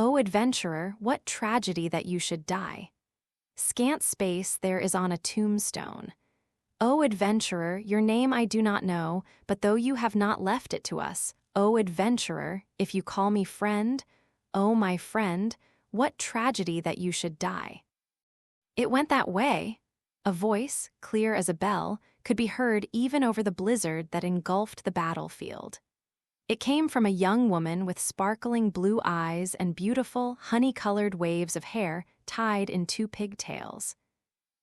O adventurer, what tragedy that you should die. Scant space there is on a tombstone. O adventurer, your name I do not know, but though you have not left it to us, O adventurer, if you call me friend, O my friend, what tragedy that you should die. It went that way. A voice, clear as a bell, could be heard even over the blizzard that engulfed the battlefield. It came from a young woman with sparkling blue eyes and beautiful, honey-colored waves of hair tied in 2 pigtails.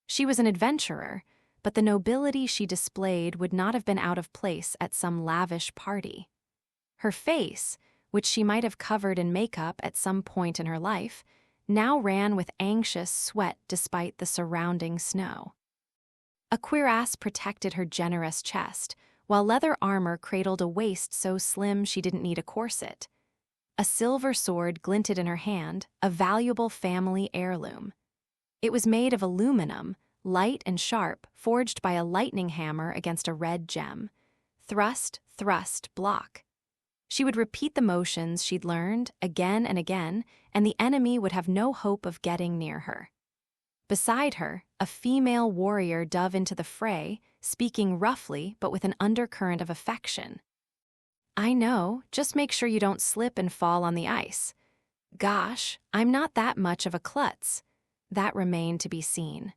She was an adventurer, but the nobility she displayed would not have been out of place at some lavish party. Her face, which she might have covered in makeup at some point in her life, now ran with anxious sweat despite the surrounding snow. A cuirass protected her generous chest, while leather armor cradled a waist so slim she didn't need a corset. A silver sword glinted in her hand, a valuable family heirloom. It was made of aluminum, light and sharp, forged by a lightning hammer against a red gem. Thrust, thrust, block. She would repeat the motions she'd learned again and again, and the enemy would have no hope of getting near her. Beside her, a female warrior dove into the fray, speaking roughly but with an undercurrent of affection. I know, just make sure you don't slip and fall on the ice. Gosh, I'm not that much of a klutz. That remained to be seen.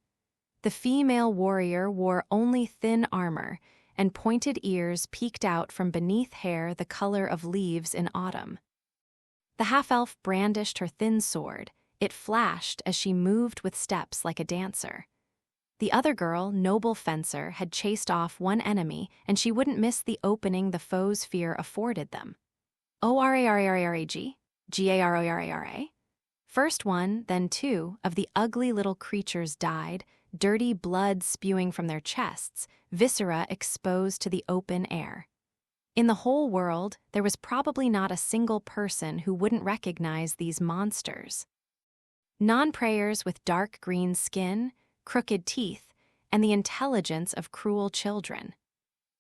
The female warrior wore only thin armor, and pointed ears peeked out from beneath hair the color of leaves in autumn. The half-elf brandished her thin sword. It flashed as she moved with steps like a dancer. The other girl, noble fencer, had chased off one enemy, and she wouldn't miss the opening the foe's fear afforded them. O-R-A-R-A-R-A-G? G-A-R-O-R-A-R-A? First one, then 2, of the ugly little creatures died, dirty blood spewing from their chests, viscera exposed to the open air. In the whole world, there was probably not a single person who wouldn't recognize these monsters. Non-preyers with dark green skin, crooked teeth, and the intelligence of cruel children.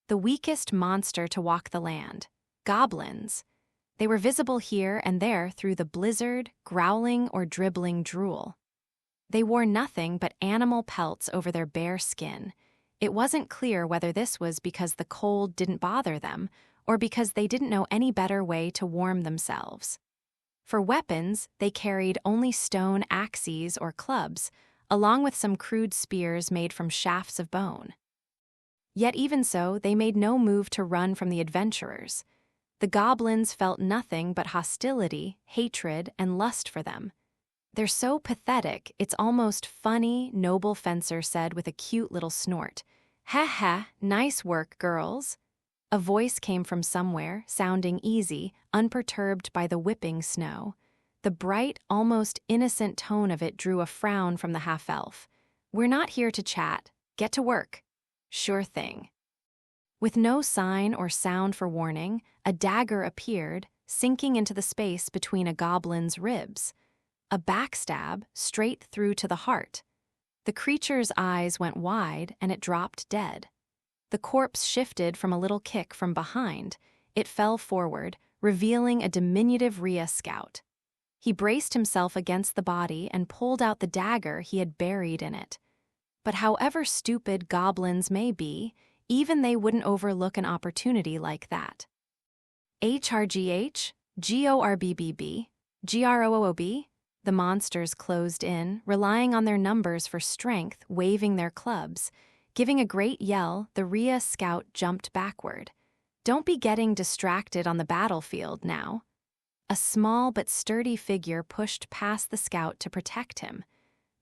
The weakest monster to walk the land, goblins. They were visible here and there through the blizzard, growling or dribbling drool. They wore nothing but animal pelts over their bare skin. It wasn't clear whether this was because the cold didn't bother them or because they didn't know any better way to warm themselves. For weapons, they carried only stone axes or clubs, along with some crude spears made from shafts of bone. Yet even so, they made no move to run from the adventurers. The goblins felt nothing but hostility, hatred, and lust for them. They're so pathetic, it's almost funny, noble fencer said with a cute little snort. Ha ha, nice work, girls. A voice came from somewhere, sounding easy, unperturbed by the whipping snow. The bright, almost innocent tone of it drew a frown from the half-elf. We're not here to chat. Get to work. Sure thing. With no sign or sound for warning, a dagger appeared, sinking into the space between a goblin's ribs. A backstab straight through to the heart. The creature's eyes went wide and it dropped dead. The corpse shifted from a little kick from behind. It fell forward, revealing a diminutive Rhea scout. He braced himself against the body and pulled out the dagger he had buried in it. But however stupid goblins may be, even they wouldn't overlook an opportunity like that. HRGH, GORBBB, GROOB? The monsters closed in, relying on their numbers for strength, waving their clubs. Giving a great yell, the Rhea scout jumped backward. Don't be getting distracted on the battlefield now. A small but sturdy figure pushed past the scout to protect him.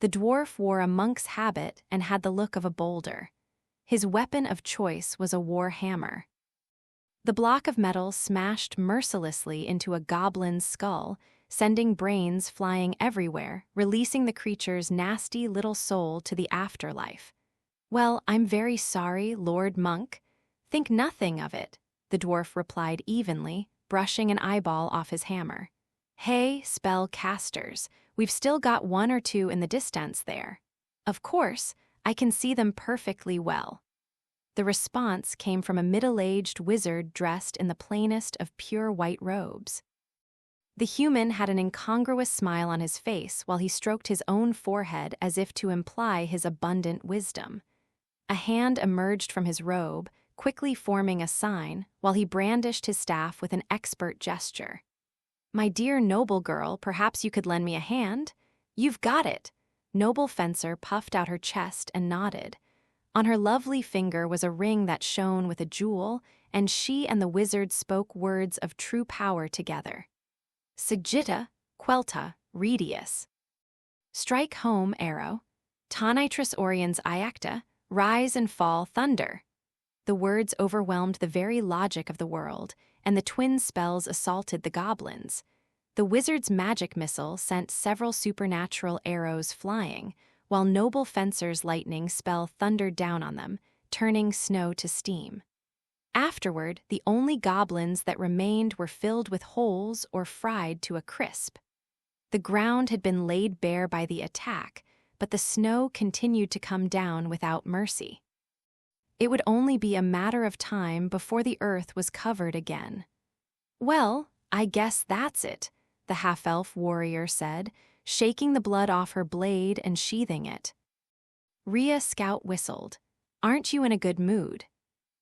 The dwarf wore a monk's habit and had the look of a boulder. His weapon of choice was a war hammer. The block of metal smashed mercilessly into a goblin's skull, sending brains flying everywhere, releasing the creature's nasty little soul to the afterlife. Well, I'm very sorry, Lord Monk. Think nothing of it, the dwarf replied evenly, brushing an eyeball off his hammer. Hey, spell casters, we've still got 1 or 2 in the distance there. Of course, I can see them perfectly well. The response came from a middle-aged wizard dressed in the plainest of pure white robes. The human had an incongruous smile on his face while he stroked his own forehead as if to imply his abundant wisdom. A hand emerged from his robe, quickly forming a sign, while he brandished his staff with an expert gesture. "My dear noble girl, perhaps you could lend me a hand? You've got it!" Noble Fencer puffed out her chest and nodded. On her lovely finger was a ring that shone with a jewel, and she and the wizard spoke words of true power together. "Sagitta, Quelta, Redius." "Strike home, arrow. Tonitrus Oriens Iacta, rise and fall, thunder." The words overwhelmed the very logic of the world, and the twin spells assaulted the goblins. The wizard's magic missile sent several supernatural arrows flying, while Noble Fencer's lightning spell thundered down on them, turning snow to steam. Afterward, the only goblins that remained were filled with holes or fried to a crisp. The ground had been laid bare by the attack, but the snow continued to come down without mercy. It would only be a matter of time before the earth was covered again. "Well, I guess that's it," the half-elf warrior said, shaking the blood off her blade and sheathing it. Rhea Scout whistled. "Aren't you in a good mood?"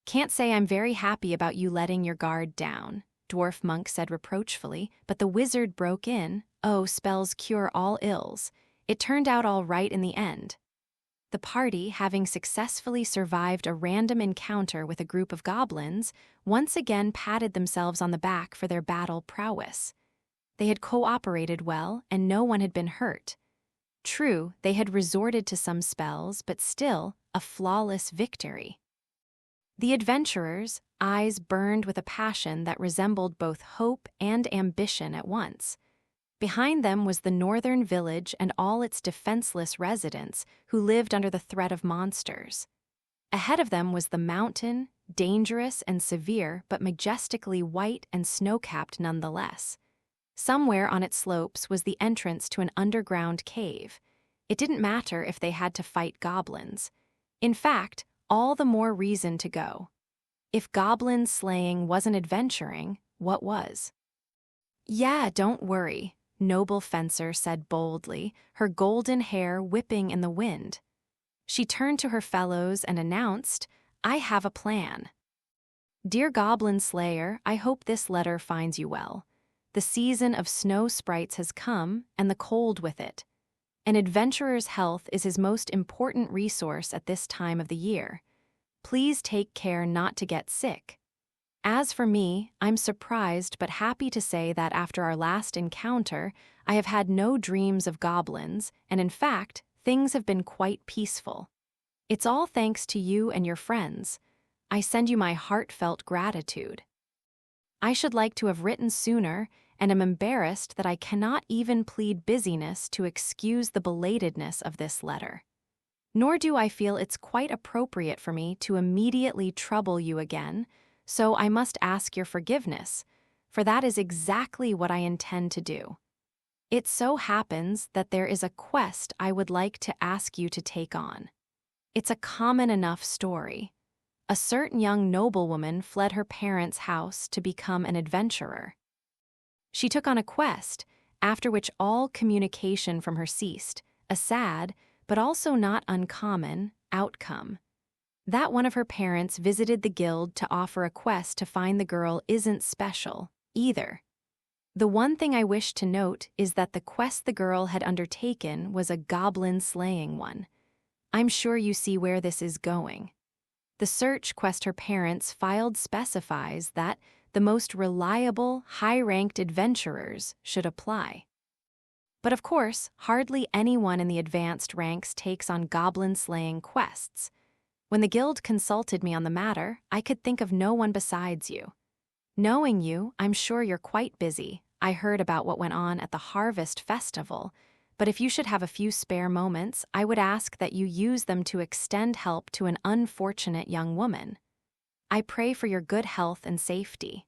"Can't say I'm very happy about you letting your guard down," Dwarf Monk said reproachfully, but the wizard broke in. "Oh, spells cure all ills. It turned out all right in the end." The party, having successfully survived a random encounter with a group of goblins, once again patted themselves on the back for their battle prowess. They had cooperated well, and no one had been hurt. True, they had resorted to some spells, but still, a flawless victory. The adventurers' eyes burned with a passion that resembled both hope and ambition at once. Behind them was the northern village and all its defenseless residents who lived under the threat of monsters. Ahead of them was the mountain, dangerous and severe but majestically white and snow-capped nonetheless. Somewhere on its slopes was the entrance to an underground cave. It didn't matter if they had to fight goblins. In fact, all the more reason to go. If goblin slaying wasn't adventuring, what was? "Yeah, don't worry," Noble Fencer said boldly, her golden hair whipping in the wind. She turned to her fellows and announced, "I have a plan. Dear Goblin Slayer, I hope this letter finds you well. The season of snow sprites has come, and the cold with it. An adventurer's health is his most important resource at this time of the year. Please take care not to get sick. As for me, I'm surprised but happy to say that after our last encounter, I have had no dreams of goblins, and in fact, things have been quite peaceful. It's all thanks to you and your friends. I send you my heartfelt gratitude. I should like to have written sooner, and am embarrassed that I cannot even plead busyness to excuse the belatedness of this letter. Nor do I feel it's quite appropriate for me to immediately trouble you again, so I must ask your forgiveness, for that is exactly what I intend to do. It so happens that there is a quest I would like to ask you to take on. It's a common enough story. A certain young noblewoman fled her parents' house to become an adventurer. She took on a quest, after which all communication from her ceased, a sad, but also not uncommon, outcome. That one of her parents visited the guild to offer a quest to find the girl isn't special, either. The one thing I wish to note is that the quest the girl had undertaken was a goblin-slaying one. I'm sure you see where this is going. The search quest her parents filed specifies that the most reliable, high-ranked adventurers should apply. But of course, hardly anyone in the advanced ranks takes on goblin-slaying quests. When the guild consulted me on the matter, I could think of no one besides you. Knowing you, I'm sure you're quite busy. I heard about what went on at the Harvest Festival, but if you should have a few spare moments, I would ask that you use them to extend help to an unfortunate young woman. I pray for your good health and safety.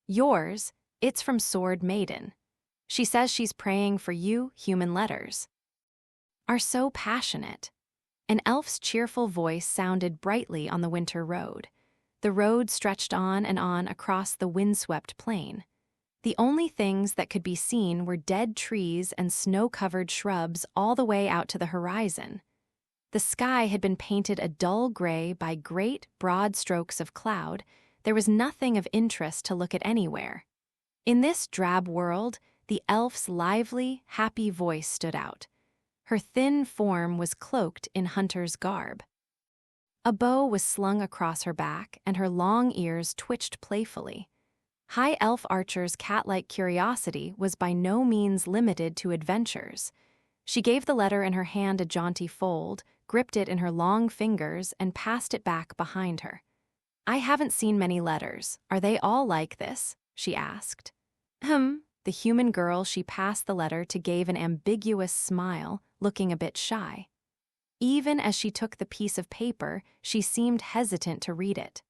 Yours, it's from Sword Maiden. She says she's praying for you, human letters. Are so passionate. An elf's cheerful voice sounded brightly on the winter road. The road stretched on and on across the windswept plain. The only things that could be seen were dead trees and snow-covered shrubs all the way out to the horizon. The sky had been painted a dull gray by great, broad strokes of cloud. There was nothing of interest to look at anywhere. In this drab world, the elf's lively, happy voice stood out. Her thin form was cloaked in hunter's garb. A bow was slung across her back, and her long ears twitched playfully. High Elf Archer's cat-like curiosity was by no means limited to adventures. She gave the letter in her hand a jaunty fold, gripped it in her long fingers, and passed it back behind her. "I haven't seen many letters. Are they all like this?" she asked. The human girl she passed the letter to gave an ambiguous smile, looking a bit shy. Even as she took the piece of paper, she seemed hesitant to read it.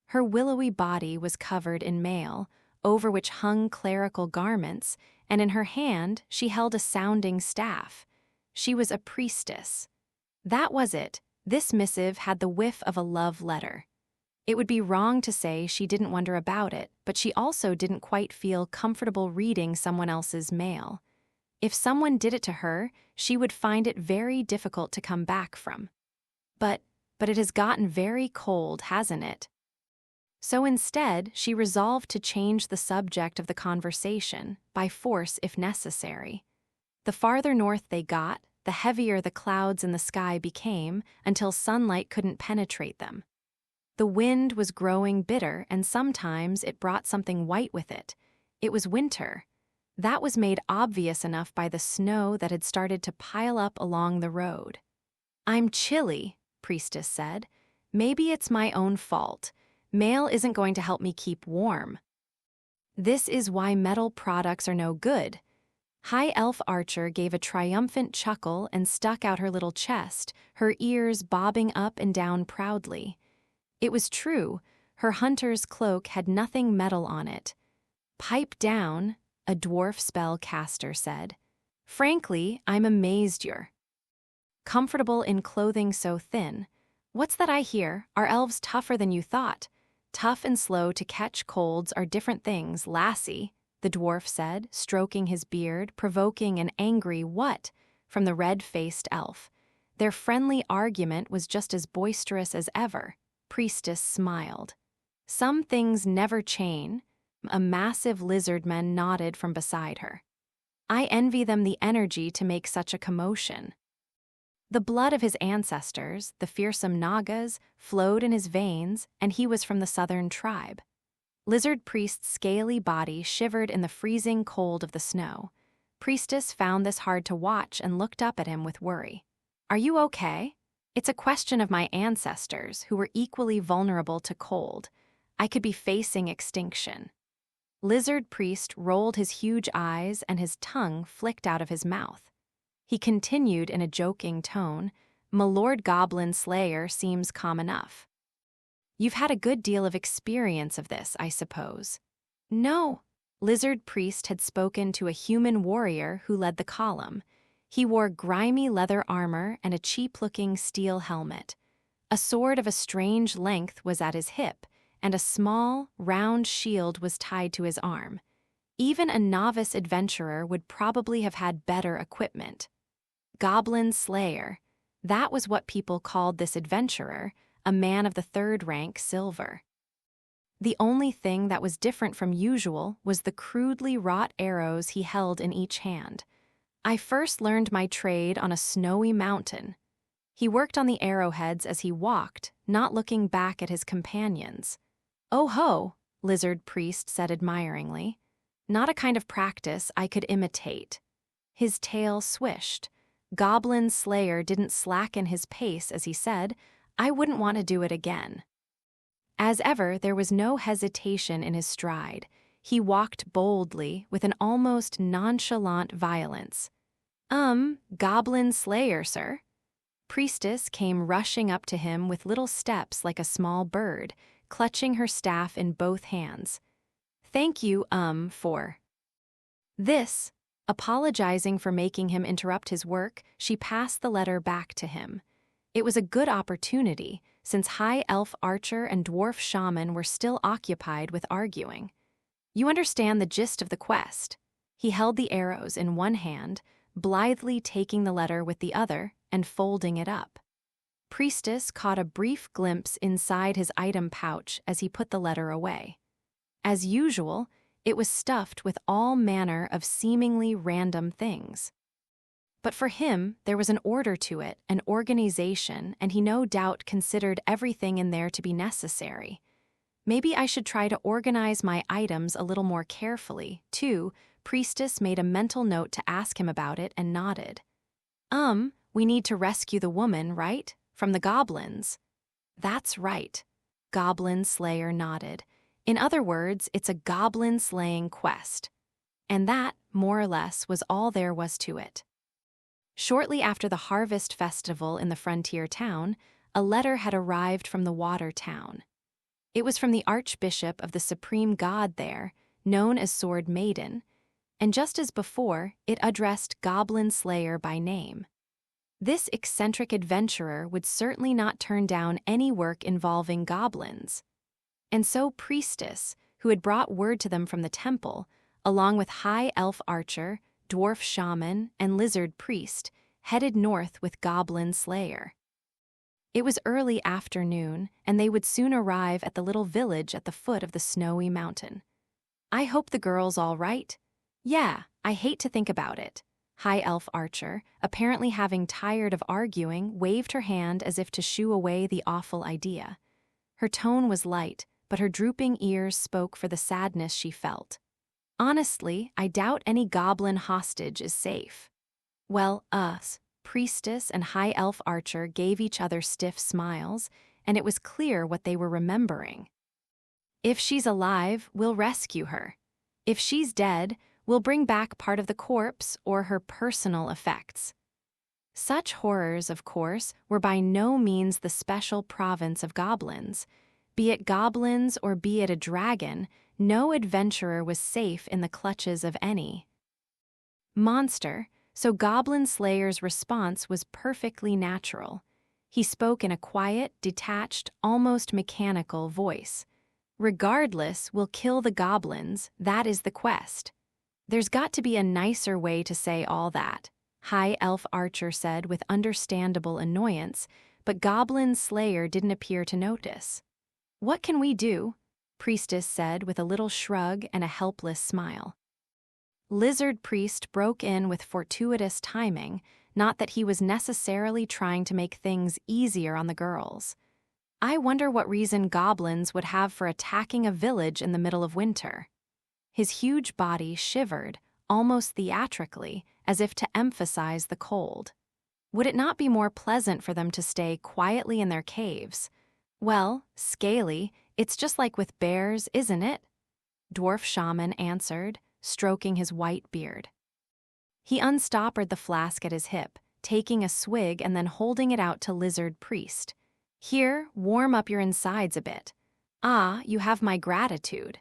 Her willowy body was covered in mail, over which hung clerical garments, and in her hand she held a sounding staff. She was a priestess. That was it. This missive had the whiff of a love letter. It would be wrong to say she didn't wonder about it, but she also didn't quite feel comfortable reading someone else's mail. If someone did it to her, she would find it very difficult to come back from. But it has gotten very cold, hasn't it? So instead, she resolved to change the subject of the conversation, by force if necessary. The farther north they got, the heavier the clouds in the sky became, until sunlight couldn't penetrate them. The wind was growing bitter, and sometimes it brought something white with it. It was winter. That was made obvious enough by the snow that had started to pile up along the road. "I'm chilly," Priestess said. "Maybe it's my own fault. Mail isn't going to help me keep warm." "This is why metal products are no good." High Elf Archer gave a triumphant chuckle and stuck out her little chest, her ears bobbing up and down proudly. It was true, her hunter's cloak had nothing metal on it. "Pipe down," a dwarf spell caster said. "Frankly, I'm amazed you're comfortable in clothing so thin. What's that I hear? Are elves tougher than you thought?" "Tough and slow to catch colds are different things, lassie," the dwarf said, stroking his beard, provoking an angry "what?" from the red-faced elf. Their friendly argument was just as boisterous as ever. Priestess smiled. "Some things never change." A massive lizard-man nodded from beside her. "I envy them the energy to make such a commotion." The blood of his ancestors, the fearsome Nagas, flowed in his veins, and he was from the southern tribe. Lizard Priest's scaly body shivered in the freezing cold of the snow. Priestess found this hard to watch and looked up at him with worry. "Are you okay?" "It's a question of my ancestors, who were equally vulnerable to cold. I could be facing extinction." Lizard Priest rolled his huge eyes and his tongue flicked out of his mouth. He continued in a joking tone, "My Lord Goblin Slayer seems calm enough." "You've had a good deal of experience of this, I suppose." "No." Lizard Priest had spoken to a human warrior who led the column. He wore grimy leather armor and a cheap-looking steel helmet. A sword of a strange length was at his hip, and a small, round shield was tied to his arm. Even a novice adventurer would probably have had better equipment. Goblin Slayer. That was what people called this adventurer, a man of the third rank, silver. The only thing that was different from usual was the crudely wrought arrows he held in each hand. "I first learned my trade on a snowy mountain." He worked on the arrowheads as he walked, not looking back at his companions. "Oh ho," Lizard Priest said admiringly. "Not a kind of practice I could imitate." His tail swished. Goblin Slayer didn't slacken his pace as he said, "I wouldn't want to do it again." As ever, there was no hesitation in his stride. He walked boldly, with an almost nonchalant violence. Goblin Slayer, sir." Priestess came rushing up to him with little steps like a small bird, clutching her staff in both hands. "Thank you, for this." Apologizing for making him interrupt his work, she passed the letter back to him. It was a good opportunity, since High Elf Archer and Dwarf Shaman were still occupied with arguing. You understand the gist of the quest. He held the arrows in one hand, blithely taking the letter with the other and folding it up. Priestess caught a brief glimpse inside his item pouch as he put the letter away. As usual, it was stuffed with all manner of seemingly random things. But for him, there was an order to it, an organization, and he no doubt considered everything in there to be necessary. Maybe I should try to organize my items a little more carefully, too. Priestess made a mental note to ask him about it and nodded. We need to rescue the woman, right? From the goblins. That's right. Goblin Slayer nodded. In other words, it's a goblin-slaying quest. And that, more or less, was all there was to it. Shortly after the harvest festival in the frontier town, a letter had arrived from the water town. It was from the archbishop of the supreme god there, known as Sword Maiden, and just as before, it addressed Goblin Slayer by name. This eccentric adventurer would certainly not turn down any work involving goblins. And so Priestess, who had brought word to them from the temple, along with High Elf Archer, Dwarf Shaman, and Lizard Priest, headed north with Goblin Slayer. It was early afternoon, and they would soon arrive at the little village at the foot of the snowy mountain. I hope the girl's all right. Yeah, I hate to think about it. High Elf Archer, apparently having tired of arguing, waved her hand as if to shoo away the awful idea. Her tone was light, but her drooping ears spoke for the sadness she felt. Honestly, I doubt any goblin hostage is safe. Well, Priestess and High Elf Archer gave each other stiff smiles, and it was clear what they were remembering. If she's alive, we'll rescue her. If she's dead, we'll bring back part of the corpse or her personal effects. Such horrors, of course, were by no means the special province of goblins. Be it goblins or be it a dragon, no adventurer was safe in the clutches of any monster, so Goblin Slayer's response was perfectly natural. He spoke in a quiet, detached, almost mechanical voice. Regardless, we'll kill the goblins, that is the quest. There's got to be a nicer way to say all that, High Elf Archer said with understandable annoyance, but Goblin Slayer didn't appear to notice. What can we do? Priestess said with a little shrug and a helpless smile. Lizard Priest broke in with fortuitous timing, not that he was necessarily trying to make things easier on the girls. I wonder what reason goblins would have for attacking a village in the middle of winter. His huge body shivered, almost theatrically, as if to emphasize the cold. Would it not be more pleasant for them to stay quietly in their caves? Well, Scaly, it's just like with bears, isn't it? Dwarf Shaman answered, stroking his white beard. He unstoppered the flask at his hip, taking a swig and then holding it out to Lizard Priest. Here, warm up your insides a bit. Ah, you have my gratitude.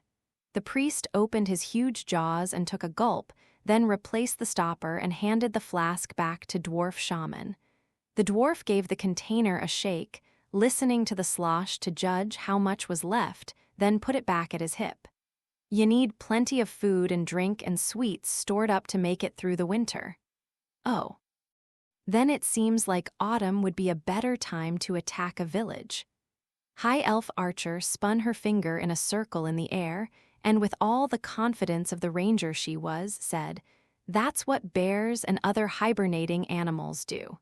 The priest opened his huge jaws and took a gulp, then replaced the stopper and handed the flask back to Dwarf Shaman. The dwarf gave the container a shake, listening to the slosh to judge how much was left, then put it back at his hip. You need plenty of food and drink and sweets stored up to make it through the winter. Oh. Then it seems like autumn would be a better time to attack a village. High Elf Archer spun her finger in a circle in the air, and with all the confidence of the ranger she was, said, "That's what bears and other hibernating animals do."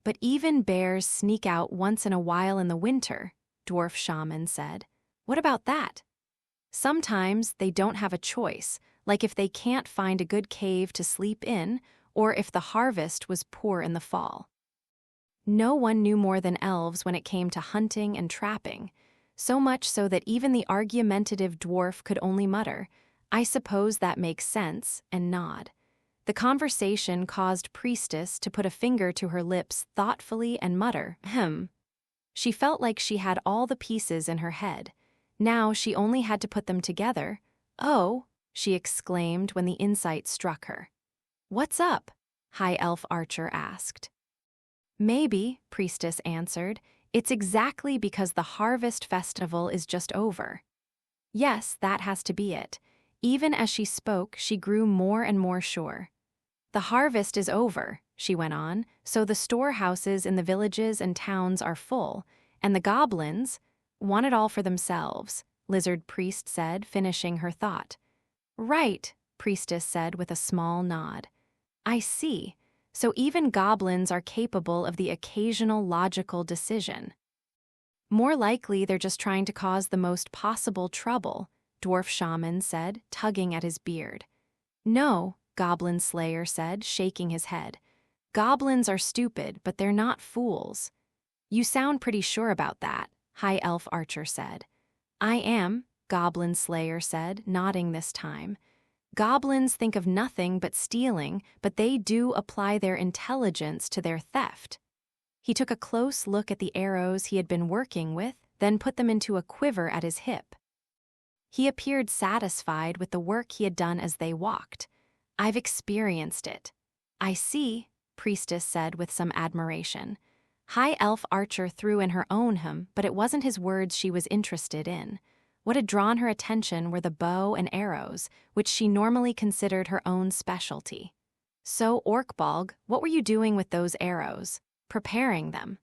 But even bears sneak out once in a while in the winter, Dwarf Shaman said. What about that? Sometimes they don't have a choice, like if they can't find a good cave to sleep in, or if the harvest was poor in the fall. No one knew more than elves when it came to hunting and trapping, so much so that even the argumentative dwarf could only mutter, "I suppose that makes sense," and nod. The conversation caused Priestess to put a finger to her lips thoughtfully and mutter, "Hem." She felt like she had all the pieces in her head. Now she only had to put them together. "Oh," she exclaimed when the insight struck her. "What's up?" High Elf Archer asked. "Maybe," Priestess answered, "it's exactly because the harvest festival is just over." Yes, that has to be it. Even as she spoke, she grew more and more sure. "The harvest is over," she went on, "so the storehouses in the villages and towns are full, and the goblins want it all for themselves," Lizard Priest said, finishing her thought. "Right," Priestess said with a small nod. "I see. So even goblins are capable of the occasional logical decision." "More likely they're just trying to cause the most possible trouble," Dwarf Shaman said, tugging at his beard. "No," Goblin Slayer said, shaking his head. "Goblins are stupid, but they're not fools." "You sound pretty sure about that," High Elf Archer said. "I am," Goblin Slayer said, nodding this time. "Goblins think of nothing but stealing, but they do apply their intelligence to their theft." He took a close look at the arrows he had been working with, then put them into a quiver at his hip. He appeared satisfied with the work he had done as they walked. "I've experienced it." "I see," Priestess said with some admiration. High Elf Archer threw in her own hymn, but it wasn't his words she was interested in. What had drawn her attention were the bow and arrows, which she normally considered her own specialty. "So, Orkbolg, what were you doing with those arrows?" "Preparing them."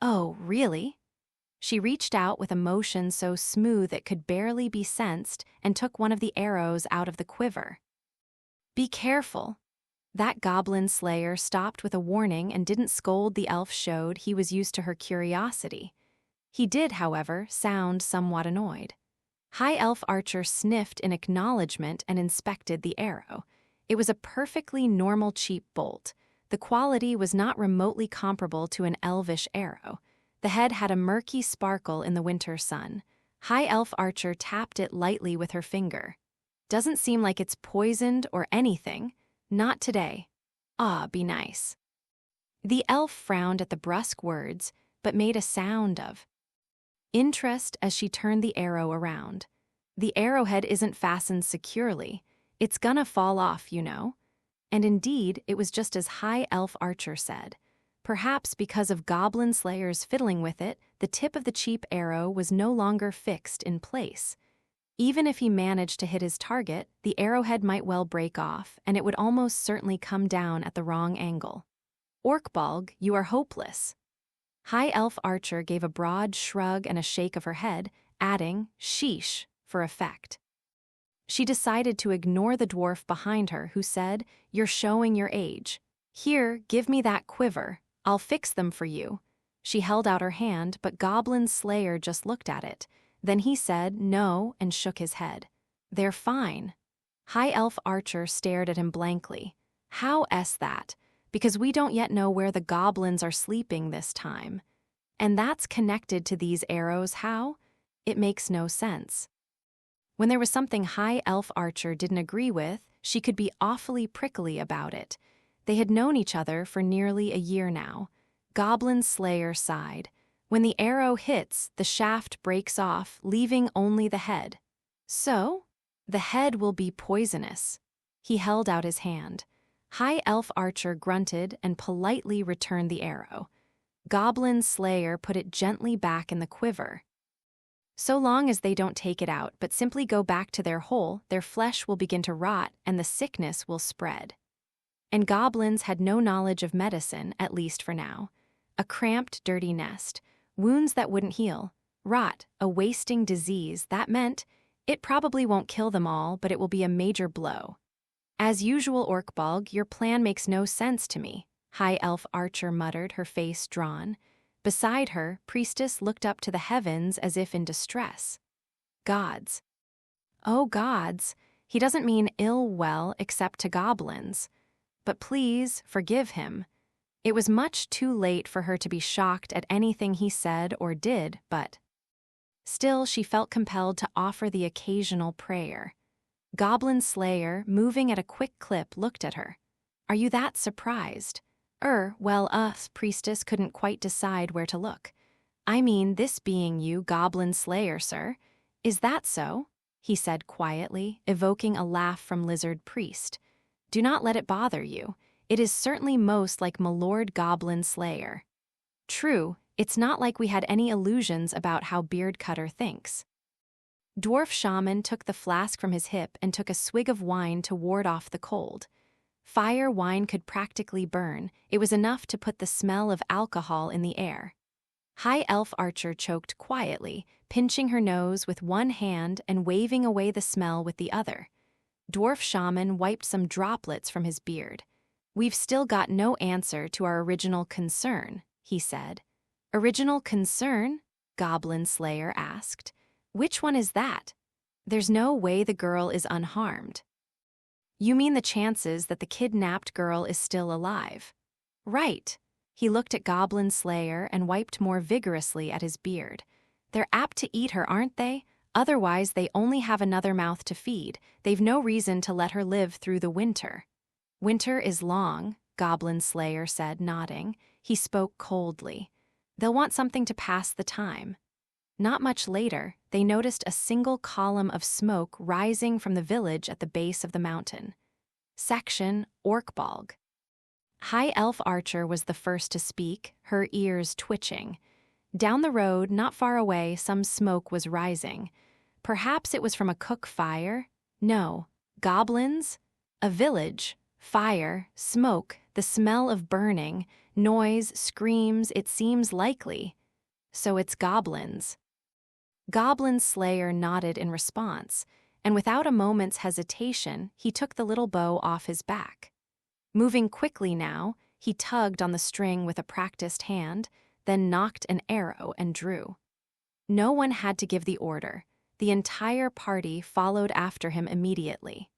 "Oh, really?" She reached out with a motion so smooth it could barely be sensed and took one of the arrows out of the quiver. "Be careful." That Goblin Slayer stopped with a warning and didn't scold. The elf showed he was used to her curiosity. He did, however, sound somewhat annoyed. High Elf Archer sniffed in acknowledgement and inspected the arrow. It was a perfectly normal cheap bolt. The quality was not remotely comparable to an elvish arrow. The head had a murky sparkle in the winter sun. High Elf Archer tapped it lightly with her finger. "Doesn't seem like it's poisoned or anything. Not today." "Ah, be nice." The elf frowned at the brusque words, but made a sound of interest as she turned the arrow around. "The arrowhead isn't fastened securely. It's gonna fall off, you know." And indeed, it was just as High Elf Archer said. Perhaps because of Goblin Slayer's fiddling with it, the tip of the cheap arrow was no longer fixed in place. Even if he managed to hit his target, the arrowhead might well break off, and it would almost certainly come down at the wrong angle. "Orkbolg, you are hopeless." High Elf Archer gave a broad shrug and a shake of her head, adding, "Sheesh," for effect. She decided to ignore the dwarf behind her, who said, "You're showing your age. Here, give me that quiver. I'll fix them for you." She held out her hand, but Goblin Slayer just looked at it. Then he said no and shook his head. "They're fine." High Elf Archer stared at him blankly. "How-s that? Because we don't yet know where the goblins are sleeping this time. And that's connected to these arrows, how? It makes no sense." When there was something High Elf Archer didn't agree with, she could be awfully prickly about it. They had known each other for nearly a year now. Goblin Slayer sighed. "When the arrow hits, the shaft breaks off, leaving only the head." "So? The head will be poisonous." He held out his hand. High Elf Archer grunted and politely returned the arrow. Goblin Slayer put it gently back in the quiver. "So long as they don't take it out, but simply go back to their hole, their flesh will begin to rot and the sickness will spread." And goblins had no knowledge of medicine, at least for now. A cramped, dirty nest, wounds that wouldn't heal, rot, a wasting disease, that meant it probably won't kill them all, but it will be a major blow. "As usual, Orkbolg, your plan makes no sense to me," High Elf Archer muttered, her face drawn. Beside her, Priestess looked up to the heavens as if in distress. "Gods." "Oh, gods. He doesn't mean ill well except to goblins. But please, forgive him." It was much too late for her to be shocked at anything he said or did, but still she felt compelled to offer the occasional prayer. Goblin Slayer, moving at a quick clip, looked at her. "Are you that surprised?" Well, us, Priestess couldn't quite decide where to look. "I mean, this being you, Goblin Slayer, sir. Is that so?" he said quietly, evoking a laugh from Lizard Priest. "Do not let it bother you. It is certainly most like Milord Goblin Slayer." "True, it's not like we had any illusions about how Beardcutter thinks." Dwarf shaman took the flask from his hip and took a swig of wine to ward off the cold. Fire wine could practically burn. It was enough to put the smell of alcohol in the air. High elf archer choked quietly, pinching her nose with one hand and waving away the smell with the other. Dwarf shaman wiped some droplets from his beard. "We've still got no answer to our original concern," he said. "Original concern?" Goblin Slayer asked. "Which one is that?" "There's no way the girl is unharmed." "You mean the chances that the kidnapped girl is still alive?" "Right." He looked at Goblin Slayer and wiped more vigorously at his beard. "They're apt to eat her, aren't they? Otherwise they only have another mouth to feed. They've no reason to let her live through the winter." "Winter is long," Goblin Slayer said, nodding. He spoke coldly. "They'll want something to pass the time." Not much later, they noticed a single column of smoke rising from the village at the base of the mountain. Section Orkbalg. High Elf Archer was the first to speak, her ears twitching. Down the road, not far away, some smoke was rising. Perhaps it was from a cook fire? No. Goblins? A village? Fire, smoke, the smell of burning, noise, screams, it seems likely. So it's goblins. Goblin Slayer nodded in response, and without a moment's hesitation, he took the little bow off his back. Moving quickly now, he tugged on the string with a practiced hand, then nocked an arrow and drew. No one had to give the order. The entire party followed after him immediately.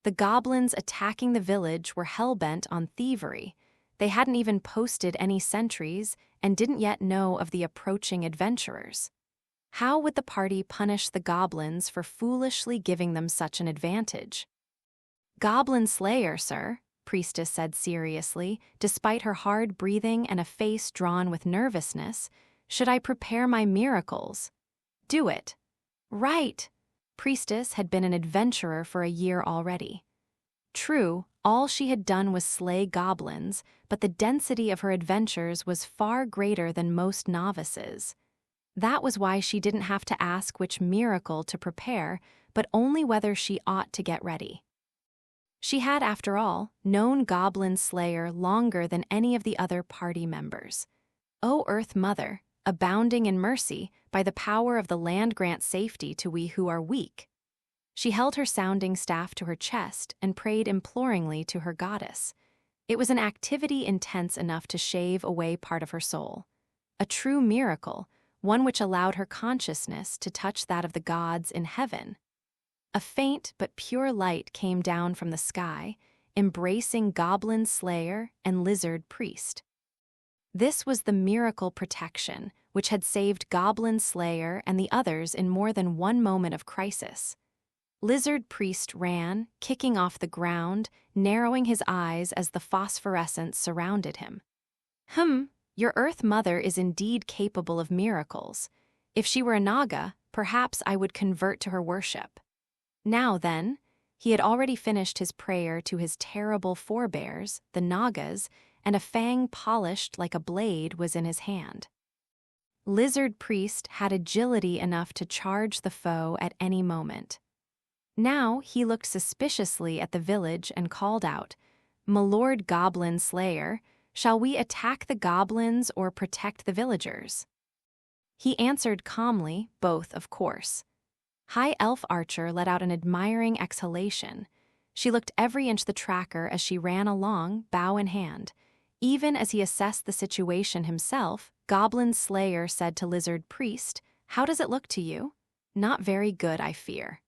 The goblins attacking the village were hell-bent on thievery. They hadn't even posted any sentries and didn't yet know of the approaching adventurers. How would the party punish the goblins for foolishly giving them such an advantage? "Goblin Slayer, sir," Priestess said seriously, despite her hard breathing and a face drawn with nervousness. "Should I prepare my miracles?" "Do it." "Right." Priestess had been an adventurer for a year already. True, all she had done was slay goblins, but the density of her adventures was far greater than most novices. That was why she didn't have to ask which miracle to prepare, but only whether she ought to get ready. She had, after all, known Goblin Slayer longer than any of the other party members. O Earth Mother, abounding in mercy, by the power of the land grant safety to we who are weak. She held her sounding staff to her chest and prayed imploringly to her goddess. It was an activity intense enough to shave away part of her soul. A true miracle, one which allowed her consciousness to touch that of the gods in heaven. A faint but pure light came down from the sky, embracing Goblin Slayer and Lizard Priest. This was the miracle protection, which had saved Goblin Slayer and the others in more than one moment of crisis. Lizard Priest ran, kicking off the ground, narrowing his eyes as the phosphorescence surrounded him. Your Earth Mother is indeed capable of miracles. If she were a Naga, perhaps I would convert to her worship. Now then, he had already finished his prayer to his terrible forebears, the Nagas, and a fang polished like a blade was in his hand. Lizard Priest had agility enough to charge the foe at any moment. Now he looked suspiciously at the village and called out, "My Lord Goblin Slayer, shall we attack the goblins or protect the villagers?" He answered calmly, both, of course. High Elf Archer let out an admiring exhalation. She looked every inch the tracker as she ran along, bow in hand. Even as he assessed the situation himself, Goblin Slayer said to Lizard Priest, "How does it look to you?" "Not very good, I fear."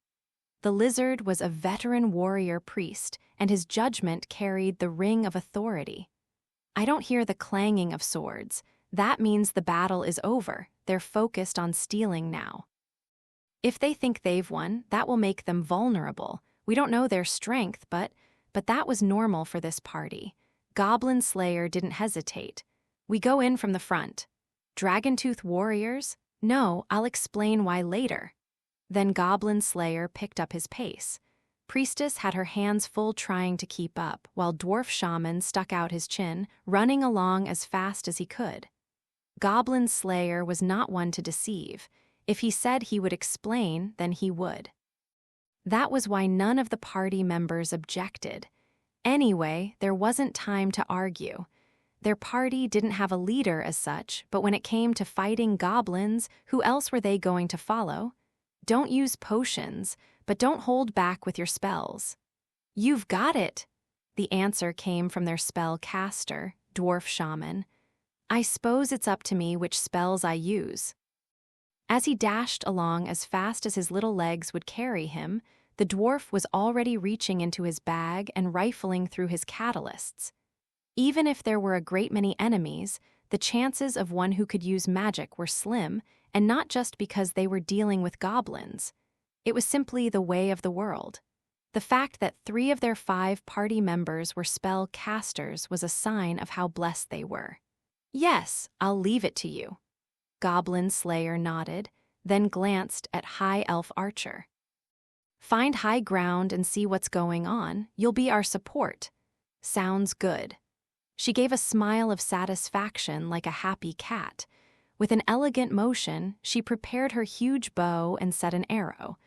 The lizard was a veteran warrior priest, and his judgment carried the ring of authority. "I don't hear the clanging of swords. That means the battle is over. They're focused on stealing now. If they think they've won, that will make them vulnerable. We don't know their strength, but that was normal for this party." Goblin Slayer didn't hesitate. "We go in from the front." "Dragontooth warriors?" "No, I'll explain why later." Then Goblin Slayer picked up his pace. Priestess had her hands full trying to keep up, while Dwarf Shaman stuck out his chin, running along as fast as he could. Goblin Slayer was not one to deceive. If he said he would explain, then he would. That was why none of the party members objected. Anyway, there wasn't time to argue. Their party didn't have a leader as such, but when it came to fighting goblins, who else were they going to follow? Don't use potions, but don't hold back with your spells. You've got it! The answer came from their spell caster, dwarf shaman. I suppose it's up to me which spells I use. As he dashed along as fast as his little legs would carry him, the dwarf was already reaching into his bag and rifling through his catalysts. Even if there were a great many enemies, the chances of one who could use magic were slim, and not just because they were dealing with goblins. It was simply the way of the world. The fact that 3 of their 5 party members were spell casters was a sign of how blessed they were. Yes, I'll leave it to you. Goblin Slayer nodded, then glanced at High Elf Archer. Find high ground and see what's going on. You'll be our support. Sounds good. She gave a smile of satisfaction like a happy cat. With an elegant motion, she prepared her huge bow and set an arrow.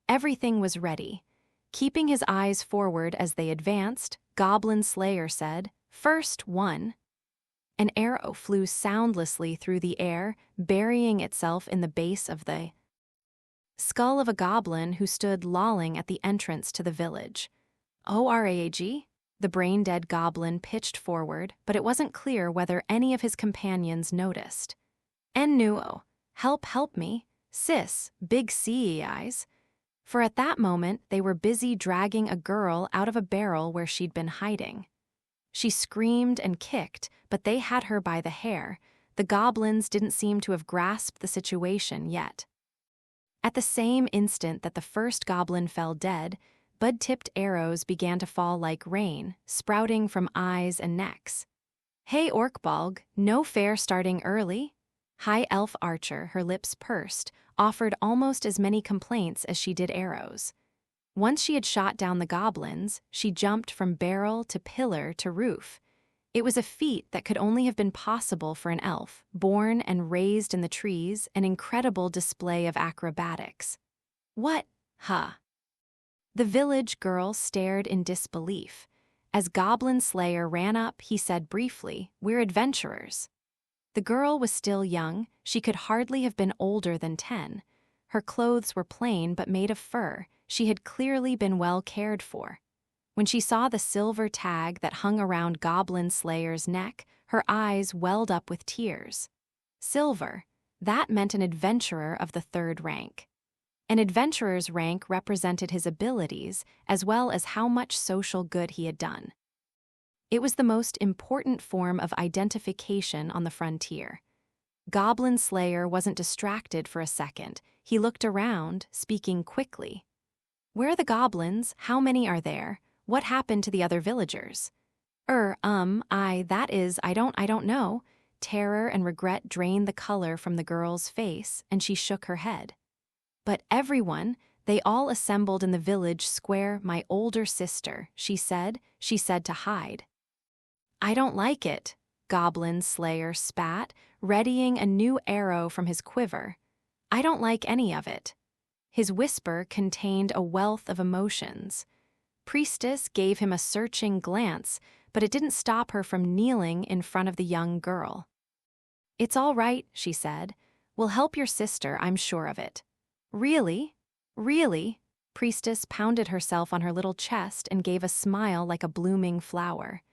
Everything was ready. Keeping his eyes forward as they advanced, Goblin Slayer said, "First one." An arrow flew soundlessly through the air, burying itself in the base of the skull of a goblin who stood lolling at the entrance to the village. "ORAG?" The brain-dead goblin pitched forward, but it wasn't clear whether any of his companions noticed. "Nuo, help me, sis, big CEIs." For at that moment they were busy dragging a girl out of a barrel where she'd been hiding. She screamed and kicked, but they had her by the hair. The goblins didn't seem to have grasped the situation yet. At the same instant that the first goblin fell dead, bud-tipped arrows began to fall like rain, sprouting from eyes and necks. "Hey, Orkbolg, no fair starting early?" High Elf Archer, her lips pursed, offered almost as many complaints as she did arrows. Once she had shot down the goblins, she jumped from barrel to pillar to roof. It was a feat that could only have been possible for an elf, born and raised in the trees, an incredible display of acrobatics. "What? Huh?" The village girl stared in disbelief. As Goblin Slayer ran up, he said briefly, "We're adventurers." The girl was still young. She could hardly have been older than 10. Her clothes were plain but made of fur. She had clearly been well cared for. When she saw the silver tag that hung around Goblin Slayer's neck, her eyes welled up with tears. Silver, that meant an adventurer of the 3rd rank. An adventurer's rank represented his abilities as well as how much social good he had done. It was the most important form of identification on the frontier. Goblin Slayer wasn't distracted for a second. He looked around, speaking quickly. "Where are the goblins? How many are there? What happened to the other villagers?" I don't know." Terror and regret drained the color from the girl's face, and she shook her head. "But everyone, they all assembled in the village square, my older sister," she said to hide. "I don't like it," Goblin Slayer spat, readying a new arrow from his quiver. "I don't like any of it." His whisper contained a wealth of emotions. Priestess gave him a searching glance, but it didn't stop her from kneeling in front of the young girl. "It's all right," she said. "We'll help your sister, I'm sure of it." "Really? Really?" Priestess pounded herself on her little chest and gave a smile like a blooming flower.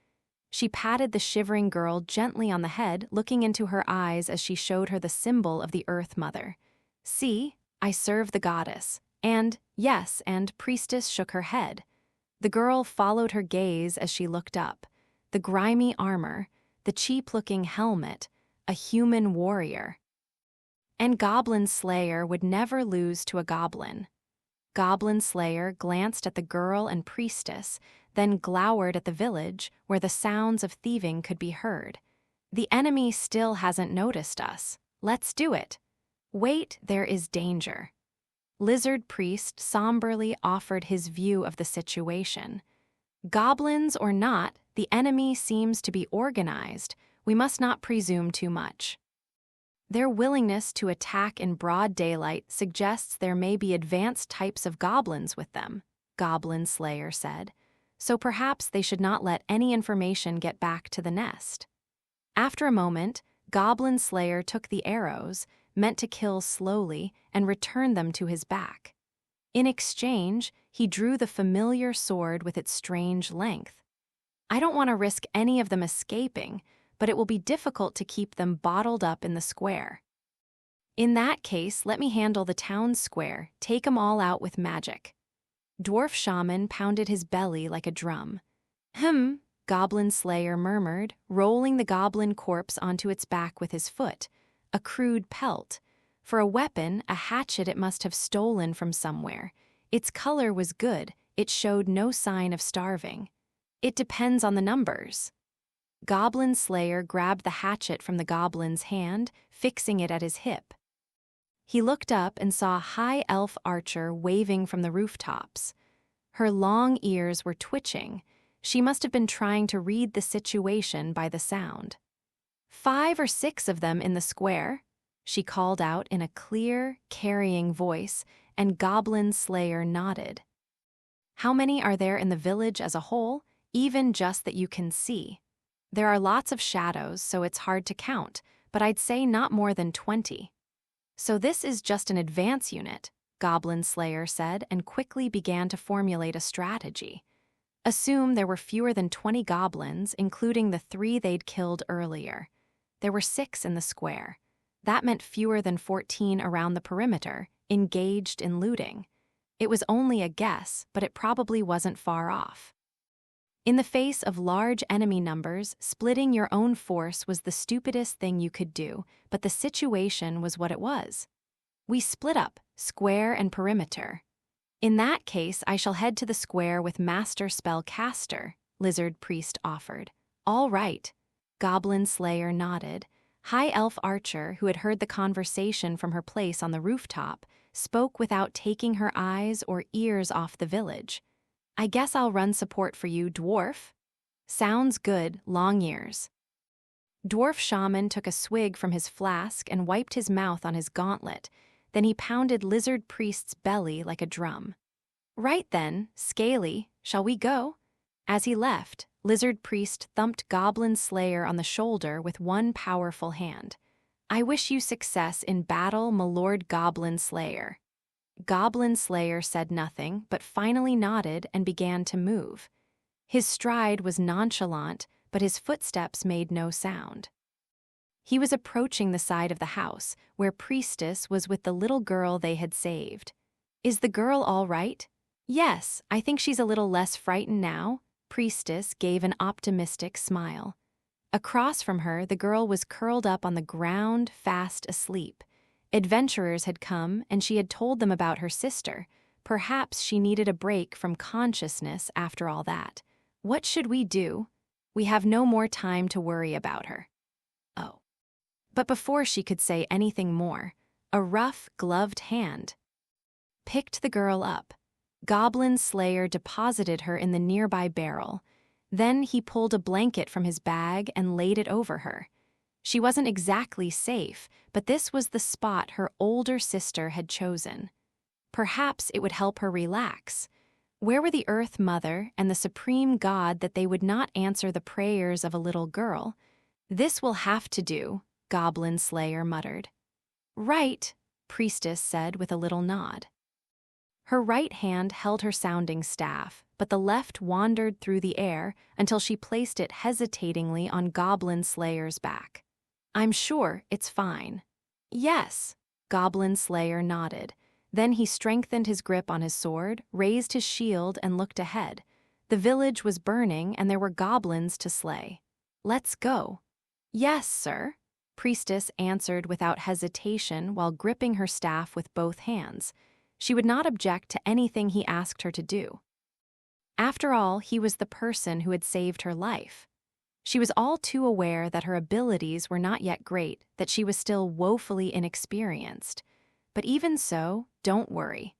She patted the shivering girl gently on the head, looking into her eyes as she showed her the symbol of the Earth Mother. "See, I serve the goddess." And, yes, and Priestess shook her head. The girl followed her gaze as she looked up. The grimy armor, the cheap-looking helmet, a human warrior. And Goblin Slayer would never lose to a goblin. Goblin Slayer glanced at the girl and Priestess, then glowered at the village where the sounds of thieving could be heard. "The enemy still hasn't noticed us. Let's do it." "Wait, there is danger." Lizard Priest somberly offered his view of the situation. "Goblins or not, the enemy seems to be organized. We must not presume too much." Their willingness to attack in broad daylight suggests there may be advanced types of goblins with them, Goblin Slayer said, so perhaps they should not let any information get back to the nest. After a moment, Goblin Slayer took the arrows, meant to kill slowly, and returned them to his back. In exchange, he drew the familiar sword with its strange length. I don't want to risk any of them escaping, but it will be difficult to keep them bottled up in the square. In that case, let me handle the town square, take 'em all out with magic. Dwarf Shaman pounded his belly like a drum. Goblin Slayer murmured, rolling the goblin corpse onto its back with his foot, a crude pelt. For a weapon, a hatchet it must have stolen from somewhere. Its color was good, it showed no sign of starving. It depends on the numbers. Goblin Slayer grabbed the hatchet from the goblin's hand, fixing it at his hip. He looked up and saw a high elf archer waving from the rooftops. Her long ears were twitching. She must have been trying to read the situation by the sound. 5 or 6 of them in the square, she called out in a clear, carrying voice, and Goblin Slayer nodded. How many are there in the village as a whole, even just that you can see? There are lots of shadows, so it's hard to count, but I'd say not more than 20. So this is just an advance unit, Goblin Slayer said, and quickly began to formulate a strategy. Assume there were fewer than 20 goblins, including the 3 they'd killed earlier. There were 6 in the square. That meant fewer than 14 around the perimeter, engaged in looting. It was only a guess, but it probably wasn't far off. In the face of large enemy numbers, splitting your own force was the stupidest thing you could do, but the situation was what it was. We split up, square and perimeter. In that case, I shall head to the square with Master Spellcaster, Lizard Priest offered. All right. Goblin Slayer nodded. High Elf Archer, who had heard the conversation from her place on the rooftop, spoke without taking her eyes or ears off the village. I guess I'll run support for you, Dwarf. Sounds good, long ears. Dwarf Shaman took a swig from his flask and wiped his mouth on his gauntlet. Then he pounded Lizard Priest's belly like a drum. Right then, Scaly, shall we go? As he left, Lizard Priest thumped Goblin Slayer on the shoulder with one powerful hand. I wish you success in battle, my Lord Goblin Slayer. Goblin Slayer said nothing, but finally nodded and began to move. His stride was nonchalant, but his footsteps made no sound. He was approaching the side of the house, where Priestess was with the little girl they had saved. Is the girl all right? Yes, I think she's a little less frightened now. Priestess gave an optimistic smile. Across from her, the girl was curled up on the ground, fast asleep. Adventurers had come, and she had told them about her sister. Perhaps she needed a break from consciousness after all that. What should we do? We have no more time to worry about her. Oh. But before she could say anything more, a rough, gloved hand picked the girl up. Goblin Slayer deposited her in the nearby barrel. Then he pulled a blanket from his bag and laid it over her. She wasn't exactly safe, but this was the spot her older sister had chosen. Perhaps it would help her relax. Where were the Earth Mother and the Supreme God that they would not answer the prayers of a little girl? This will have to do, Goblin Slayer muttered. Right, Priestess said with a little nod. Her right hand held her sounding staff, but the left wandered through the air until she placed it hesitatingly on Goblin Slayer's back. I'm sure it's fine. Yes, Goblin Slayer nodded. Then he strengthened his grip on his sword, raised his shield, and looked ahead. The village was burning, and there were goblins to slay. Let's go. Yes, sir, Priestess answered without hesitation while gripping her staff with both hands. She would not object to anything he asked her to do. After all, he was the person who had saved her life. She was all too aware that her abilities were not yet great, that she was still woefully inexperienced. But even so, don't worry.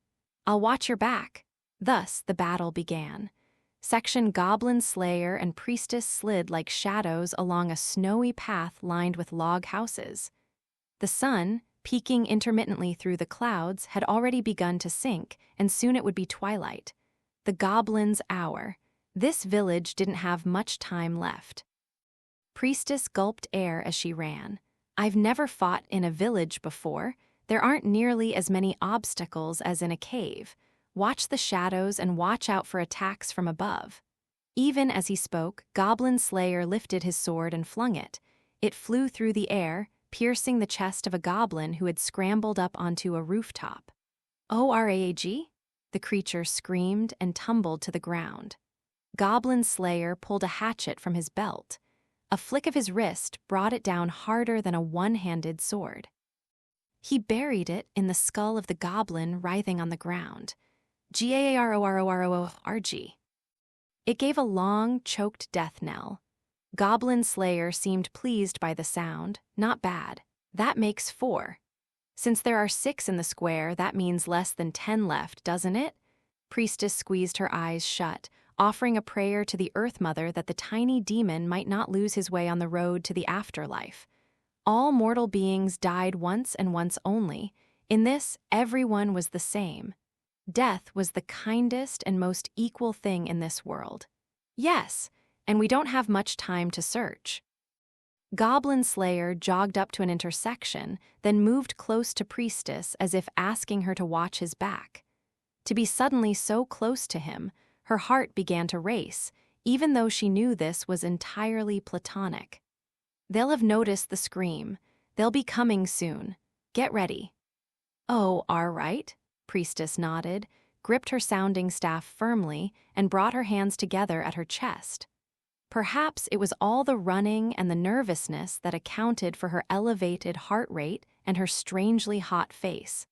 I'll watch your back. Thus, the battle began. Section Goblin Slayer and Priestess slid like shadows along a snowy path lined with log houses. The sun, peeking intermittently through the clouds, had already begun to sink, and soon it would be twilight. The Goblin's hour. This village didn't have much time left. Priestess gulped air as she ran. I've never fought in a village before. There aren't nearly as many obstacles as in a cave. Watch the shadows and watch out for attacks from above. Even as he spoke, Goblin Slayer lifted his sword and flung it. It flew through the air, piercing the chest of a goblin who had scrambled up onto a rooftop. "Orag?" The creature screamed and tumbled to the ground. Goblin Slayer pulled a hatchet from his belt. A flick of his wrist brought it down harder than a one-handed sword. He buried it in the skull of the goblin writhing on the ground. Gaarorororg. It gave a long, choked death knell. Goblin Slayer seemed pleased by the sound. Not bad. That makes 4. Since there are 6 in the square, that means less than 10 left, doesn't it? Priestess squeezed her eyes shut, offering a prayer to the Earth Mother that the tiny demon might not lose his way on the road to the afterlife. All mortal beings died once and once only. In this, everyone was the same. Death was the kindest and most equal thing in this world. Yes, and we don't have much time to search. Goblin Slayer jogged up to an intersection, then moved close to Priestess as if asking her to watch his back. To be suddenly so close to him, her heart began to race, even though she knew this was entirely platonic. They'll have noticed the scream. They'll be coming soon. Get ready. Oh, all right. Priestess nodded, gripped her sounding staff firmly, and brought her hands together at her chest. Perhaps it was all the running and the nervousness that accounted for her elevated heart rate and her strangely hot face.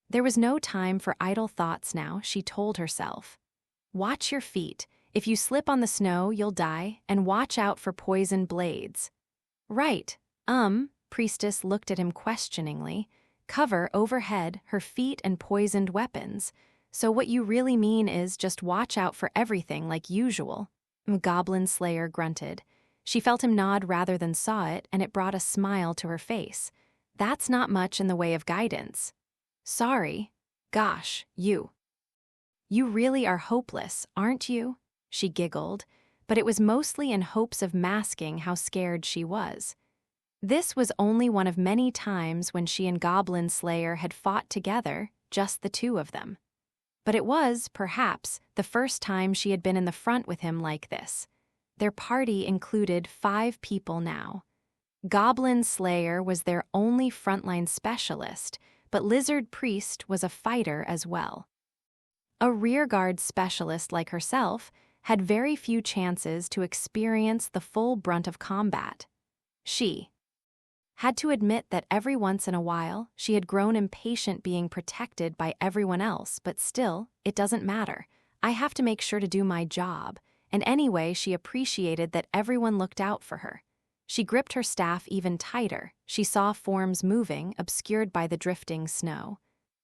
There was no time for idle thoughts now, she told herself. Watch your feet. If you slip on the snow, you'll die, and watch out for poison blades. Right. Priestess looked at him questioningly. Cover overhead, her feet and poisoned weapons. So what you really mean is just watch out for everything like usual. Goblin Slayer grunted. She felt him nod rather than saw it, and it brought a smile to her face. That's not much in the way of guidance. Sorry. Gosh, you really are hopeless, aren't you? She giggled, but it was mostly in hopes of masking how scared she was. This was only one of many times when she and Goblin Slayer had fought together, just the two of them. But it was, perhaps, the first time she had been in the front with him like this. Their party included 5 people now. Goblin Slayer was their only frontline specialist, but Lizard Priest was a fighter as well. A rearguard specialist like herself had very few chances to experience the full brunt of combat. She had to admit that every once in a while she had grown impatient being protected by everyone else, but still, it doesn't matter. I have to make sure to do my job, and anyway she appreciated that everyone looked out for her. She gripped her staff even tighter. She saw forms moving, obscured by the drifting snow.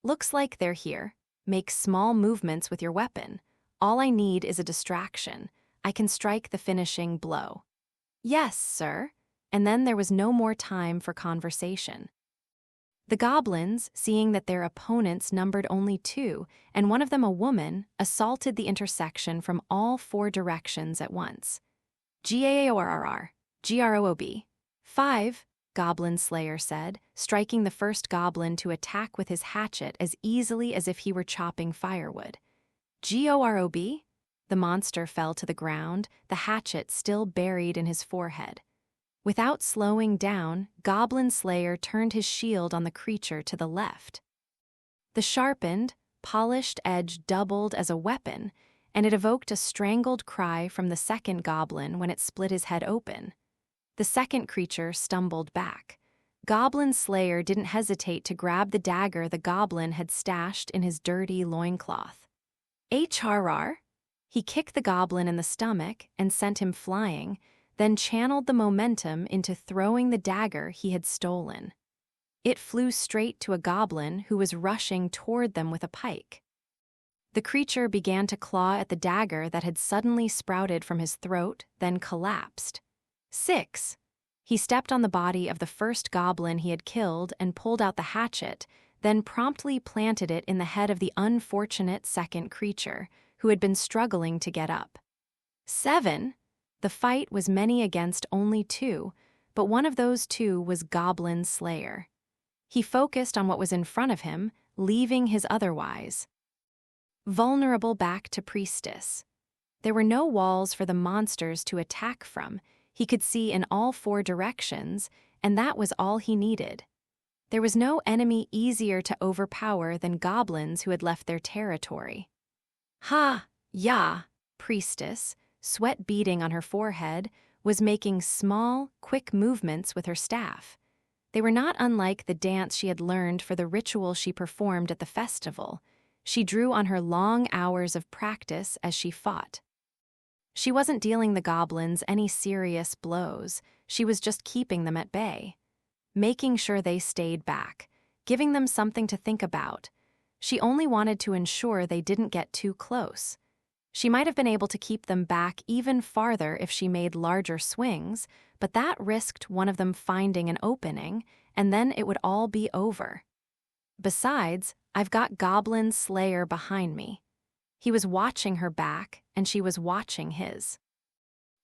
Looks like they're here. Make small movements with your weapon. All I need is a distraction. I can strike the finishing blow. Yes, sir. And then there was no more time for conversation. The goblins, seeing that their opponents numbered only 2, and one of them a woman, assaulted the intersection from all 4 directions at once. Gaorrr, Groob. 5, Goblin Slayer said, striking the first goblin to attack with his hatchet as easily as if he were chopping firewood. Gorob? The monster fell to the ground, the hatchet still buried in his forehead. Without slowing down, Goblin Slayer turned his shield on the creature to the left. The sharpened, polished edge doubled as a weapon, and it evoked a strangled cry from the second goblin when it split his head open. The second creature stumbled back. Goblin Slayer didn't hesitate to grab the dagger the goblin had stashed in his dirty loincloth. HRR? He kicked the goblin in the stomach and sent him flying, then channeled the momentum into throwing the dagger he had stolen. It flew straight to a goblin who was rushing toward them with a pike. The creature began to claw at the dagger that had suddenly sprouted from his throat, then collapsed. 6. He stepped on the body of the first goblin he had killed and pulled out the hatchet, then promptly planted it in the head of the unfortunate second creature, who had been struggling to get up. 7. The fight was many against only 2, but one of those 2 was Goblin Slayer. He focused on what was in front of him, leaving his otherwise vulnerable back to Priestess. There were no walls for the monsters to attack from. He could see in all 4 directions, and that was all he needed. There was no enemy easier to overpower than goblins who had left their territory. Ha! Ya! Priestess, sweat beading on her forehead, was making small, quick movements with her staff. They were not unlike the dance she had learned for the ritual she performed at the festival. She drew on her long hours of practice as she fought. She wasn't dealing the goblins any serious blows, she was just keeping them at bay, making sure they stayed back, giving them something to think about. She only wanted to ensure they didn't get too close. She might have been able to keep them back even farther if she made larger swings, but that risked one of them finding an opening, and then it would all be over. Besides, I've got Goblin Slayer behind me. He was watching her back, and she was watching his.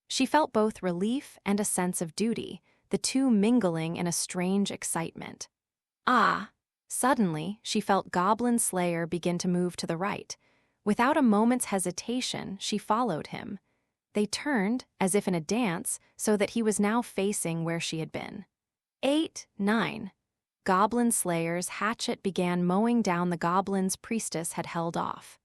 She felt both relief and a sense of duty, the two mingling in a strange excitement. Ah! Suddenly, she felt Goblin Slayer begin to move to the right. Without a moment's hesitation, she followed him. They turned, as if in a dance, so that he was now facing where she had been. 8, 9. Goblin Slayer's hatchet began mowing down the goblins Priestess had held off.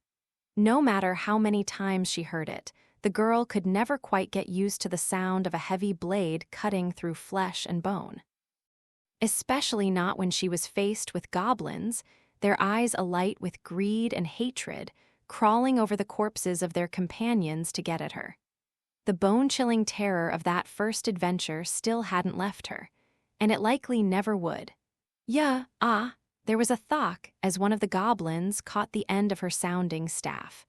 No matter how many times she heard it, the girl could never quite get used to the sound of a heavy blade cutting through flesh and bone. Especially not when she was faced with goblins, their eyes alight with greed and hatred, crawling over the corpses of their companions to get at her. The bone-chilling terror of that first adventure still hadn't left her, and it likely never would. There was a thock as one of the goblins caught the end of her sounding staff.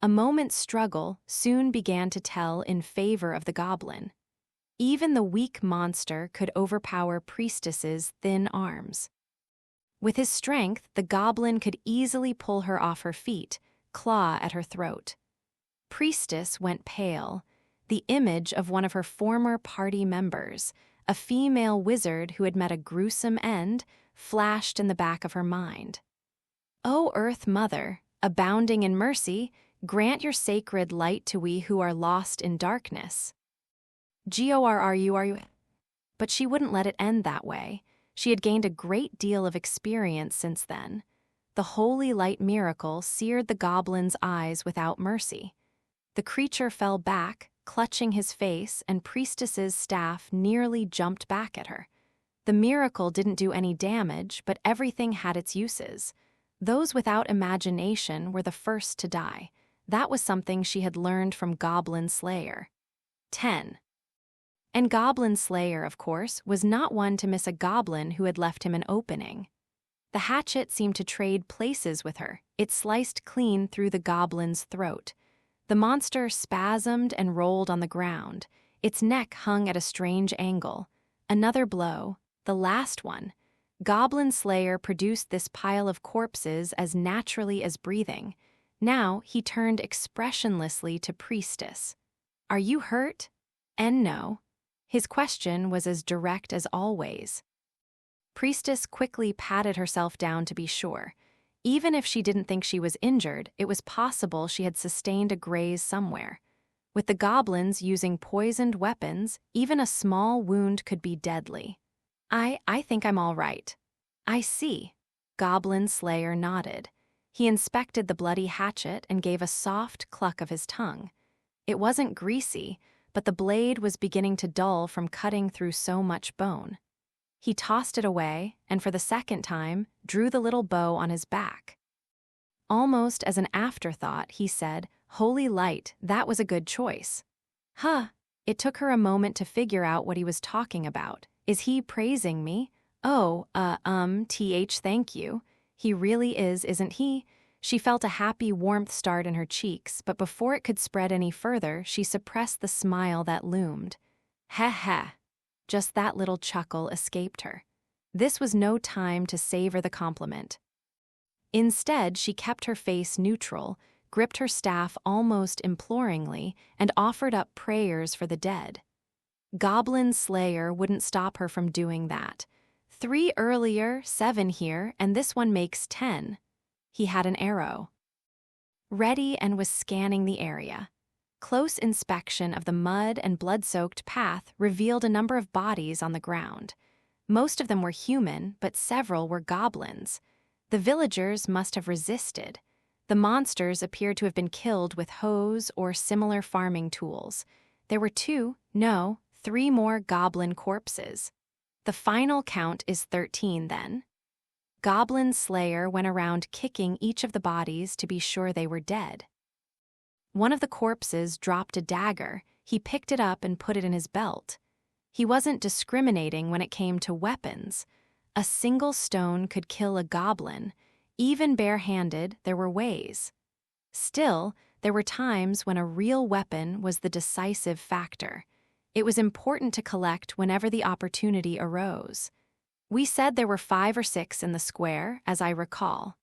A moment's struggle soon began to tell in favor of the goblin. Even the weak monster could overpower Priestess's thin arms. With his strength, the goblin could easily pull her off her feet, claw at her throat. Priestess went pale, the image of one of her former party members, a female wizard who had met a gruesome end, flashed in the back of her mind. O Earth Mother, abounding in mercy, grant your sacred light to we who are lost in darkness. Gorru. But she wouldn't let it end that way. She had gained a great deal of experience since then. The holy light miracle seared the goblin's eyes without mercy. The creature fell back, clutching his face, and Priestess's staff nearly jumped back at her. The miracle didn't do any damage, but everything had its uses. Those without imagination were the first to die. That was something she had learned from Goblin Slayer. 10. And Goblin Slayer, of course, was not one to miss a goblin who had left him an opening. The hatchet seemed to trade places with her. It sliced clean through the goblin's throat. The monster spasmed and rolled on the ground. Its neck hung at a strange angle. Another blow, the last one. Goblin Slayer produced this pile of corpses as naturally as breathing. Now he turned expressionlessly to Priestess. Are you hurt? And no. His question was as direct as always. Priestess quickly patted herself down to be sure. Even if she didn't think she was injured, it was possible she had sustained a graze somewhere. With the goblins using poisoned weapons, even a small wound could be deadly. I think I'm all right. I see. Goblin Slayer nodded. He inspected the bloody hatchet and gave a soft cluck of his tongue. It wasn't greasy, but the blade was beginning to dull from cutting through so much bone. He tossed it away, and for the second time, drew the little bow on his back. Almost as an afterthought, he said, "Holy light, that was a good choice." It took her a moment to figure out what he was talking about. Is he praising me? Thank you. He really is, isn't he? She felt a happy warmth start in her cheeks, but before it could spread any further, she suppressed the smile that loomed. Heh. Just that little chuckle escaped her. This was no time to savor the compliment. Instead, she kept her face neutral, gripped her staff almost imploringly, and offered up prayers for the dead. Goblin Slayer wouldn't stop her from doing that. 3 earlier, 7 here, and this one makes 10. He had an arrow ready and was scanning the area. Close inspection of the mud and blood-soaked path revealed a number of bodies on the ground. Most of them were human, but several were goblins. The villagers must have resisted. The monsters appeared to have been killed with hoes or similar farming tools. There were 3 more goblin corpses. The final count is 13 then. Goblin Slayer went around kicking each of the bodies to be sure they were dead. One of the corpses dropped a dagger. He picked it up and put it in his belt. He wasn't discriminating when it came to weapons. A single stone could kill a goblin. Even barehanded, there were ways. Still, there were times when a real weapon was the decisive factor. It was important to collect whenever the opportunity arose. We said there were 5 or 6 in the square, as I recall.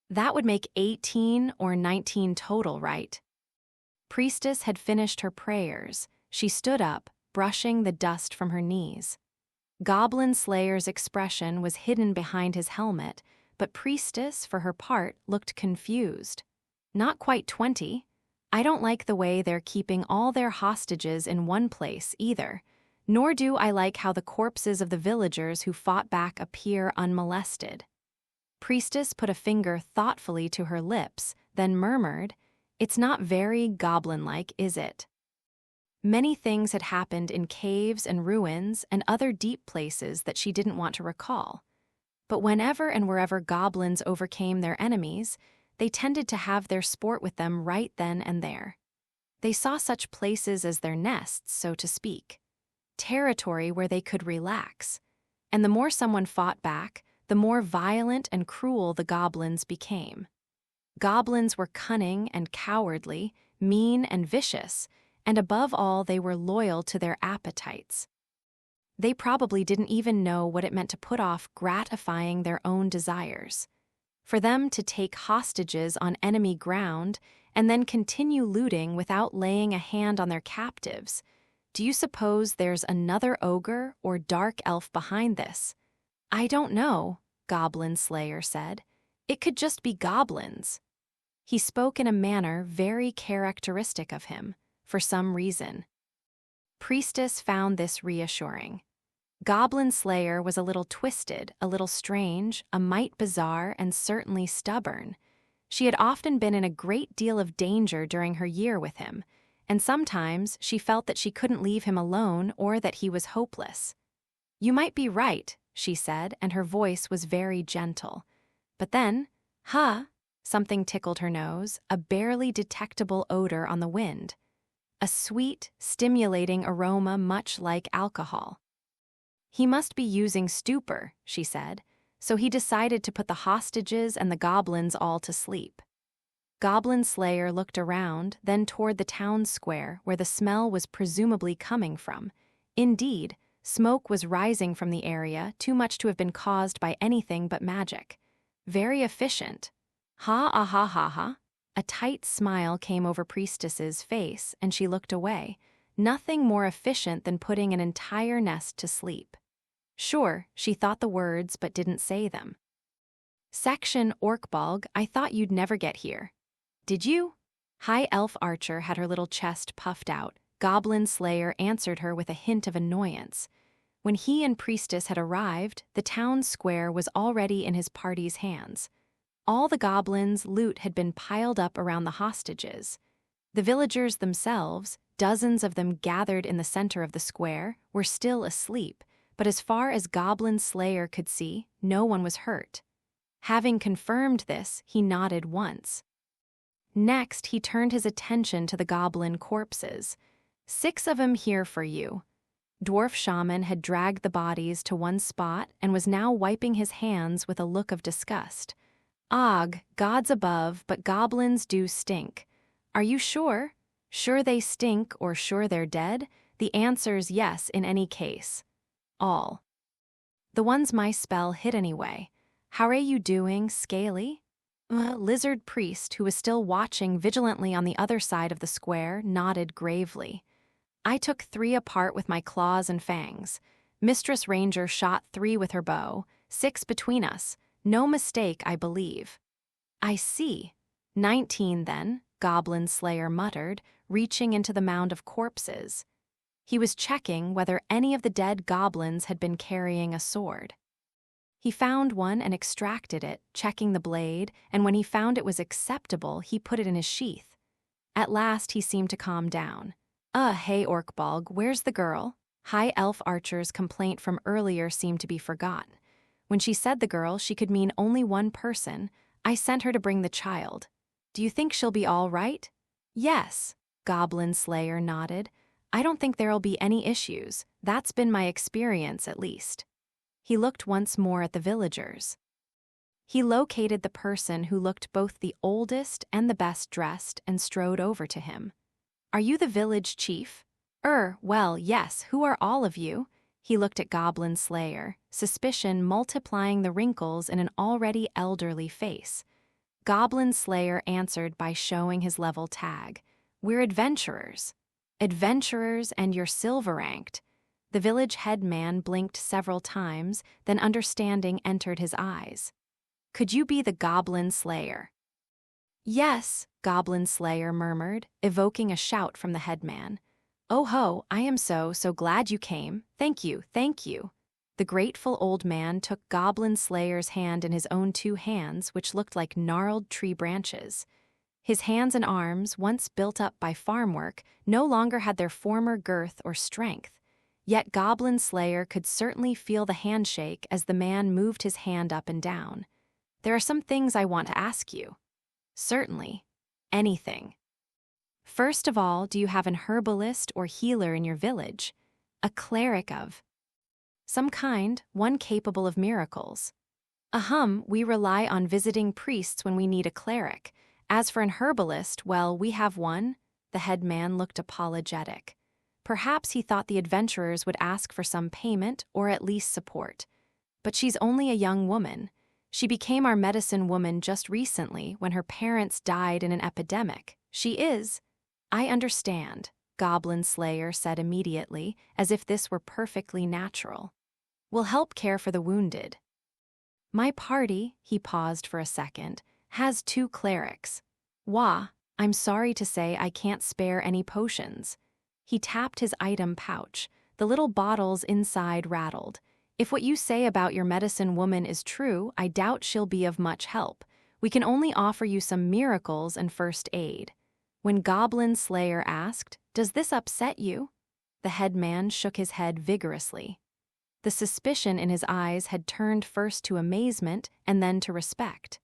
That would make 18 or 19 total, right? Priestess had finished her prayers. She stood up, brushing the dust from her knees. Goblin Slayer's expression was hidden behind his helmet, but Priestess, for her part, looked confused. Not quite 20. I don't like the way they're keeping all their hostages in one place, either. Nor do I like how the corpses of the villagers who fought back appear unmolested. Priestess put a finger thoughtfully to her lips, then murmured, "It's not very goblin-like, is it?" Many things had happened in caves and ruins and other deep places that she didn't want to recall. But whenever and wherever goblins overcame their enemies, they tended to have their sport with them right then and there. They saw such places as their nests, so to speak. Territory where they could relax. And the more someone fought back, the more violent and cruel the goblins became. Goblins were cunning and cowardly, mean and vicious, and above all they were loyal to their appetites. They probably didn't even know what it meant to put off gratifying their own desires. For them to take hostages on enemy ground and then continue looting without laying a hand on their captives. Do you suppose there's another ogre or dark elf behind this? I don't know, Goblin Slayer said. It could just be goblins. He spoke in a manner very characteristic of him, for some reason. Priestess found this reassuring. Goblin Slayer was a little twisted, a little strange, a mite bizarre, and certainly stubborn. She had often been in a great deal of danger during her year with him, and sometimes she felt that she couldn't leave him alone or that he was hopeless. "You might be right," she said, and her voice was very gentle. But then, something tickled her nose, a barely detectable odor on the wind. A sweet, stimulating aroma much like alcohol. "He must be using stupor," she said, so he decided to put the hostages and the goblins all to sleep. Goblin Slayer looked around, then toward the town square where the smell was presumably coming from. Indeed, smoke was rising from the area, too much to have been caused by anything but magic. Very efficient. Ha. A tight smile came over Priestess's face, and she looked away. Nothing more efficient than putting an entire nest to sleep. Sure, she thought the words but didn't say them. "Section Orkbalg, I thought you'd never get here." "Did you?" High Elf Archer had her little chest puffed out. Goblin Slayer answered her with a hint of annoyance. When he and Priestess had arrived, the town square was already in his party's hands. All the goblins' loot had been piled up around the hostages. The villagers themselves, dozens of them gathered in the center of the square, were still asleep, but as far as Goblin Slayer could see, no one was hurt. Having confirmed this, he nodded once. Next, he turned his attention to the goblin corpses. 6 of 'em here for you." Dwarf Shaman had dragged the bodies to one spot and was now wiping his hands with a look of disgust. "Og, gods above, but goblins do stink. Are you sure? Sure they stink or sure they're dead? The answer's yes in any case." all. The ones my spell hit anyway. How are you doing, Scaly? Lizard priest, who was still watching vigilantly on the other side of the square, nodded gravely. I took 3 apart with my claws and fangs. Mistress Ranger shot 3 with her bow, 6 between us. No mistake, I believe. I see. 19 then, Goblin Slayer muttered, reaching into the mound of corpses. He was checking whether any of the dead goblins had been carrying a sword. He found one and extracted it, checking the blade, and when he found it was acceptable, he put it in his sheath. At last he seemed to calm down. Hey Orkbalg, where's the girl? High Elf Archer's complaint from earlier seemed to be forgotten. When she said the girl, she could mean only one person. I sent her to bring the child. Do you think she'll be all right? Yes, Goblin Slayer nodded. I don't think there'll be any issues. That's been my experience, at least. He looked once more at the villagers. He located the person who looked both the oldest and the best dressed and strode over to him. Are you the village chief? Well, yes, who are all of you? He looked at Goblin Slayer, suspicion multiplying the wrinkles in an already elderly face. Goblin Slayer answered by showing his level tag. We're adventurers. Adventurers, and you're silver-ranked. The village headman blinked several times, then understanding entered his eyes. Could you be the Goblin Slayer? Yes, Goblin Slayer murmured, evoking a shout from the headman. Oh ho, I am so glad you came. Thank you, thank you. The grateful old man took Goblin Slayer's hand in his own 2 hands, which looked like gnarled tree branches. His hands and arms, once built up by farm work, no longer had their former girth or strength. Yet Goblin Slayer could certainly feel the handshake as the man moved his hand up and down. There are some things I want to ask you. Certainly. Anything. First of all, do you have an herbalist or healer in your village? A cleric of some kind, one capable of miracles. We rely on visiting priests when we need a cleric. As for an herbalist, well, we have one. The headman looked apologetic. Perhaps he thought the adventurers would ask for some payment or at least support. But she's only a young woman. She became our medicine woman just recently when her parents died in an epidemic. She is. I understand, Goblin Slayer said immediately, as if this were perfectly natural. We'll help care for the wounded. My party, he paused for a second, has 2 clerics. Wah, I'm sorry to say I can't spare any potions. He tapped his item pouch. The little bottles inside rattled. If what you say about your medicine woman is true, I doubt she'll be of much help. We can only offer you some miracles and first aid. When Goblin Slayer asked, Does this upset you? The headman shook his head vigorously. The suspicion in his eyes had turned first to amazement and then to respect.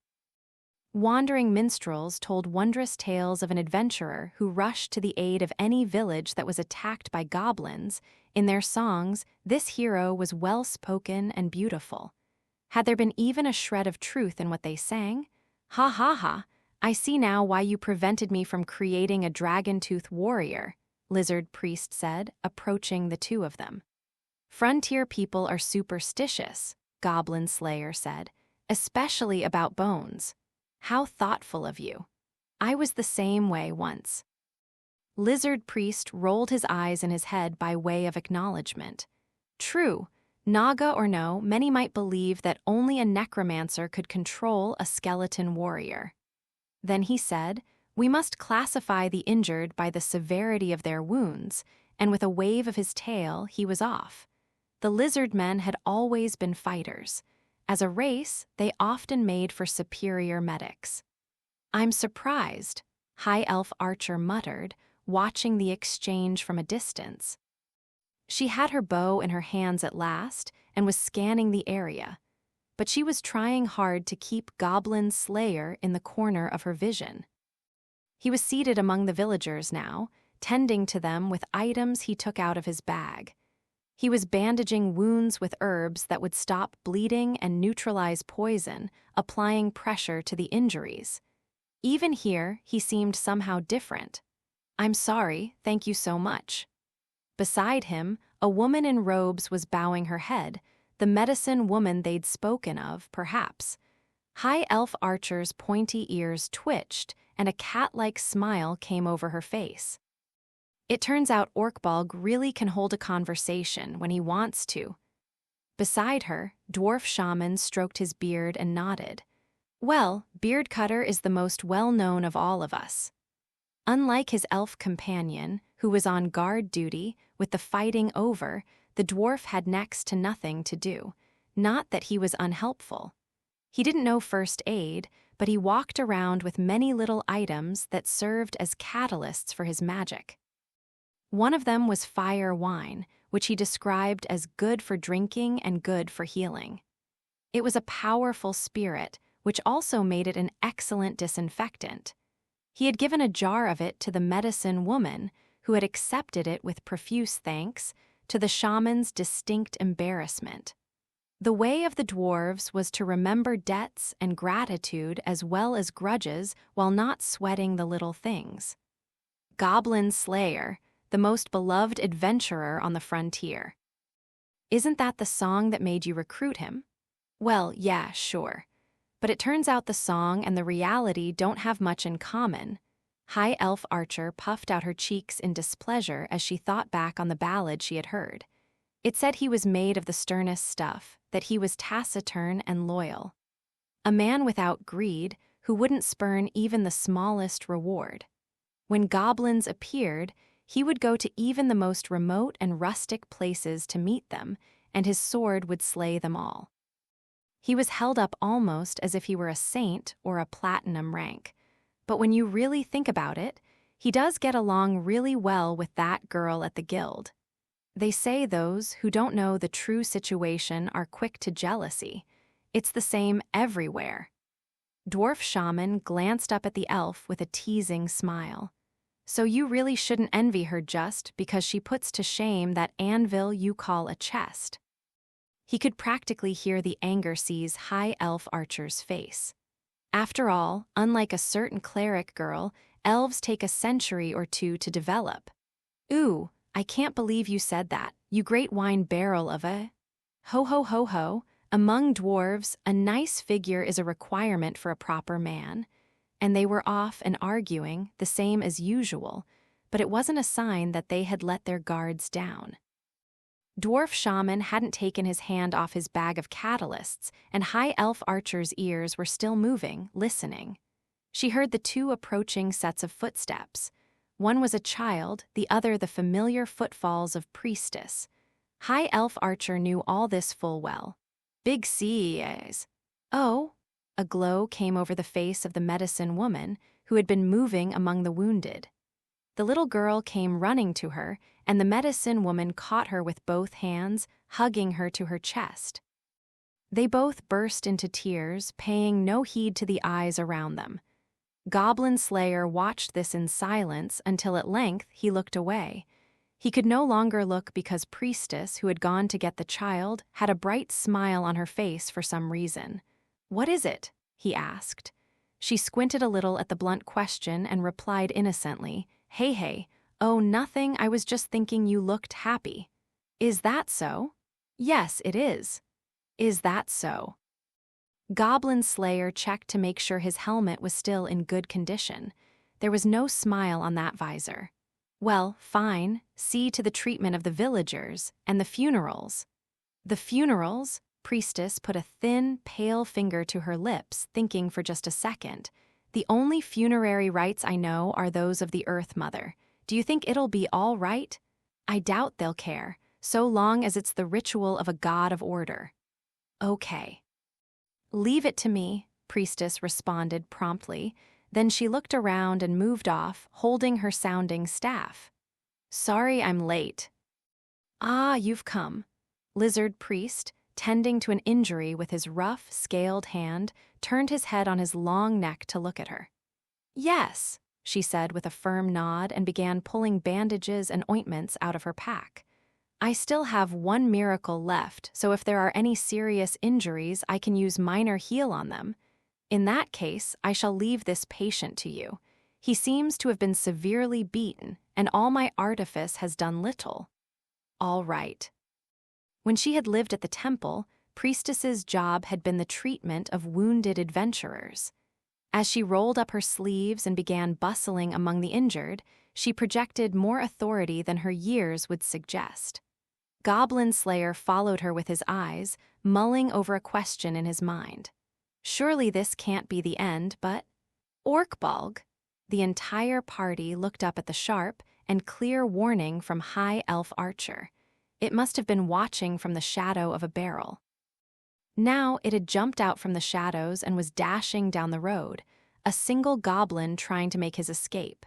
Wandering minstrels told wondrous tales of an adventurer who rushed to the aid of any village that was attacked by goblins. In their songs, this hero was well-spoken and beautiful. Had there been even a shred of truth in what they sang? Ha ha ha, I see now why you prevented me from creating a dragon-tooth warrior, Lizard Priest said, approaching the 2 of them. Frontier people are superstitious, Goblin Slayer said, especially about bones. How thoughtful of you. I was the same way once. Lizard Priest rolled his eyes in his head by way of acknowledgement. True, Naga or no, many might believe that only a necromancer could control a skeleton warrior. Then he said, We must classify the injured by the severity of their wounds, and with a wave of his tail, he was off. The lizard men had always been fighters. As a race, they often made for superior medics. I'm surprised, High Elf Archer muttered, watching the exchange from a distance. She had her bow in her hands at last and was scanning the area, but she was trying hard to keep Goblin Slayer in the corner of her vision. He was seated among the villagers now, tending to them with items he took out of his bag. He was bandaging wounds with herbs that would stop bleeding and neutralize poison, applying pressure to the injuries. Even here, he seemed somehow different. I'm sorry, thank you so much. Beside him, A woman in robes was bowing her head, the medicine woman they'd spoken of, perhaps. High elf Archer's pointy ears twitched, and a cat-like smile came over her face. It turns out Orkbalg really can hold a conversation when he wants to. Beside her, dwarf shaman stroked his beard and nodded. Well, Beard Cutter is the most well-known of all of us. Unlike his elf companion, who was on guard duty, with the fighting over, the dwarf had next to nothing to do. Not that he was unhelpful. He didn't know first aid, but he walked around with many little items that served as catalysts for his magic. One of them was fire wine, which he described as good for drinking and good for healing. It was a powerful spirit, which also made it an excellent disinfectant. He had given a jar of it to the medicine woman, who had accepted it with profuse thanks, to the shaman's distinct embarrassment. The way of the dwarves was to remember debts and gratitude as well as grudges while not sweating the little things. Goblin Slayer, the most beloved adventurer on the frontier. Isn't that the song that made you recruit him? Well, yeah, sure. But it turns out the song and the reality don't have much in common. High Elf Archer puffed out her cheeks in displeasure as she thought back on the ballad she had heard. It said he was made of the sternest stuff, that he was taciturn and loyal. A man without greed, who wouldn't spurn even the smallest reward. When goblins appeared, he would go to even the most remote and rustic places to meet them, and his sword would slay them all. He was held up almost as if he were a saint or a platinum rank. But when you really think about it, he does get along really well with that girl at the guild. They say those who don't know the true situation are quick to jealousy. It's the same everywhere. Dwarf Shaman glanced up at the elf with a teasing smile. So you really shouldn't envy her just because she puts to shame that anvil you call a chest. He could practically hear the anger seize High Elf Archer's face. After all, unlike a certain cleric girl, elves take a century or two to develop. Ooh, I can't believe you said that, you great wine barrel of a... Ho ho ho ho, among dwarves, a nice figure is a requirement for a proper man. And they were off and arguing, the same as usual, but it wasn't a sign that they had let their guards down. Dwarf Shaman hadn't taken his hand off his bag of catalysts, and High Elf Archer's ears were still moving, listening. She heard the two approaching sets of footsteps. One was a child, the other the familiar footfalls of priestess. High Elf Archer knew all this full well. Big CEAs. Oh, a glow came over the face of the medicine woman, who had been moving among the wounded. The little girl came running to her, and the medicine woman caught her with both hands, hugging her to her chest. They both burst into tears, paying no heed to the eyes around them. Goblin Slayer watched this in silence until at length he looked away. He could no longer look because Priestess, who had gone to get the child, had a bright smile on her face for some reason. "What is it?" he asked. She squinted a little at the blunt question and replied innocently, Hey, oh, nothing, I was just thinking you looked happy." "Is that so?" "Yes, it is." "Is that so?" Goblin Slayer checked to make sure his helmet was still in good condition. There was no smile on that visor. "Well, fine, see to the treatment of the villagers and the funerals." "The funerals?" Priestess put a thin, pale finger to her lips, thinking for just a second. "The only funerary rites I know are those of the Earth Mother. Do you think it'll be all right?" "I doubt they'll care, so long as it's the ritual of a god of order." "Okay." "Leave it to me," Priestess responded promptly. Then she looked around and moved off, holding her sounding staff. "Sorry I'm late." "Ah, you've come." Lizard Priest, tending to an injury with his rough, scaled hand, turned his head on his long neck to look at her. "Yes," she said with a firm nod and began pulling bandages and ointments out of her pack. "I still have one miracle left, so if there are any serious injuries, I can use minor heal on them. In that case, I shall leave this patient to you. He seems to have been severely beaten, and all my artifice has done little." all right. When she had lived at the temple, Priestess's job had been the treatment of wounded adventurers. As she rolled up her sleeves and began bustling among the injured, she projected more authority than her years would suggest. Goblin Slayer followed her with his eyes, mulling over a question in his mind. Surely this can't be the end, but… Orkbalg! The entire party looked up at the sharp and clear warning from High Elf Archer. It must have been watching from the shadow of a barrel. Now it had jumped out from the shadows and was dashing down the road, a single goblin trying to make his escape.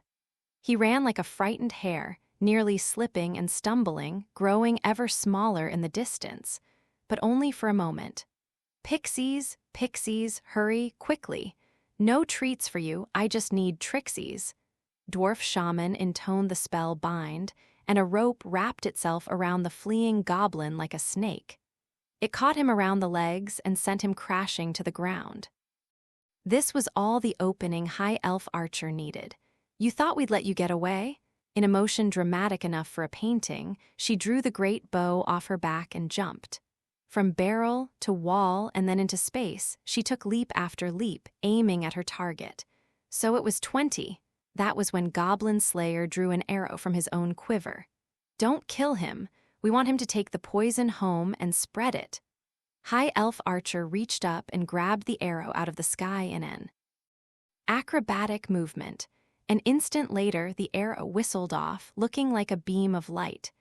He ran like a frightened hare, nearly slipping and stumbling, growing ever smaller in the distance, but only for a moment. Pixies, pixies, hurry, quickly. No treats for you, I just need trixies. Dwarf shaman intoned the spell bind, and a rope wrapped itself around the fleeing goblin like a snake. It caught him around the legs and sent him crashing to the ground. This was all the opening High Elf Archer needed. You thought we'd let you get away? In a motion dramatic enough for a painting, she drew the great bow off her back and jumped. From barrel to wall and then into space, she took leap after leap, aiming at her target. So it was 20. That was when Goblin Slayer drew an arrow from his own quiver. Don't kill him. We want him to take the poison home and spread it. High Elf Archer reached up and grabbed the arrow out of the sky in an acrobatic movement. An instant later, the arrow whistled off, looking like a beam of light.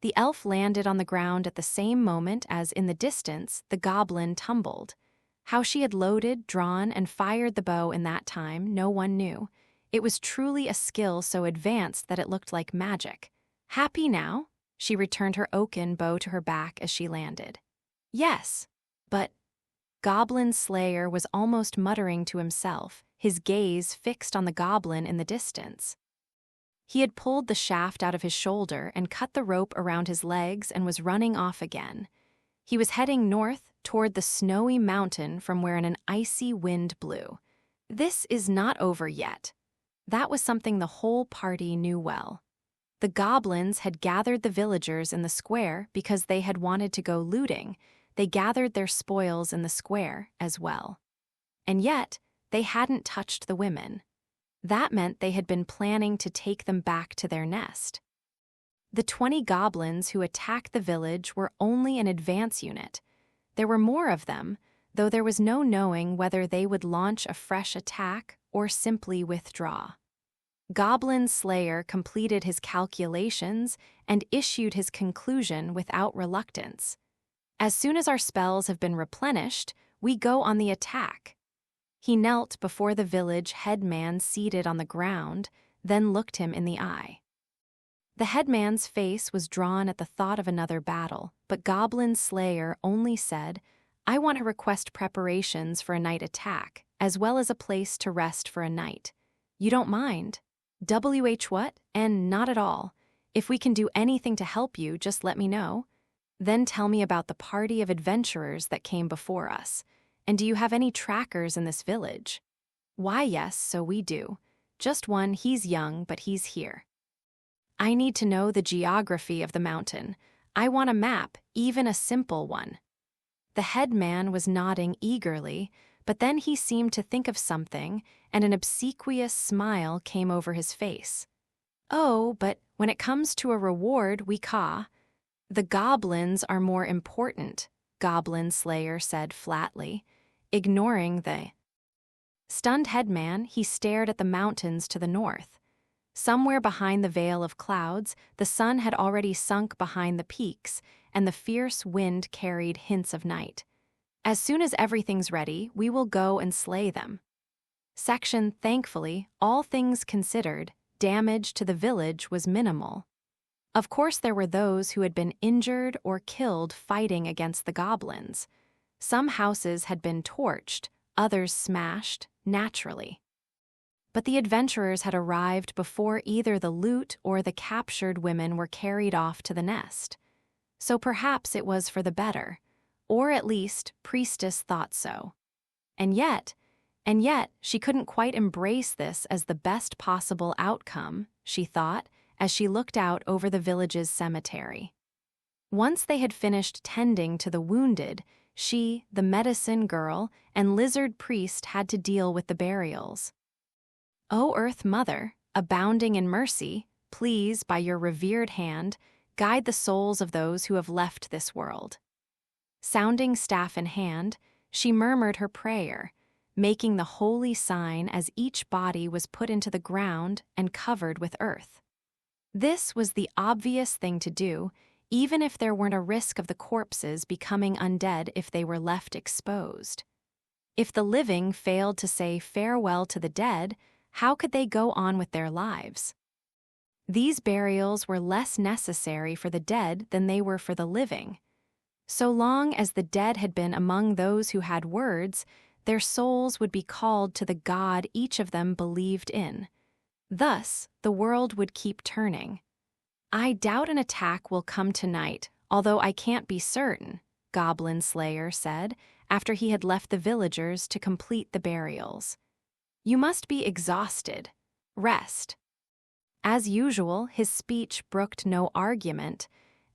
The elf landed on the ground at the same moment as, in the distance, the goblin tumbled. How she had loaded, drawn, and fired the bow in that time, no one knew. It was truly a skill so advanced that it looked like magic. Happy now? She returned her oaken bow to her back as she landed. Yes, but… Goblin Slayer was almost muttering to himself, his gaze fixed on the goblin in the distance. He had pulled the shaft out of his shoulder and cut the rope around his legs and was running off again. He was heading north toward the snowy mountain from where an icy wind blew. This is not over yet. That was something the whole party knew well. The goblins had gathered the villagers in the square because they had wanted to go looting. They gathered their spoils in the square as well. And yet, they hadn't touched the women. That meant they had been planning to take them back to their nest. The 20 goblins who attacked the village were only an advance unit. There were more of them, though there was no knowing whether they would launch a fresh attack or simply withdraw. Goblin Slayer completed his calculations and issued his conclusion without reluctance. As soon as our spells have been replenished, we go on the attack. He knelt before the village headman seated on the ground, then looked him in the eye. The headman's face was drawn at the thought of another battle, but Goblin Slayer only said, I want to request preparations for a night attack, as well as a place to rest for a night. You don't mind? WH what? And not at all. If we can do anything to help you, just let me know. Then tell me about the party of adventurers that came before us. And do you have any trackers in this village? Why, yes, so we do. Just one, he's young, but he's here. I need to know the geography of the mountain. I want a map, even a simple one. The headman was nodding eagerly, but then he seemed to think of something, and an obsequious smile came over his face. Oh, but when it comes to a reward, we caw. The goblins are more important, Goblin Slayer said flatly. Ignoring the stunned headman, he stared at the mountains to the north. Somewhere behind the veil of clouds, the sun had already sunk behind the peaks, and the fierce wind carried hints of night. As soon as everything's ready, we will go and slay them. Section, thankfully, all things considered, damage to the village was minimal. Of course, there were those who had been injured or killed fighting against the goblins. Some houses had been torched, others smashed, naturally. But the adventurers had arrived before either the loot or the captured women were carried off to the nest. So perhaps it was for the better, or at least Priestess thought so. And yet, she couldn't quite embrace this as the best possible outcome, she thought, as she looked out over the village's cemetery. Once they had finished tending to the wounded, she, the medicine girl, and lizard priest had to deal with the burials. O Earth Mother, abounding in mercy, please, by your revered hand, guide the souls of those who have left this world. Sounding staff in hand, she murmured her prayer, making the holy sign as each body was put into the ground and covered with earth. This was the obvious thing to do, even if there weren't a risk of the corpses becoming undead if they were left exposed. If the living failed to say farewell to the dead, how could they go on with their lives? These burials were less necessary for the dead than they were for the living. So long as the dead had been among those who had words, their souls would be called to the God each of them believed in. Thus, the world would keep turning. I doubt an attack will come tonight, although I can't be certain, Goblin Slayer said, after he had left the villagers to complete the burials. You must be exhausted. Rest. As usual, his speech brooked no argument,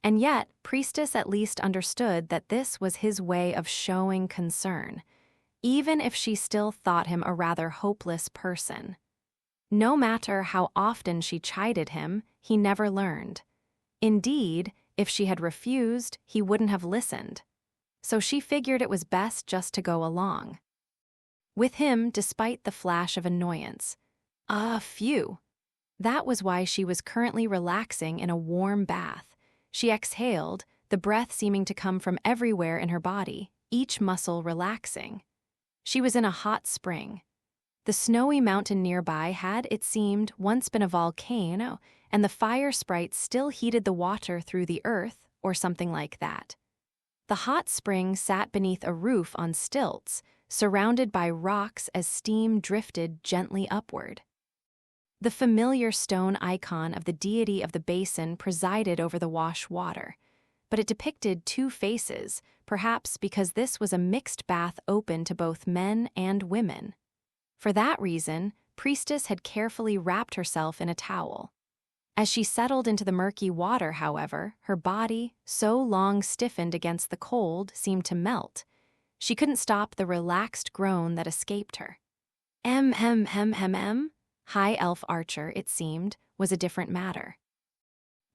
and yet Priestess at least understood that this was his way of showing concern, even if she still thought him a rather hopeless person. No matter how often she chided him, he never learned. Indeed, if she had refused, he wouldn't have listened. So she figured it was best just to go along. With him, despite the flash of annoyance. Phew. That was why she was currently relaxing in a warm bath. She exhaled, the breath seeming to come from everywhere in her body, each muscle relaxing. She was in a hot spring. The snowy mountain nearby had, it seemed, once been a volcano, and the fire sprites still heated the water through the earth, or something like that. The hot spring sat beneath a roof on stilts, surrounded by rocks as steam drifted gently upward. The familiar stone icon of the deity of the basin presided over the wash water, but it depicted two faces, perhaps because this was a mixed bath open to both men and women. For that reason, Priestess had carefully wrapped herself in a towel. As she settled into the murky water, however, her body, so long stiffened against the cold, seemed to melt. She couldn't stop the relaxed groan that escaped her. High elf archer, it seemed, was a different matter.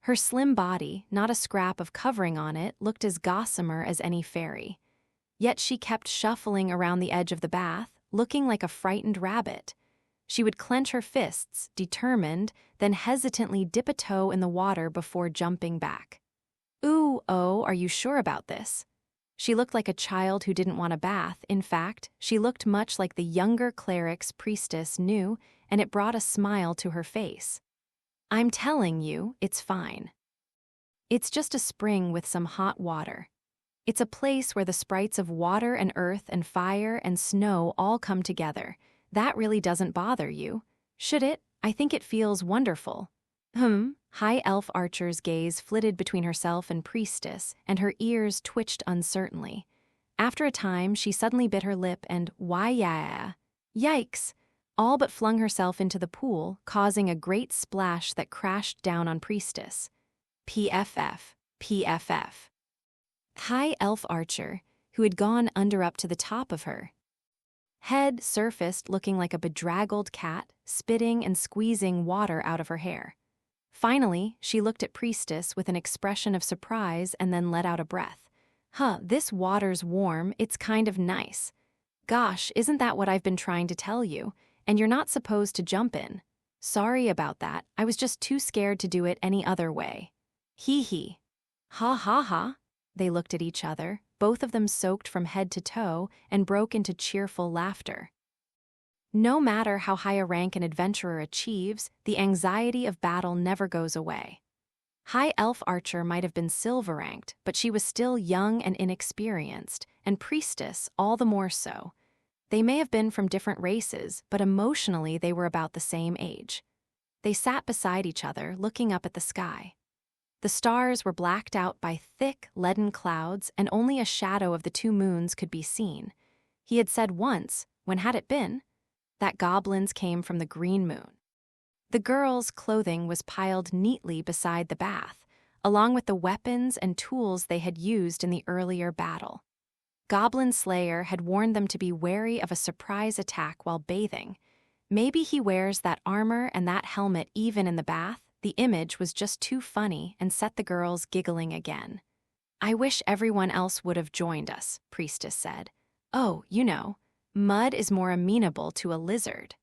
Her slim body, not a scrap of covering on it, looked as gossamer as any fairy. Yet she kept shuffling around the edge of the bath, looking like a frightened rabbit. She would clench her fists, determined, then hesitantly dip a toe in the water before jumping back. Are you sure about this? She looked like a child who didn't want a bath. In fact, she looked much like the younger cleric's Priestess knew, and it brought a smile to her face. I'm telling you, it's fine. It's just a spring with some hot water. It's a place where the sprites of water and earth and fire and snow all come together. That really doesn't bother you, should it? I think it feels wonderful. High elf archer's gaze flitted between herself and Priestess, and her ears twitched uncertainly. After a time, she suddenly bit her lip and yikes, all but flung herself into the pool, causing a great splash that crashed down on Priestess. PFF. High elf archer, who had gone under up to the top of her. Head surfaced looking like a bedraggled cat, spitting and squeezing water out of her hair. Finally, she looked at Priestess with an expression of surprise and then let out a breath. This water's warm, it's kind of nice. Gosh, isn't that what I've been trying to tell you? And you're not supposed to jump in. Sorry about that, I was just too scared to do it any other way. Hee. Ha. They looked at each other, both of them soaked from head to toe, and broke into cheerful laughter. No matter how high a rank an adventurer achieves, the anxiety of battle never goes away. High elf archer might have been silver ranked, but she was still young and inexperienced, and Priestess all the more so. They may have been from different races, but emotionally they were about the same age. They sat beside each other, looking up at the sky. The stars were blacked out by thick, leaden clouds, and only a shadow of the two moons could be seen. He had said once, when had it been, that goblins came from the green moon. The girl's clothing was piled neatly beside the bath, along with the weapons and tools they had used in the earlier battle. Goblin Slayer had warned them to be wary of a surprise attack while bathing. Maybe he wears that armor and that helmet even in the bath. The image was just too funny and set the girls giggling again. "I wish everyone else would have joined us," Priestess said. "Oh, mud is more amenable to a lizard."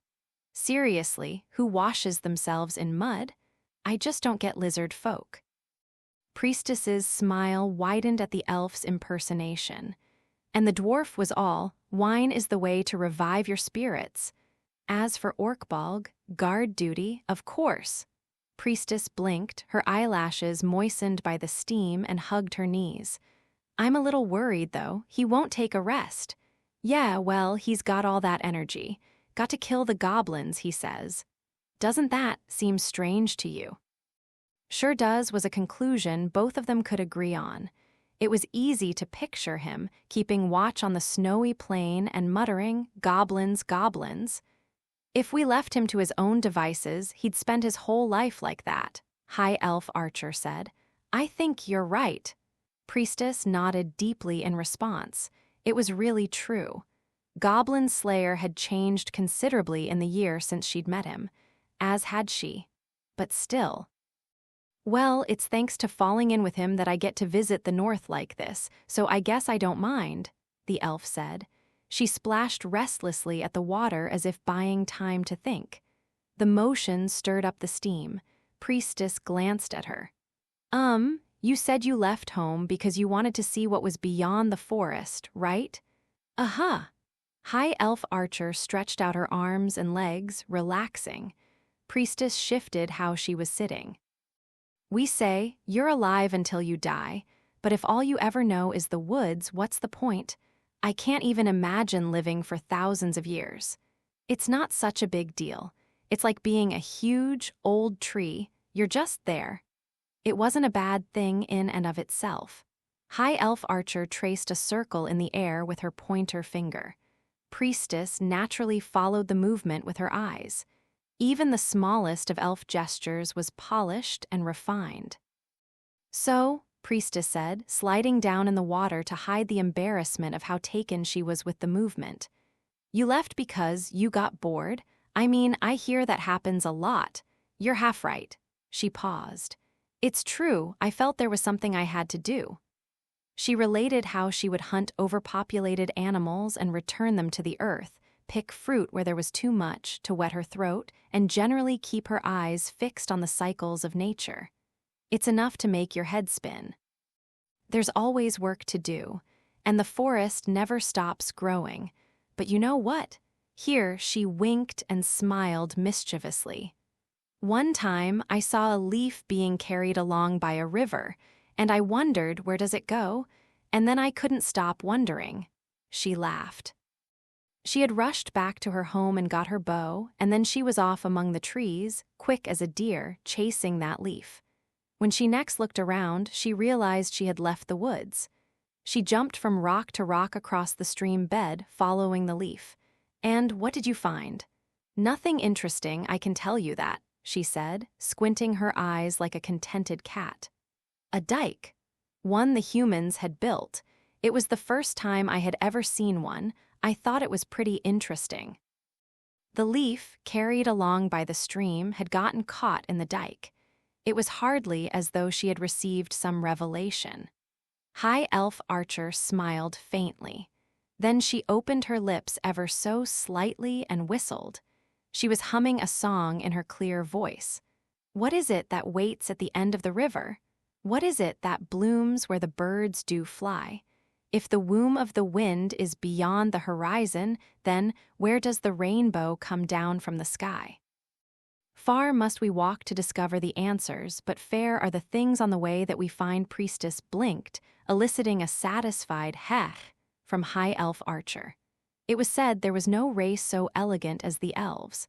"Seriously, who washes themselves in mud? I just don't get lizard folk." Priestess's smile widened at the elf's impersonation. And the dwarf was all, "Wine is the way to revive your spirits. As for Orkbalg, guard duty, of course." Priestess blinked, her eyelashes moistened by the steam, and hugged her knees. "I'm a little worried, though. He won't take a rest." "Yeah, well, he's got all that energy. Got to kill the goblins, he says." "Doesn't that seem strange to you?" "Sure does," was a conclusion both of them could agree on. It was easy to picture him, keeping watch on the snowy plain and muttering, "Goblins, goblins." "If we left him to his own devices, he'd spend his whole life like that," High Elf Archer said. "I think you're right." Priestess nodded deeply in response. It was really true. Goblin Slayer had changed considerably in the year since she'd met him, as had she. But still. "Well, it's thanks to falling in with him that I get to visit the North like this, so I guess I don't mind," the elf said. She splashed restlessly at the water as if buying time to think. The motion stirred up the steam. Priestess glanced at her. You said you left home because you wanted to see what was beyond the forest, right?" "Uh-huh." High Elf Archer stretched out her arms and legs, relaxing. Priestess shifted how she was sitting. "We say, you're alive until you die, but if all you ever know is the woods, what's the point? I can't even imagine living for thousands of years. It's not such a big deal. It's like being a huge, old tree. You're just there." It wasn't a bad thing in and of itself. High Elf Archer traced a circle in the air with her pointer finger. Priestess naturally followed the movement with her eyes. Even the smallest of elf gestures was polished and refined. "So," Priestess said, sliding down in the water to hide the embarrassment of how taken she was with the movement. "You left because you got bored? I mean, I hear that happens a lot." "You're half right." She paused. "It's true, I felt there was something I had to do." She related how she would hunt overpopulated animals and return them to the earth, pick fruit where there was too much to wet her throat, and generally keep her eyes fixed on the cycles of nature. It's enough to make your head spin. There's always work to do, and the forest never stops growing. But you know what? Here she winked and smiled mischievously. "One time I saw a leaf being carried along by a river, and I wondered, where does it go? And then I couldn't stop wondering." She laughed. She had rushed back to her home and got her bow, and then she was off among the trees, quick as a deer, chasing that leaf. When she next looked around, she realized she had left the woods. She jumped from rock to rock across the stream bed, following the leaf. "And what did you find?" "Nothing interesting, I can tell you that," she said, squinting her eyes like a contented cat. "A dike. One the humans had built. It was the first time I had ever seen one. I thought it was pretty interesting." The leaf, carried along by the stream, had gotten caught in the dike. It was hardly as though she had received some revelation. High Elf Archer smiled faintly. Then she opened her lips ever so slightly and whistled. She was humming a song in her clear voice. "What is it that waits at the end of the river? What is it that blooms where the birds do fly? If the womb of the wind is beyond the horizon, then where does the rainbow come down from the sky?" Far must we walk to discover the answers, but fair are the things on the way that we find. Priestess blinked, eliciting a satisfied hech from High Elf Archer. It was said there was no race so elegant as the elves.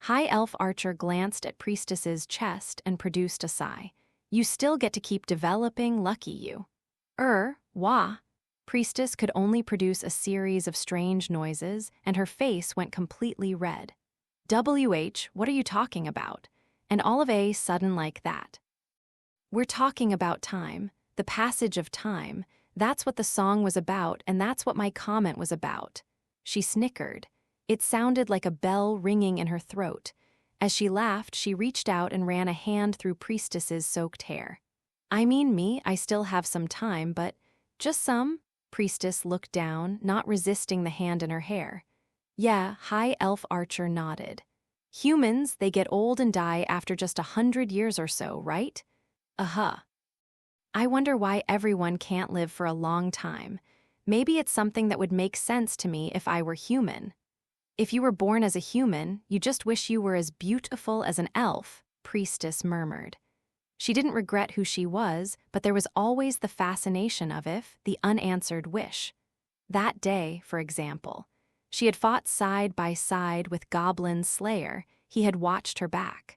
High Elf Archer glanced at Priestess's chest and produced a sigh. "You still get to keep developing, lucky you." Wah." Priestess could only produce a series of strange noises, and her face went completely red. "WH, what are you talking about?" And all of a sudden like that. We're talking about time, the passage of time. That's what the song was about, and that's what my comment was about. She snickered. It sounded like a bell ringing in her throat. As she laughed, she reached out and ran a hand through Priestess's soaked hair. I mean me, I still have some time, but just some? Priestess looked down, not resisting the hand in her hair. Yeah, High Elf Archer nodded. Humans, they get old and die after just 100 years or so, right? Uh-huh. I wonder why everyone can't live for a long time. Maybe it's something that would make sense to me if I were human. If you were born as a human, you just wish you were as beautiful as an elf, Priestess murmured. She didn't regret who she was, but there was always the fascination of it, the unanswered wish. That day, for example, she had fought side by side with Goblin Slayer. He had watched her back.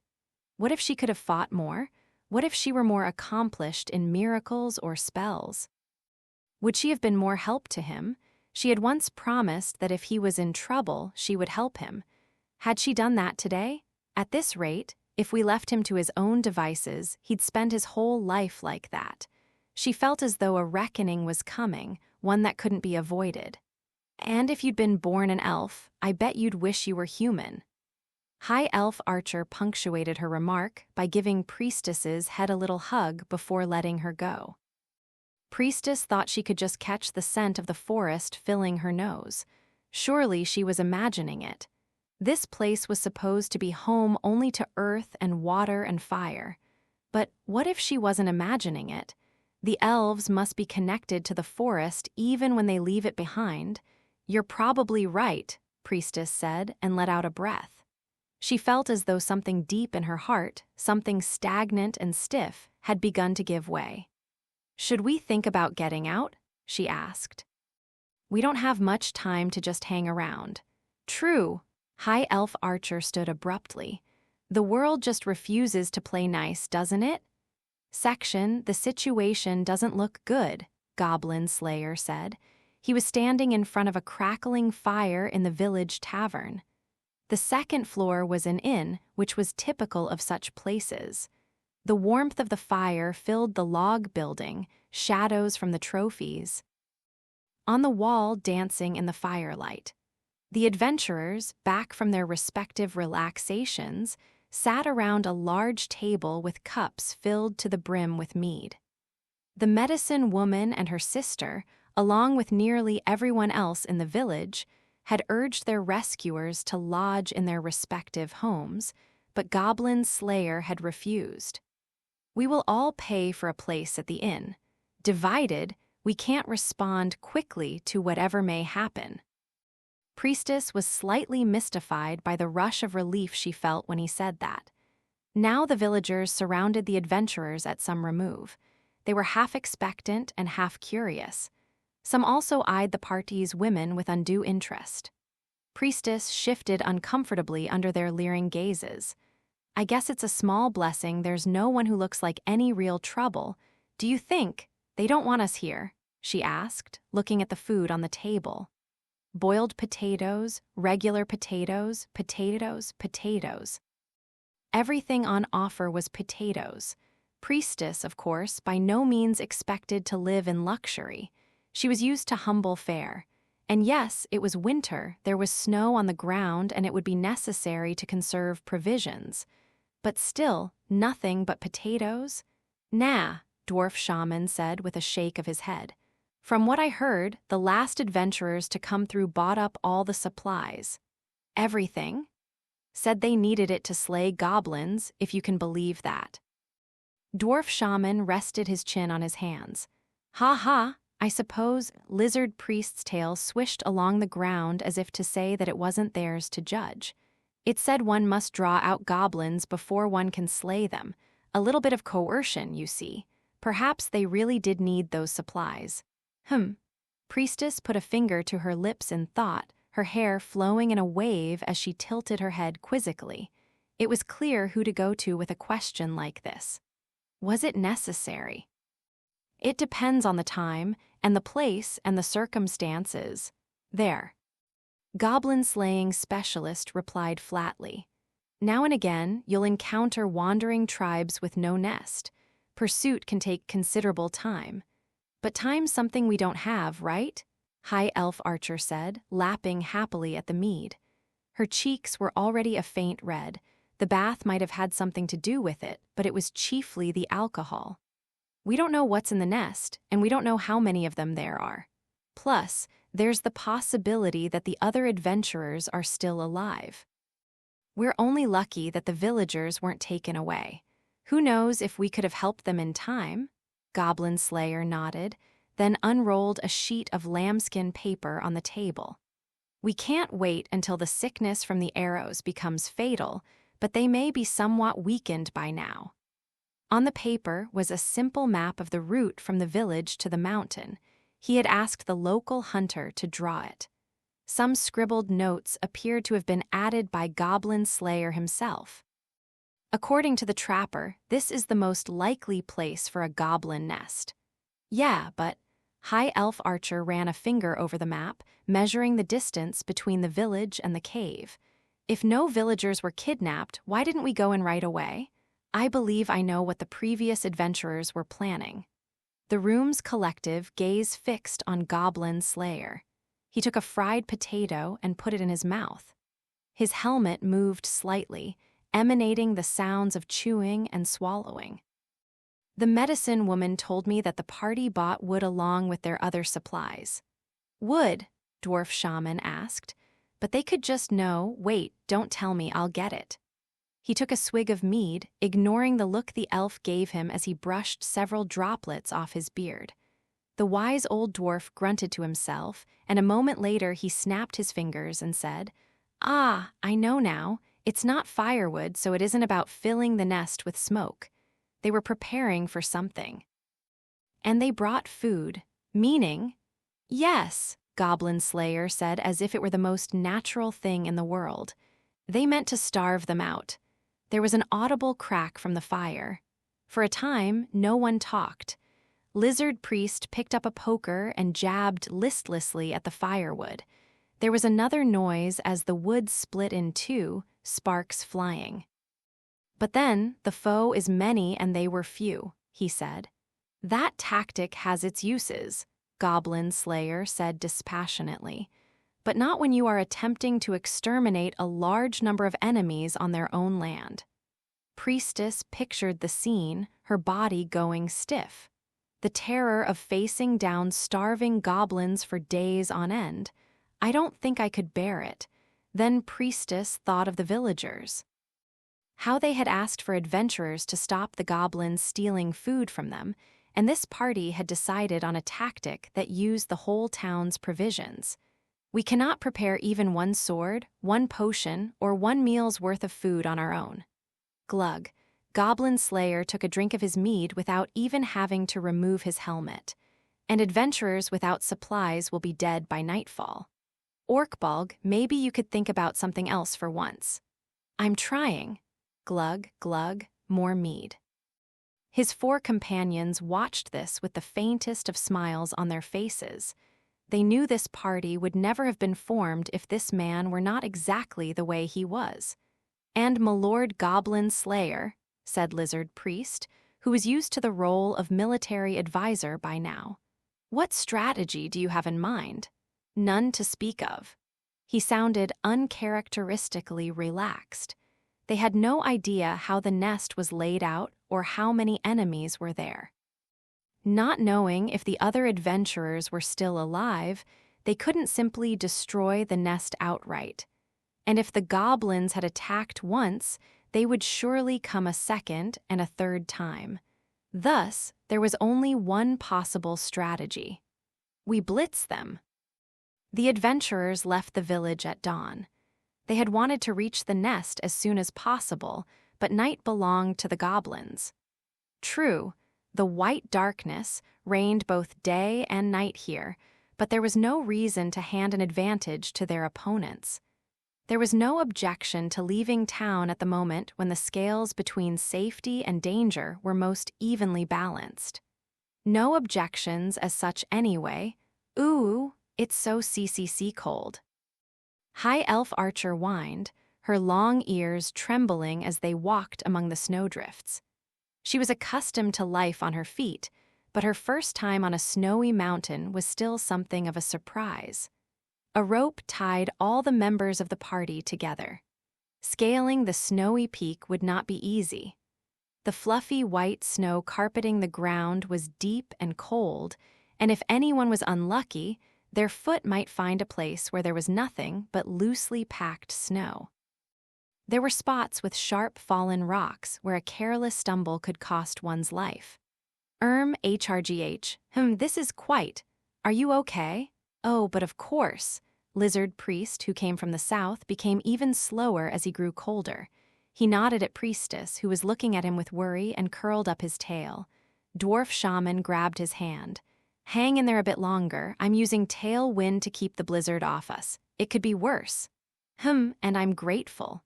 What if she could have fought more? What if she were more accomplished in miracles or spells? Would she have been more help to him? She had once promised that if he was in trouble, she would help him. Had she done that today? At this rate, if we left him to his own devices, he'd spend his whole life like that. She felt as though a reckoning was coming, one that couldn't be avoided. And if you'd been born an elf, I bet you'd wish you were human. High Elf Archer punctuated her remark by giving Priestess's head a little hug before letting her go. Priestess thought she could just catch the scent of the forest filling her nose. Surely she was imagining it. This place was supposed to be home only to earth and water and fire. But what if she wasn't imagining it? The elves must be connected to the forest even when they leave it behind. You're probably right, Priestess said and let out a breath. She felt as though something deep in her heart, something stagnant and stiff, had begun to give way. Should we think about getting out? She asked. We don't have much time to just hang around. True. High Elf Archer stood abruptly. The world just refuses to play nice, doesn't it? Section, the situation doesn't look good, Goblin Slayer said. He was standing in front of a crackling fire in the village tavern. The second floor was an inn, which was typical of such places. The warmth of the fire filled the log building, shadows from the trophies. On the wall, dancing in the firelight. The adventurers, back from their respective relaxations, sat around a large table with cups filled to the brim with mead. The medicine woman and her sister, along with nearly everyone else in the village, had urged their rescuers to lodge in their respective homes, but Goblin Slayer had refused. We will all pay for a place at the inn. Divided, we can't respond quickly to whatever may happen. Priestess was slightly mystified by the rush of relief she felt when he said that. Now the villagers surrounded the adventurers at some remove. They were half expectant and half curious. Some also eyed the party's women with undue interest. Priestess shifted uncomfortably under their leering gazes. I guess it's a small blessing there's no one who looks like any real trouble. Do you think they don't want us here? She asked, looking at the food on the table. Boiled potatoes, regular potatoes, potatoes, potatoes. Everything on offer was potatoes. Priestess, of course, by no means expected to live in luxury. She was used to humble fare. And yes, it was winter, there was snow on the ground, and it would be necessary to conserve provisions. But still, nothing but potatoes? Nah, Dwarf Shaman said with a shake of his head. From what I heard, the last adventurers to come through bought up all the supplies. Everything? Said they needed it to slay goblins, if you can believe that. Dwarf Shaman rested his chin on his hands. Ha ha, I suppose Lizard Priest's tail swished along the ground as if to say that it wasn't theirs to judge. It said one must draw out goblins before one can slay them. A little bit of coercion, you see. Perhaps they really did need those supplies. Priestess put a finger to her lips in thought, her hair flowing in a wave as she tilted her head quizzically. It was clear who to go to with a question like this. Was it necessary? It depends on the time, and the place, and the circumstances. There. Goblin slaying specialist replied flatly. Now and again, you'll encounter wandering tribes with no nest. Pursuit can take considerable time. But time's something we don't have, right? High Elf Archer said, lapping happily at the mead. Her cheeks were already a faint red. The bath might have had something to do with it, but it was chiefly the alcohol. We don't know what's in the nest, and we don't know how many of them there are. Plus, there's the possibility that the other adventurers are still alive. We're only lucky that the villagers weren't taken away. Who knows if we could have helped them in time? Goblin Slayer nodded, then unrolled a sheet of lambskin paper on the table. We can't wait until the sickness from the arrows becomes fatal, but they may be somewhat weakened by now. On the paper was a simple map of the route from the village to the mountain. He had asked the local hunter to draw it. Some scribbled notes appeared to have been added by Goblin Slayer himself. According to the trapper, this is the most likely place for a goblin nest. Yeah, but High Elf Archer ran a finger over the map, measuring the distance between the village and the cave. If no villagers were kidnapped, why didn't we go in right away? I believe I know what the previous adventurers were planning. The room's collective gaze fixed on Goblin Slayer. He took a fried potato and put it in his mouth. His helmet moved slightly, emanating the sounds of chewing and swallowing. The medicine woman told me that the party bought wood along with their other supplies. Wood? Dwarf Shaman asked. But they could just know, wait, don't tell me, I'll get it. He took a swig of mead, ignoring the look the elf gave him as he brushed several droplets off his beard. The wise old dwarf grunted to himself, and a moment later he snapped his fingers and said, "Ah, I know now. It's not firewood, so it isn't about filling the nest with smoke. They were preparing for something. And they brought food, meaning..." "Yes," Goblin Slayer said as if it were the most natural thing in the world. "They meant to starve them out." There was an audible crack from the fire. For a time, no one talked. Lizard Priest picked up a poker and jabbed listlessly at the firewood. There was another noise as the wood split in two, sparks flying. "But then, the foe is many and they were few," he said. "That tactic has its uses," Goblin Slayer said dispassionately. "But not when you are attempting to exterminate a large number of enemies on their own land." Priestess pictured the scene, her body going stiff. The terror of facing down starving goblins for days on end. I don't think I could bear it. Then Priestess thought of the villagers. How they had asked for adventurers to stop the goblins stealing food from them, and this party had decided on a tactic that used the whole town's provisions. We cannot prepare even one sword, one potion, or one meal's worth of food on our own. Glug. Goblin Slayer took a drink of his mead without even having to remove his helmet. And adventurers without supplies will be dead by nightfall. Orkbalg, maybe you could think about something else for once. I'm trying. Glug, glug, more mead. His four companions watched this with the faintest of smiles on their faces. They knew this party would never have been formed if this man were not exactly the way he was. "And Milord Goblin Slayer," said Lizard Priest, who was used to the role of military advisor by now. "What strategy do you have in mind?" "None to speak of." He sounded uncharacteristically relaxed. They had no idea how the nest was laid out or how many enemies were there. Not knowing if the other adventurers were still alive, they couldn't simply destroy the nest outright. And if the goblins had attacked once, they would surely come a second and a third time. Thus, there was only one possible strategy. We blitz them. The adventurers left the village at dawn. They had wanted to reach the nest as soon as possible, but night belonged to the goblins. True, the white darkness reigned both day and night here, but there was no reason to hand an advantage to their opponents. There was no objection to leaving town at the moment when the scales between safety and danger were most evenly balanced. No objections as such anyway. Ooh, it's so CCC cold. High Elf Archer whined, her long ears trembling as they walked among the snowdrifts. She was accustomed to life on her feet, but her first time on a snowy mountain was still something of a surprise. A rope tied all the members of the party together. Scaling the snowy peak would not be easy. The fluffy white snow carpeting the ground was deep and cold, and if anyone was unlucky, their foot might find a place where there was nothing but loosely packed snow. There were spots with sharp fallen rocks where a careless stumble could cost one's life. HRGH, this is quite. Are you okay? Oh, but of course. Lizard Priest, who came from the south, became even slower as he grew colder. He nodded at Priestess, who was looking at him with worry, and curled up his tail. Dwarf Shaman grabbed his hand. Hang in there a bit longer. I'm using tail wind to keep the blizzard off us. It could be worse. And I'm grateful.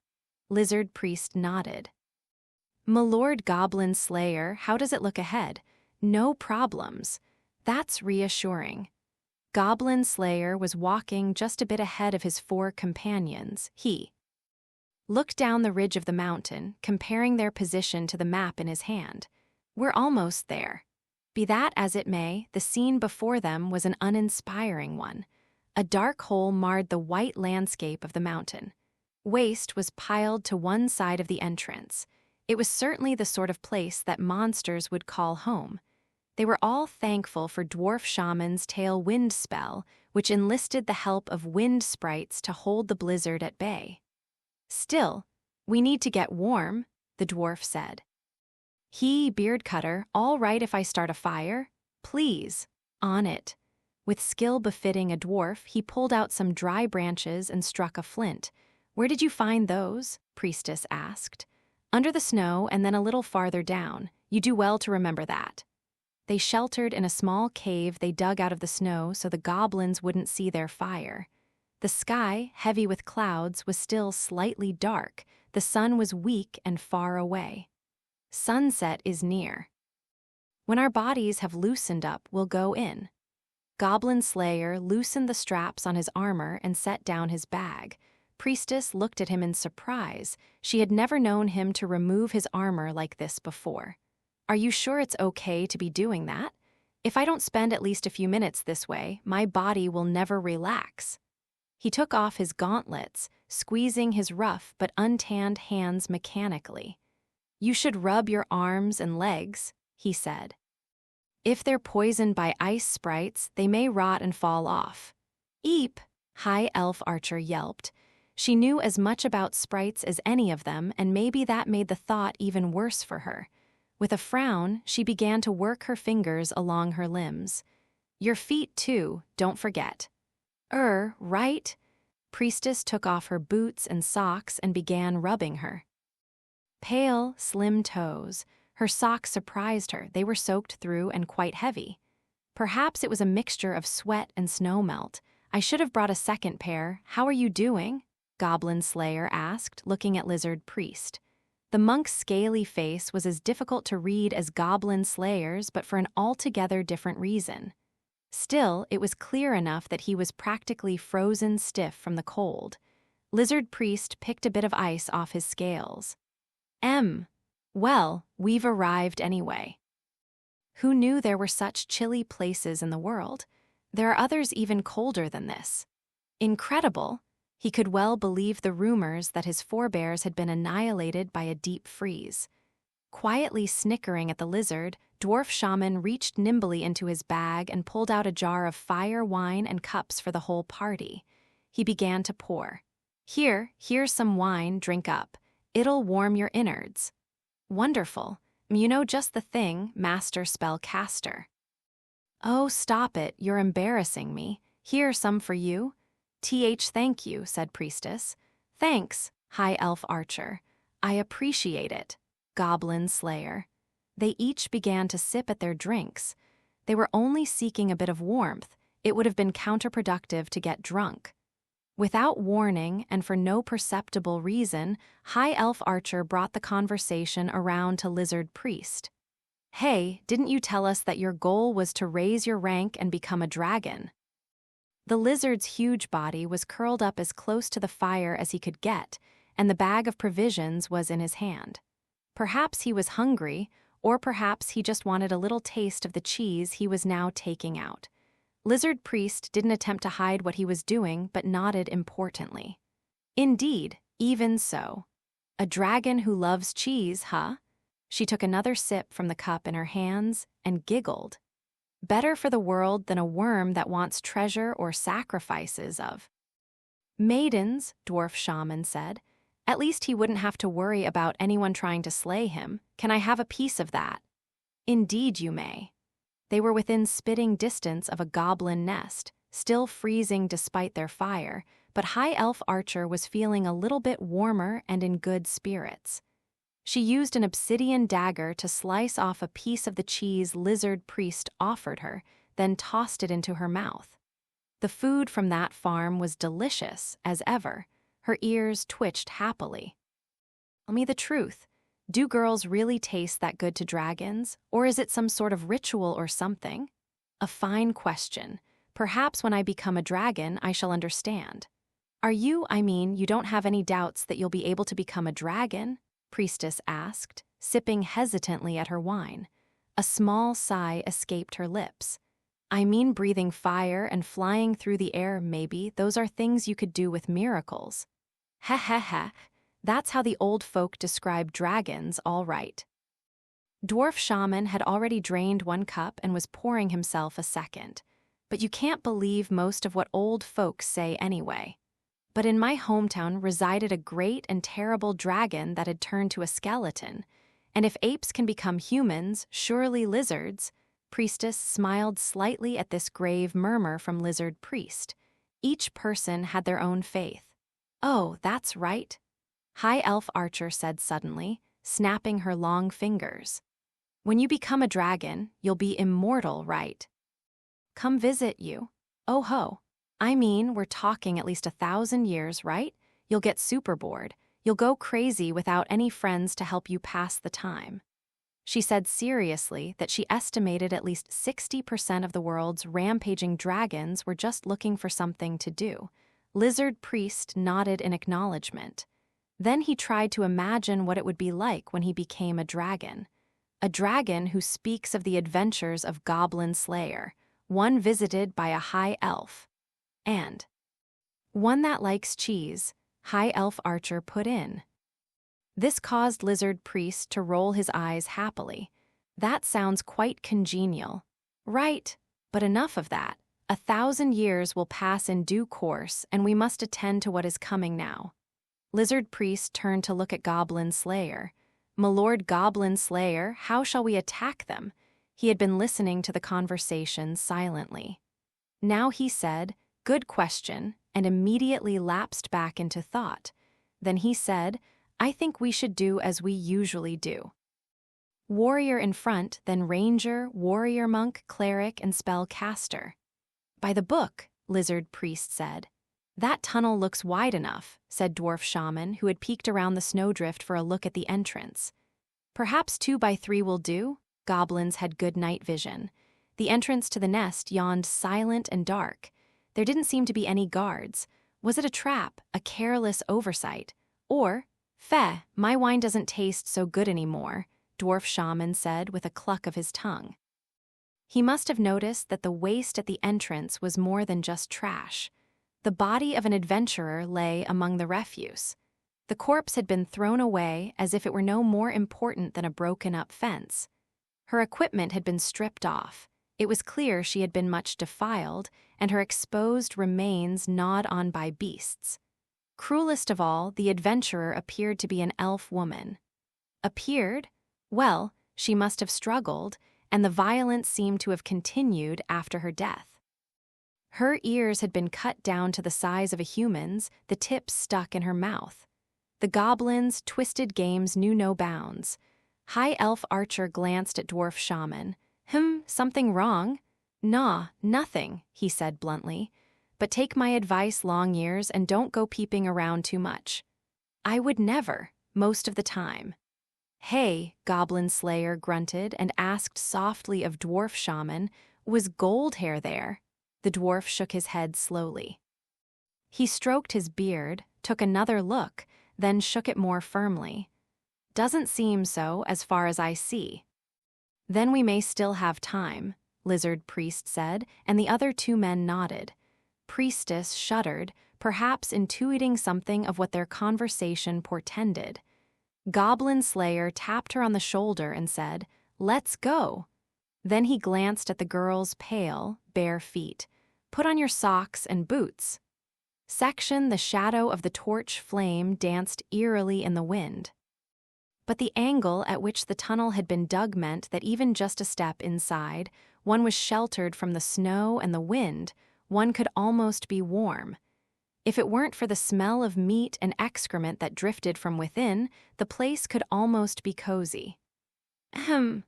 Lizard Priest nodded. M'lord Goblin Slayer, how does it look ahead? No problems. That's reassuring. Goblin Slayer was walking just a bit ahead of his 4 companions. He looked down the ridge of the mountain, comparing their position to the map in his hand. We're almost there. Be that as it may, the scene before them was an uninspiring one. A dark hole marred the white landscape of the mountain. Waste was piled to one side of the entrance. It was certainly the sort of place that monsters would call home. They were all thankful for Dwarf Shaman's tail wind spell, which enlisted the help of wind sprites to hold the blizzard at bay. Still, we need to get warm, the dwarf said. Beard Cutter, all right if I start a fire? Please, on it. With skill befitting a dwarf, he pulled out some dry branches and struck a flint. Where did you find those? Priestess asked. Under the snow and then a little farther down. You do well to remember that. They sheltered in a small cave they dug out of the snow so the goblins wouldn't see their fire. The sky, heavy with clouds, was still slightly dark. The sun was weak and far away. Sunset is near. When our bodies have loosened up, we'll go in. Goblin Slayer loosened the straps on his armor and set down his bag. Priestess looked at him in surprise. She had never known him to remove his armor like this before. Are you sure it's okay to be doing that? If I don't spend at least a few minutes this way, my body will never relax. He took off his gauntlets, squeezing his rough but untanned hands mechanically. You should rub your arms and legs, he said. If they're poisoned by ice sprites, they may rot and fall off. Eep, High Elf Archer yelped. She knew as much about sprites as any of them, and maybe that made the thought even worse for her. With a frown, she began to work her fingers along her limbs. Your feet, too, don't forget. Right? Priestess took off her boots and socks and began rubbing her. Pale, slim toes. Her socks surprised her. They were soaked through and quite heavy. Perhaps it was a mixture of sweat and snowmelt. I should have brought a second pair. How are you doing? Goblin Slayer asked, looking at Lizard Priest. The monk's scaly face was as difficult to read as Goblin Slayer's, but for an altogether different reason. Still, it was clear enough that he was practically frozen stiff from the cold. Lizard Priest picked a bit of ice off his scales. Well, we've arrived anyway. Who knew there were such chilly places in the world? There are others even colder than this. Incredible! He could well believe the rumors that his forebears had been annihilated by a deep freeze. Quietly snickering at the lizard, Dwarf Shaman reached nimbly into his bag and pulled out a jar of fire, wine, and cups for the whole party. He began to pour. Here's some wine, drink up. It'll warm your innards. Wonderful. You know just the thing, Master Spellcaster. Oh, stop it, you're embarrassing me. Here, some for you. Thank you, said Priestess. Thanks, High Elf Archer. I appreciate it. Goblin Slayer. They each began to sip at their drinks. They were only seeking a bit of warmth. It would have been counterproductive to get drunk. Without warning and for no perceptible reason, High Elf Archer brought the conversation around to Lizard Priest. Hey, didn't you tell us that your goal was to raise your rank and become a dragon? The lizard's huge body was curled up as close to the fire as he could get, and the bag of provisions was in his hand. Perhaps he was hungry, or perhaps he just wanted a little taste of the cheese he was now taking out. Lizard Priest didn't attempt to hide what he was doing, but nodded importantly. Indeed, even so. A dragon who loves cheese, huh? She took another sip from the cup in her hands and giggled. Better for the world than a worm that wants treasure or sacrifices of. Maidens, Dwarf Shaman said. At least he wouldn't have to worry about anyone trying to slay him. Can I have a piece of that? Indeed you may. They were within spitting distance of a goblin nest, still freezing despite their fire, but High Elf Archer was feeling a little bit warmer and in good spirits. She used an obsidian dagger to slice off a piece of the cheese Lizard Priest offered her, then tossed it into her mouth. The food from that farm was delicious, as ever. Her ears twitched happily. Tell me the truth. Do girls really taste that good to dragons, or is it some sort of ritual or something? A fine question. Perhaps when I become a dragon, I shall understand. You don't have any doubts that you'll be able to become a dragon? Priestess asked, sipping hesitantly at her wine. A small sigh escaped her lips. Breathing fire and flying through the air, maybe. Those are things you could do with miracles. Heh heh heh. That's how the old folk describe dragons, all right. Dwarf Shaman had already drained one cup and was pouring himself a second. But you can't believe most of what old folks say anyway. But in my hometown resided a great and terrible dragon that had turned to a skeleton. And if apes can become humans, surely lizards. Priestess smiled slightly at this grave murmur from Lizard Priest. Each person had their own faith. Oh, that's right. High Elf Archer said suddenly, snapping her long fingers. When you become a dragon, you'll be immortal, right? Come visit you. Oh ho. We're talking at least 1,000 years, right? You'll get super bored. You'll go crazy without any friends to help you pass the time. She said seriously that she estimated at least 60% of the world's rampaging dragons were just looking for something to do. Lizard Priest nodded in acknowledgement. Then he tried to imagine what it would be like when he became a dragon. A dragon who speaks of the adventures of Goblin Slayer, one visited by a high elf. And one that likes cheese, High Elf Archer put in. This caused Lizard Priest to roll his eyes happily. That sounds quite congenial. Right, but enough of that. 1,000 years will pass in due course, and we must attend to what is coming now. Lizard Priest turned to look at Goblin Slayer. "My Lord Goblin Slayer, how shall we attack them?" He had been listening to the conversation silently. Now he said, "Good question," and immediately lapsed back into thought. Then he said, "I think we should do as we usually do. Warrior in front, then ranger, warrior monk, cleric, and spellcaster." "By the book," Lizard Priest said. "That tunnel looks wide enough," said Dwarf Shaman, who had peeked around the snowdrift for a look at the entrance. "Perhaps 2 by 3 will do?" Goblins had good night vision. The entrance to the nest yawned silent and dark. There didn't seem to be any guards. Was it a trap, a careless oversight? Or, "Feh, my wine doesn't taste so good anymore," Dwarf Shaman said with a cluck of his tongue. He must have noticed that the waste at the entrance was more than just trash. The body of an adventurer lay among the refuse. The corpse had been thrown away as if it were no more important than a broken-up fence. Her equipment had been stripped off. It was clear she had been much defiled, and her exposed remains gnawed on by beasts. Cruelest of all, the adventurer appeared to be an elf woman. Appeared? Well, she must have struggled, and the violence seemed to have continued after her death. Her ears had been cut down to the size of a human's, the tips stuck in her mouth. The goblin's twisted games knew no bounds. High Elf Archer glanced at Dwarf Shaman. Something wrong?" "Nah, nothing," he said bluntly. "But take my advice, Long Ears, and don't go peeping around too much." "I would never, most of the time." "Hey," Goblin Slayer grunted and asked softly of Dwarf Shaman, "Was Gold Hair there?" The dwarf shook his head slowly. He stroked his beard, took another look, then shook it more firmly. "Doesn't seem so, as far as I see." Then we may still have time, Lizard Priest said, and the other two men nodded. Priestess shuddered, perhaps intuiting something of what their conversation portended. Goblin Slayer tapped her on the shoulder and said, "Let's go." Then he glanced at the girl's pale, bare feet. "Put on your socks and boots." Section The shadow of the torch flame danced eerily in the wind. But the angle at which the tunnel had been dug meant that even just a step inside, one was sheltered from the snow and the wind, one could almost be warm. If it weren't for the smell of meat and excrement that drifted from within, the place could almost be cozy. Ahem.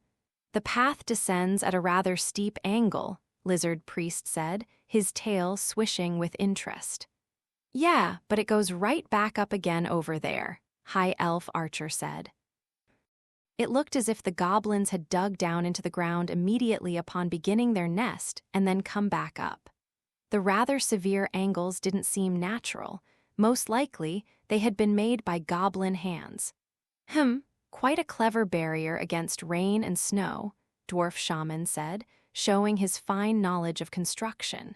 The path descends at a rather steep angle, Lizard Priest said, his tail swishing with interest. Yeah, but it goes right back up again over there, High Elf Archer said. It looked as if the goblins had dug down into the ground immediately upon beginning their nest and then come back up. The rather severe angles didn't seem natural. Most likely, they had been made by goblin hands. Quite a clever barrier against rain and snow, Dwarf Shaman said, showing his fine knowledge of construction.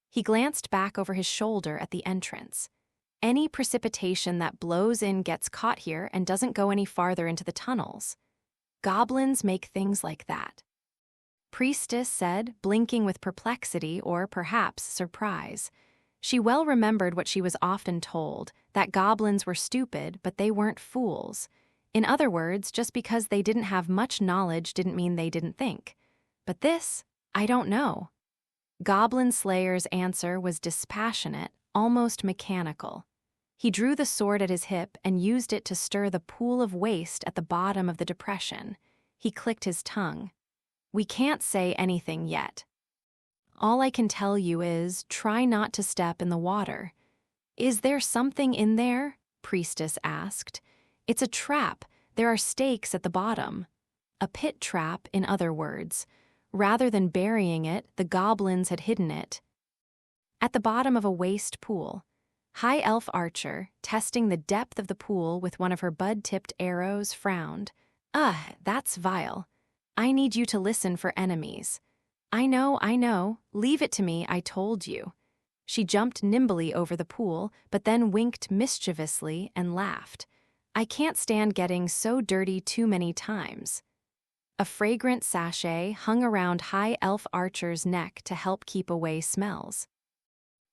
He glanced back over his shoulder at the entrance. Any precipitation that blows in gets caught here and doesn't go any farther into the tunnels. Goblins make things like that. Priestess said, blinking with perplexity or perhaps surprise. She well remembered what she was often told, that goblins were stupid, but they weren't fools. In other words, just because they didn't have much knowledge didn't mean they didn't think. But this, I don't know. Goblin Slayer's answer was dispassionate, almost mechanical. He drew the sword at his hip and used it to stir the pool of waste at the bottom of the depression. He clicked his tongue. "We can't say anything yet. All I can tell you is, try not to step in the water." "Is there something in there?" Priestess asked. "It's a trap. There are stakes at the bottom." A pit trap, in other words. Rather than burying it, the goblins had hidden it. At the bottom of a waste pool. High Elf Archer, testing the depth of the pool with one of her bud-tipped arrows, frowned. That's vile. I need you to listen for enemies." I know. Leave it to me, I told you." She jumped nimbly over the pool, but then winked mischievously and laughed. "I can't stand getting so dirty too many times." A fragrant sachet hung around High Elf Archer's neck to help keep away smells.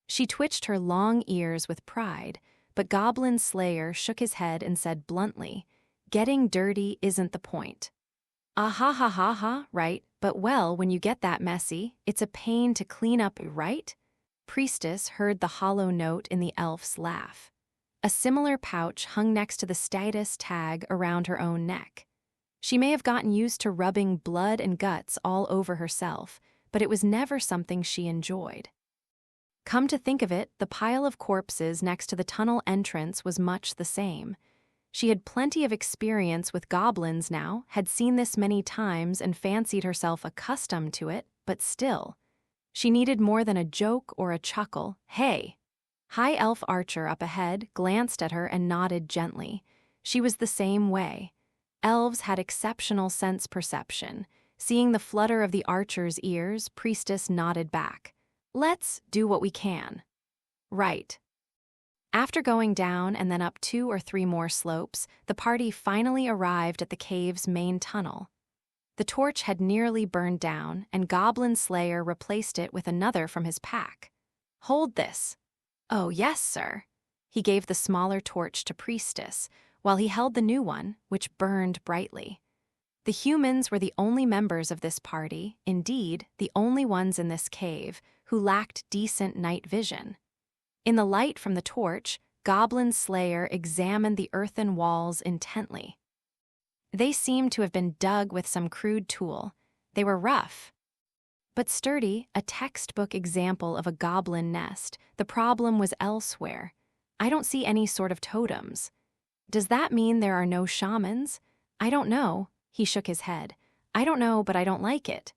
She twitched her long ears with pride, but Goblin Slayer shook his head and said bluntly, "Getting dirty isn't the point." Right, but well, when you get that messy, it's a pain to clean up, right? Priestess heard the hollow note in the elf's laugh. A similar pouch hung next to the status tag around her own neck. She may have gotten used to rubbing blood and guts all over herself, but it was never something she enjoyed. Come to think of it, the pile of corpses next to the tunnel entrance was much the same. She had plenty of experience with goblins now, had seen this many times and fancied herself accustomed to it, but still. She needed more than a joke or a chuckle. "Hey!" High Elf Archer up ahead glanced at her and nodded gently. She was the same way. Elves had exceptional sense perception. Seeing the flutter of the archer's ears, Priestess nodded back. "Let's do what we can." "Right." After going down and then up 2 or 3 more slopes, the party finally arrived at the cave's main tunnel. The torch had nearly burned down, and Goblin Slayer replaced it with another from his pack. "Hold this." "Oh, yes, sir." He gave the smaller torch to Priestess, while he held the new one, which burned brightly. The humans were the only members of this party, indeed, the only ones in this cave, who lacked decent night vision. In the light from the torch, Goblin Slayer examined the earthen walls intently. They seemed to have been dug with some crude tool. They were rough, but sturdy, a textbook example of a goblin nest. The problem was elsewhere. "I don't see any sort of totems." "Does that mean there are no shamans?" "I don't know." He shook his head. "I don't know, but I don't like it."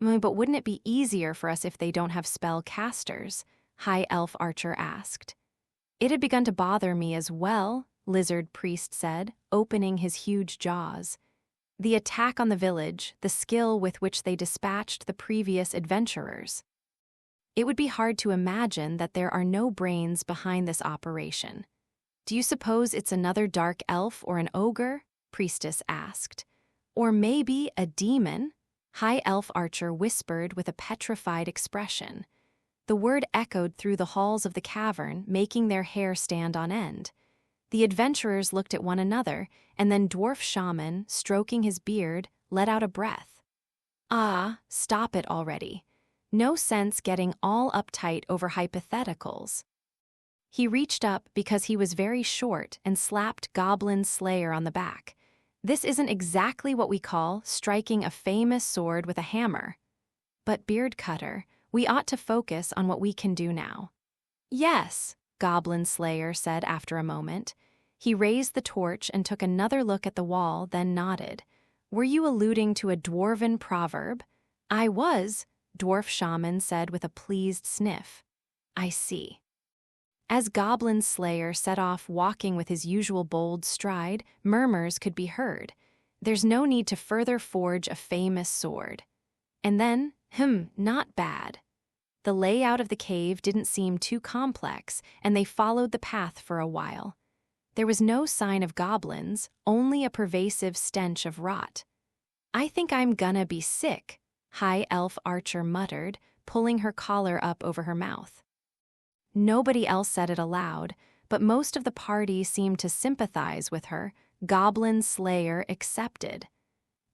"But wouldn't it be easier for us if they don't have spell casters?" High Elf Archer asked. "It had begun to bother me as well," Lizard Priest said, opening his huge jaws. The attack on the village, the skill with which they dispatched the previous adventurers. It would be hard to imagine that there are no brains behind this operation. Do you suppose it's another dark elf or an ogre? Priestess asked. Or maybe a demon? High Elf Archer whispered with a petrified expression. The word echoed through the halls of the cavern, making their hair stand on end. The adventurers looked at one another, and then Dwarf Shaman, stroking his beard, let out a breath. Ah, stop it already. No sense getting all uptight over hypotheticals. He reached up because he was very short and slapped Goblin Slayer on the back. This isn't exactly what we call striking a famous sword with a hammer. But Beard Cutter, we ought to focus on what we can do now. Yes, Goblin Slayer said after a moment. He raised the torch and took another look at the wall, then nodded. Were you alluding to a dwarven proverb? I was, Dwarf Shaman said with a pleased sniff. I see. As Goblin Slayer set off walking with his usual bold stride, murmurs could be heard. There's no need to further forge a famous sword. And then, not bad. The layout of the cave didn't seem too complex, and they followed the path for a while. There was no sign of goblins, only a pervasive stench of rot. I think I'm gonna be sick, High Elf Archer muttered, pulling her collar up over her mouth. Nobody else said it aloud, but most of the party seemed to sympathize with her, Goblin Slayer excepted.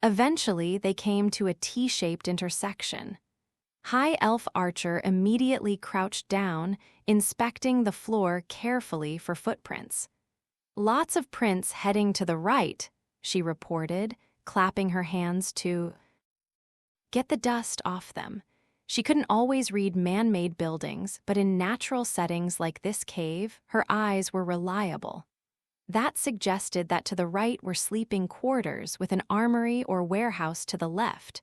Eventually, they came to a T-shaped intersection. High Elf Archer immediately crouched down, inspecting the floor carefully for footprints. Lots of prints heading to the right, she reported, clapping her hands to get the dust off them. She couldn't always read man-made buildings, but in natural settings like this cave, her eyes were reliable. That suggested that to the right were sleeping quarters with an armory or warehouse to the left.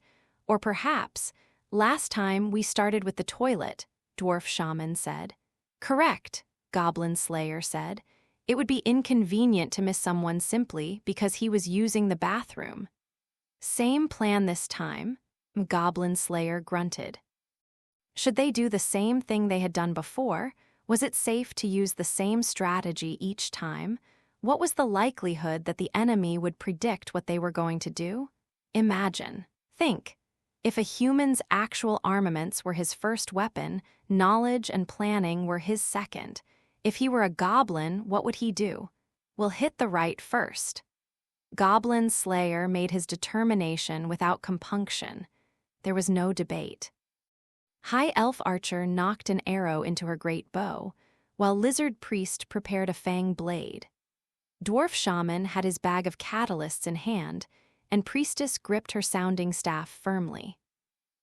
Or perhaps, last time we started with the toilet, Dwarf Shaman said. Correct, Goblin Slayer said. It would be inconvenient to miss someone simply because he was using the bathroom. Same plan this time, Goblin Slayer grunted. Should they do the same thing they had done before? Was it safe to use the same strategy each time? What was the likelihood that the enemy would predict what they were going to do? Imagine. Think. If a human's actual armaments were his first weapon, knowledge and planning were his second. If he were a goblin, what would he do? We'll hit the right first. Goblin Slayer made his determination without compunction. There was no debate. High Elf Archer knocked an arrow into her great bow, while Lizard Priest prepared a fang blade. Dwarf Shaman had his bag of catalysts in hand, and Priestess gripped her sounding staff firmly.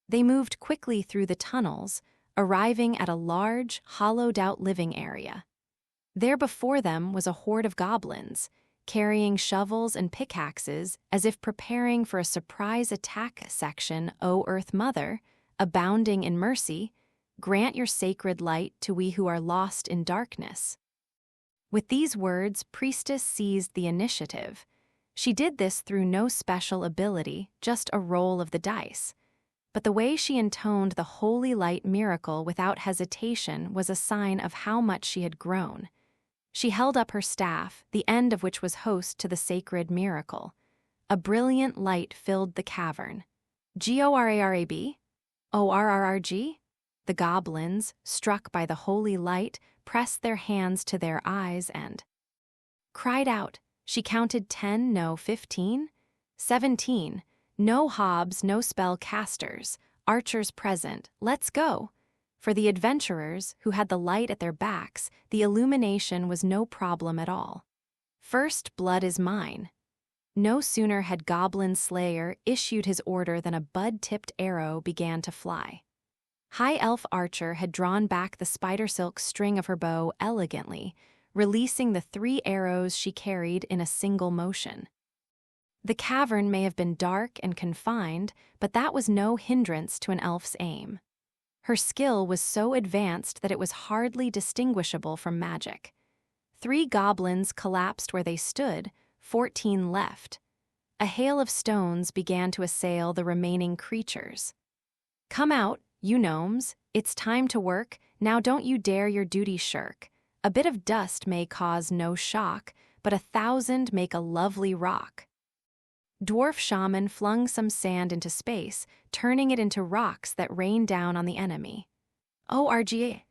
They moved quickly through the tunnels, arriving at a large, hollowed-out living area. There before them was a horde of goblins, carrying shovels and pickaxes as if preparing for a surprise attack section. O Earth Mother, abounding in mercy, grant your sacred light to we who are lost in darkness. With these words, Priestess seized the initiative. She did this through no special ability, just a roll of the dice. But the way she intoned the holy light miracle without hesitation was a sign of how much she had grown. She held up her staff, the end of which was host to the sacred miracle. A brilliant light filled the cavern. Gorarab? Orrrg? The goblins, struck by the holy light, pressed their hands to their eyes and cried out. She counted 10, no 15, 17. No hobs, no spell casters, archers present. Let's go. For the adventurers, who had the light at their backs, the illumination was no problem at all. First blood is mine. No sooner had Goblin Slayer issued his order than a bud-tipped arrow began to fly. High Elf Archer had drawn back the spider-silk string of her bow elegantly, releasing the 3 arrows she carried in a single motion. The cavern may have been dark and confined, but that was no hindrance to an elf's aim. Her skill was so advanced that it was hardly distinguishable from magic. 3 goblins collapsed where they stood, 14 left. a hail of stones began to assail the remaining creatures. "Come out, you gnomes, it's time to work, now don't you dare your duty shirk. A bit of dust may cause no shock, but 1,000 make a lovely rock." Dwarf shaman flung some sand into space, turning it into rocks that rained down on the enemy. "O-R-G-A,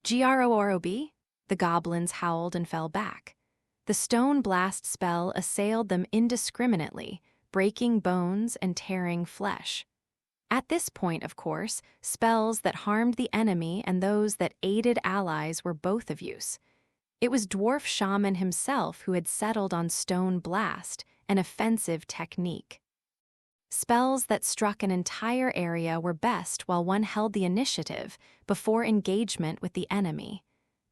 G-R-O-R-O-B?" The goblins howled and fell back. The stone blast spell assailed them indiscriminately, breaking bones and tearing flesh. At this point, of course, spells that harmed the enemy and those that aided allies were both of use. It was Dwarf Shaman himself who had settled on Stone Blast, an offensive technique. Spells that struck an entire area were best while one held the initiative before engagement with the enemy.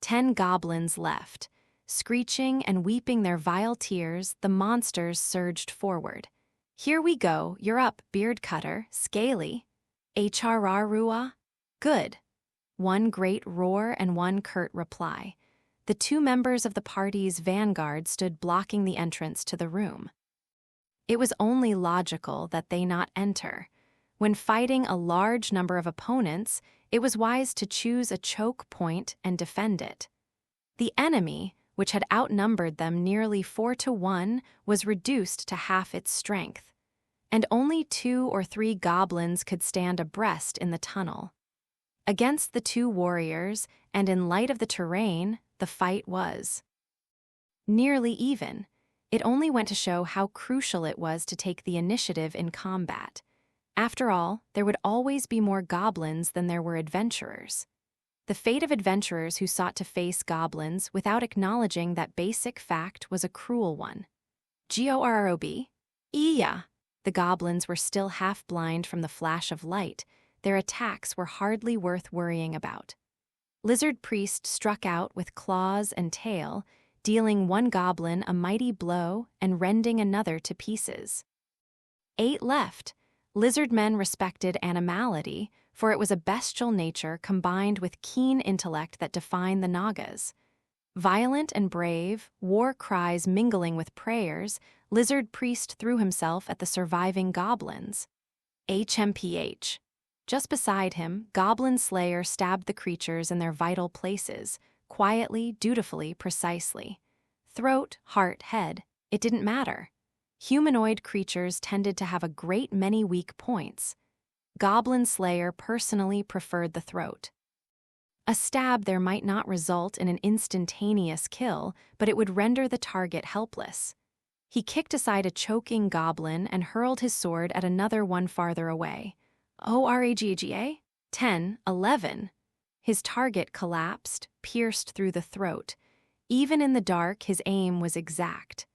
10 goblins left. Screeching and weeping their vile tears, the monsters surged forward. "Here we go, you're up, beard cutter, scaly. HRR-Rua? Good." One great roar and one curt reply. The 2 members of the party's vanguard stood blocking the entrance to the room. It was only logical that they not enter. When fighting a large number of opponents, it was wise to choose a choke point and defend it. The enemy, which had outnumbered them nearly 4-1, was reduced to half its strength, and only 2 or 3 goblins could stand abreast in the tunnel. Against the 2 warriors, and in light of the terrain, the fight was nearly even. It only went to show how crucial it was to take the initiative in combat. After all, there would always be more goblins than there were adventurers. The fate of adventurers who sought to face goblins without acknowledging that basic fact was a cruel one. GOROB? Yeah. The goblins were still half blind from the flash of light. Their attacks were hardly worth worrying about. Lizard Priest struck out with claws and tail, dealing one goblin a mighty blow and rending another to pieces. 8 left. Lizard men respected animality, for it was a bestial nature combined with keen intellect that defined the Nagas. Violent and brave, war cries mingling with prayers, Lizard Priest threw himself at the surviving goblins. HMPH. Just beside him, Goblin Slayer stabbed the creatures in their vital places, quietly, dutifully, precisely. Throat, heart, head, it didn't matter. Humanoid creatures tended to have a great many weak points. Goblin Slayer personally preferred the throat. A stab there might not result in an instantaneous kill, but it would render the target helpless. He kicked aside a choking goblin and hurled his sword at another one farther away. ORAGGA? 10, 11. His target collapsed, pierced through the throat. Even in the dark, his aim was exact.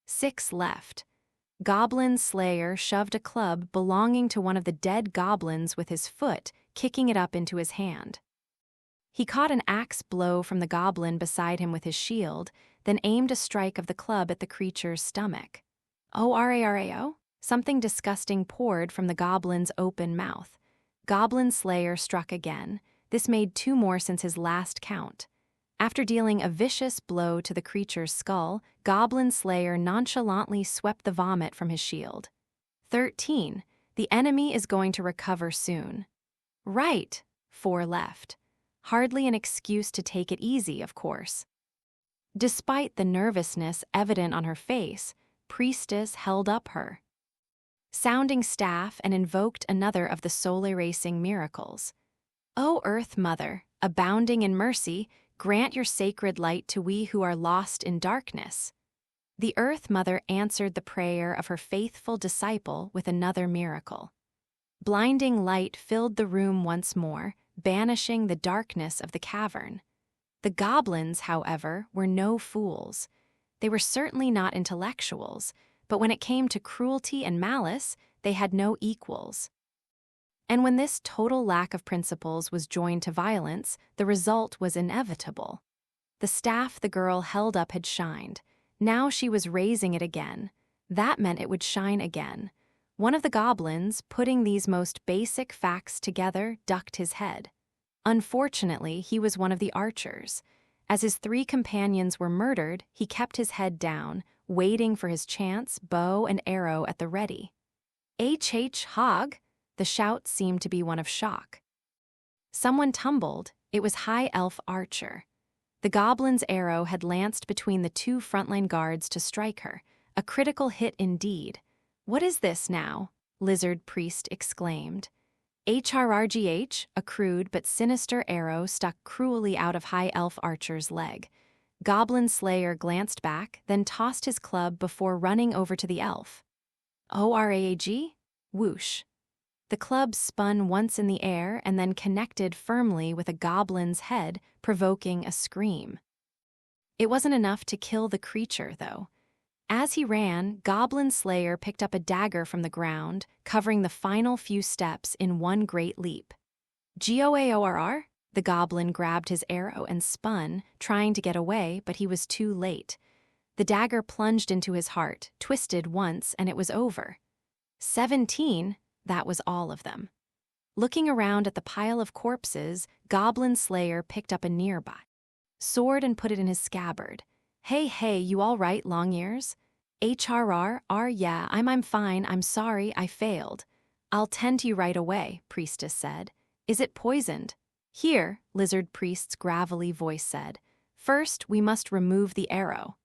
6 left. Goblin Slayer shoved a club belonging to one of the dead goblins with his foot, kicking it up into his hand. He caught an axe blow from the goblin beside him with his shield, then aimed a strike of the club at the creature's stomach. ORARAO? Something disgusting poured from the goblin's open mouth. Goblin Slayer struck again. This made 2 more since his last count. After dealing a vicious blow to the creature's skull, Goblin Slayer nonchalantly swept the vomit from his shield. 13. The enemy is going to recover soon. Right. 4 left. Hardly an excuse to take it easy, of course. Despite the nervousness evident on her face, Priestess held up her sounding staff and invoked another of the soul-erasing miracles. O Earth Mother, abounding in mercy, grant your sacred light to we who are lost in darkness. The Earth Mother answered the prayer of her faithful disciple with another miracle. Blinding light filled the room once more, banishing the darkness of the cavern. The goblins, however, were no fools. They were certainly not intellectuals, but when it came to cruelty and malice, they had no equals. And when this total lack of principles was joined to violence, the result was inevitable. The staff the girl held up had shined. Now she was raising it again. That meant it would shine again. One of the goblins, putting these most basic facts together, ducked his head. Unfortunately, he was one of the archers. As his 3 companions were murdered, he kept his head down, waiting for his chance, bow and arrow at the ready. Hog! The shout seemed to be one of shock. Someone tumbled. It was High Elf Archer. The goblin's arrow had lanced between the two frontline guards to strike her. A critical hit indeed. "What is this now?" Lizard Priest exclaimed. HRRGH, a crude but sinister arrow stuck cruelly out of High Elf Archer's leg. Goblin Slayer glanced back, then tossed his club before running over to the elf. ORAG? Whoosh. The club spun once in the air and then connected firmly with a goblin's head, provoking a scream. It wasn't enough to kill the creature, though. As he ran, Goblin Slayer picked up a dagger from the ground, covering the final few steps in one great leap. GOAORR? The goblin grabbed his arrow and spun, trying to get away, but he was too late. The dagger plunged into his heart, twisted once, and it was over. 17, that was all of them. Looking around at the pile of corpses, Goblin Slayer picked up a nearby sword and put it in his scabbard. Hey, you all right, Long Ears? HRR, yeah, I'm fine, I'm sorry, I failed. I'll tend to you right away, Priestess said. Is it poisoned? Here, Lizard Priest's gravelly voice said. First, we must remove the arrow.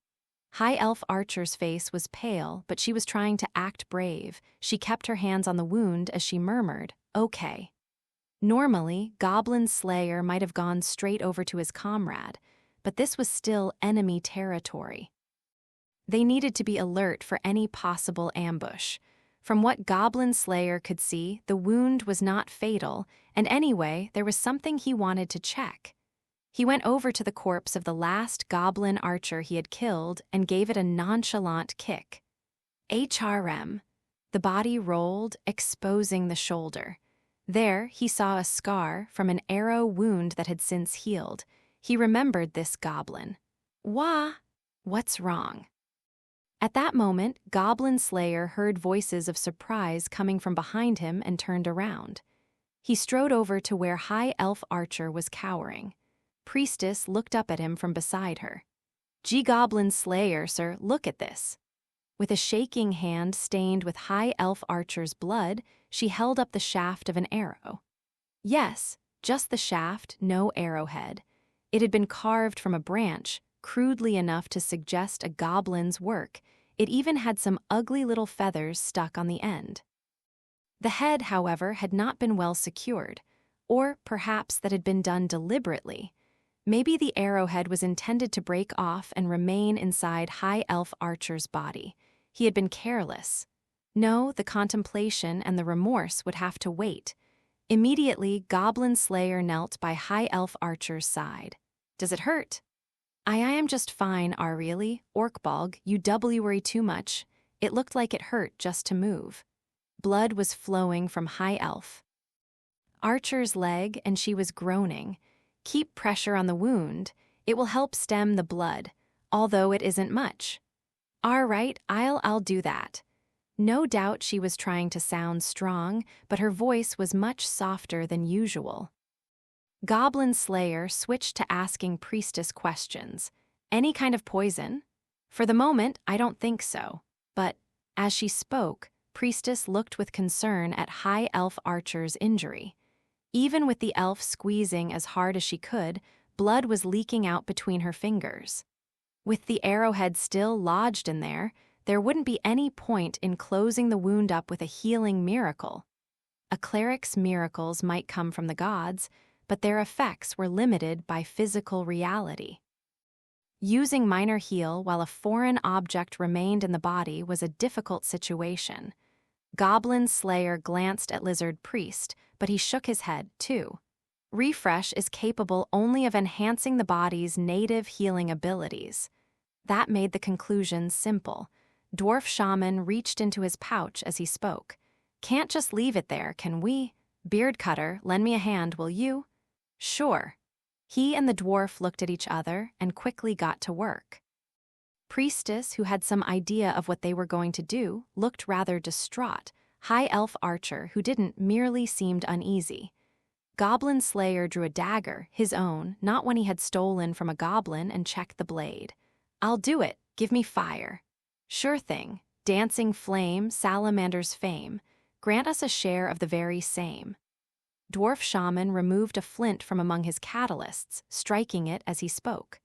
High Elf Archer's face was pale, but she was trying to act brave. She kept her hands on the wound as she murmured, "Okay." Normally, Goblin Slayer might have gone straight over to his comrade, but this was still enemy territory. They needed to be alert for any possible ambush. From what Goblin Slayer could see, the wound was not fatal, and anyway, there was something he wanted to check. He went over to the corpse of the last goblin archer he had killed and gave it a nonchalant kick. HRM. The body rolled, exposing the shoulder. There, he saw a scar from an arrow wound that had since healed. He remembered this goblin. What's wrong? At that moment, Goblin Slayer heard voices of surprise coming from behind him and turned around. He strode over to where High Elf Archer was cowering. Priestess looked up at him from beside her. Goblin Slayer, sir, look at this." With a shaking hand stained with High Elf Archer's blood, she held up the shaft of an arrow. Yes, just the shaft, no arrowhead. It had been carved from a branch, crudely enough to suggest a goblin's work. It even had some ugly little feathers stuck on the end. The head, however, had not been well secured, or perhaps that had been done deliberately. Maybe the arrowhead was intended to break off and remain inside High Elf Archer's body. He had been careless. No, the contemplation and the remorse would have to wait. Immediately, Goblin Slayer knelt by High Elf Archer's side. "Does it hurt?" I am just fine, really. Orkbolg, you worry too much. It looked like it hurt just to move." Blood was flowing from High Elf Archer's leg, and she was groaning. "Keep pressure on the wound. It will help stem the blood, although it isn't much." Right, I'll do that." No doubt she was trying to sound strong, but her voice was much softer than usual. Goblin Slayer switched to asking Priestess questions. "Any kind of poison?" "For the moment, I don't think so. But," as she spoke, Priestess looked with concern at High Elf Archer's injury. Even with the elf squeezing as hard as she could, blood was leaking out between her fingers. With the arrowhead still lodged in there wouldn't be any point in closing the wound up with a healing miracle. A cleric's miracles might come from the gods, but their effects were limited by physical reality. Using minor heal while a foreign object remained in the body was a difficult situation. Goblin Slayer glanced at Lizard Priest, but he shook his head, too. Refresh is capable only of enhancing the body's native healing abilities. That made the conclusion simple. Dwarf Shaman reached into his pouch as he spoke. "Can't just leave it there, can we? Beard Cutter, lend me a hand, will you?" "Sure." He and the dwarf looked at each other and quickly got to work. Priestess, who had some idea of what they were going to do, looked rather distraught. High Elf Archer, who didn't, merely seemed uneasy. Goblin Slayer drew a dagger, his own, not one he had stolen from a goblin, and checked the blade. "I'll do it. Give me fire." Sure thing, dancing flame, salamander's fame, grant us a share of the very same. Dwarf shaman removed a flint from among his catalysts, striking it as he spoke.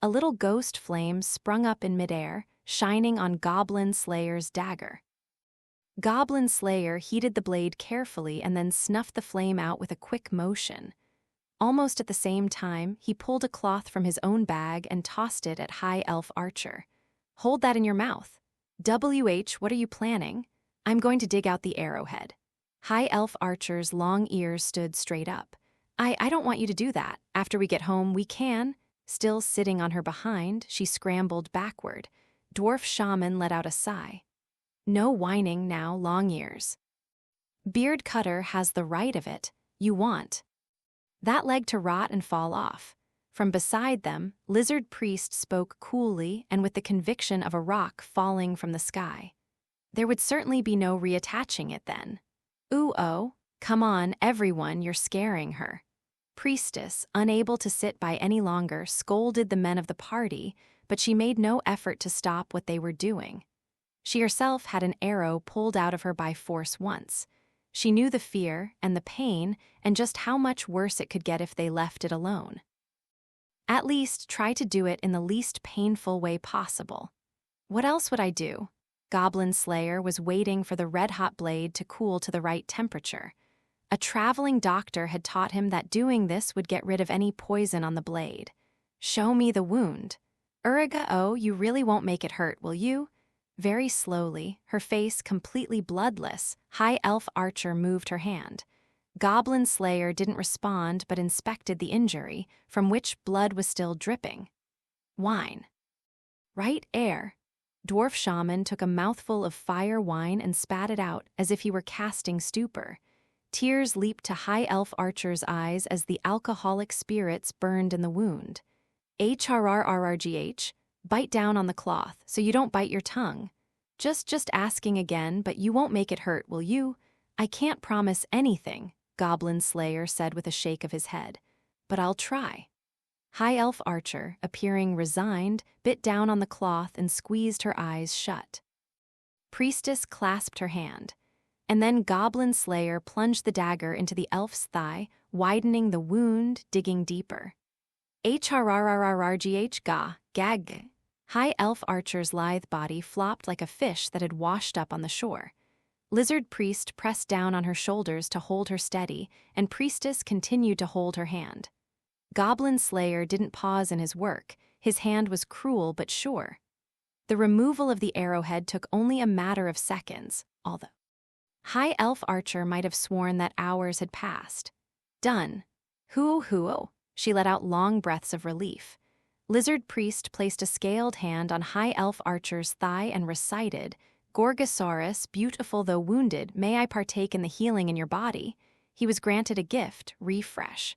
A little ghost flame sprung up in midair, shining on Goblin Slayer's dagger. Goblin Slayer heated the blade carefully and then snuffed the flame out with a quick motion. Almost at the same time, he pulled a cloth from his own bag and tossed it at High Elf Archer. Hold that in your mouth. What are you planning? I'm going to dig out the arrowhead. High Elf Archer's long ears stood straight up. I don't want you to do that. After we get home, we can. Still sitting on her behind, she scrambled backward. Dwarf shaman let out a sigh. No whining now, long ears. Beard cutter has the right of it. You want that leg to rot and fall off. From beside them, lizard priest spoke coolly and with the conviction of a rock falling from the sky. There would certainly be no reattaching it then. Ooh-oh, come on, everyone, you're scaring her. Priestess, unable to sit by any longer, scolded the men of the party, but she made no effort to stop what they were doing. She herself had an arrow pulled out of her by force once. She knew the fear and the pain and just how much worse it could get if they left it alone. At least try to do it in the least painful way possible. What else would I do? Goblin Slayer was waiting for the red-hot blade to cool to the right temperature. A traveling doctor had taught him that doing this would get rid of any poison on the blade. Show me the wound. Oh, you really won't make it hurt, will you? Very slowly, her face completely bloodless, High Elf Archer moved her hand. Goblin Slayer didn't respond but inspected the injury, from which blood was still dripping. Wine. Right air. Dwarf shaman took a mouthful of fire wine and spat it out as if he were casting stupor. Tears leaped to High Elf Archer's eyes as the alcoholic spirits burned in the wound. HRRRRGH, bite down on the cloth so you don't bite your tongue. Just asking again, but you won't make it hurt, will you? I can't promise anything, Goblin Slayer said with a shake of his head. But I'll try. High Elf Archer, appearing resigned, bit down on the cloth and squeezed her eyes shut. Priestess clasped her hand. And then Goblin Slayer plunged the dagger into the elf's thigh, widening the wound, digging deeper. HRRRRGH gag. High Elf Archer's lithe body flopped like a fish that had washed up on the shore. Lizard Priest pressed down on her shoulders to hold her steady, and Priestess continued to hold her hand. Goblin Slayer didn't pause in his work. His hand was cruel but sure. The removal of the arrowhead took only a matter of seconds, although High Elf Archer might have sworn that hours had passed. Done. Hoo-hoo. She let out long breaths of relief. Lizard Priest placed a scaled hand on High Elf Archer's thigh and recited, Gorgosaurus, beautiful though wounded, may I partake in the healing in your body? He was granted a gift, refresh.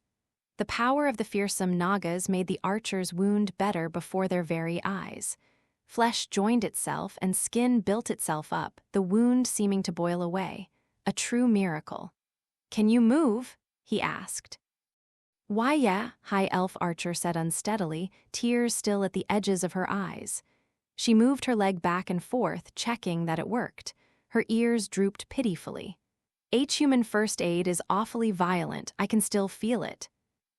The power of the fearsome Nagas made the archer's wound better before their very eyes. Flesh joined itself and skin built itself up, the wound seeming to boil away. A true miracle. Can you move? He asked. Why, yeah, High Elf Archer said unsteadily, tears still at the edges of her eyes. She moved her leg back and forth, checking that it worked. Her ears drooped pitifully. Human first aid is awfully violent. I can still feel it.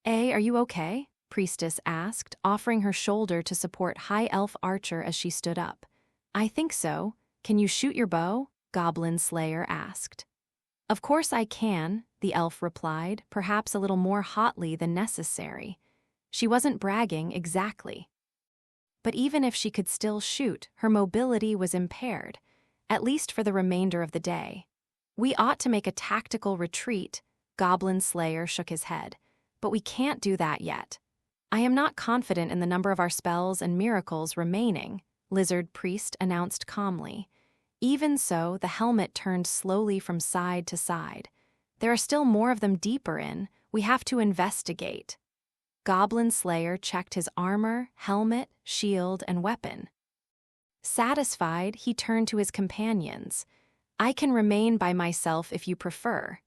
Are you okay? Priestess asked, offering her shoulder to support High Elf Archer as she stood up. I think so. Can you shoot your bow? Goblin Slayer asked. Of course I can, the elf replied, perhaps a little more hotly than necessary. She wasn't bragging exactly. But even if she could still shoot, her mobility was impaired, at least for the remainder of the day. We ought to make a tactical retreat, Goblin Slayer shook his head. But we can't do that yet. I am not confident in the number of our spells and miracles remaining, Lizard Priest announced calmly. Even so, the helmet turned slowly from side to side. There are still more of them deeper in. We have to investigate. Goblin Slayer checked his armor, helmet, shield, and weapon. Satisfied, he turned to his companions. I can remain by myself if you prefer.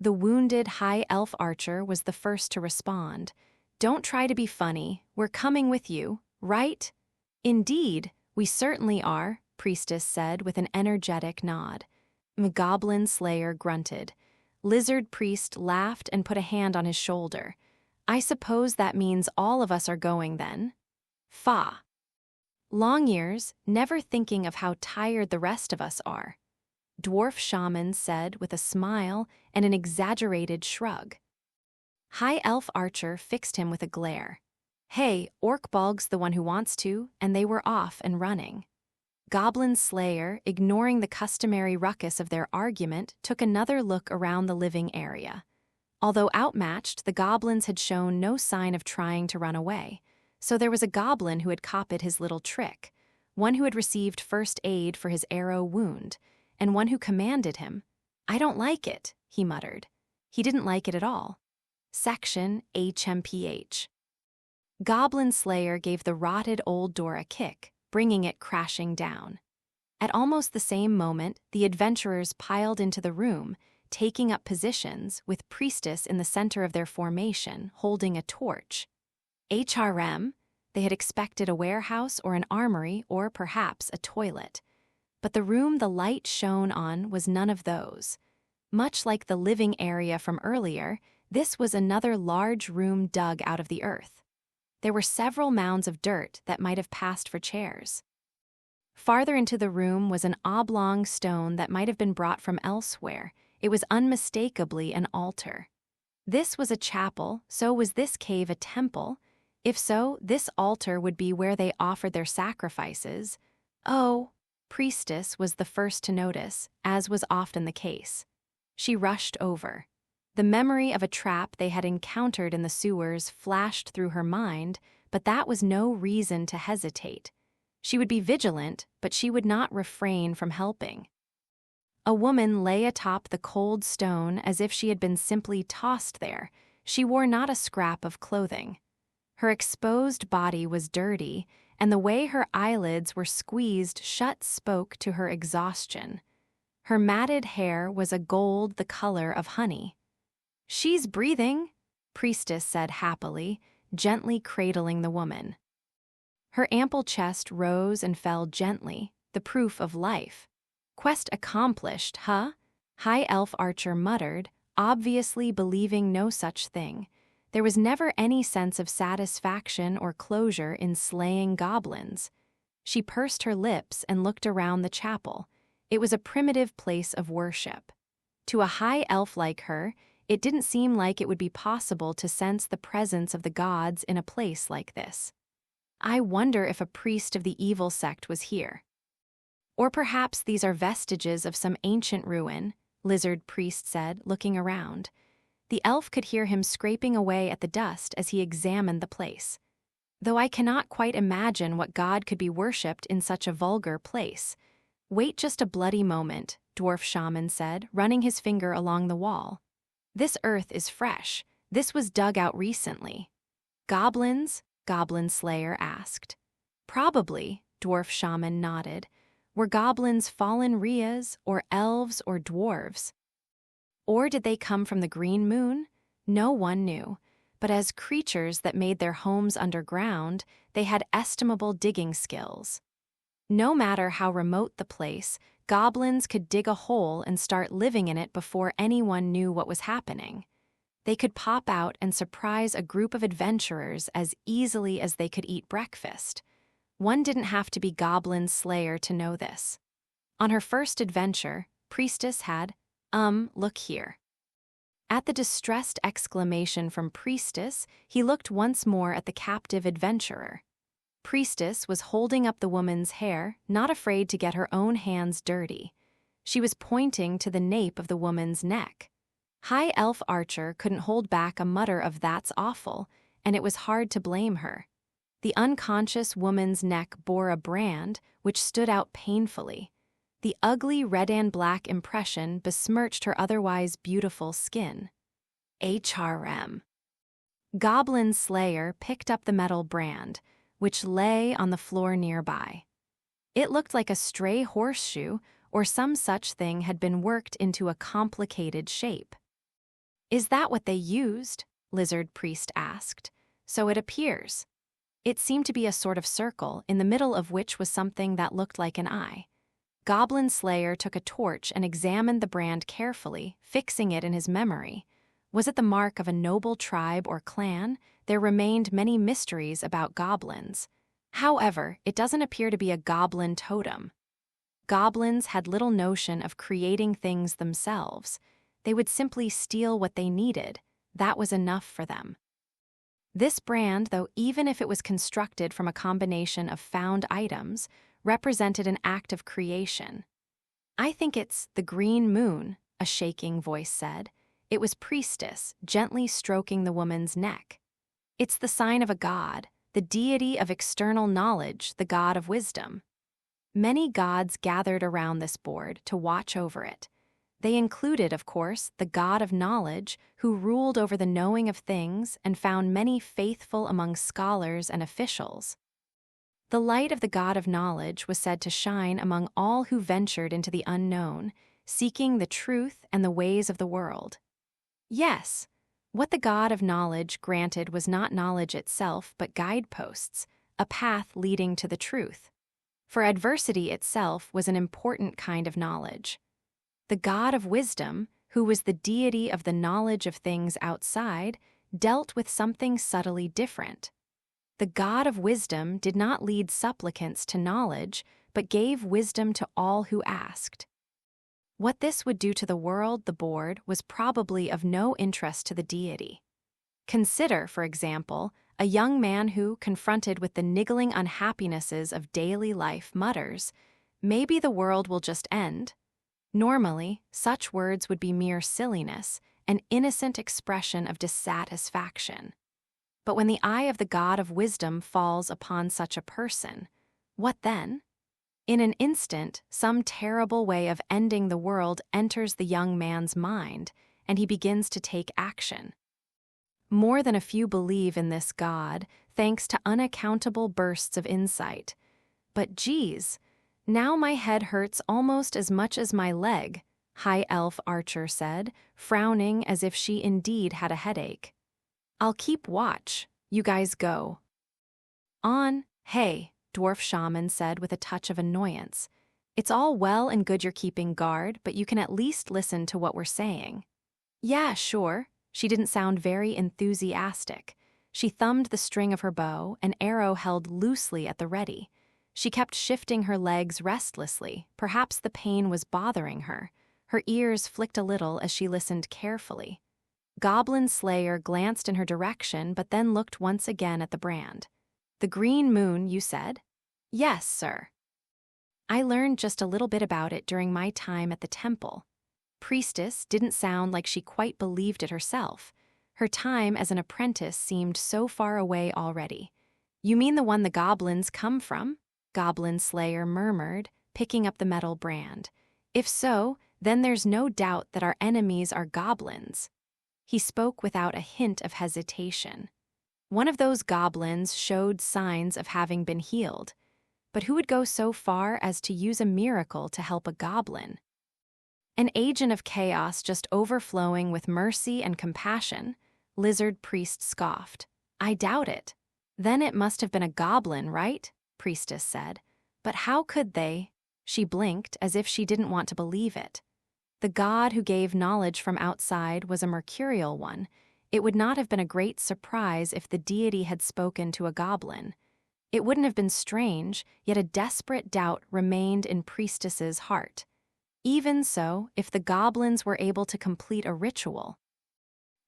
The wounded High Elf Archer was the first to respond. Don't try to be funny. We're coming with you, right? Indeed, we certainly are, Priestess said with an energetic nod. Goblin Slayer grunted. Lizard Priest laughed and put a hand on his shoulder. I suppose that means all of us are going then. Fa. Long Ears, never thinking of how tired the rest of us are. Dwarf Shaman said with a smile and an exaggerated shrug. High Elf Archer fixed him with a glare. Hey, Orc Bulg's the one who wants to, and they were off and running. Goblin Slayer, ignoring the customary ruckus of their argument, took another look around the living area. Although outmatched, the goblins had shown no sign of trying to run away. So there was a goblin who had copied his little trick, one who had received first aid for his arrow wound, and one who commanded him. I don't like it, he muttered. He didn't like it at all. Section HMPH. Goblin Slayer gave the rotted old door a kick, bringing it crashing down. At almost the same moment, the adventurers piled into the room, taking up positions, with Priestess in the center of their formation, holding a torch. HRM? They had expected a warehouse or an armory or perhaps a toilet. But the room the light shone on was none of those. Much like the living area from earlier, this was another large room dug out of the earth. There were several mounds of dirt that might have passed for chairs. Farther into the room was an oblong stone that might have been brought from elsewhere. It was unmistakably an altar. This was a chapel, so was this cave a temple? If so, this altar would be where they offered their sacrifices. Oh, Priestess was the first to notice, as was often the case. She rushed over. The memory of a trap they had encountered in the sewers flashed through her mind, but that was no reason to hesitate. She would be vigilant, but she would not refrain from helping. A woman lay atop the cold stone as if she had been simply tossed there. She wore not a scrap of clothing. Her exposed body was dirty, and the way her eyelids were squeezed shut spoke to her exhaustion. Her matted hair was a gold the color of honey. She's breathing, Priestess said happily, gently cradling the woman. Her ample chest rose and fell gently, the proof of life. Quest accomplished, huh? High Elf Archer muttered, obviously believing no such thing. There was never any sense of satisfaction or closure in slaying goblins. She pursed her lips and looked around the chapel. It was a primitive place of worship. To a high elf like her, it didn't seem like it would be possible to sense the presence of the gods in a place like this. I wonder if a priest of the evil sect was here. Or perhaps these are vestiges of some ancient ruin, Lizard Priest said, looking around. The elf could hear him scraping away at the dust as he examined the place. Though I cannot quite imagine what god could be worshipped in such a vulgar place. Wait just a bloody moment, Dwarf Shaman said, running his finger along the wall. This earth is fresh. This was dug out recently. Goblins? Goblin Slayer asked. Probably, Dwarf Shaman nodded. Were goblins fallen Rias, or elves, or dwarves? Or did they come from the green moon? No one knew. But as creatures that made their homes underground, they had estimable digging skills. No matter how remote the place, goblins could dig a hole and start living in it before anyone knew what was happening. They could pop out and surprise a group of adventurers as easily as they could eat breakfast. One didn't have to be Goblin Slayer to know this. On her first adventure, Priestess had, look here. At the distressed exclamation from Priestess, he looked once more at the captive adventurer. Priestess was holding up the woman's hair, not afraid to get her own hands dirty. She was pointing to the nape of the woman's neck. High Elf Archer couldn't hold back a mutter of "that's awful," and it was hard to blame her. The unconscious woman's neck bore a brand which stood out painfully. The ugly red and black impression besmirched her otherwise beautiful skin. HRM. Goblin Slayer picked up the metal brand, which lay on the floor nearby. It looked like a stray horseshoe or some such thing had been worked into a complicated shape. Is that what they used? Lizard Priest asked. So it appears. It seemed to be a sort of circle, in the middle of which was something that looked like an eye. Goblin Slayer took a torch and examined the brand carefully, fixing it in his memory. Was it the mark of a noble tribe or clan? There remained many mysteries about goblins. However, it doesn't appear to be a goblin totem. Goblins had little notion of creating things themselves. They would simply steal what they needed. That was enough for them. This brand, though, even if it was constructed from a combination of found items, represented an act of creation. "I think it's the green moon," a shaking voice said. It was Priestess, gently stroking the woman's neck. "It's the sign of a god, the deity of external knowledge, the god of wisdom." Many gods gathered around this board to watch over it. They included, of course, the god of knowledge, who ruled over the knowing of things and found many faithful among scholars and officials. The light of the god of knowledge was said to shine among all who ventured into the unknown, seeking the truth and the ways of the world. Yes, what the god of knowledge granted was not knowledge itself, but guideposts, a path leading to the truth. For adversity itself was an important kind of knowledge. The god of wisdom, who was the deity of the knowledge of things outside, dealt with something subtly different. The god of wisdom did not lead supplicants to knowledge, but gave wisdom to all who asked. What this would do to the world, the board, was probably of no interest to the deity. Consider, for example, a young man who, confronted with the niggling unhappinesses of daily life, mutters, "Maybe the world will just end." Normally, such words would be mere silliness, an innocent expression of dissatisfaction. But when the eye of the god of wisdom falls upon such a person, what then? In an instant, some terrible way of ending the world enters the young man's mind, and he begins to take action. More than a few believe in this god, thanks to unaccountable bursts of insight. "But geez, now my head hurts almost as much as my leg," High Elf Archer said, frowning as if she indeed had a headache. "I'll keep watch. You guys go on." "Hey," Dwarf Shaman said with a touch of annoyance. "It's all well and good you're keeping guard, but you can at least listen to what we're saying." "Yeah, sure." She didn't sound very enthusiastic. She thumbed the string of her bow, an arrow held loosely at the ready. She kept shifting her legs restlessly. Perhaps the pain was bothering her. Her ears flicked a little as she listened carefully. Goblin Slayer glanced in her direction, but then looked once again at the brand. "The green moon, you said?" "Yes, sir. I learned just a little bit about it during my time at the temple." Priestess didn't sound like she quite believed it herself. Her time as an apprentice seemed so far away already. "You mean the one the goblins come from?" Goblin Slayer murmured, picking up the metal brand. "If so, then there's no doubt that our enemies are goblins." He spoke without a hint of hesitation. One of those goblins showed signs of having been healed. But who would go so far as to use a miracle to help a goblin? An agent of chaos just overflowing with mercy and compassion, Lizard Priest scoffed. "I doubt it." "Then it must have been a goblin, right?" Priestess said. "But how could they?" She blinked as if she didn't want to believe it. The god who gave knowledge from outside was a mercurial one. It would not have been a great surprise if the deity had spoken to a goblin. It wouldn't have been strange, yet a desperate doubt remained in Priestess's heart. Even so, if the goblins were able to complete a ritual,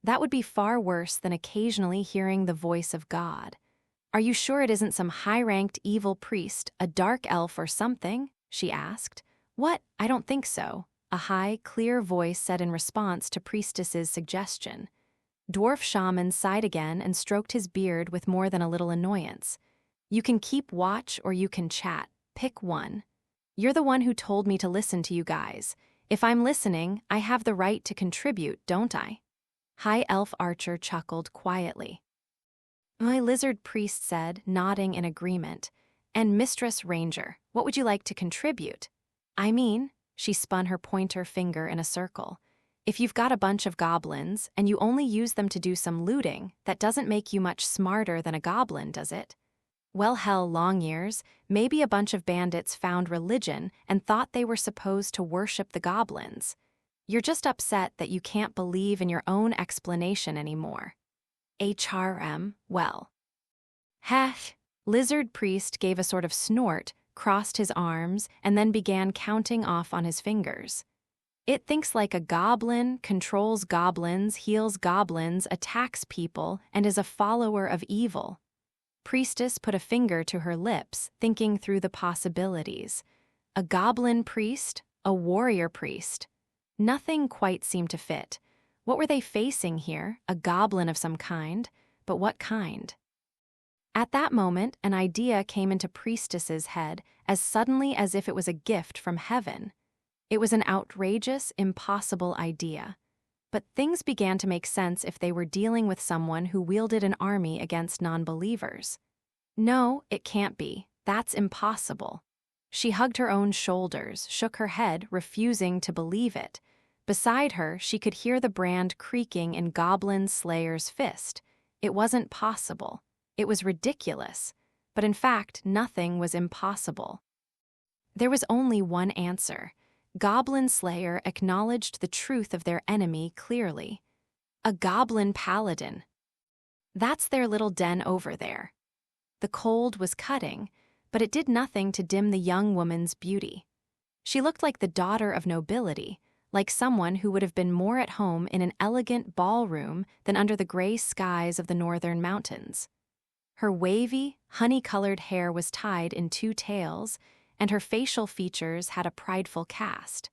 that would be far worse than occasionally hearing the voice of God. "Are you sure it isn't some high-ranked evil priest, a dark elf or something?" she asked. "What? I don't think so," a high, clear voice said in response to Priestess's suggestion. Dwarf Shaman sighed again and stroked his beard with more than a little annoyance. "You can keep watch or you can chat. Pick one. You're the one who told me to listen to you guys. If I'm listening, I have the right to contribute, don't I?" High Elf Archer chuckled quietly. My Lizard Priest said, nodding in agreement. "And Mistress Ranger, what would you like to contribute?" "I mean," she spun her pointer finger in a circle, "if you've got a bunch of goblins and you only use them to do some looting, that doesn't make you much smarter than a goblin, does it?" Well, hell, long years, maybe a bunch of bandits found religion and thought they were supposed to worship the goblins. You're just upset that you can't believe in your own explanation anymore. Well. Heh. Lizard Priest gave a sort of snort, crossed his arms, and then began counting off on his fingers. It thinks like a goblin, controls goblins, heals goblins, attacks people, and is a follower of evil. Priestess put a finger to her lips, thinking through the possibilities. A goblin priest? A warrior priest? Nothing quite seemed to fit. What were they facing here? A goblin of some kind? But what kind? At that moment, an idea came into Priestess's head as suddenly as if it was a gift from heaven. It was an outrageous, impossible idea. But things began to make sense if they were dealing with someone who wielded an army against non-believers. No, it can't be. That's impossible. She hugged her own shoulders, shook her head, refusing to believe it. Beside her, she could hear the brand creaking in Goblin Slayer's fist. It wasn't possible. It was ridiculous. But in fact, nothing was impossible. There was only one answer. Goblin Slayer acknowledged the truth of their enemy clearly. A goblin paladin. That's their little den over there. The cold was cutting, but it did nothing to dim the young woman's beauty. She looked like the daughter of nobility, like someone who would have been more at home in an elegant ballroom than under the gray skies of the northern mountains. Her wavy, honey-colored hair was tied in two tails, and her facial features had a prideful cast.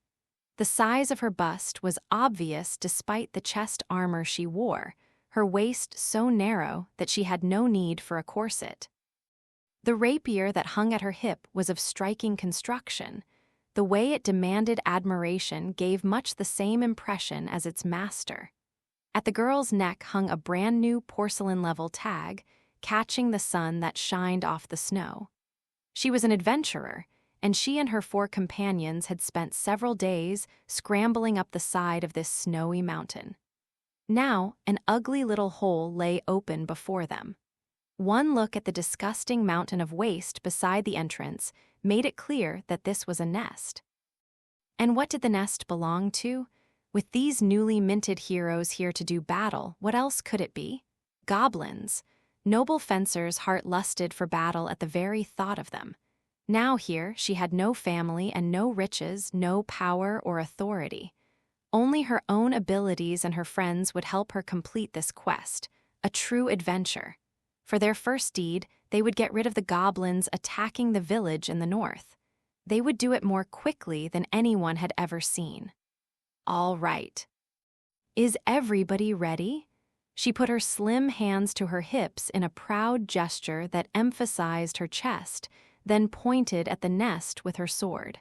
The size of her bust was obvious despite the chest armor she wore, her waist so narrow that she had no need for a corset. The rapier that hung at her hip was of striking construction. The way it demanded admiration gave much the same impression as its master. At the girl's neck hung a brand-new porcelain-level tag, catching the sun that shined off the snow. She was an adventurer, and she and her 4 companions had spent several days scrambling up the side of this snowy mountain. Now, an ugly little hole lay open before them. One look at the disgusting mountain of waste beside the entrance made it clear that this was a nest. And what did the nest belong to? With these newly minted heroes here to do battle, what else could it be? Goblins. Noble Fencer's heart lusted for battle at the very thought of them. Now here she had no family and no riches, no power or authority. Only her own abilities and her friends would help her complete this quest, a true adventure. For their first deed, they would get rid of the goblins attacking the village in the north. They would do it more quickly than anyone had ever seen. All right. Is everybody ready? She put her slim hands to her hips in a proud gesture that emphasized her chest, then pointed at the nest with her sword.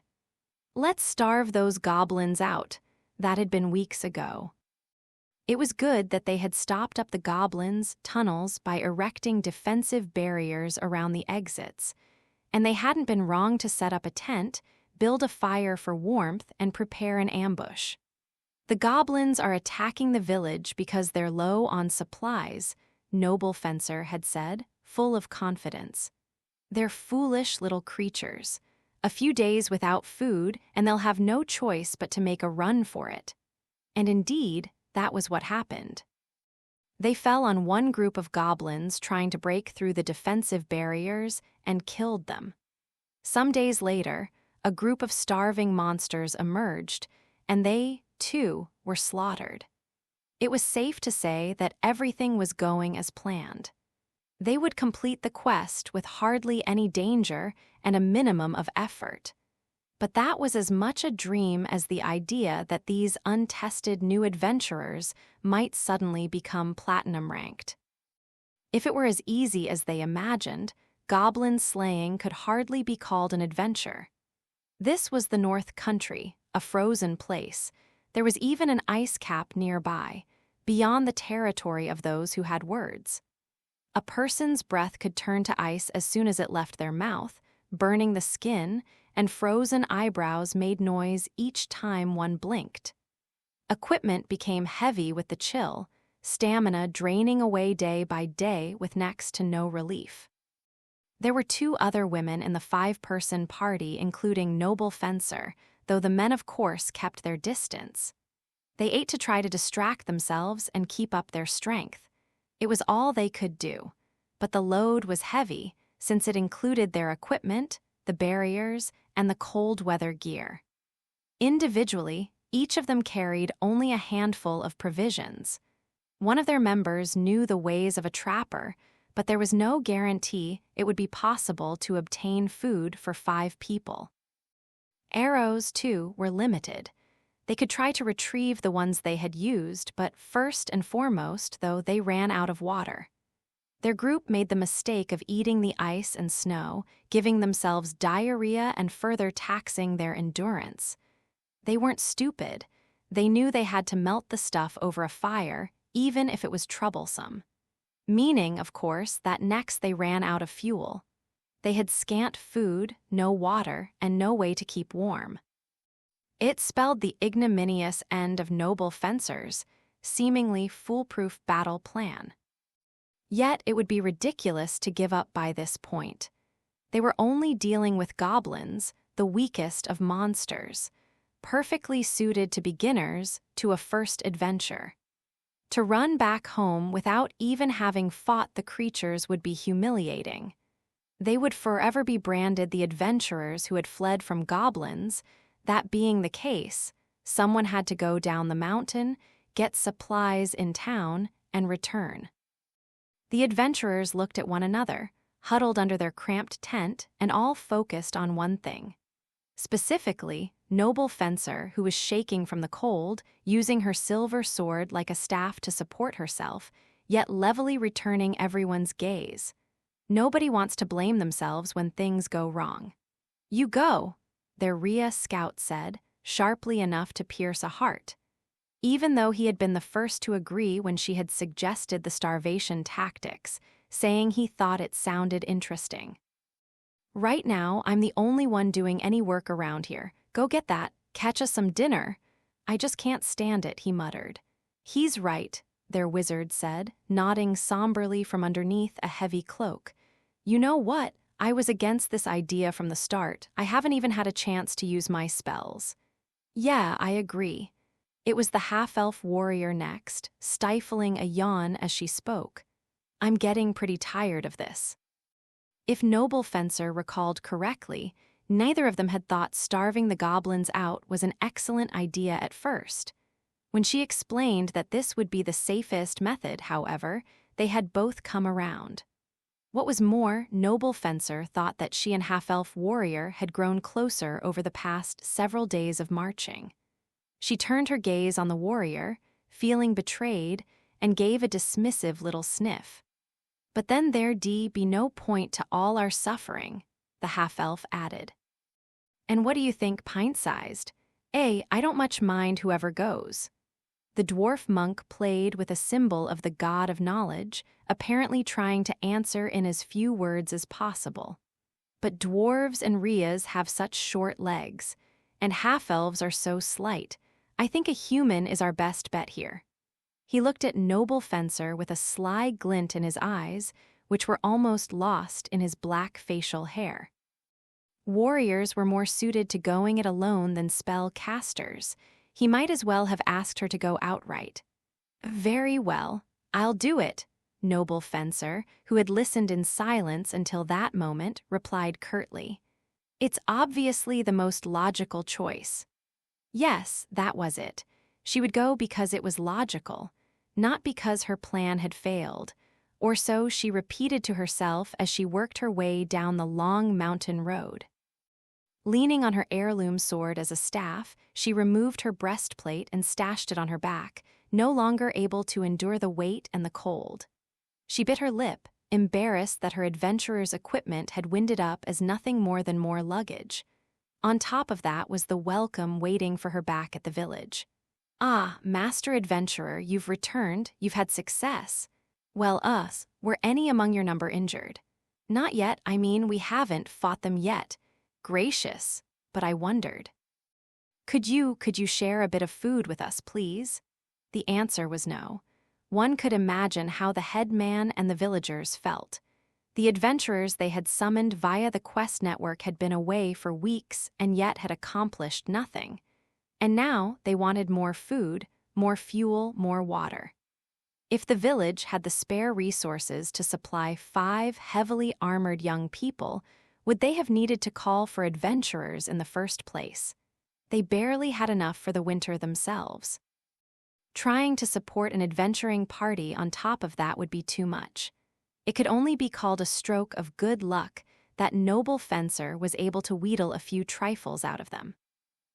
Let's starve those goblins out. That had been weeks ago. It was good that they had stopped up the goblins' tunnels by erecting defensive barriers around the exits, and they hadn't been wrong to set up a tent, build a fire for warmth, and prepare an ambush. The goblins are attacking the village because they're low on supplies, Noble Fencer had said, full of confidence. They're foolish little creatures. A few days without food, and they'll have no choice but to make a run for it. And indeed, that was what happened. They fell on one group of goblins trying to break through the defensive barriers and killed them. Some days later, a group of starving monsters emerged, and they, too, were slaughtered. It was safe to say that everything was going as planned. They would complete the quest with hardly any danger and a minimum of effort. But that was as much a dream as the idea that these untested new adventurers might suddenly become platinum-ranked. If it were as easy as they imagined, goblin slaying could hardly be called an adventure. This was the North Country, a frozen place. There was even an ice cap nearby, beyond the territory of those who had words. A person's breath could turn to ice as soon as it left their mouth, burning the skin, and frozen eyebrows made noise each time one blinked. Equipment became heavy with the chill, stamina draining away day by day with next to no relief. There were 2 other women in the 5-person party, including Noble Fencer, though the men of course kept their distance. They ate to try to distract themselves and keep up their strength. It was all they could do, but the load was heavy since it included their equipment, the barriers, and the cold weather gear. Individually, each of them carried only a handful of provisions. One of their members knew the ways of a trapper, but there was no guarantee it would be possible to obtain food for 5 people. Arrows, too, were limited. They could try to retrieve the ones they had used, but first and foremost, though, they ran out of water. Their group made the mistake of eating the ice and snow, giving themselves diarrhea and further taxing their endurance. They weren't stupid. They knew they had to melt the stuff over a fire, even if it was troublesome. Meaning, of course, that next they ran out of fuel. They had scant food, no water, and no way to keep warm. It spelled the ignominious end of Noble Fencer's seemingly foolproof battle plan. Yet it would be ridiculous to give up by this point. They were only dealing with goblins, the weakest of monsters, perfectly suited to beginners to a first adventure. To run back home without even having fought the creatures would be humiliating. They would forever be branded the adventurers who had fled from goblins. That being the case, someone had to go down the mountain, get supplies in town, and return. The adventurers looked at one another, huddled under their cramped tent, and all focused on one thing. Specifically, Noble Fencer, who was shaking from the cold, using her silver sword like a staff to support herself, yet levelly returning everyone's gaze. Nobody wants to blame themselves when things go wrong. "You go," their Rhea scout said, sharply enough to pierce a heart. Even though he had been the first to agree when she had suggested the starvation tactics, saying he thought it sounded interesting. "Right now, I'm the only one doing any work around here. Go get that, catch us some dinner." "I just can't stand it," he muttered. "He's right," their wizard said, nodding somberly from underneath a heavy cloak. "You know what? I was against this idea from the start. I haven't even had a chance to use my spells." "Yeah, I agree." It was the half-elf warrior next, stifling a yawn as she spoke. "I'm getting pretty tired of this." If Noble Fencer recalled correctly, neither of them had thought starving the goblins out was an excellent idea at first. When she explained that this would be the safest method, however, they had both come around. What was more, Noble Fencer thought that she and half-elf warrior had grown closer over the past several days of marching. She turned her gaze on the warrior, feeling betrayed, and gave a dismissive little sniff. "But then there'd be no point to all our suffering," the half-elf added. "And what do you think pint-sized? I don't much mind whoever goes." The dwarf monk played with a symbol of the god of knowledge, apparently trying to answer in as few words as possible. But dwarves and Rheas have such short legs, and half-elves are so slight. I think a human is our best bet here. He looked at Noble Fencer with a sly glint in his eyes, which were almost lost in his black facial hair. Warriors were more suited to going it alone than spell casters. He might as well have asked her to go outright. "Very well, I'll do it," Noble Fencer, who had listened in silence until that moment, replied curtly. "It's obviously the most logical choice." Yes, that was it. She would go because it was logical, not because her plan had failed, or so she repeated to herself as she worked her way down the long mountain road. Leaning on her heirloom sword as a staff, she removed her breastplate and stashed it on her back, no longer able to endure the weight and the cold. She bit her lip, embarrassed that her adventurer's equipment had winded up as nothing more than more luggage. On top of that was the welcome waiting for her back at the village. "Ah, Master Adventurer, you've returned, you've had success. Well, were any among your number injured?" "Not yet, we haven't fought them yet." "Gracious, but I wondered." Could you share a bit of food with us, please?" The answer was no. One could imagine how the headman and the villagers felt. The adventurers they had summoned via the quest network had been away for weeks and yet had accomplished nothing. And now they wanted more food, more fuel, more water. If the village had the spare resources to supply 5 heavily armored young people, would they have needed to call for adventurers in the first place? They barely had enough for the winter themselves. Trying to support an adventuring party on top of that would be too much. It could only be called a stroke of good luck that noble fencer was able to wheedle a few trifles out of them.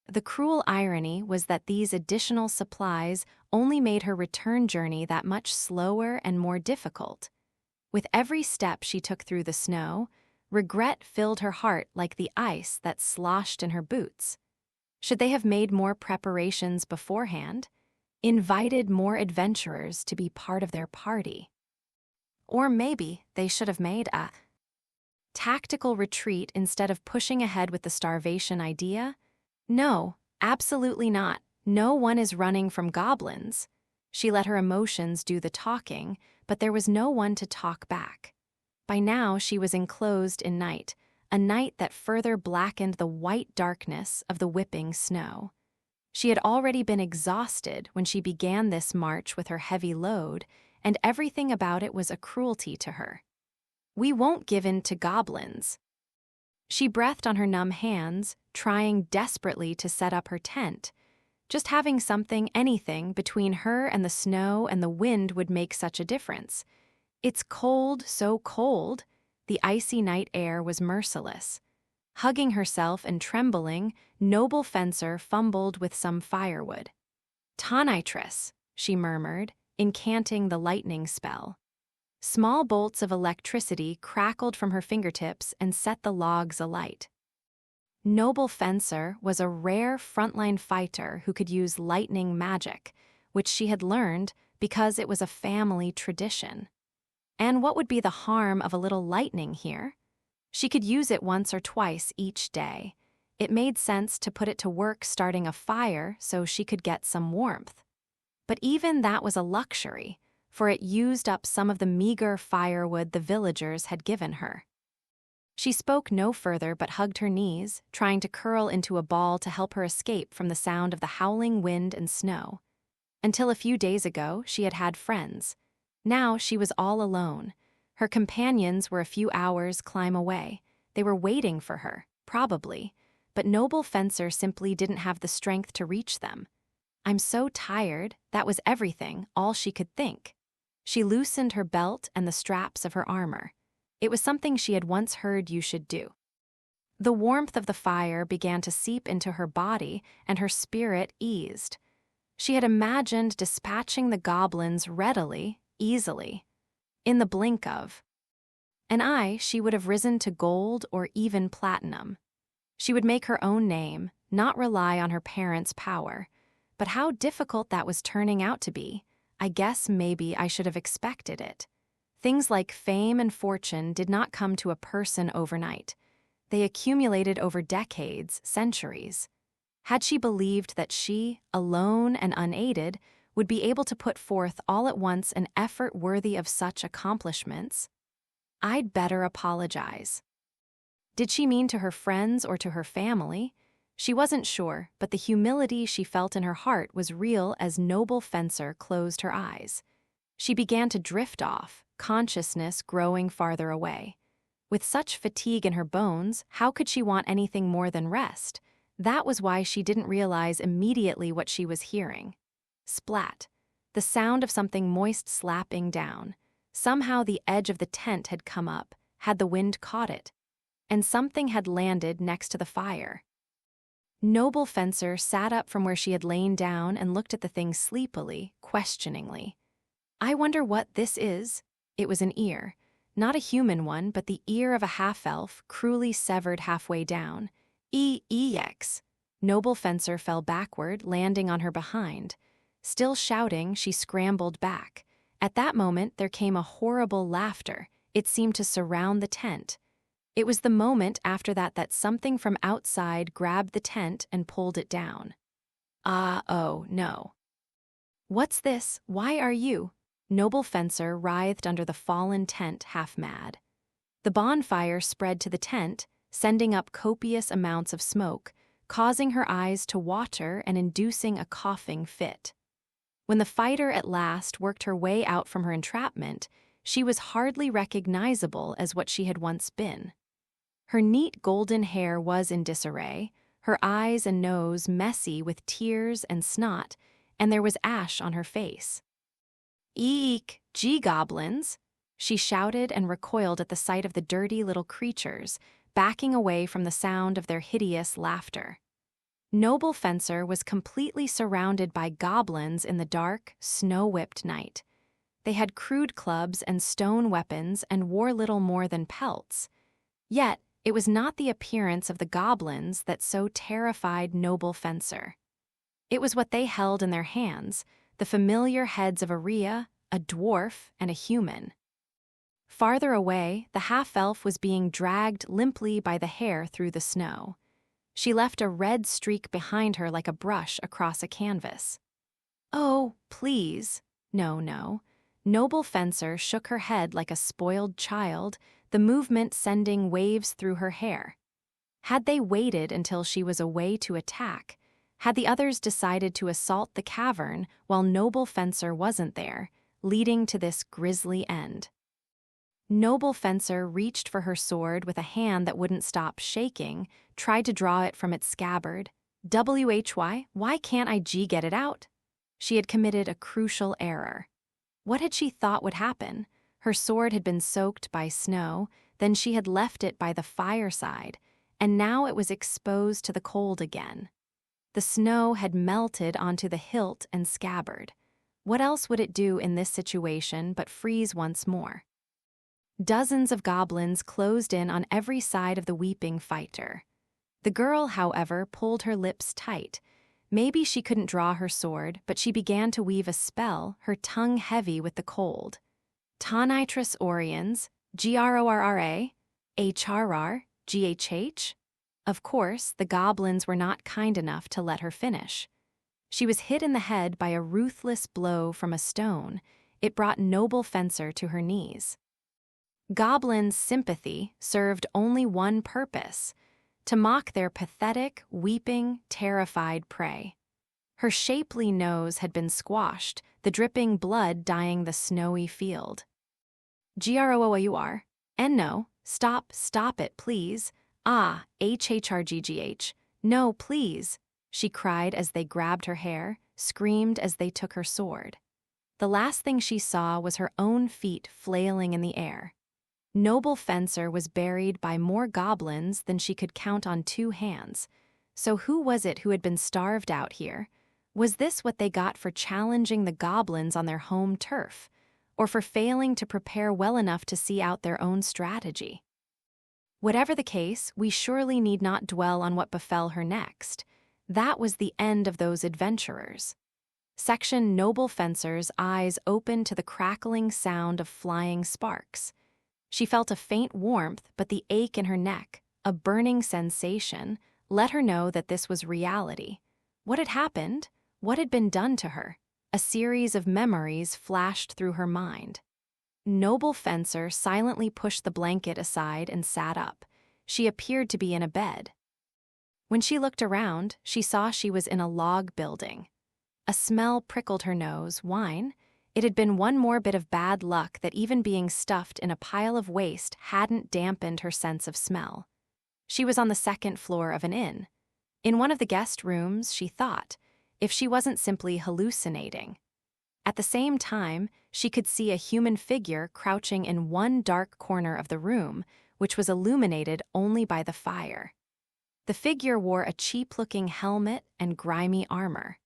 The cruel irony was that these additional supplies only made her return journey that much slower and more difficult. With every step she took through the snow, regret filled her heart like the ice that sloshed in her boots. Should they have made more preparations beforehand? Invited more adventurers to be part of their party? Or maybe they should have made a tactical retreat instead of pushing ahead with the starvation idea? No, absolutely not. No one is running from goblins. She let her emotions do the talking, but there was no one to talk back. By now she was enclosed in night, a night that further blackened the white darkness of the whipping snow. She had already been exhausted when she began this march with her heavy load, and everything about it was a cruelty to her. We won't give in to goblins. She breathed on her numb hands, trying desperately to set up her tent. Just having something, anything, between her and the snow and the wind would make such a difference. It's cold, so cold. The icy night air was merciless. Hugging herself and trembling, noble fencer fumbled with some firewood. "Tonitrus," she murmured, incanting the lightning spell. Small bolts of electricity crackled from her fingertips and set the logs alight. Noble Fencer was a rare frontline fighter who could use lightning magic, which she had learned because it was a family tradition. And what would be the harm of a little lightning here? She could use it once or twice each day. It made sense to put it to work starting a fire so she could get some warmth. But even that was a luxury, for it used up some of the meager firewood the villagers had given her. She spoke no further but hugged her knees, trying to curl into a ball to help her escape from the sound of the howling wind and snow. Until a few days ago, she had had friends. Now she was all alone. Her companions were a few hours' climb away. They were waiting for her, probably, but Noble Fencer simply didn't have the strength to reach them. "I'm so tired," that was everything, all she could think. She loosened her belt and the straps of her armor. It was something she had once heard you should do. The warmth of the fire began to seep into her body, and her spirit eased. She had imagined dispatching the goblins readily, easily. In the blink of an eye, she would have risen to gold or even platinum. She would make her own name, not rely on her parents' power. But how difficult that was turning out to be. I guess maybe I should have expected it. Things like fame and fortune did not come to a person overnight. They accumulated over decades, centuries. Had she believed that she, alone and unaided, would be able to put forth all at once an effort worthy of such accomplishments? I'd better apologize. Did she mean to her friends or to her family? She wasn't sure, but the humility she felt in her heart was real as Noble Fencer closed her eyes. She began to drift off, consciousness growing farther away. With such fatigue in her bones, how could she want anything more than rest? That was why she didn't realize immediately what she was hearing. Splat. The sound of something moist slapping down. Somehow the edge of the tent had come up, had the wind caught it, and something had landed next to the fire. Noble Fencer sat up from where she had lain down and looked at the thing sleepily, questioningly. "I wonder what this is." It was an ear. Not a human one, but the ear of a half-elf, cruelly severed halfway down. "Ex." Noble Fencer fell backward, landing on her behind. Still shouting, she scrambled back. At that moment, there came a horrible laughter. It seemed to surround the tent. It was the moment after that something from outside grabbed the tent and pulled it down. Oh, no. "What's this? Why are you?" Noble Fencer writhed under the fallen tent, half mad. The bonfire spread to the tent, sending up copious amounts of smoke, causing her eyes to water and inducing a coughing fit. When the fighter at last worked her way out from her entrapment, she was hardly recognizable as what she had once been. Her neat golden hair was in disarray, her eyes and nose messy with tears and snot, and there was ash on her face. "Eek, gee, goblins!" she shouted and recoiled at the sight of the dirty little creatures, backing away from the sound of their hideous laughter. Noble Fencer was completely surrounded by goblins in the dark, snow-whipped night. They had crude clubs and stone weapons and wore little more than pelts. Yet, it was not the appearance of the goblins that so terrified Noble Fencer. It was what they held in their hands, the familiar heads of a Rhea, a dwarf, and a human. Farther away, the half-elf was being dragged limply by the hair through the snow. She left a red streak behind her like a brush across a canvas. "Oh, please." No, no. Noble Fencer shook her head like a spoiled child, the movement sending waves through her hair. Had they waited until she was away to attack, had the others decided to assault the cavern while Noble Fencer wasn't there, leading to this grisly end? Noble Fencer reached for her sword with a hand that wouldn't stop shaking, tried to draw it from its scabbard. Why can't I get it out? She had committed a crucial error. What had she thought would happen? Her sword had been soaked by snow, then she had left it by the fireside, and now it was exposed to the cold again. The snow had melted onto the hilt and scabbard. What else would it do in this situation but freeze once more? Dozens of goblins closed in on every side of the weeping fighter. The girl, however, pulled her lips tight. Maybe she couldn't draw her sword, but she began to weave a spell, her tongue heavy with the cold. Tonitrus Oriens, Grorra, HRR, GHH? Of course, the goblins were not kind enough to let her finish. She was hit in the head by a ruthless blow from a stone. It brought Noble Fencer to her knees. Goblins' sympathy served only one purpose: to mock their pathetic, weeping, terrified prey. Her shapely nose had been squashed, the dripping blood dyeing the snowy field. "Grorr, and no, stop it, please. Ah, HHRGGH, no, please," she cried as they grabbed her hair, screamed as they took her sword. The last thing she saw was her own feet flailing in the air. Noble Fencer was buried by more goblins than she could count on two hands. So who was it who had been starved out here? Was this what they got for challenging the goblins on their home turf, or for failing to prepare well enough to see out their own strategy? Whatever the case, we surely need not dwell on what befell her next. That was the end of those adventurers. Section Noble Fencer's eyes opened to the crackling sound of flying sparks. She felt a faint warmth, but the ache in her neck, a burning sensation, let her know that this was reality. What had happened? What had been done to her? A series of memories flashed through her mind. Noble Fencer silently pushed the blanket aside and sat up. She appeared to be in a bed. When she looked around, she saw she was in a log building. A smell prickled her nose. Wine? It had been one more bit of bad luck that even being stuffed in a pile of waste hadn't dampened her sense of smell. She was on the second floor of an inn. In one of the guest rooms, she thought, if she wasn't simply hallucinating. At the same time, she could see a human figure crouching in one dark corner of the room, which was illuminated only by the fire. The figure wore a cheap-looking helmet and grimy armor.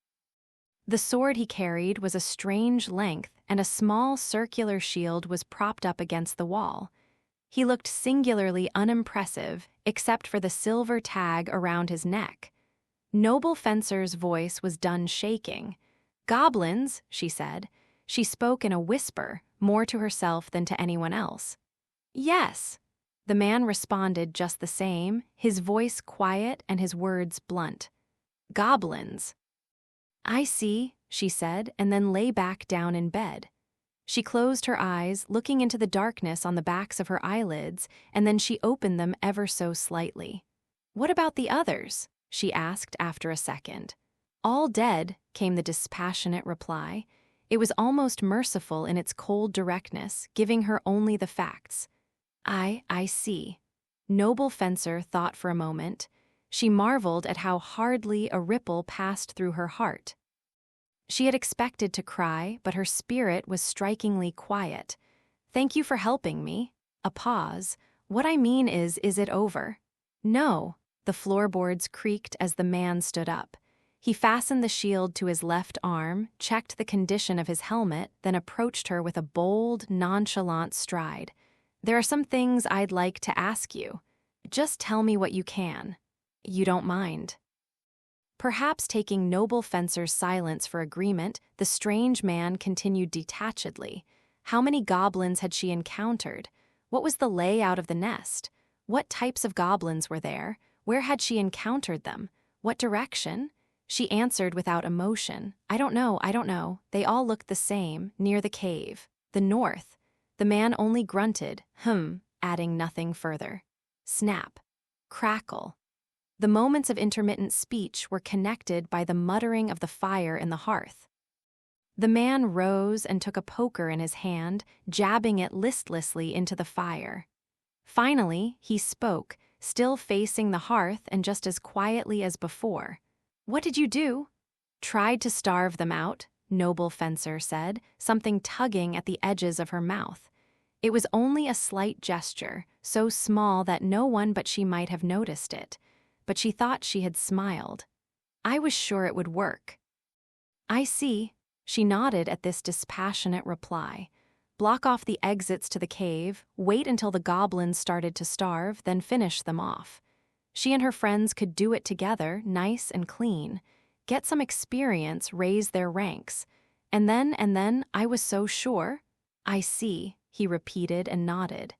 The sword he carried was a strange length, and a small circular shield was propped up against the wall. He looked singularly unimpressive, except for the silver tag around his neck. Noble Fencer's voice was done shaking. "Goblins," she said. She spoke in a whisper, more to herself than to anyone else. "Yes." The man responded just the same, his voice quiet and his words blunt. "Goblins." "I see," she said, and then lay back down in bed. She closed her eyes, looking into the darkness on the backs of her eyelids, and then she opened them ever so slightly. "What about the others?" she asked after a second. "All dead," came the dispassionate reply. It was almost merciful in its cold directness, giving her only the facts. I see." Noble Fencer thought for a moment. She marveled at how hardly a ripple passed through her heart. She had expected to cry, but her spirit was strikingly quiet. "Thank you for helping me." A pause. "What I mean is it over?" "No." The floorboards creaked as the man stood up. He fastened the shield to his left arm, checked the condition of his helmet, then approached her with a bold, nonchalant stride. "There are some things I'd like to ask you. Just tell me what you can. You don't mind." Perhaps taking Noble Fencer's silence for agreement, the strange man continued detachedly. How many goblins had she encountered? What was the layout of the nest? What types of goblins were there? Where had she encountered them? What direction? She answered without emotion. I don't know. They all looked the same, near the cave. The north." The man only grunted, adding nothing further. Snap. Crackle. The moments of intermittent speech were connected by the muttering of the fire in the hearth. The man rose and took a poker in his hand, jabbing it listlessly into the fire. Finally, he spoke, still facing the hearth and just as quietly as before. "What did you do?" "Tried to starve them out," Noble Fencer said, something tugging at the edges of her mouth. It was only a slight gesture, so small that no one but she might have noticed it. But she thought she had smiled. "I was sure it would work." "I see." She nodded at this dispassionate reply. "Block off the exits to the cave, wait until the goblins started to starve, then finish them off." She and her friends could do it together, nice and clean. Get some experience, raise their ranks. And then, I was so sure. "I see," he repeated and nodded.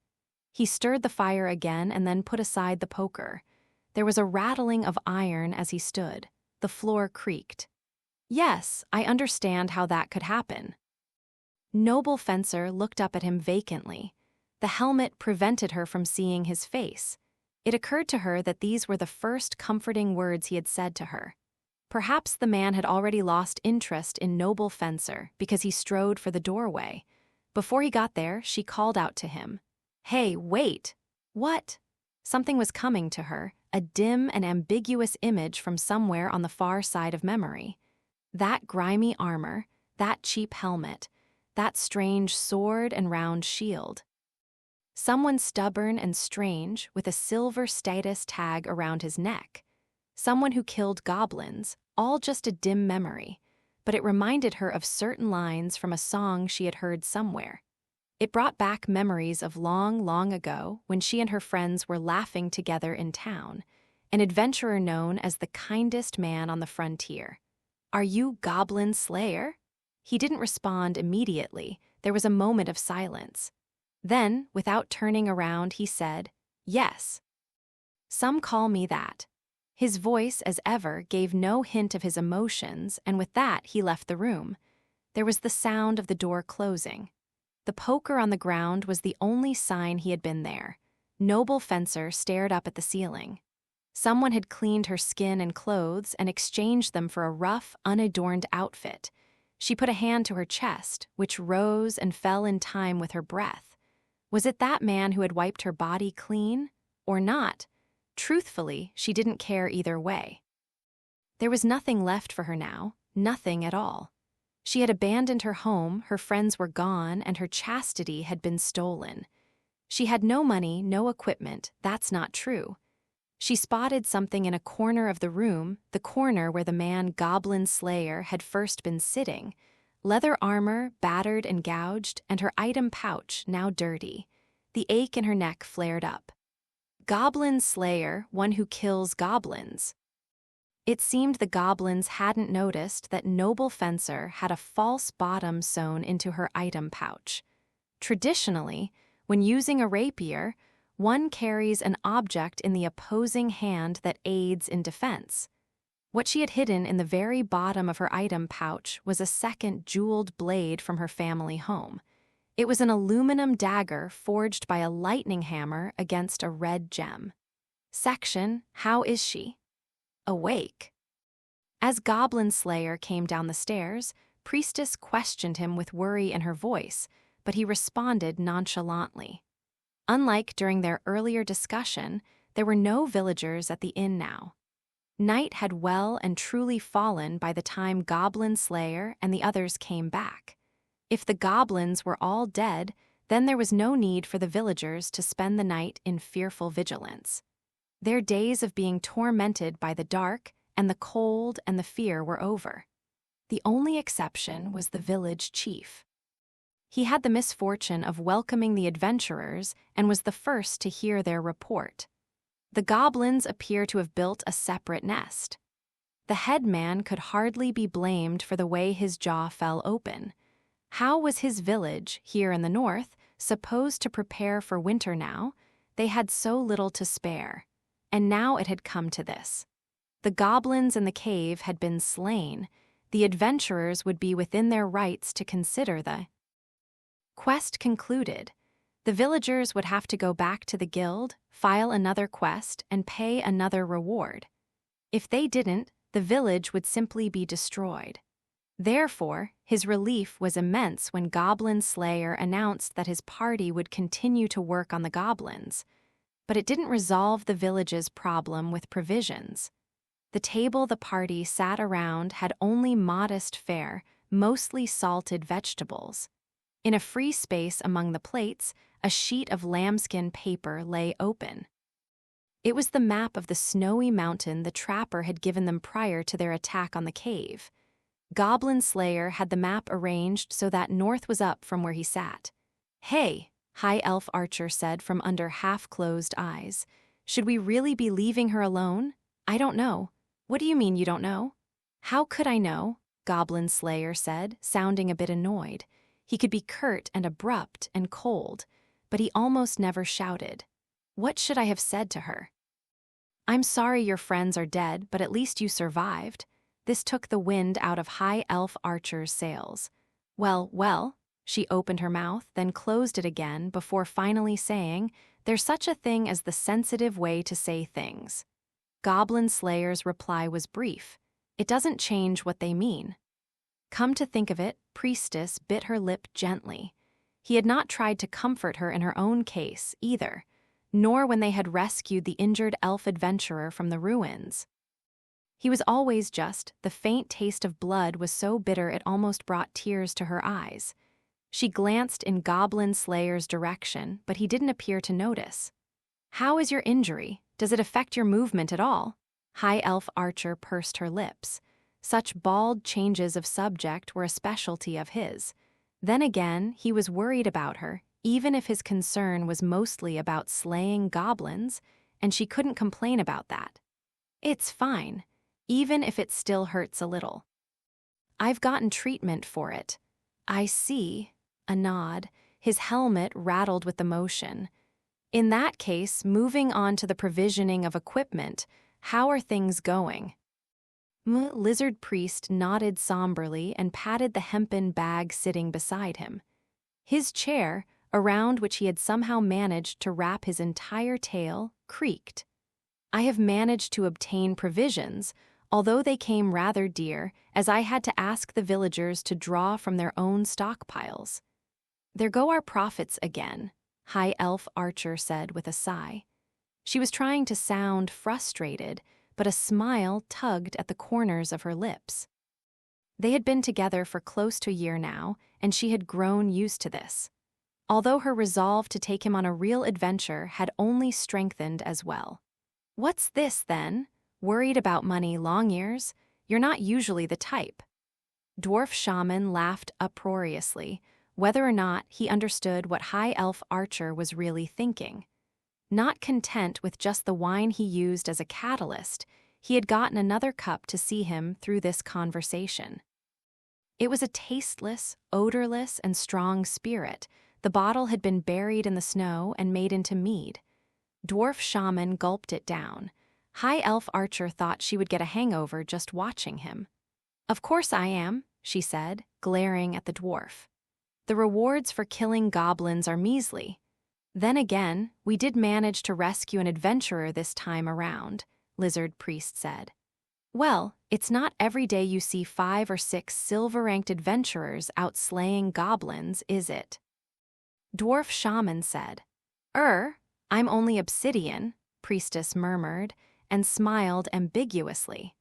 He stirred the fire again and then put aside the poker. There was a rattling of iron as he stood. The floor creaked. "Yes, I understand how that could happen." Noble Fencer looked up at him vacantly. The helmet prevented her from seeing his face. It occurred to her that these were the first comforting words he had said to her. Perhaps the man had already lost interest in Noble Fencer because he strode for the doorway. Before he got there, she called out to him. "Hey, wait!" "What?" Something was coming to her, a dim and ambiguous image from somewhere on the far side of memory. That grimy armor, that cheap helmet, that strange sword and round shield. Someone stubborn and strange with a silver status tag around his neck. Someone who killed goblins, all just a dim memory, but it reminded her of certain lines from a song she had heard somewhere. It brought back memories of long, long ago when she and her friends were laughing together in town, an adventurer known as the kindest man on the frontier. "Are you Goblin Slayer?" He didn't respond immediately. There was a moment of silence. Then, without turning around, he said, "Yes. Some call me that." His voice, as ever, gave no hint of his emotions, and with that he left the room. There was the sound of the door closing. The poker on the ground was the only sign he had been there. Noble Fencer stared up at the ceiling. Someone had cleaned her skin and clothes and exchanged them for a rough, unadorned outfit. She put a hand to her chest, which rose and fell in time with her breath. Was it that man who had wiped her body clean? Or not? Truthfully, she didn't care either way. There was nothing left for her now, nothing at all. She had abandoned her home, her friends were gone, and her chastity had been stolen. She had no money, no equipment, that's not true. She spotted something in a corner of the room, the corner where the man Goblin Slayer had first been sitting. Leather armor, battered and gouged, and her item pouch, now dirty. The ache in her neck flared up. Goblin Slayer, one who kills goblins. It seemed the goblins hadn't noticed that Noble Fencer had a false bottom sewn into her item pouch. Traditionally, when using a rapier, one carries an object in the opposing hand that aids in defense. What she had hidden in the very bottom of her item pouch was a second jeweled blade from her family home. It was an aluminum dagger forged by a lightning hammer against a red gem. Section, how is she? Awake. As Goblin Slayer came down the stairs, Priestess questioned him with worry in her voice, but he responded nonchalantly. Unlike during their earlier discussion, there were no villagers at the inn now. Night had well and truly fallen by the time Goblin Slayer and the others came back. If the goblins were all dead, then there was no need for the villagers to spend the night in fearful vigilance. Their days of being tormented by the dark and the cold and the fear were over. The only exception was the village chief. He had the misfortune of welcoming the adventurers and was the first to hear their report. The goblins appear to have built a separate nest. The headman could hardly be blamed for the way his jaw fell open. How was his village, here in the north, supposed to prepare for winter now? They had so little to spare. And now it had come to this. The goblins in the cave had been slain. The adventurers would be within their rights to consider the quest concluded. The villagers would have to go back to the guild, file another quest, and pay another reward. If they didn't, the village would simply be destroyed. Therefore, his relief was immense when Goblin Slayer announced that his party would continue to work on the goblins. But it didn't resolve the village's problem with provisions. The table the party sat around had only modest fare, mostly salted vegetables. In a free space among the plates, a sheet of lambskin paper lay open. It was the map of the snowy mountain the trapper had given them prior to their attack on the cave. Goblin Slayer had the map arranged so that north was up from where he sat. "Hey," High Elf Archer said from under half-closed eyes. "Should we really be leaving her alone? I don't know." "What do you mean you don't know?" "How could I know?" Goblin Slayer said, sounding a bit annoyed. He could be curt and abrupt and cold, but he almost never shouted. What should I have said to her? "I'm sorry your friends are dead, but at least you survived." This took the wind out of High Elf Archer's sails. Well, she opened her mouth, then closed it again before finally saying, "There's such a thing as the sensitive way to say things." Goblin Slayer's reply was brief. "It doesn't change what they mean." Come to think of it, Priestess bit her lip gently. He had not tried to comfort her in her own case, either, nor when they had rescued the injured elf adventurer from the ruins. He was always just, the faint taste of blood was so bitter it almost brought tears to her eyes. She glanced in Goblin Slayer's direction, but he didn't appear to notice. "How is your injury? Does it affect your movement at all?" High Elf Archer pursed her lips. Such bald changes of subject were a specialty of his. Then again, he was worried about her, even if his concern was mostly about slaying goblins, and she couldn't complain about that. "It's fine, even if it still hurts a little. I've gotten treatment for it." "I see." A nod. His helmet rattled with the motion. "In that case, moving on to the provisioning of equipment, how are things going?" Lizard Priest nodded somberly and patted the hempen bag sitting beside him. His chair, around which he had somehow managed to wrap his entire tail, creaked. "I have managed to obtain provisions, although they came rather dear, as I had to ask the villagers to draw from their own stockpiles." "There go our profits again," High Elf Archer said with a sigh. She was trying to sound frustrated, but a smile tugged at the corners of her lips. They had been together for close to a year now, and she had grown used to this. Although her resolve to take him on a real adventure had only strengthened as well. "What's this, then? Worried about money, long ears? You're not usually the type." Dwarf Shaman laughed uproariously, whether or not he understood what High Elf Archer was really thinking. Not content with just the wine he used as a catalyst, he had gotten another cup to see him through this conversation. It was a tasteless, odorless, and strong spirit. The bottle had been buried in the snow and made into mead. Dwarf Shaman gulped it down. High Elf Archer thought she would get a hangover just watching him. "Of course I am," she said, glaring at the dwarf. The rewards for killing goblins are measly. Then again, we did manage to rescue an adventurer this time around, Lizard Priest said. Well, it's not every day you see 5 or 6 silver-ranked adventurers out slaying goblins, is it? Dwarf Shaman said. I'm only obsidian, Priestess murmured, and smiled ambiguously.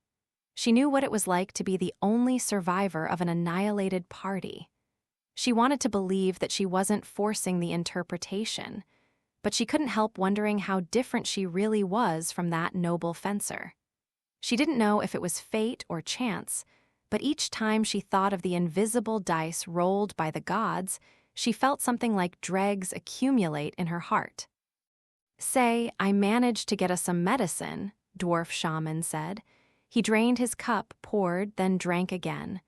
She knew what it was like to be the only survivor of an annihilated party. She wanted to believe that she wasn't forcing the interpretation, but she couldn't help wondering how different she really was from that noble fencer. She didn't know if it was fate or chance, but each time she thought of the invisible dice rolled by the gods, she felt something like dregs accumulate in her heart. Say, I managed to get us some medicine, Dwarf Shaman said. He drained his cup, poured, then drank again.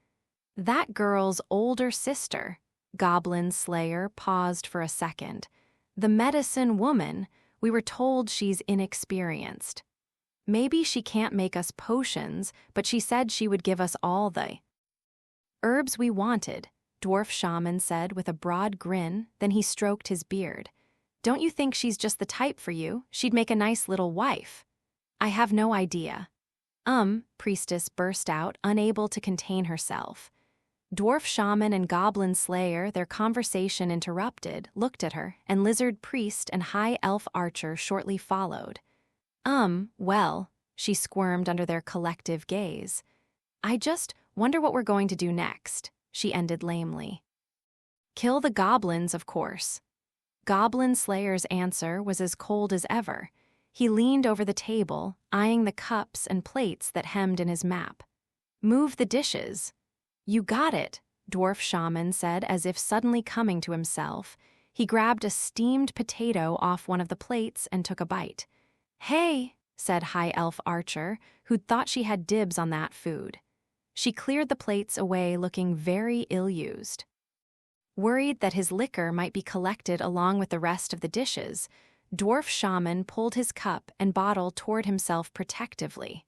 That girl's older sister, Goblin Slayer paused for a second. The medicine woman, we were told she's inexperienced. Maybe she can't make us potions, but she said she would give us all the herbs we wanted, Dwarf Shaman said with a broad grin, then he stroked his beard. Don't you think she's just the type for you? She'd make a nice little wife. I have no idea. Priestess burst out, unable to contain herself. Dwarf Shaman and Goblin Slayer, their conversation interrupted, looked at her, and Lizard Priest and High Elf Archer shortly followed. Well, she squirmed under their collective gaze. I just wonder what we're going to do next, she ended lamely. Kill the goblins, of course. Goblin Slayer's answer was as cold as ever. He leaned over the table, eyeing the cups and plates that hemmed in his map. Move the dishes. You got it, Dwarf Shaman said as if suddenly coming to himself. He grabbed a steamed potato off one of the plates and took a bite. Hey, said High Elf Archer, who'd thought she had dibs on that food. She cleared the plates away looking very ill-used. Worried that his liquor might be collected along with the rest of the dishes, Dwarf Shaman pulled his cup and bottle toward himself protectively.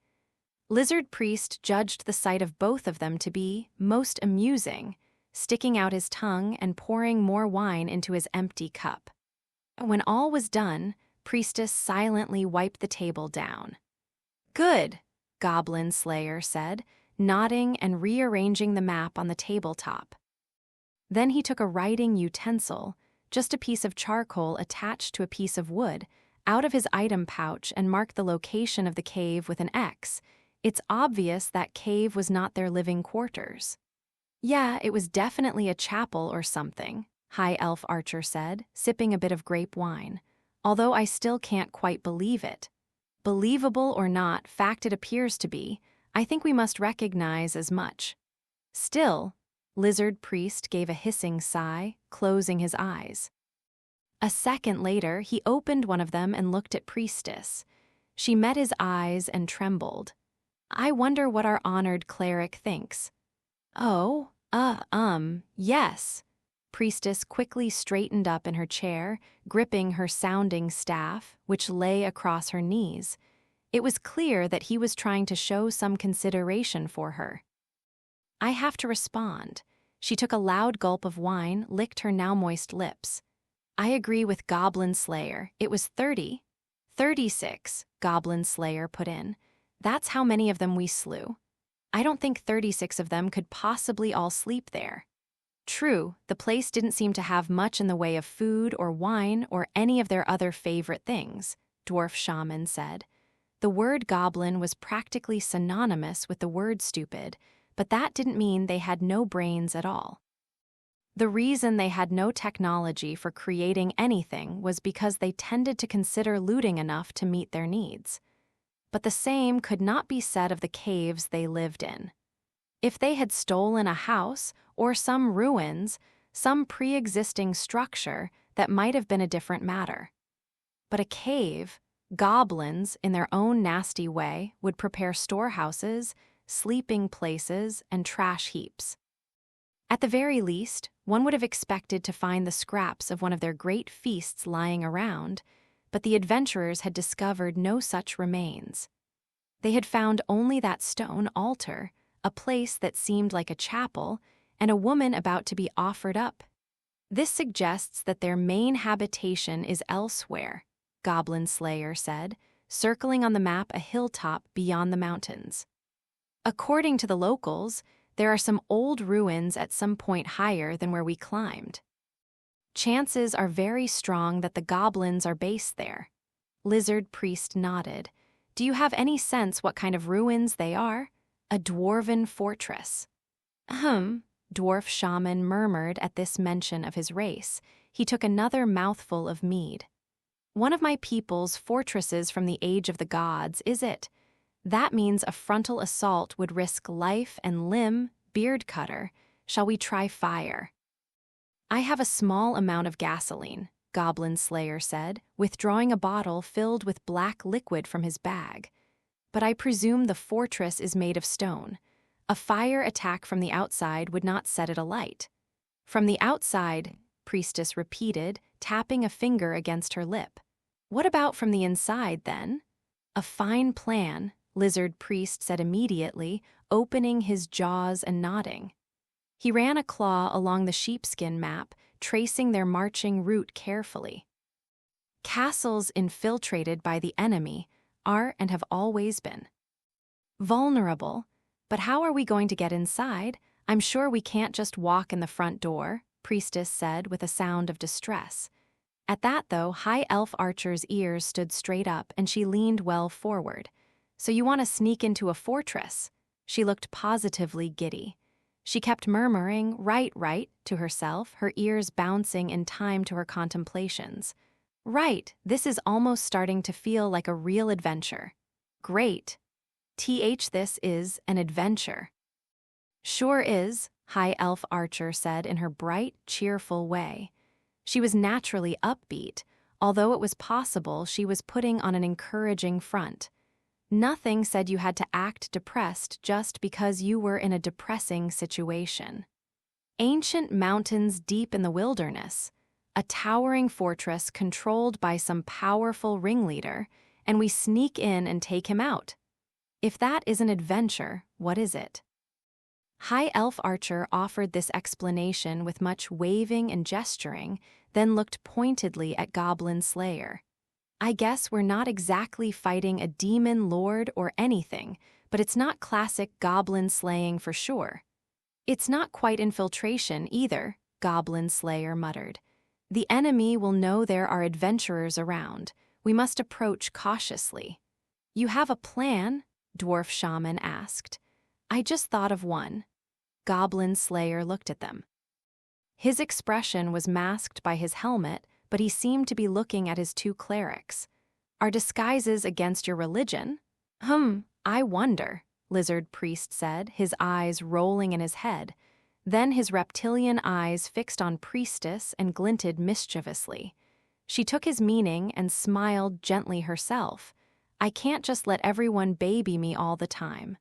Lizard Priest judged the sight of both of them to be most amusing, sticking out his tongue and pouring more wine into his empty cup. When all was done, Priestess silently wiped the table down. Good, Goblin Slayer said, nodding and rearranging the map on the tabletop. Then he took a writing utensil, just a piece of charcoal attached to a piece of wood, out of his item pouch and marked the location of the cave with an X. It's obvious that cave was not their living quarters. Yeah, it was definitely a chapel or something, High Elf Archer said, sipping a bit of grape wine. Although I still can't quite believe it. Believable or not, fact it appears to be, I think we must recognize as much. Still, Lizard Priest gave a hissing sigh, closing his eyes. A second later, he opened one of them and looked at Priestess. She met his eyes and trembled. I wonder what our honored cleric thinks. Oh, yes. Priestess quickly straightened up in her chair, gripping her sounding staff, which lay across her knees. It was clear that he was trying to show some consideration for her. I have to respond. She took a loud gulp of wine, licked her now moist lips. I agree with Goblin Slayer. It was 30. 36, Goblin Slayer put in. That's how many of them we slew. I don't think 36 of them could possibly all sleep there. True, the place didn't seem to have much in the way of food or wine or any of their other favorite things, Dwarf Shaman said. The word goblin was practically synonymous with the word stupid, but that didn't mean they had no brains at all. The reason they had no technology for creating anything was because they tended to consider looting enough to meet their needs. But the same could not be said of the caves they lived in. If they had stolen a house or some ruins, some pre-existing structure, that might have been a different matter. But a cave, goblins, in their own nasty way, would prepare storehouses, sleeping places, and trash heaps. At the very least, one would have expected to find the scraps of one of their great feasts lying around, but the adventurers had discovered no such remains. They had found only that stone altar, a place that seemed like a chapel, and a woman about to be offered up This suggests that their main habitation is elsewhere, Goblin Slayer said, circling on the map a hilltop beyond the mountains. According to the locals, there are some old ruins at some point higher than where we climbed. Chances are very strong that the goblins are based there. Lizard Priest nodded. Do you have any sense what kind of ruins they are? A dwarven fortress. Dwarf Shaman murmured at this mention of his race. He took another mouthful of mead. One of my people's fortresses from the age of the gods, is it? That means a frontal assault would risk life and limb, beard cutter. Shall we try fire? I have a small amount of gasoline, Goblin Slayer said, withdrawing a bottle filled with black liquid from his bag. But I presume the fortress is made of stone. A fire attack from the outside would not set it alight. From the outside, Priestess repeated, tapping a finger against her lip. What about from the inside, then? A fine plan, Lizard Priest said immediately, opening his jaws and nodding. He ran a claw along the sheepskin map, tracing their marching route carefully. Castles infiltrated by the enemy are and have always been vulnerable, but how are we going to get inside? I'm sure we can't just walk in the front door, Priestess said with a sound of distress. At that, though, High Elf Archer's ears stood straight up and she leaned well forward. So you want to sneak into a fortress? She looked positively giddy. She kept murmuring, right, to herself, her ears bouncing in time to her contemplations. Right, this is almost starting to feel like a real adventure. Great. This is an adventure. Sure is, High Elf Archer said in her bright, cheerful way. She was naturally upbeat, although it was possible she was putting on an encouraging front. Nothing said you had to act depressed just because you were in a depressing situation. Ancient mountains deep in the wilderness, a towering fortress controlled by some powerful ringleader, and we sneak in and take him out. If that isn't adventure, what is it? High Elf Archer offered this explanation with much waving and gesturing, then looked pointedly at Goblin Slayer. I guess we're not exactly fighting a demon lord or anything, but it's not classic goblin slaying for sure. It's not quite infiltration either, Goblin Slayer muttered. The enemy will know there are adventurers around. We must approach cautiously. You have a plan? Dwarf Shaman asked. I just thought of one. Goblin Slayer looked at them. His expression was masked by his helmet, but he seemed to be looking at his two clerics. Are disguises against your religion? I wonder, Lizard Priest said, his eyes rolling in his head. Then his reptilian eyes fixed on Priestess and glinted mischievously. She took his meaning and smiled gently herself. I can't just let everyone baby me all the time.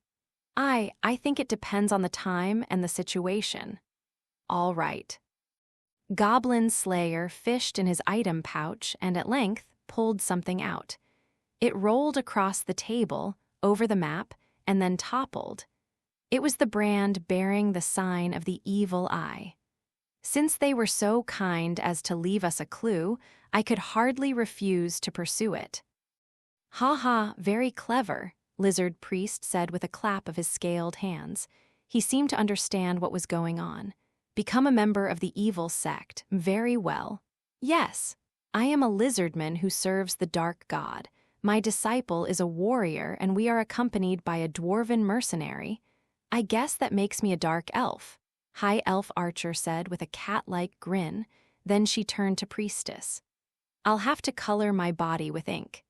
I think it depends on the time and the situation. All right. Goblin Slayer fished in his item pouch and at length pulled something out. It rolled across the table, over the map, and then toppled. It was the brand bearing the sign of the evil eye. Since they were so kind as to leave us a clue, I could hardly refuse to pursue it. Ha ha, very clever, Lizard Priest said with a clap of his scaled hands. He seemed to understand what was going on. Become a member of the evil sect, very well. Yes, I am a lizardman who serves the dark god. My disciple is a warrior and we are accompanied by a dwarven mercenary. I guess that makes me a dark elf, High Elf Archer said with a cat-like grin. Then she turned to Priestess. I'll have to color my body with ink.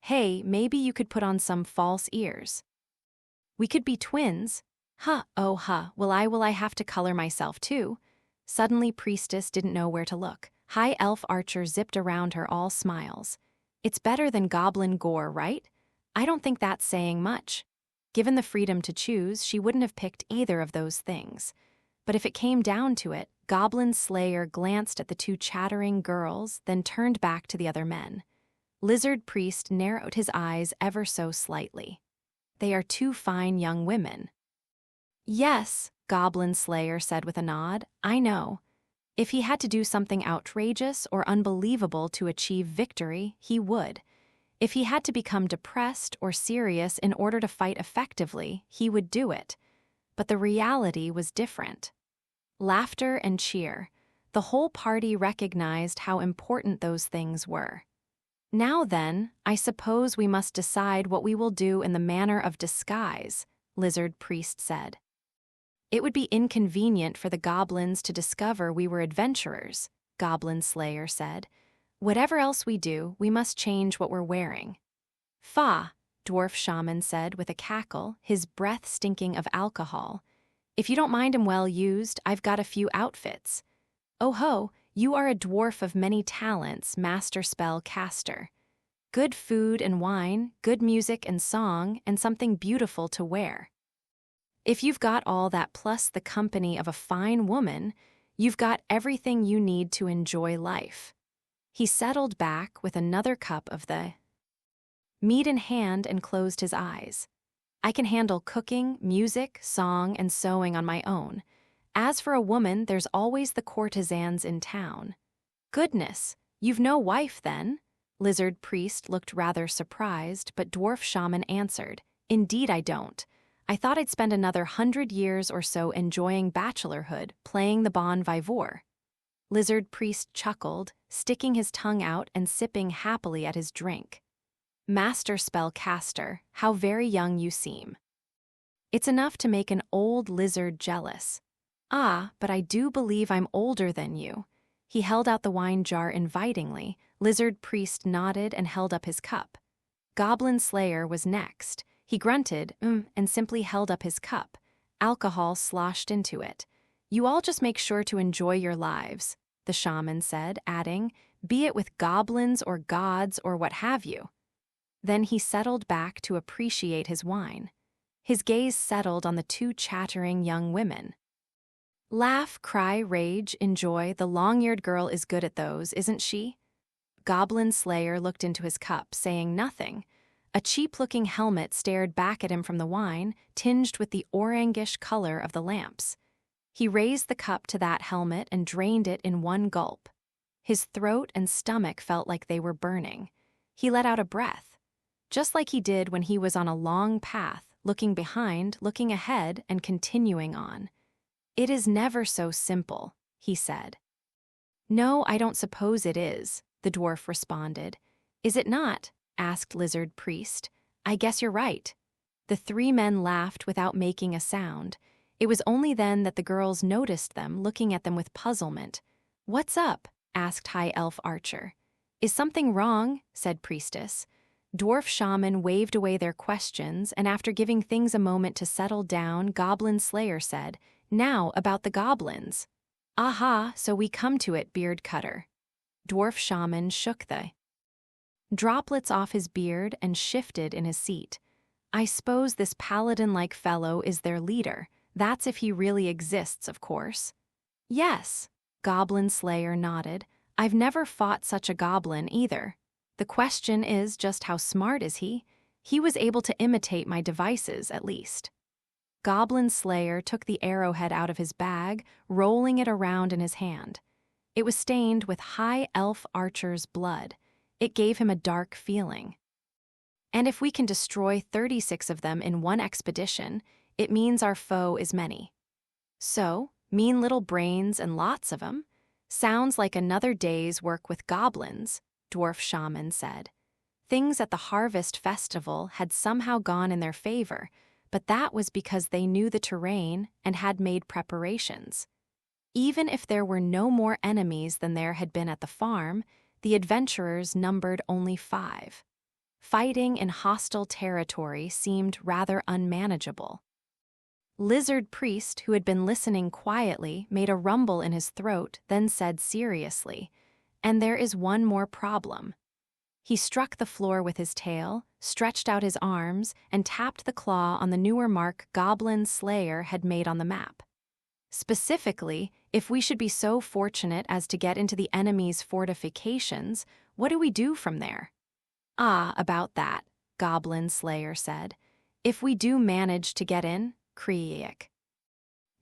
Hey, maybe you could put on some false ears. We could be twins. Will I have to color myself too? Suddenly Priestess didn't know where to look. High Elf Archer zipped around her all smiles. It's better than goblin gore, right? I don't think that's saying much. Given the freedom to choose, she wouldn't have picked either of those things. But if it came down to it, Goblin Slayer glanced at the two chattering girls, then turned back to the other men. Lizard Priest narrowed his eyes ever so slightly. They are two fine young women. Yes, Goblin Slayer said with a nod, I know. If he had to do something outrageous or unbelievable to achieve victory, he would. If he had to become depressed or serious in order to fight effectively, he would do it. But the reality was different. Laughter and cheer. The whole party recognized how important those things were. Now then, I suppose we must decide what we will do in the manner of disguise, Lizard Priest said. It would be inconvenient for the goblins to discover we were adventurers, Goblin Slayer said. Whatever else we do, we must change what we're wearing. Fa, Dwarf Shaman said with a cackle, his breath stinking of alcohol. If you don't mind 'em well used, I've got a few outfits. Oh ho, you are a dwarf of many talents, master spell caster. Good food and wine, good music and song, and something beautiful to wear. If you've got all that plus the company of a fine woman, you've got everything you need to enjoy life. He settled back with another cup of the mead in hand and closed his eyes. I can handle cooking, music, song, and sewing on my own. As for a woman, there's always the courtesans in town. Goodness, you've no wife then? Lizard Priest looked rather surprised, but Dwarf Shaman answered, Indeed I don't. I thought I'd spend another 100 years or so enjoying bachelorhood, playing the bon vivant. Lizard Priest chuckled, sticking his tongue out and sipping happily at his drink. Master spell caster, how very young you seem. It's enough to make an old lizard jealous. Ah, but I do believe I'm older than you. He held out the wine jar invitingly. Lizard Priest nodded and held up his cup. Goblin Slayer was next. He grunted, and simply held up his cup. Alcohol sloshed into it. You all just make sure to enjoy your lives, the shaman said, adding, be it with goblins or gods or what have you. Then he settled back to appreciate his wine. His gaze settled on the two chattering young women. Laugh, cry, rage, enjoy, the long-eared girl is good at those, isn't she? Goblin Slayer looked into his cup, saying nothing. A cheap-looking helmet stared back at him from the wine, tinged with the orangish color of the lamps. He raised the cup to that helmet and drained it in one gulp. His throat and stomach felt like they were burning. He let out a breath, just like he did when he was on a long path, looking behind, looking ahead, and continuing on. It is never so simple, he said. No, I don't suppose it is, the dwarf responded. Is it not? Asked Lizard Priest. I guess you're right. The three men laughed without making a sound. It was only then that the girls noticed them, looking at them with puzzlement. What's up? Asked High Elf Archer. Is something wrong? Said Priestess. Dwarf Shaman waved away their questions, and after giving things a moment to settle down, Goblin Slayer said, Now about the goblins. Aha, so we come to it, Beard Cutter. Dwarf Shaman shook the droplets off his beard and shifted in his seat. I suppose this paladin-like fellow is their leader. That's if he really exists, of course. Yes, Goblin Slayer nodded. I've never fought such a goblin either. The question is just how smart is he? He was able to imitate my devices, at least. Goblin Slayer took the arrowhead out of his bag, rolling it around in his hand. It was stained with High Elf Archer's blood. It gave him a dark feeling. And if we can destroy 36 of them in one expedition, it means our foe is many. So, mean little brains and lots of 'em? Sounds like another day's work with goblins, Dwarf Shaman said. Things at the Harvest Festival had somehow gone in their favor, but that was because they knew the terrain and had made preparations. Even if there were no more enemies than there had been at the farm, the adventurers numbered only 5. Fighting in hostile territory seemed rather unmanageable. Lizard Priest, who had been listening quietly, made a rumble in his throat, then said seriously, And there is one more problem. He struck the floor with his tail, stretched out his arms, and tapped the claw on the newer mark Goblin Slayer had made on the map. Specifically, if we should be so fortunate as to get into the enemy's fortifications, what do we do from there? Ah, about that, Goblin Slayer said. If we do manage to get in, Kriek.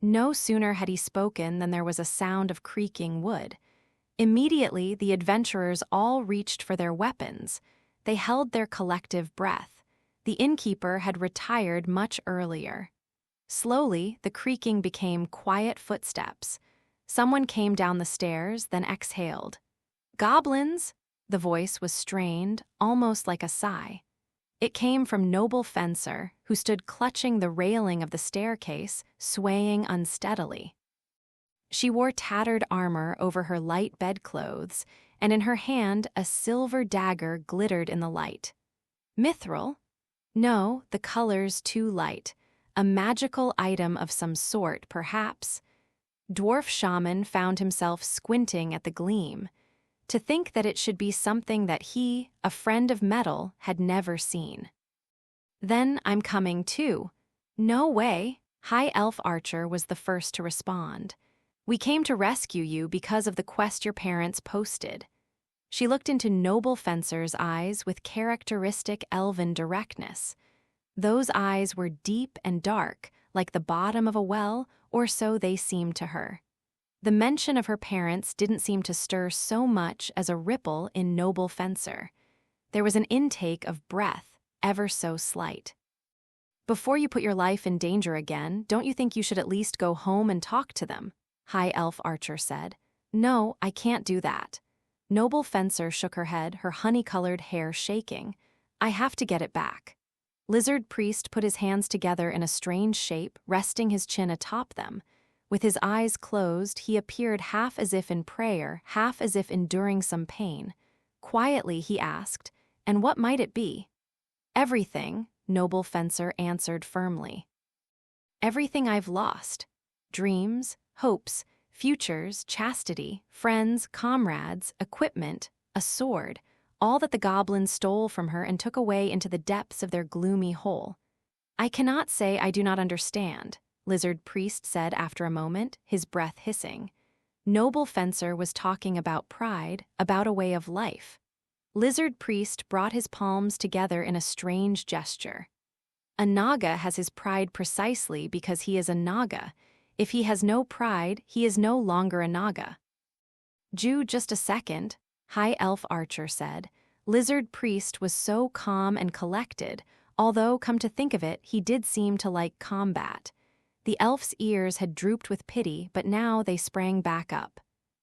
No sooner had he spoken than there was a sound of creaking wood. Immediately, the adventurers all reached for their weapons. They held their collective breath. The innkeeper had retired much earlier. Slowly, the creaking became quiet footsteps. Someone came down the stairs, then exhaled. "Goblins!" The voice was strained, almost like a sigh. It came from Noble Fencer, who stood clutching the railing of the staircase, swaying unsteadily. She wore tattered armor over her light bedclothes, and in her hand a silver dagger glittered in the light. Mithril? No, the colors too light. A magical item of some sort, perhaps. Dwarf Shaman found himself squinting at the gleam. To think that it should be something that he, a friend of metal, had never seen. "Then I'm coming too." "No way." High Elf Archer was the first to respond. "We came to rescue you because of the quest your parents posted." She looked into Noble Fencer's eyes with characteristic elven directness. Those eyes were deep and dark, like the bottom of a well, or so they seemed to her. The mention of her parents didn't seem to stir so much as a ripple in Noble Fencer. There was an intake of breath, ever so slight. "Before you put your life in danger again, don't you think you should at least go home and talk to them?" High Elf Archer said. "No, I can't do that." Noble Fencer shook her head, her honey-colored hair shaking. "I have to get it back." Lizard Priest put his hands together in a strange shape, resting his chin atop them. With his eyes closed, he appeared half as if in prayer, half as if enduring some pain. Quietly, he asked, "And what might it be?" "Everything," Noble Fencer answered firmly. "Everything I've lost. Dreams, hopes, futures, chastity, friends, comrades, equipment, a sword, all that the goblins stole from her and took away into the depths of their gloomy hole." "I cannot say I do not understand," Lizard Priest said after a moment, his breath hissing. Noble Fencer was talking about pride, about a way of life. Lizard Priest brought his palms together in a strange gesture. A Naga has his pride precisely because he is a Naga. If he has no pride, he is no longer a Naga. "Jew, just a second," High Elf Archer said. Lizard Priest was so calm and collected, although, come to think of it, he did seem to like combat. The elf's ears had drooped with pity, but now they sprang back up.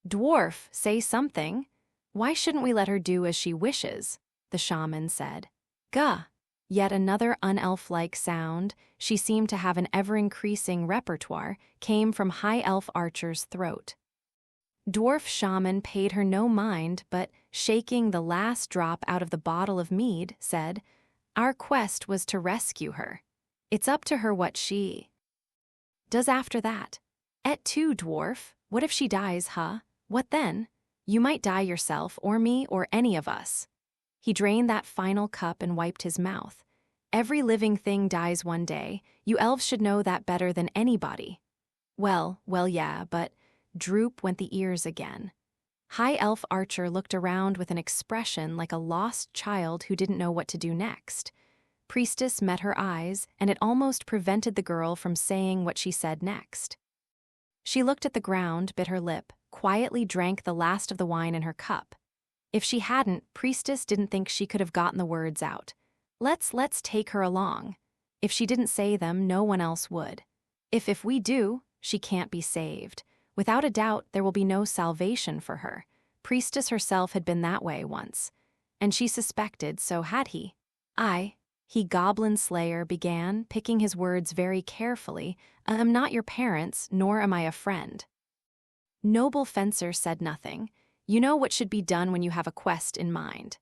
"Dwarf, say something." "Why shouldn't we let her do as she wishes?" the shaman said. "Gah." Yet another unelf-like sound, she seemed to have an ever-increasing repertoire, came from High Elf Archer's throat. Dwarf Shaman paid her no mind, but, shaking the last drop out of the bottle of mead, said, "Our quest was to rescue her. It's up to her what she does after that. Et tu, dwarf, what if she dies, huh? What then? You might die yourself, or me, or any of us." He drained that final cup and wiped his mouth. "Every living thing dies one day. You elves should know that better than anybody." Well, yeah, but droop went the ears again. High Elf Archer looked around with an expression like a lost child who didn't know what to do next. Priestess met her eyes, and it almost prevented the girl from saying what she said next. She looked at the ground, bit her lip, quietly drank the last of the wine in her cup. If she hadn't, Priestess didn't think she could have gotten the words out. Let's take her along. If she didn't say them, no one else would. If we do, she can't be saved. Without a doubt, there will be no salvation for her. Priestess herself had been that way once. And she suspected, so had he. He Goblin Slayer began, picking his words very carefully. "I'm not your parents, nor am I a friend." Noble Fencer said nothing. "You know what should be done when you have a quest in mind."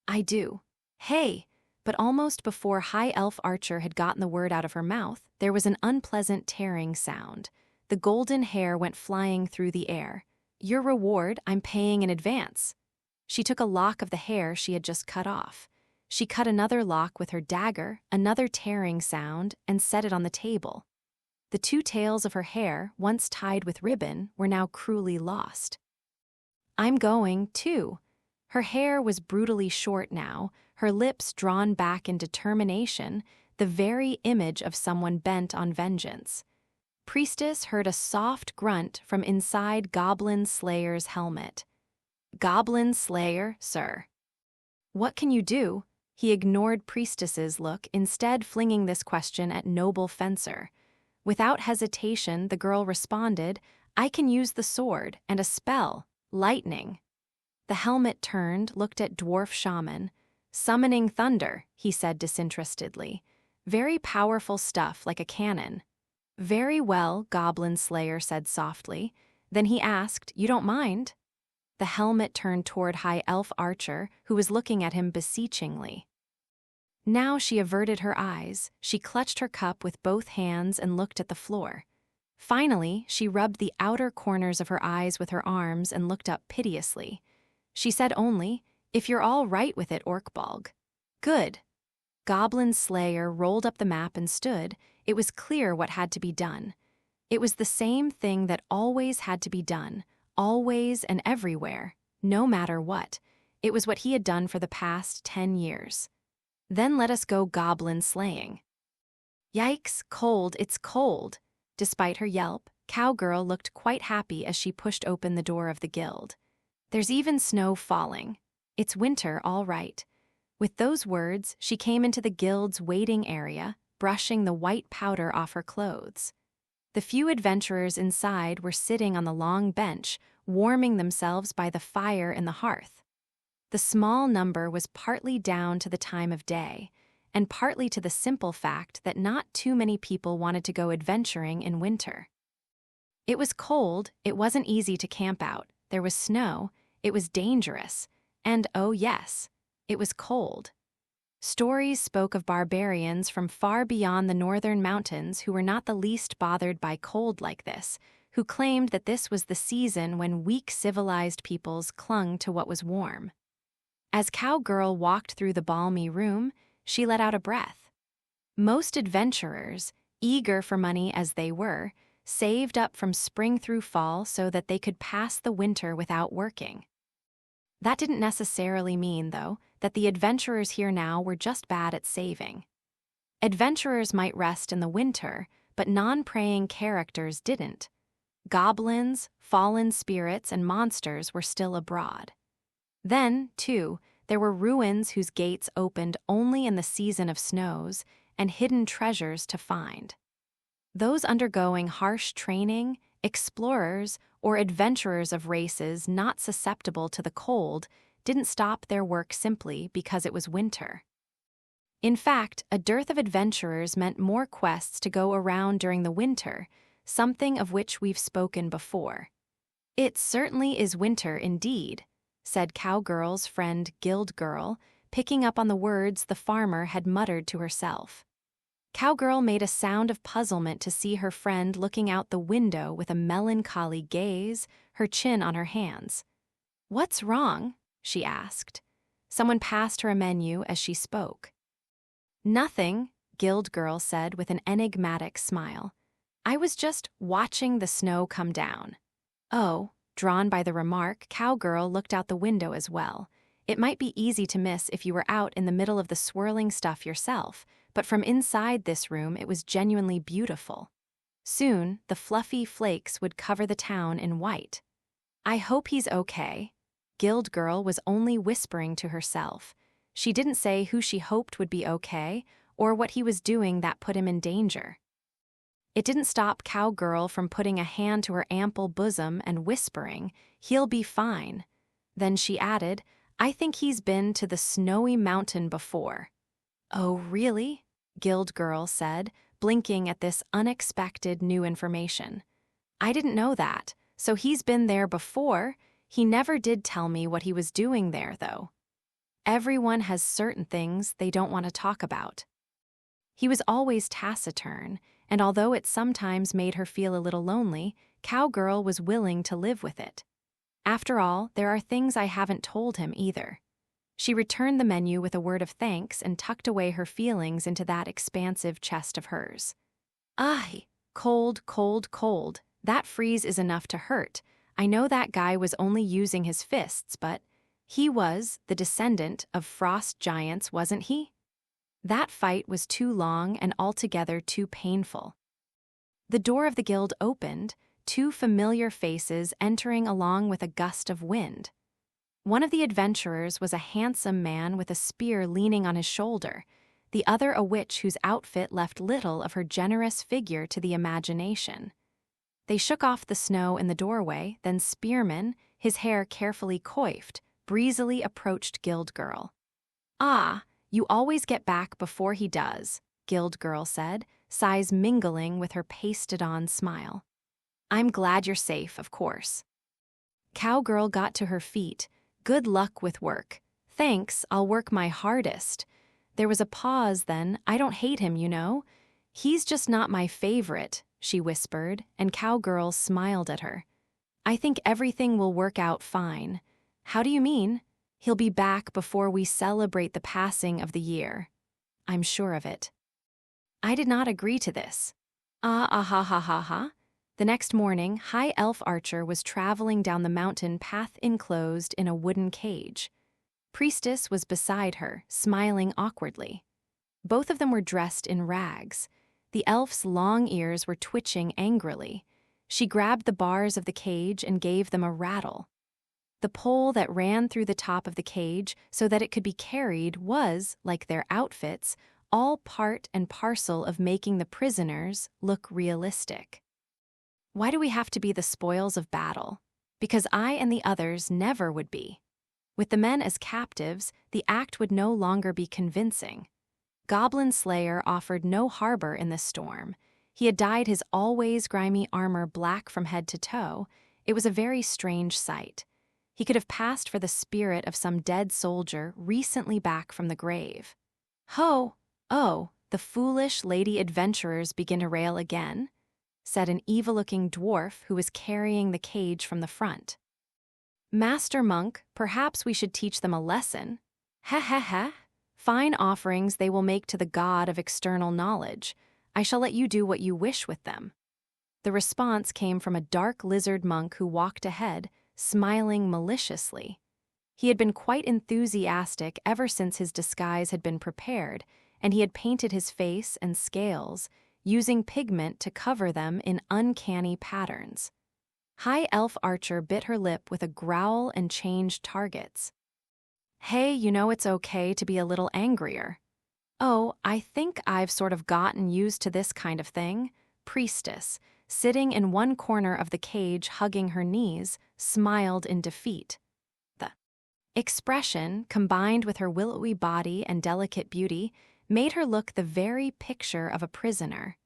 "I do." "Hey!" But almost before High Elf Archer had gotten the word out of her mouth, there was an unpleasant tearing sound. The golden hair went flying through the air. "Your reward, I'm paying in advance." She took a lock of the hair she had just cut off. She cut another lock with her dagger, another tearing sound, and set it on the table. The two tails of her hair, once tied with ribbon, were now cruelly lost. "I'm going, too." Her hair was brutally short now, her lips drawn back in determination, the very image of someone bent on vengeance. Priestess heard a soft grunt from inside Goblin Slayer's helmet. Goblin Slayer, sir. What can you do? He ignored Priestess's look, instead flinging this question at noble fencer. Without hesitation, the girl responded, I can use the sword and a spell, lightning. The helmet turned, looked at dwarf shaman. Summoning thunder, he said disinterestedly. Very powerful stuff, like a cannon. Very well, Goblin Slayer said softly. Then he asked, you don't mind? The helmet turned toward High Elf Archer, who was looking at him beseechingly. Now she averted her eyes, she clutched her cup with both hands and looked at the floor. Finally, she rubbed the outer corners of her eyes with her arms and looked up piteously. She said only, if you're all right with it, Orkbolg. Good. Goblin Slayer rolled up the map and stood. It was clear what had to be done. It was the same thing that always had to be done, always and everywhere, no matter what. It was what he had done for the past 10 years. Then let us go goblin slaying. Yikes, cold, it's cold. Despite her yelp, Cowgirl looked quite happy as she pushed open the door of the guild. There's even snow falling. It's winter, all right. With those words, she came into the guild's waiting area, brushing the white powder off her clothes. The few adventurers inside were sitting on the long bench, warming themselves by the fire in the hearth. The small number was partly down to the time of day, and partly to the simple fact that not too many people wanted to go adventuring in winter. It was cold, it wasn't easy to camp out, there was snow, it was dangerous, and oh yes, it was cold. Stories spoke of barbarians from far beyond the northern mountains who were not the least bothered by cold like this, who claimed that this was the season when weak civilized peoples clung to what was warm. As Cowgirl walked through the balmy room, she let out a breath. Most adventurers, eager for money as they were, saved up from spring through fall so that they could pass the winter without working. That didn't necessarily mean, though, that the adventurers here now were just bad at saving. Adventurers might rest in the winter, but non-praying characters didn't. Goblins, fallen spirits, and monsters were still abroad. Then, too, there were ruins whose gates opened only in the season of snows, and hidden treasures to find. Those undergoing harsh training, explorers, or adventurers of races not susceptible to the cold didn't stop their work simply because it was winter. In fact, a dearth of adventurers meant more quests to go around during the winter, something of which we've spoken before. It certainly is winter indeed, said Cowgirl's friend Guild Girl, picking up on the words the farmer had muttered to herself. Cowgirl made a sound of puzzlement to see her friend looking out the window with a melancholy gaze, her chin on her hands. What's wrong? She asked. Someone passed her a menu as she spoke. Nothing, Guild Girl said with an enigmatic smile. I was just watching the snow come down. Oh, drawn by the remark, Cowgirl looked out the window as well. It might be easy to miss if you were out in the middle of the swirling stuff yourself, but from inside this room it was genuinely beautiful. Soon, the fluffy flakes would cover the town in white. I hope he's okay. Guild Girl was only whispering to herself. She didn't say who she hoped would be okay, or what he was doing that put him in danger. It didn't stop Cowgirl from putting a hand to her ample bosom and whispering, he'll be fine. Then she added, I think he's been to the snowy mountain before. Oh, really? Guild Girl said, blinking at this unexpected new information. I didn't know that, so he's been there before. He never did tell me what he was doing there, though. Everyone has certain things they don't want to talk about. He was always taciturn, and although it sometimes made her feel a little lonely, Cowgirl was willing to live with it. After all, there are things I haven't told him either. She returned the menu with a word of thanks and tucked away her feelings into that expansive chest of hers. Ay, cold, cold, cold. That freeze is enough to hurt. I know that guy was only using his fists, but he was the descendant of frost giants, wasn't he? That fight was too long and altogether too painful. The door of the guild opened, two familiar faces entering along with a gust of wind. One of the adventurers was a handsome man with a spear leaning on his shoulder, the other a witch whose outfit left little of her generous figure to the imagination. They shook off the snow in the doorway, then Spearman, his hair carefully coiffed, breezily approached Guild Girl. "Ah, you always get back before he does," Guild Girl said, sighs mingling with her pasted-on smile. "I'm glad you're safe, of course." Cowgirl got to her feet. "Good luck with work." "Thanks, I'll work my hardest." There was a pause then. "I don't hate him, you know. He's just not my favorite," she whispered, and Cowgirl smiled at her. "I think everything will work out fine." "How do you mean?" "He'll be back before we celebrate the passing of the year." "I'm sure of it." I did not agree to this. Ha ha ha ha. The next morning, High Elf Archer was traveling down the mountain path enclosed in a wooden cage. Priestess was beside her, smiling awkwardly. Both of them were dressed in rags. The elf's long ears were twitching angrily. She grabbed the bars of the cage and gave them a rattle. The pole that ran through the top of the cage so that it could be carried was, like their outfits, all part and parcel of making the prisoners look realistic. Why do we have to be the spoils of battle? Because I and the others never would be. With the men as captives, the act would no longer be convincing. Goblin Slayer offered no harbor in this storm. He had dyed his always grimy armor black from head to toe. It was a very strange sight. He could have passed for the spirit of some dead soldier recently back from the grave. "Ho! Oh, the foolish lady adventurers begin to rail again," said an evil-looking dwarf who was carrying the cage from the front. "Master Monk, perhaps we should teach them a lesson." "Heh heh heh. Fine offerings they will make to the god of external knowledge. I shall let you do what you wish with them." The response came from a dark lizard monk who walked ahead, smiling maliciously. He had been quite enthusiastic ever since his disguise had been prepared, and he had painted his face and scales, using pigment to cover them in uncanny patterns. High Elf Archer bit her lip with a growl and changed targets. "Hey, you know it's okay to be a little angrier." "Oh, I think I've sort of gotten used to this kind of thing." Priestess, sitting in one corner of the cage hugging her knees, smiled in defeat. The expression, combined with her willowy body and delicate beauty, made her look the very picture of a prisoner.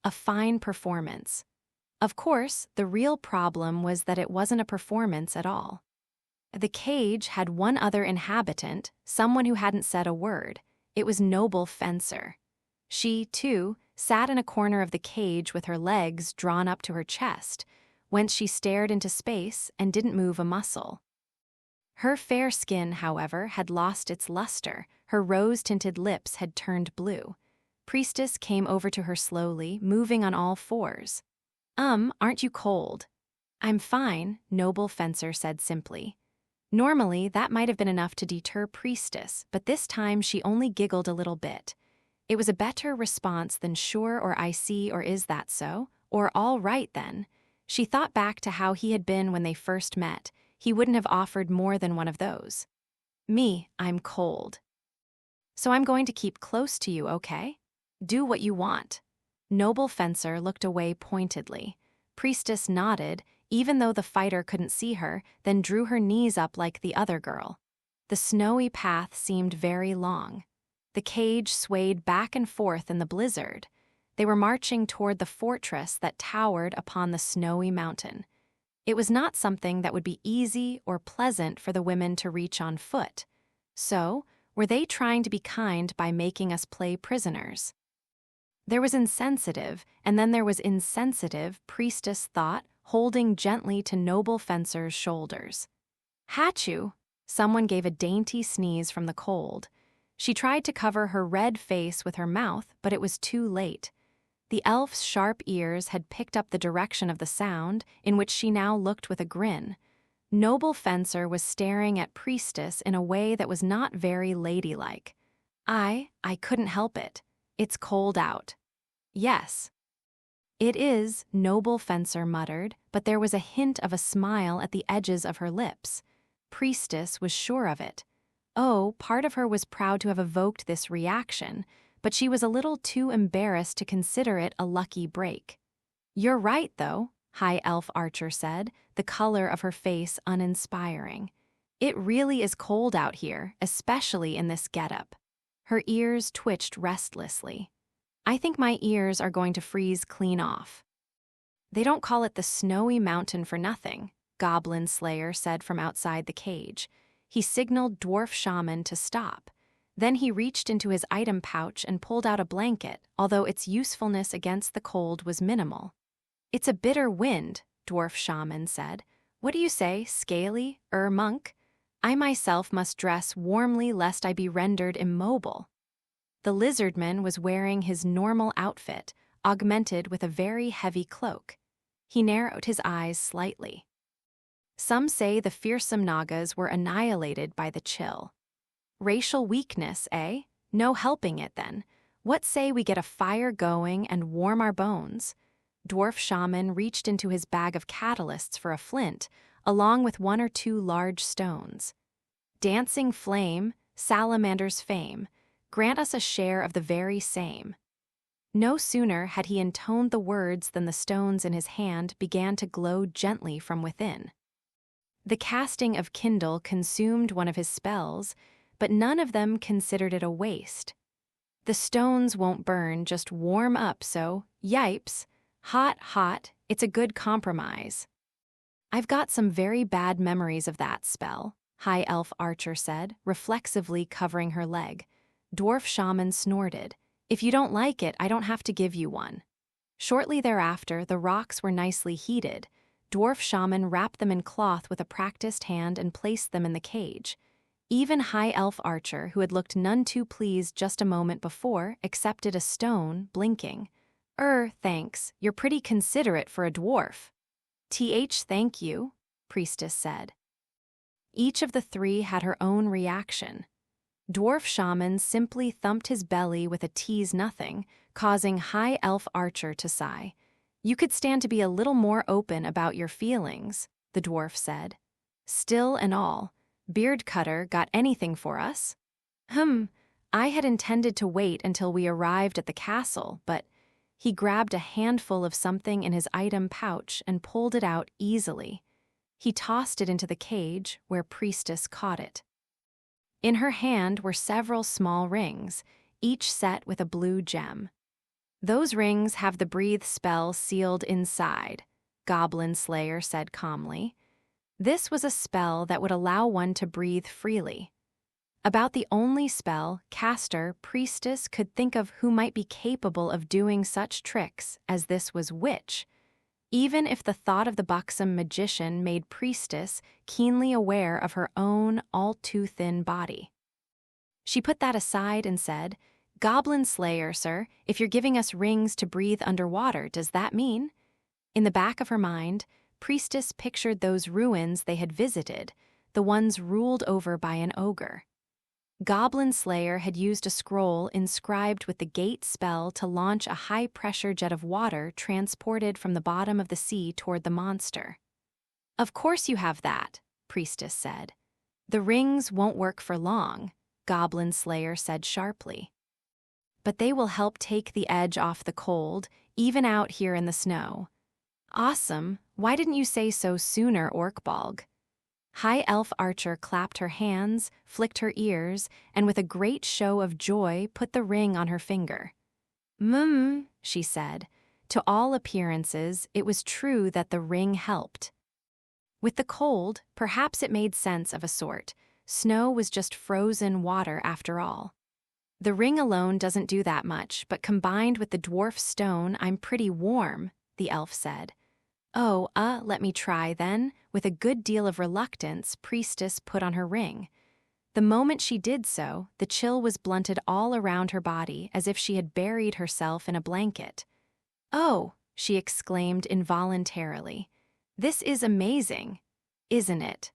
A fine performance. Of course, the real problem was that it wasn't a performance at all. The cage had one other inhabitant, someone who hadn't said a word. It was Noble Fencer. She, too, sat in a corner of the cage with her legs drawn up to her chest, whence she stared into space and didn't move a muscle. Her fair skin, however, had lost its luster. Her rose-tinted lips had turned blue. Priestess came over to her slowly, moving on all fours. Aren't you cold?" "I'm fine," Noble Fencer said simply. Normally, that might have been enough to deter Priestess, but this time she only giggled a little bit. It was a better response than "sure" or "I see" or "is that so?" or "all right then." She thought back to how he had been when they first met. He wouldn't have offered more than one of those. "Me, I'm cold. So I'm going to keep close to you, okay? Do what you want." Noble Fencer looked away pointedly. Priestess nodded, even though the fighter couldn't see her, then drew her knees up like the other girl. The snowy path seemed very long. The cage swayed back and forth in the blizzard. They were marching toward the fortress that towered upon the snowy mountain. It was not something that would be easy or pleasant for the women to reach on foot. So, were they trying to be kind by making us play prisoners? There was insensitive, and then there was insensitive, Priestess thought, holding gently to Noble Fencer's shoulders. "Hachu!" Someone gave a dainty sneeze from the cold. She tried to cover her red face with her mouth, but it was too late. The elf's sharp ears had picked up the direction of the sound, in which she now looked with a grin. Noble Fencer was staring at Priestess in a way that was not very ladylike. I couldn't help it. It's cold out." "Yes." It is, noble fencer muttered, but there was a hint of a smile at the edges of her lips. Priestess was sure of it. Oh, part of her was proud to have evoked this reaction, but she was a little too embarrassed to consider it a lucky break. You're right, though, High Elf Archer said, the color of her face uninspiring. It really is cold out here, especially in this getup. Her ears twitched restlessly. I think my ears are going to freeze clean off. They don't call it the Snowy Mountain for nothing, Goblin Slayer said from outside the cage. He signaled Dwarf Shaman to stop. Then he reached into his item pouch and pulled out a blanket, although its usefulness against the cold was minimal. It's a bitter wind, Dwarf Shaman said. What do you say, Scaly, monk? I myself must dress warmly lest I be rendered immobile. The lizardman was wearing his normal outfit, augmented with a very heavy cloak. He narrowed his eyes slightly. Some say the fearsome Nagas were annihilated by the chill. Racial weakness, eh? No helping it, then. What say we get a fire going and warm our bones? Dwarf Shaman reached into his bag of catalysts for a flint, along with 1 or 2 large stones. Dancing flame, salamander's fame, grant us a share of the very same. No sooner had he intoned the words than the stones in his hand began to glow gently from within. The casting of kindle consumed one of his spells, but none of them considered it a waste. The stones won't burn, just warm up, so, yipes, hot, it's a good compromise. I've got some very bad memories of that spell, High Elf Archer said, reflexively covering her leg. Dwarf Shaman snorted. If you don't like it, I don't have to give you one. Shortly thereafter, the rocks were nicely heated. Dwarf Shaman wrapped them in cloth with a practiced hand and placed them in the cage. Even High Elf Archer, who had looked none too pleased just a moment before, accepted a stone, blinking. Thanks, you're pretty considerate for a dwarf. Thank you, Priestess said. Each of the 3 had her own reaction. Dwarf Shaman simply thumped his belly with a tease nothing, causing High Elf Archer to sigh. You could stand to be a little more open about your feelings, the dwarf said. Still and all, Beard Cutter got anything for us? I had intended to wait until we arrived at the castle, but he grabbed a handful of something in his item pouch and pulled it out easily. He tossed it into the cage, where Priestess caught it. In her hand were several small rings, each set with a blue gem. Those rings have the breathe spell sealed inside, Goblin Slayer said calmly. This was a spell that would allow one to breathe freely. About the only spell caster Priestess could think of who might be capable of doing such tricks as this was witch, even if the thought of the buxom magician made Priestess keenly aware of her own all-too-thin body. She put that aside and said, Goblin Slayer, sir, if you're giving us rings to breathe underwater, does that mean? In the back of her mind, Priestess pictured those ruins they had visited, the ones ruled over by an ogre. Goblin Slayer had used a scroll inscribed with the gate spell to launch a high-pressure jet of water transported from the bottom of the sea toward the monster. Of course you have that, Priestess said. The rings won't work for long, Goblin Slayer said sharply. But they will help take the edge off the cold, even out here in the snow. Awesome, why didn't you say so sooner, Orkbalg? High Elf Archer clapped her hands, flicked her ears, and with a great show of joy put the ring on her finger. She said. To all appearances, it was true that the ring helped. With the cold, perhaps it made sense of a sort. Snow was just frozen water after all. The ring alone doesn't do that much, but combined with the dwarf stone, I'm pretty warm, the elf said. Let me try then. With a good deal of reluctance, Priestess put on her ring. The moment she did so, the chill was blunted all around her body as if she had buried herself in a blanket. Oh, she exclaimed involuntarily. This is amazing, isn't it?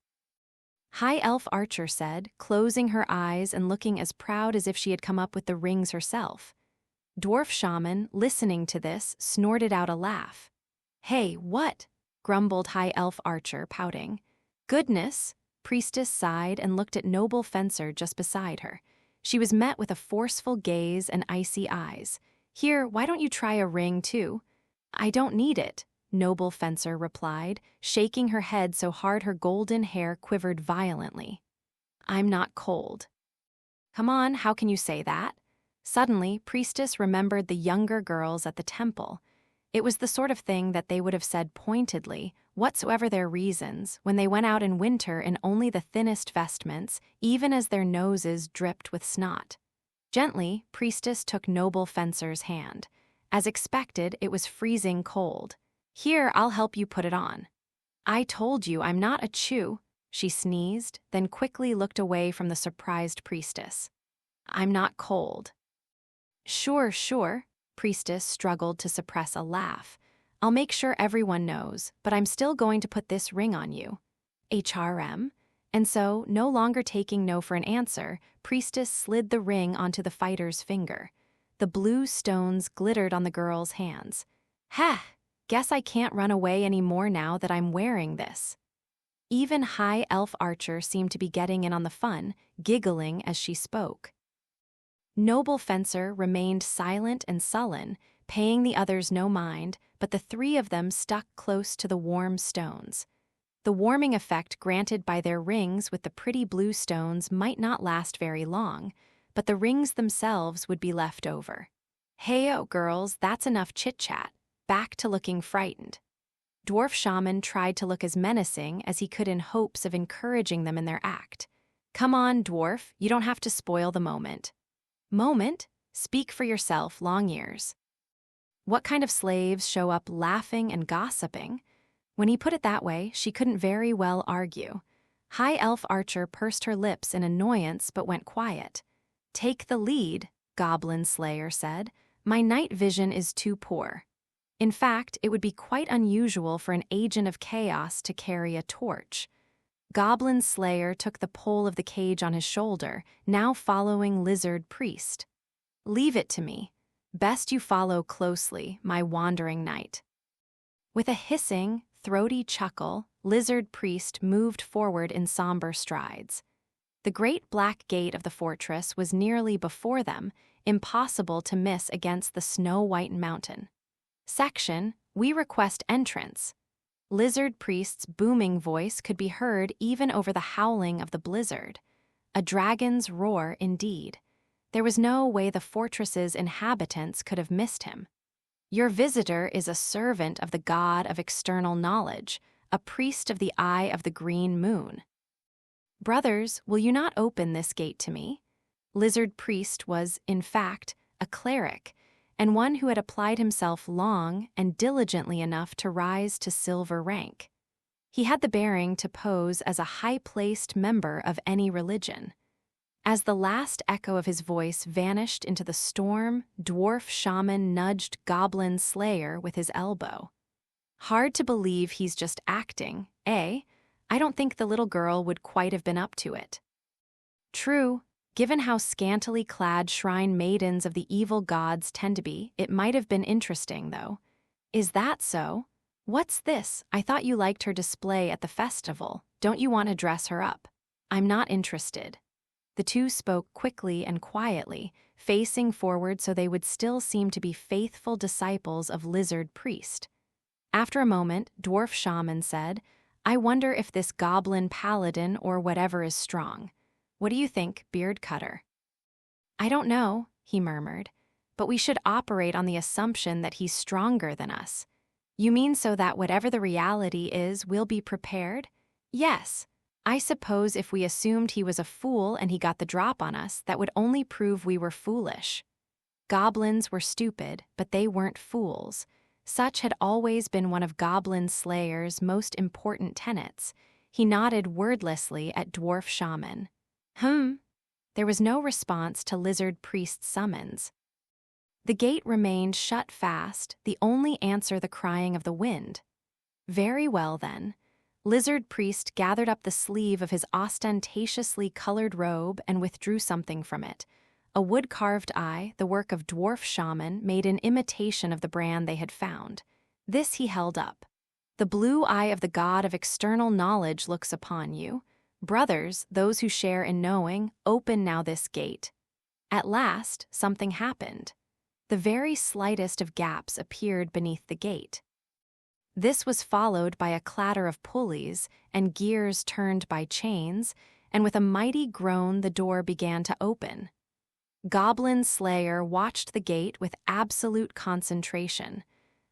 High Elf Archer said, closing her eyes and looking as proud as if she had come up with the rings herself. Dwarf shaman, listening to this, snorted out a laugh. "Hey, what?" grumbled High Elf Archer, pouting. "Goodness," Priestess sighed and looked at Noble Fencer just beside her. She was met with a forceful gaze and icy eyes. "Here, why don't you try a ring, too?" "I don't need it," Noble Fencer replied, shaking her head so hard her golden hair quivered violently. "I'm not cold." "Come on, how can you say that?" Suddenly, Priestess remembered the younger girls at the temple. It was the sort of thing that they would have said pointedly, whatsoever their reasons, when they went out in winter in only the thinnest vestments, even as their noses dripped with snot. Gently, Priestess took Noble Fencer's hand. As expected, it was freezing cold. "Here, I'll help you put it on." "I told you I'm not a chew," she sneezed, then quickly looked away from the surprised Priestess. "I'm not cold." Sure, Priestess struggled to suppress a laugh. "I'll make sure everyone knows, but I'm still going to put this ring on you." HRM? And so, no longer taking no for an answer, Priestess slid the ring onto the fighter's finger. The blue stones glittered on the girl's hands. "Heh, guess I can't run away anymore now that I'm wearing this." Even High Elf Archer seemed to be getting in on the fun, giggling as she spoke. Noble Fencer remained silent and sullen, paying the others no mind, but the three of them stuck close to the warm stones. The warming effect granted by their rings with the pretty blue stones might not last very long, but the rings themselves would be left over. "Hey-o, girls, that's enough chit-chat. Back to looking frightened." Dwarf Shaman tried to look as menacing as he could in hopes of encouraging them in their act. "Come on, Dwarf, you don't have to spoil the moment." "Moment? Speak for yourself, Long Ears." What kind of slaves show up laughing and gossiping? When he put it that way, she couldn't very well argue. High Elf Archer pursed her lips in annoyance but went quiet. "Take the lead," Goblin Slayer said. "My night vision is too poor." In fact, it would be quite unusual for an agent of chaos to carry a torch. Goblin Slayer took the pole of the cage on his shoulder, now following Lizard Priest. "Leave it to me. Best you follow closely, my wandering knight." With a hissing, throaty chuckle, Lizard Priest moved forward in somber strides. The great black gate of the fortress was nearly before them, impossible to miss against the snow-white mountain. "Section, we request entrance." Lizard Priest's booming voice could be heard even over the howling of the blizzard. A dragon's roar indeed. There was no way the fortress's inhabitants could have missed him. "Your visitor is a servant of the god of external knowledge, a priest of the eye of the green moon." "Brothers, will you not open this gate to me?" Lizard Priest was, in fact, a cleric, and one who had applied himself long and diligently enough to rise to silver rank. He had the bearing to pose as a high-placed member of any religion. As the last echo of his voice vanished into the storm, Dwarf Shaman nudged Goblin Slayer with his elbow. "Hard to believe he's just acting, eh? I don't think the little girl would quite have been up to it." "True. Given how scantily clad shrine maidens of the evil gods tend to be, it might have been interesting, though." "Is that so? What's this? I thought you liked her display at the festival. Don't you want to dress her up?" "I'm not interested." The two spoke quickly and quietly, facing forward so they would still seem to be faithful disciples of Lizard Priest. After a moment, Dwarf Shaman said, "I wonder if this goblin paladin or whatever is strong. What do you think, Beard Cutter?" "I don't know," he murmured, "but we should operate on the assumption that he's stronger than us." "You mean so that whatever the reality is, we'll be prepared?" "Yes. I suppose if we assumed he was a fool and he got the drop on us, that would only prove we were foolish." Goblins were stupid, but they weren't fools. Such had always been one of Goblin Slayer's most important tenets. He nodded wordlessly at Dwarf Shaman. There was no response to Lizard Priest's summons. The gate remained shut fast, the only answer the crying of the wind. "Very well, then." Lizard Priest gathered up the sleeve of his ostentatiously colored robe and withdrew something from it. a wood-carved eye, the work of dwarf shaman, made in imitation of the brand they had found. This he held up. The blue eye of the god of external knowledge looks upon you. Brothers, those who share in knowing, open now this gate. At last, something happened. The very slightest of gaps appeared beneath the gate. This was followed by a clatter of pulleys and gears turned by chains, and with a mighty groan the door began to open. Goblin Slayer watched the gate with absolute concentration.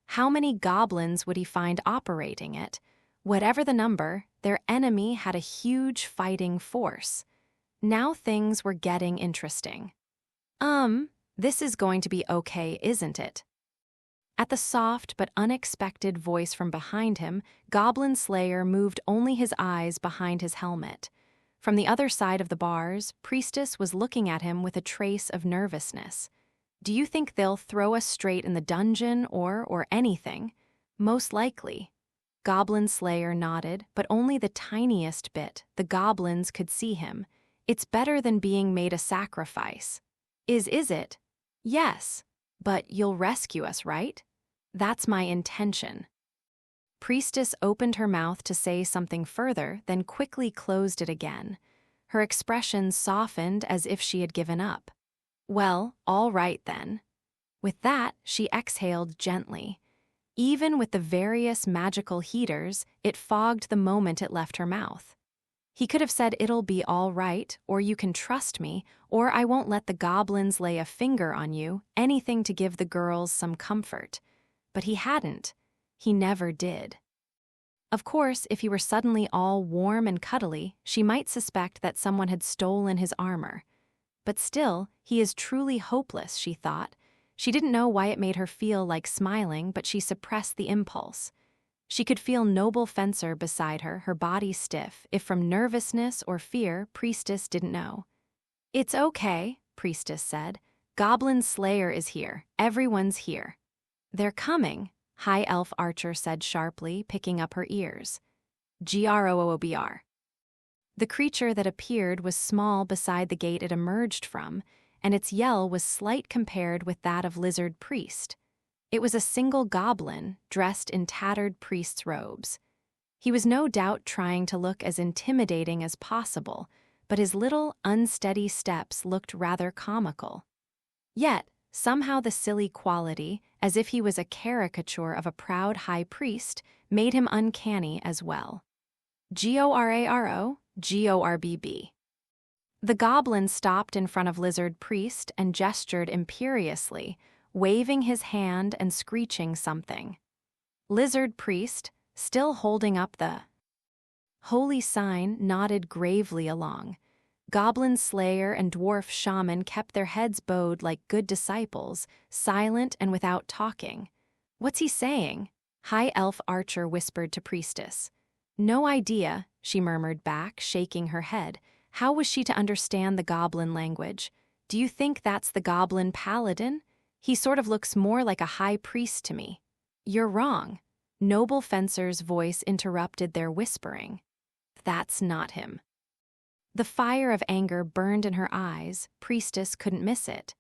How many goblins would he find operating it? Whatever the number, their enemy had a huge fighting force. Now things were getting interesting. This is going to be okay, isn't it? At the soft but unexpected voice from behind him, Goblin Slayer moved only his eyes behind his helmet. From the other side of the bars, Priestess was looking at him with a trace of nervousness. Do you think they'll throw us straight in the dungeon or anything? Most likely. Goblin Slayer nodded, but only the tiniest bit. The goblins could see him. It's better than being made a sacrifice. Is it? Yes. But you'll rescue us, right? That's my intention. Priestess opened her mouth to say something further, then quickly closed it again. Her expression softened as if she had given up. Well, all right then. With that, she exhaled gently. Even with the various magical heaters, it fogged the moment it left her mouth. He could have said it'll be all right, or you can trust me, or I won't let the goblins lay a finger on you, anything to give the girls some comfort. But he hadn't. He never did. Of course, if he were suddenly all warm and cuddly, she might suspect that someone had stolen his armor. But still, he is truly hopeless, she thought. She didn't know why it made her feel like smiling, but she suppressed the impulse. She could feel Noble Fencer beside her, her body stiff, if from nervousness or fear, Priestess didn't know. It's okay, Priestess said. Goblin Slayer is here. Everyone's here. They're coming, High Elf Archer said sharply, picking up her ears. Groobr. The creature that appeared was small beside the gate it emerged from, and its yell was slight compared with that of Lizard Priest. It was a single goblin, dressed in tattered priest's robes. He was no doubt trying to look as intimidating as possible, but his little, unsteady steps looked rather comical. Yet, somehow the silly quality, as if he was a caricature of a proud high priest, made him uncanny as well. Goraro, Gorbb. The goblin stopped in front of Lizard Priest and gestured imperiously, waving his hand and screeching something. Lizard Priest, still holding up the holy sign, nodded gravely along. Goblin Slayer and Dwarf Shaman kept their heads bowed like good disciples, silent and without talking. What's he saying? High Elf Archer whispered to Priestess. No idea, she murmured back, shaking her head. How was she to understand the goblin language? Do you think that's the goblin paladin? He sort of looks more like a high priest to me. You're wrong. Noble Fencer's voice interrupted their whispering. That's not him. The fire of anger burned in her eyes. Priestess couldn't miss it.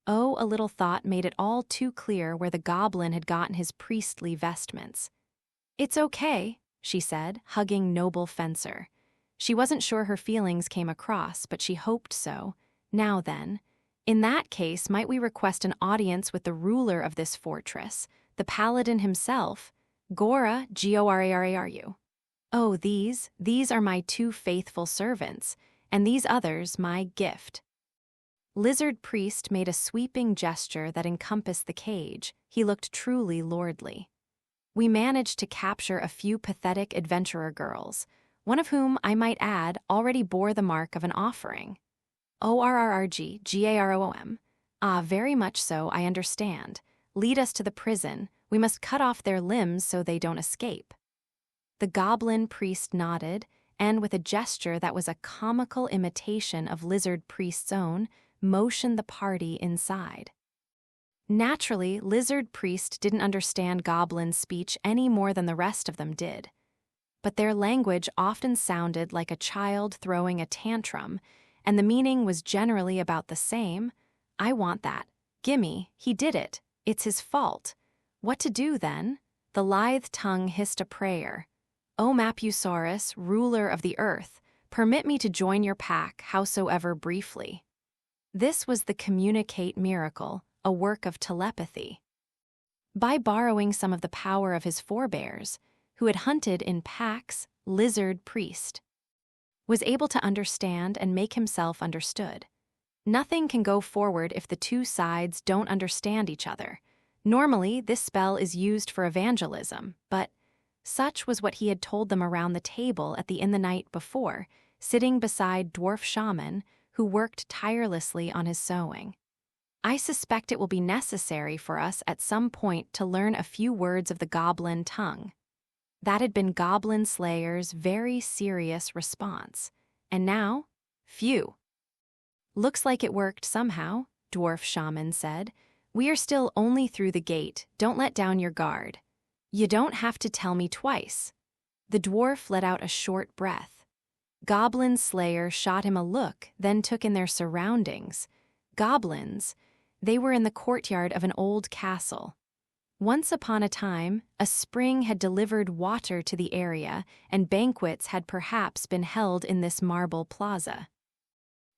Oh, a little thought made it all too clear where the goblin had gotten his priestly vestments. It's okay, she said, hugging Noble Fencer. She wasn't sure her feelings came across, but she hoped so. Now then, in that case, might we request an audience with the ruler of this fortress, the paladin himself? Gora, Goraru. Oh, these are my 2 faithful servants, and these others my gift. Lizard Priest made a sweeping gesture that encompassed the cage. He looked truly lordly. We managed to capture a few pathetic adventurer girls, one of whom, I might add, already bore the mark of an offering. ORRRG, GAROOM. Ah, very much so, I understand. Lead us to the prison. We must cut off their limbs so they don't escape. The goblin priest nodded, and with a gesture that was a comical imitation of Lizard Priest's own, motioned the party inside. Naturally, Lizard Priest didn't understand goblin speech any more than the rest of them did. But their language often sounded like a child throwing a tantrum, and the meaning was generally about the same. I want that. Gimme, he did it. It's his fault. What to do then? The lithe tongue hissed a prayer. O Mapusaurus, ruler of the earth, permit me to join your pack, howsoever briefly. This was the communicate miracle, a work of telepathy. By borrowing some of the power of his forebears, who had hunted in packs, Lizard Priest was able to understand and make himself understood. Nothing can go forward if the two sides don't understand each other. Normally, this spell is used for evangelism, but such was what he had told them around the table in the night before, sitting beside Dwarf Shaman, who worked tirelessly on his sewing. I suspect it will be necessary for us at some point to learn a few words of the goblin tongue. That had been Goblin Slayer's very serious response. And now, phew. Looks like it worked somehow, Dwarf Shaman said. We are still only through the gate. Don't let down your guard. You don't have to tell me twice. The dwarf let out a short breath. Goblin Slayer shot him a look, then took in their surroundings. Goblins. They were in the courtyard of an old castle. Once upon a time, a spring had delivered water to the area, and banquets had perhaps been held in this marble plaza.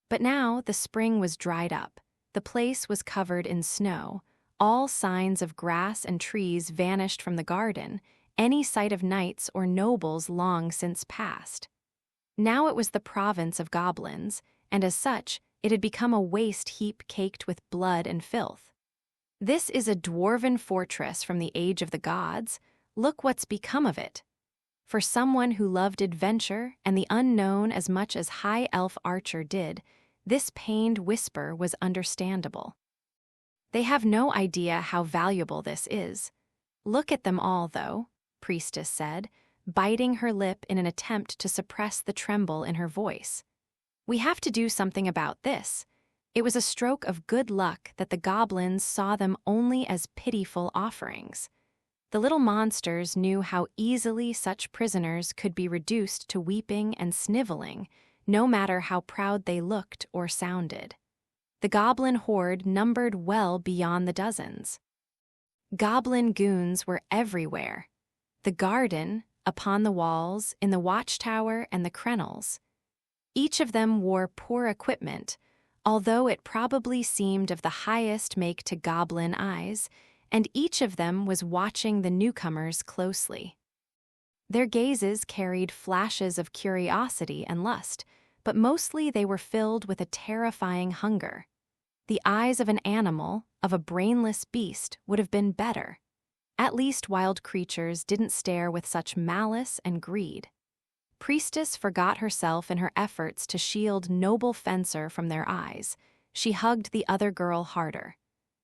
But now the spring was dried up. The place was covered in snow. All signs of grass and trees vanished from the garden, any sight of knights or nobles long since past. Now it was the province of goblins, and as such, it had become a waste heap caked with blood and filth. This is a dwarven fortress from the age of the gods. Look what's become of it. For someone who loved adventure and the unknown as much as High Elf Archer did, this pained whisper was understandable. They have no idea how valuable this is. Look at them all, though, Priestess said, biting her lip in an attempt to suppress the tremble in her voice. We have to do something about this. It was a stroke of good luck that the goblins saw them only as pitiful offerings. The little monsters knew how easily such prisoners could be reduced to weeping and sniveling, no matter how proud they looked or sounded. The goblin horde numbered well beyond the dozens. Goblin goons were everywhere. The garden, upon the walls, in the watchtower, and the crenels. Each of them wore poor equipment, although it probably seemed of the highest make to goblin eyes, and each of them was watching the newcomers closely. Their gazes carried flashes of curiosity and lust, but mostly they were filled with a terrifying hunger. The eyes of an animal, of a brainless beast, would have been better. At least wild creatures didn't stare with such malice and greed. Priestess forgot herself in her efforts to shield noble Fencer from their eyes. She hugged the other girl harder.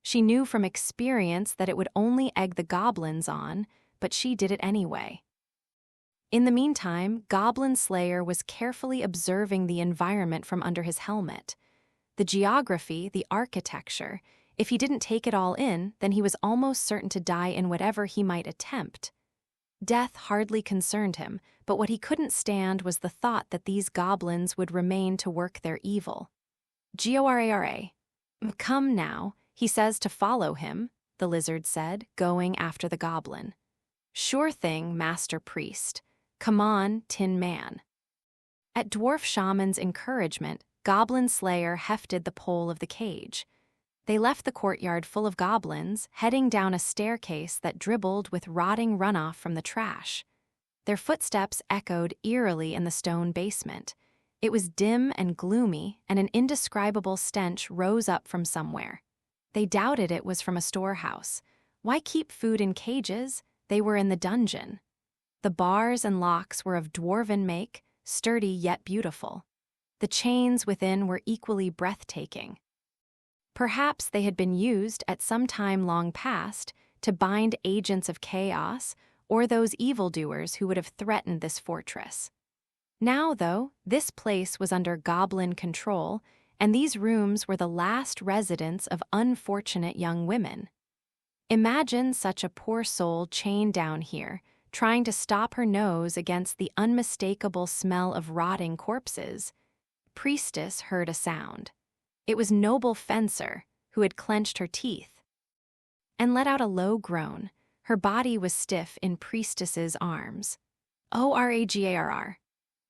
She knew from experience that it would only egg the goblins on, but she did it anyway. In the meantime, Goblin Slayer was carefully observing the environment from under his helmet. The geography, the architecture. If he didn't take it all in, then he was almost certain to die in whatever he might attempt. Death hardly concerned him, but what he couldn't stand was the thought that these goblins would remain to work their evil. Gora. Come now, he says to follow him, the lizard said, going after the goblin. Sure thing, Master Priest. Come on, Tin Man. At Dwarf Shaman's encouragement, Goblin Slayer hefted the pole of the cage. They left the courtyard full of goblins, heading down a staircase that dribbled with rotting runoff from the trash. Their footsteps echoed eerily in the stone basement. It was dim and gloomy, and an indescribable stench rose up from somewhere. They doubted it was from a storehouse. Why keep food in cages? They were in the dungeon. The bars and locks were of dwarven make, sturdy yet beautiful. The chains within were equally breathtaking. Perhaps they had been used at some time long past to bind agents of chaos or those evildoers who would have threatened this fortress. Now, though, this place was under goblin control, and these rooms were the last residence of unfortunate young women. Imagine such a poor soul chained down here, trying to stop her nose against the unmistakable smell of rotting corpses. Priestess heard a sound. It was noble Fencer. who had clenched her teeth, and let out a low groan. Her body was stiff in priestess's arms. Oragarr.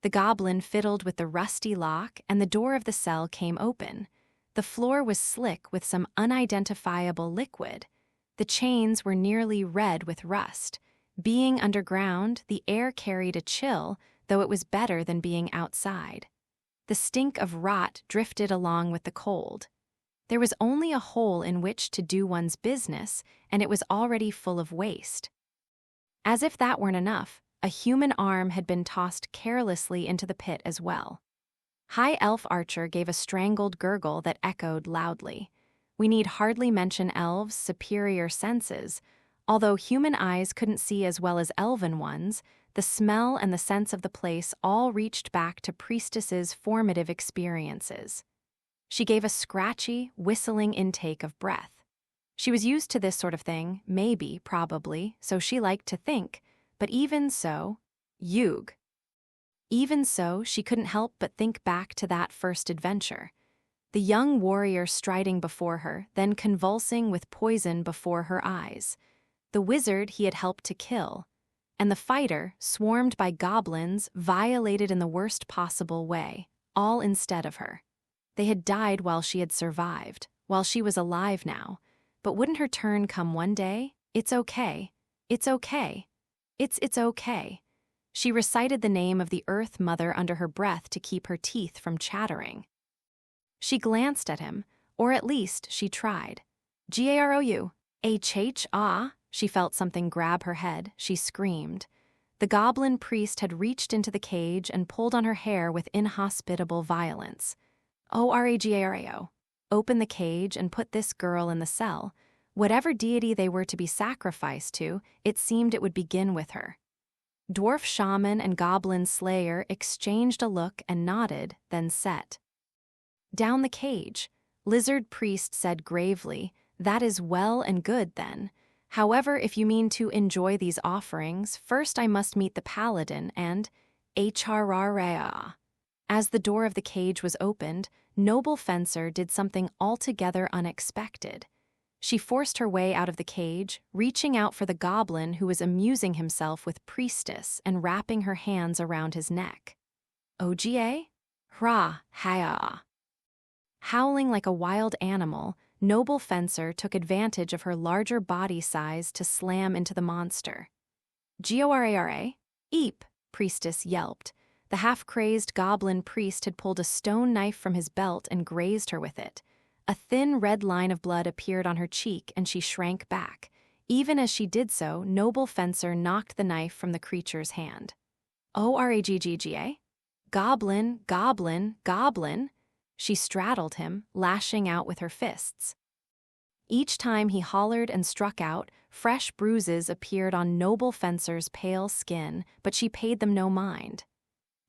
The goblin fiddled with the rusty lock, and the door of the cell came open. The floor was slick with some unidentifiable liquid. The chains were nearly red with rust. Being underground, the air carried a chill, though it was better than being outside. The stink of rot drifted along with the cold. There was only a hole in which to do one's business, and it was already full of waste. As if that weren't enough, a human arm had been tossed carelessly into the pit as well. High Elf Archer gave a strangled gurgle that echoed loudly. We need hardly mention elves' superior senses. Although human eyes couldn't see as well as elven ones, the smell and the sense of the place all reached back to priestess's formative experiences. She gave a scratchy, whistling intake of breath. She was used to this sort of thing, maybe, probably, so she liked to think, but even so, Even so, she couldn't help but think back to that first adventure. The young warrior striding before her, then convulsing with poison before her eyes. The wizard he had helped to kill. And the fighter, swarmed by goblins, violated in the worst possible way, all instead of her. They had died while she had survived, while she was alive now. But wouldn't her turn come one day? It's okay. It's okay. It's okay. She recited the name of the Earth Mother under her breath to keep her teeth from chattering. She glanced at him, or at least she tried. Garou. Ah! She felt something grab her head. She screamed. The goblin priest had reached into the cage and pulled on her hair with inhospitable violence. Oragarao. Open the cage and put this girl in the cell. Whatever deity they were to be sacrificed to, it seemed it would begin with her. Dwarf shaman and goblin slayer exchanged a look and nodded, then set. Down the cage. Lizard priest said gravely, "That is well and good then. However, if you mean to enjoy these offerings, first I must meet the paladin and Hrrra." As the door of the cage was opened, Noble Fencer did something altogether unexpected. She forced her way out of the cage, reaching out for the goblin who was amusing himself with priestess and wrapping her hands around his neck. Oga? Hra-ha-ah. Howling like a wild animal, Noble Fencer took advantage of her larger body size to slam into the monster. Gorara? Eep, priestess yelped. The half-crazed goblin priest had pulled a stone knife from his belt and grazed her with it. A thin red line of blood appeared on her cheek and she shrank back. Even as she did so, Noble Fencer knocked the knife from the creature's hand. Oragga? Goblin, goblin, goblin. She straddled him, lashing out with her fists. Each time he hollered and struck out, fresh bruises appeared on Noble Fencer's pale skin, but she paid them no mind.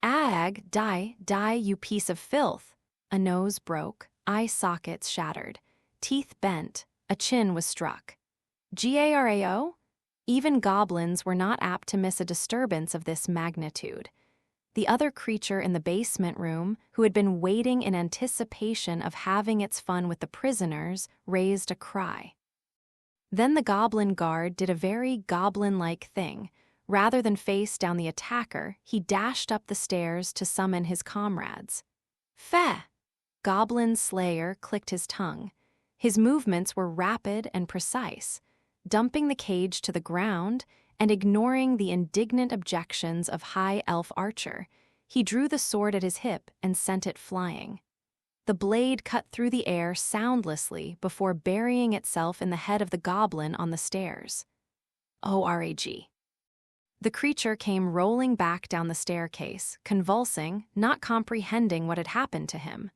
Ag, die, you piece of filth. A nose broke, eye sockets shattered, teeth bent, a chin was struck. Garao? Even goblins were not apt to miss a disturbance of this magnitude. The other creature in the basement room, who had been waiting in anticipation of having its fun with the prisoners, raised a cry. Then the goblin guard did a very goblin-like thing. Rather than face down the attacker, he dashed up the stairs to summon his comrades. Feh! Goblin Slayer clicked his tongue. His movements were rapid and precise, dumping the cage to the ground and ignoring the indignant objections of High Elf Archer. He drew the sword at his hip and sent it flying. The blade cut through the air soundlessly before burying itself in the head of the goblin on the stairs. Orag. The creature came rolling back down the staircase, convulsing, not comprehending what had happened to him.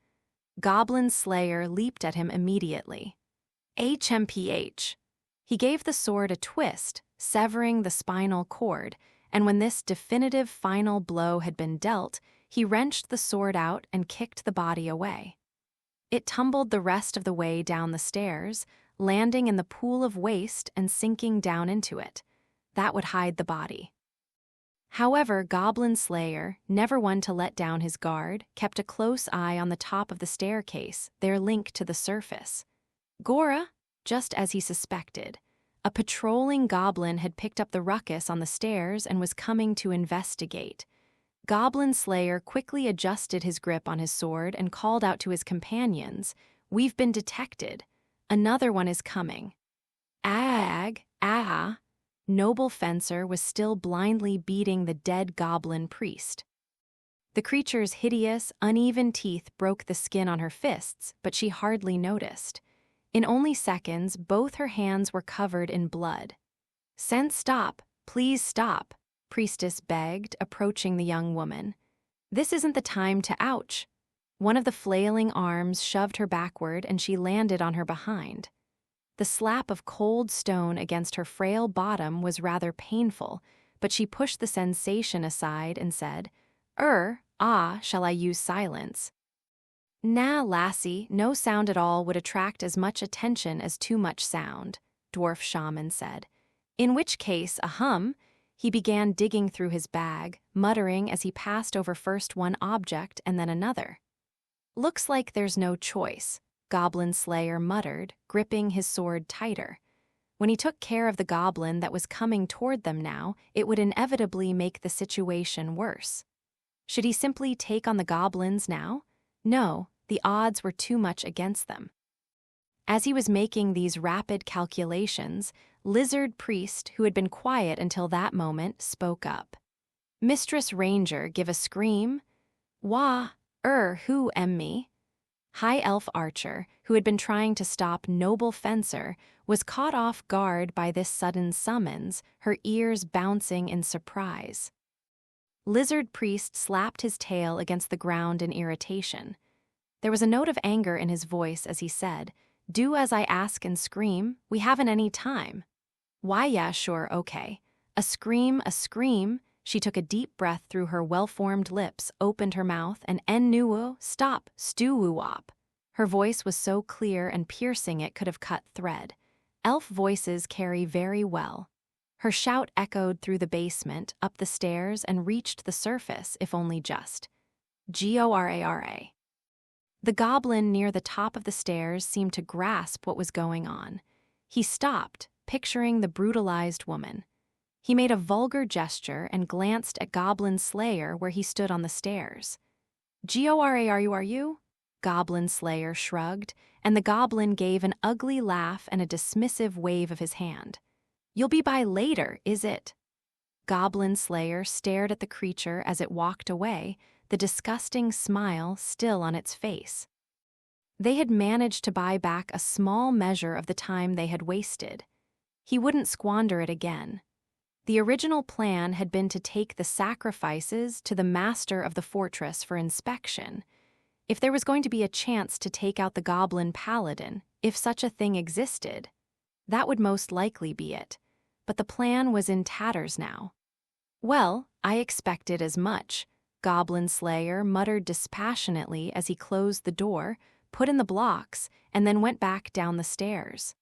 Goblin Slayer leaped at him immediately. HMPH. He gave the sword a twist, severing the spinal cord, and when this definitive final blow had been dealt, he wrenched the sword out and kicked the body away. It tumbled the rest of the way down the stairs, landing in the pool of waste and sinking down into it. That would hide the body. However, Goblin Slayer, never one to let down his guard, kept a close eye on the top of the staircase, their link to the surface. Gora, just as he suspected. A patrolling goblin had picked up the ruckus on the stairs and was coming to investigate. Goblin Slayer quickly adjusted his grip on his sword and called out to his companions, "We've been detected. Another one is coming." Ag, ah. Noble Fencer was still blindly beating the dead goblin priest. The creature's hideous, uneven teeth broke the skin on her fists, but she hardly noticed. In only seconds, both her hands were covered in blood. "Sense, stop. Please stop," Priestess begged, approaching the young woman. "This isn't the time to ouch." One of the flailing arms shoved her backward and she landed on her behind. The slap of cold stone against her frail bottom was rather painful, but she pushed the sensation aside and said, shall I use silence?" "Nah, lassie, no sound at all would attract as much attention as too much sound," Dwarf Shaman said. "In which case, he began digging through his bag, muttering as he passed over first one object and then another. "Looks like there's no choice," Goblin Slayer muttered, gripping his sword tighter. When he took care of the goblin that was coming toward them now, it would inevitably make the situation worse. Should he simply take on the goblins now? No, the odds were too much against them. As he was making these rapid calculations, Lizard Priest, who had been quiet until that moment, spoke up. "Mistress Ranger give a scream? Wah, who am me?" High Elf Archer, who had been trying to stop Noble Fencer, was caught off guard by this sudden summons, her ears bouncing in surprise. Lizard Priest slapped his tail against the ground in irritation. There was a note of anger in his voice as he said, "Do as I ask and scream. We haven't any time." "Why, yeah, sure, okay. A scream, a scream." She took a deep breath through her well-formed lips, opened her mouth, and "En-nuo, stop, stu-woo-wop." Her voice was so clear and piercing it could have cut thread. Elf voices carry very well. Her shout echoed through the basement, up the stairs, and reached the surface, if only just. Gora. The goblin near the top of the stairs seemed to grasp what was going on. He stopped, picturing the brutalized woman. He made a vulgar gesture and glanced at Goblin Slayer where he stood on the stairs. "Gora, are you?" Goblin Slayer shrugged, and the goblin gave an ugly laugh and a dismissive wave of his hand. "You'll be by later, is it?" Goblin Slayer stared at the creature as it walked away, the disgusting smile still on its face. They had managed to buy back a small measure of the time they had wasted. He wouldn't squander it again. The original plan had been to take the sacrifices to the master of the fortress for inspection. If there was going to be a chance to take out the goblin paladin, if such a thing existed, that would most likely be it. But the plan was in tatters now. "Well, I expected as much," Goblin Slayer muttered dispassionately as he closed the door, put in the blocks, and then went back down the stairs.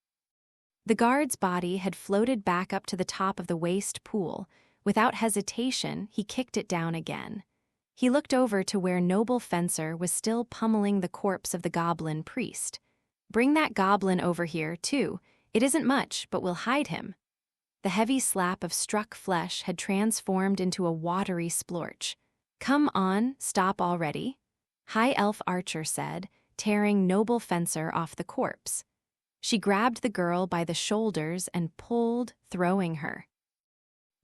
The guard's body had floated back up to the top of the waste pool. Without hesitation, he kicked it down again. He looked over to where Noble Fencer was still pummeling the corpse of the goblin priest. "Bring that goblin over here, too. It isn't much, but we'll hide him." The heavy slap of struck flesh had transformed into a watery splorch. "Come on, stop already," High Elf Archer said, tearing Noble Fencer off the corpse. She grabbed the girl by the shoulders and pulled, throwing her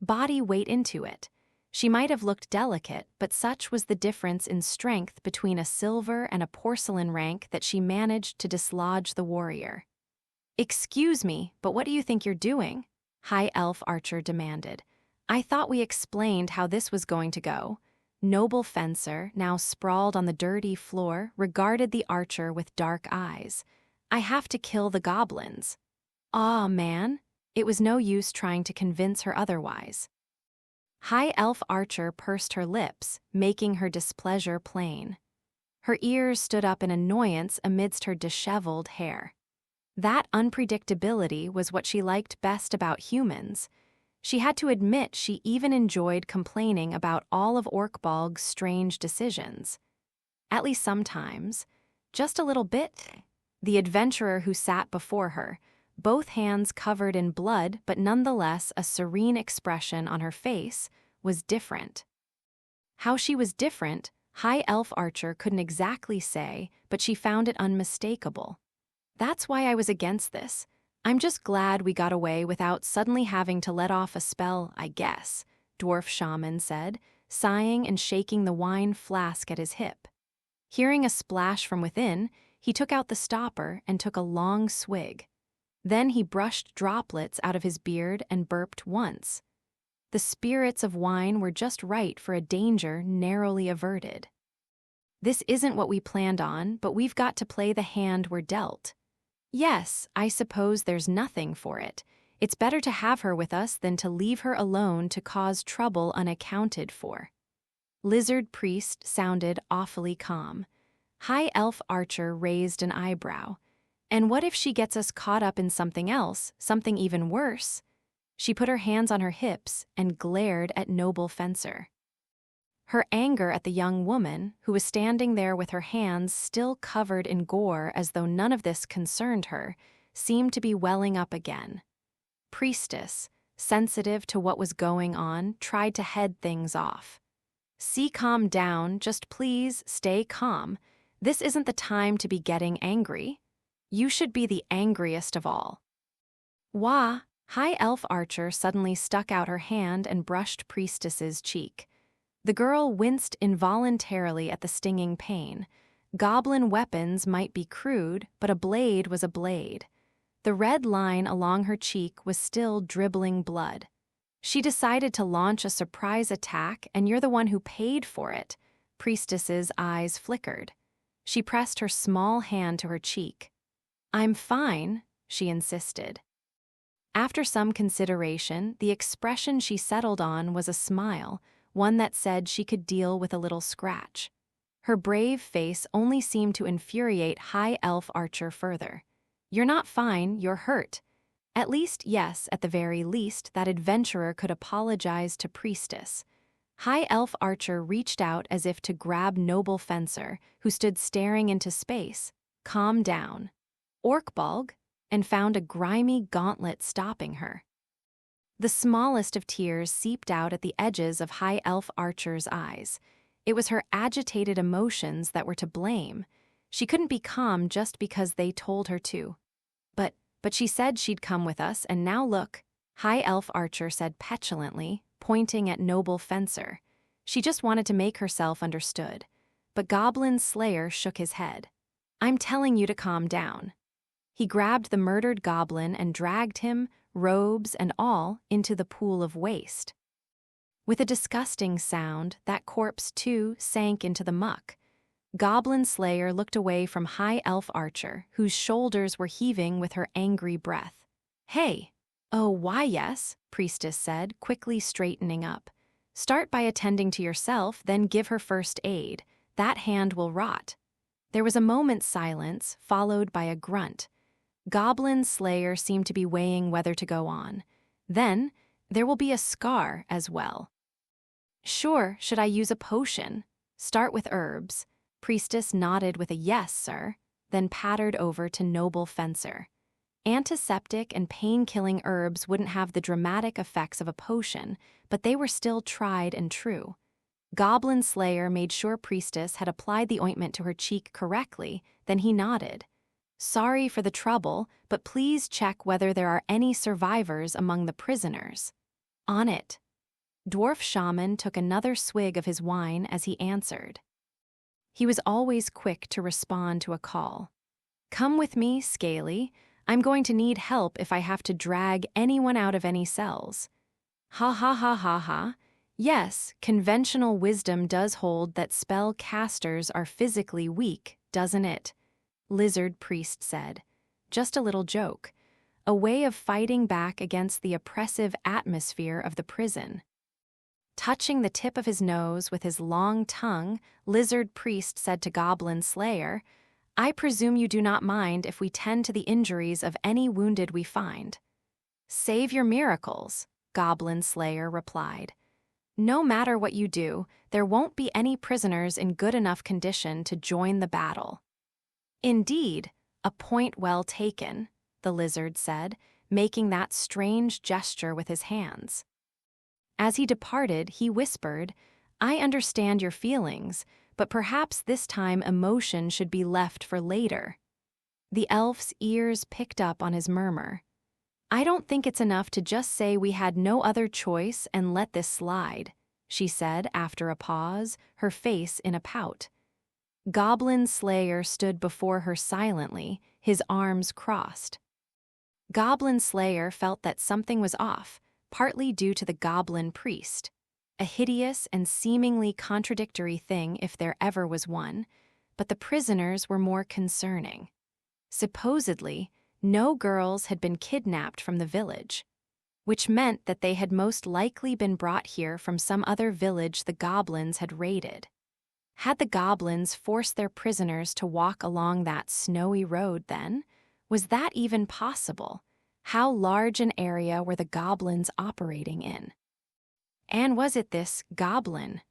body weight into it. She might have looked delicate, but such was the difference in strength between a silver and a porcelain rank that she managed to dislodge the warrior. "Excuse me, but what do you think you're doing?" High Elf Archer demanded. "I thought we explained how this was going to go." Noble Fencer, now sprawled on the dirty floor, regarded the archer with dark eyes. "I have to kill the goblins." "Aw, man." It was no use trying to convince her otherwise. High Elf Archer pursed her lips, making her displeasure plain. Her ears stood up in annoyance amidst her disheveled hair. That unpredictability was what she liked best about humans. She had to admit she even enjoyed complaining about all of Orkbog's strange decisions. At least sometimes. Just a little bit. The adventurer who sat before her, both hands covered in blood but nonetheless a serene expression on her face, was different. How she was different, High Elf Archer couldn't exactly say, but she found it unmistakable. That's why I was against this. I'm just glad we got away without suddenly having to let off a spell, I guess, Dwarf Shaman said, sighing and shaking the wine flask at his hip. Hearing a splash from within, he took out the stopper and took a long swig. Then he brushed droplets out of his beard and burped once. The spirits of wine were just right for a danger narrowly averted. This isn't what we planned on, but we've got to play the hand we're dealt. Yes, I suppose there's nothing for it. It's better to have her with us than to leave her alone to cause trouble unaccounted for. Lizard Priest sounded awfully calm. High Elf Archer raised an eyebrow. And what if she gets us caught up in something else, something even worse? She put her hands on her hips and glared at Noble Fencer. Her anger at the young woman, who was standing there with her hands still covered in gore as though none of this concerned her, seemed to be welling up again. Priestess, sensitive to what was going on, tried to head things off. Calm down, just please stay calm. This isn't the time to be getting angry. You should be the angriest of all. Wah! High Elf Archer suddenly stuck out her hand and brushed Priestess's cheek. The girl winced involuntarily at the stinging pain. Goblin weapons might be crude, but a blade was a blade. The red line along her cheek was still dribbling blood. She decided to launch a surprise attack, and you're the one who paid for it. Priestess's eyes flickered. She pressed her small hand to her cheek. I'm fine, she insisted. After some consideration, the expression she settled on was a smile, one that said she could deal with a little scratch. Her brave face only seemed to infuriate High Elf Archer further. You're not fine, you're hurt. At least, yes, at the very least, that adventurer could apologize to Priestess. High Elf Archer reached out as if to grab Noble Fencer, who stood staring into space. Calm down. Orkbulg, and found a grimy gauntlet stopping her. The smallest of tears seeped out at the edges of High Elf Archer's eyes. It was her agitated emotions that were to blame. She couldn't be calm just because they told her to. But she said she'd come with us, and now look, High Elf Archer said petulantly, pointing at Noble Fencer. She just wanted to make herself understood. But Goblin Slayer shook his head. I'm telling you to calm down. He grabbed the murdered goblin and dragged him, robes and all, into the pool of waste. With a disgusting sound, that corpse too sank into the muck. Goblin Slayer looked away from High Elf Archer, whose shoulders were heaving with her angry breath. Hey! Oh, why yes, Priestess said, quickly straightening up. Start by attending to yourself, then give her first aid. That hand will rot. There was a moment's silence, followed by a grunt. Goblin Slayer seemed to be weighing whether to go on. Then, there will be a scar as well. Sure, should I use a potion? Start with herbs. Priestess nodded with a yes, sir, then pattered over to Noble Fencer. Antiseptic and pain-killing herbs wouldn't have the dramatic effects of a potion, but they were still tried and true. Goblin Slayer made sure Priestess had applied the ointment to her cheek correctly, then he nodded. Sorry for the trouble, but please check whether there are any survivors among the prisoners. On it. Dwarf Shaman took another swig of his wine as he answered. He was always quick to respond to a call. Come with me, Scaly. I'm going to need help if I have to drag anyone out of any cells. Ha ha ha ha ha. Yes, conventional wisdom does hold that spell casters are physically weak, doesn't it? Lizard Priest said. Just a little joke. A way of fighting back against the oppressive atmosphere of the prison. Touching the tip of his nose with his long tongue, Lizard Priest said to Goblin Slayer, I presume you do not mind if we tend to the injuries of any wounded we find. Save your miracles, Goblin Slayer replied. No matter what you do, there won't be any prisoners in good enough condition to join the battle. Indeed, A point well taken, the lizard said, making that strange gesture with his hands. As he departed, he whispered, I understand your feelings, but perhaps this time emotion should be left for later. The elf's ears picked up on his murmur. I don't think it's enough to just say we had no other choice and let this slide, she said after a pause, her face in a pout. Goblin Slayer stood before her silently, his arms crossed. Goblin Slayer felt that something was off, partly due to the goblin priest. A hideous and seemingly contradictory thing if there ever was one, but the prisoners were more concerning. Supposedly, no girls had been kidnapped from the village, which meant that they had most likely been brought here from some other village the goblins had raided. Had the goblins forced their prisoners to walk along that snowy road then? Was that even possible? How large an area were the goblins operating in? And was it this goblin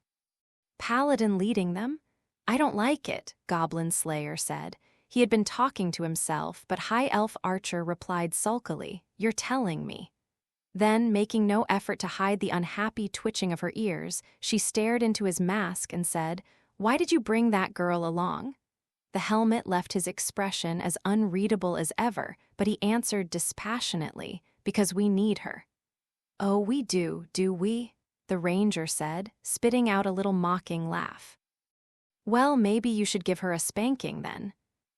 paladin leading them? I don't like it, Goblin Slayer said. He had been talking to himself, but High Elf Archer replied sulkily, You're telling me. Then, making no effort to hide the unhappy twitching of her ears, she stared into his mask and said, Why did you bring that girl along? The helmet left his expression as unreadable as ever, but he answered dispassionately, Because we need her. Oh, we do we? The ranger said, spitting out a little mocking laugh. Well, maybe you should give her a spanking then.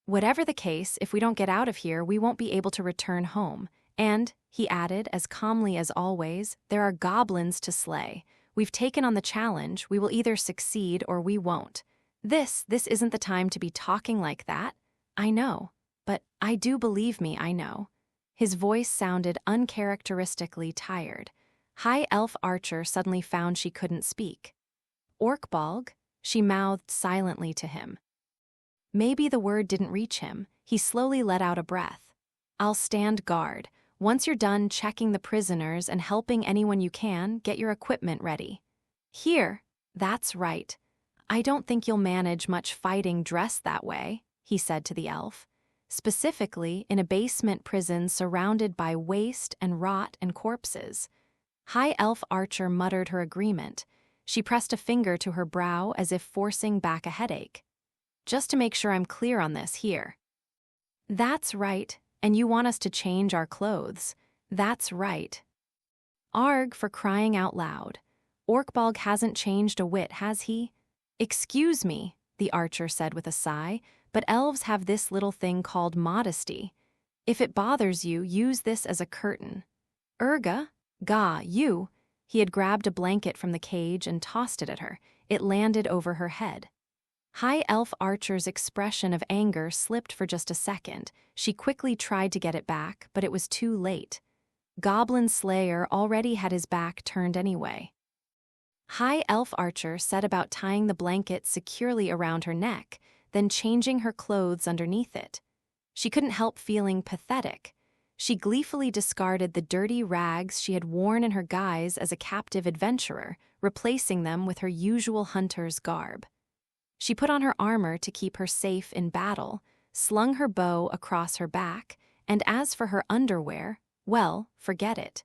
Whatever the case, if we don't get out of here, we won't be able to return home. And, he added, as calmly as always, there are goblins to slay. We've taken on the challenge, we will either succeed or we won't. This isn't the time to be talking like that. I know. But I do believe me, I know. His voice sounded uncharacteristically tired. High Elf Archer suddenly found she couldn't speak. Orkbalg, she mouthed silently to him. Maybe the word didn't reach him. He slowly let out a breath. I'll stand guard. Once you're done checking the prisoners and helping anyone you can, get your equipment ready. Here, that's right. I don't think you'll manage much fighting dressed that way, he said to the elf. Specifically, in a basement prison surrounded by waste and rot and corpses. High Elf Archer muttered her agreement. She pressed a finger to her brow as if forcing back a headache. Just to make sure I'm clear on this here. That's right, and you want us to change our clothes. That's right. Arg, for crying out loud. Orkbalg hasn't changed a whit, has he? Excuse me, the archer said with a sigh, but elves have this little thing called modesty. If it bothers you, use this as a curtain. Urga? You. He had grabbed a blanket from the cage and tossed it at her. It landed over her head. High Elf Archer's expression of anger slipped for just a second. She quickly tried to get it back, but it was too late. Goblin Slayer already had his back turned anyway. High Elf Archer set about tying the blanket securely around her neck, then changing her clothes underneath it. She couldn't help feeling pathetic. She gleefully discarded the dirty rags she had worn in her guise as a captive adventurer, replacing them with her usual hunter's garb. She put on her armor to keep her safe in battle, slung her bow across her back, and as for her underwear, well, forget it.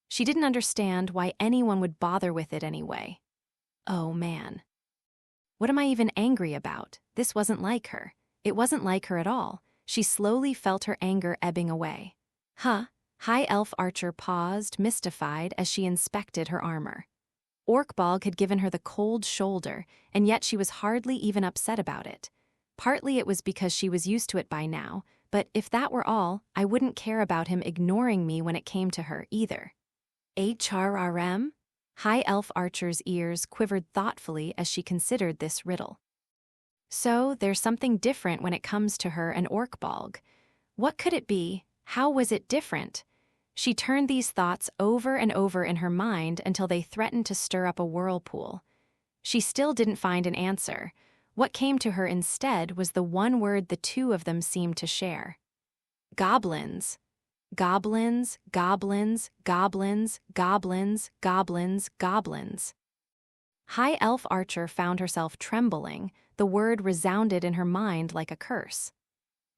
She didn't understand why anyone would bother with it anyway. Oh, man. What am I even angry about? This wasn't like her. It wasn't like her at all. She slowly felt her anger ebbing away. High Elf Archer paused, mystified, as she inspected her armor. Orkbalg had given her the cold shoulder, and yet she was hardly even upset about it. Partly it was because she was used to it by now, but if that were all, I wouldn't care about him ignoring me when it came to her either. HRRM? High Elf Archer's ears quivered thoughtfully as she considered this riddle. So there's something different when it comes to her and Orkbalg. What could it be? How was it different? She turned these thoughts over and over in her mind until they threatened to stir up a whirlpool. She still didn't find an answer. What came to her instead was the one word the two of them seemed to share. Goblins. Goblins, goblins, goblins, goblins, goblins, goblins. High Elf Archer found herself trembling. The word resounded in her mind like a curse.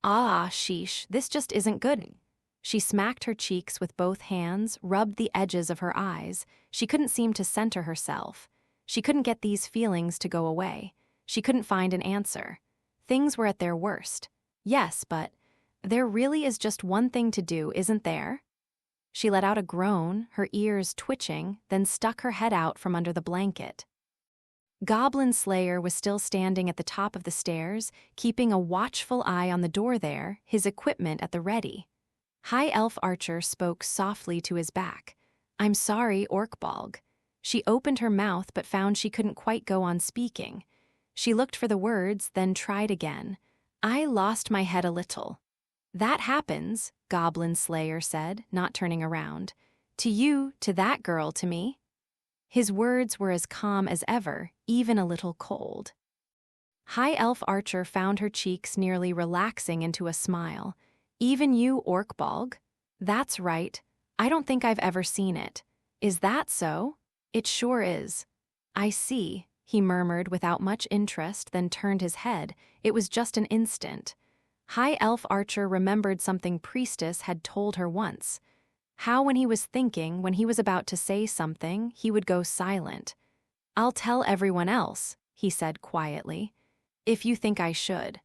Ah, sheesh, this just isn't good. She smacked her cheeks with both hands, rubbed the edges of her eyes. She couldn't seem to center herself. She couldn't get these feelings to go away. She couldn't find an answer. Things were at their worst. Yes, but there really is just one thing to do, isn't there? She let out a groan, her ears twitching, then stuck her head out from under the blanket. Goblin Slayer was still standing at the top of the stairs, keeping a watchful eye on the door there, his equipment at the ready. High Elf Archer spoke softly to his back. "I'm sorry, Orkbolg." She opened her mouth but found she couldn't quite go on speaking. She looked for the words, then tried again. "I lost my head a little." "That happens," Goblin Slayer said, not turning around. "To you, to that girl, to me." His words were as calm as ever, even a little cold. High Elf Archer found her cheeks nearly relaxing into a smile. "Even you, Orkbolg?" "That's right. I don't think I've ever seen it." "Is that so?" "It sure is." "I see," he murmured without much interest, then turned his head. It was just an instant. High Elf Archer remembered something Priestess had told her once. How when he was thinking, when he was about to say something, he would go silent. "I'll tell everyone else," he said quietly, "if you think I should."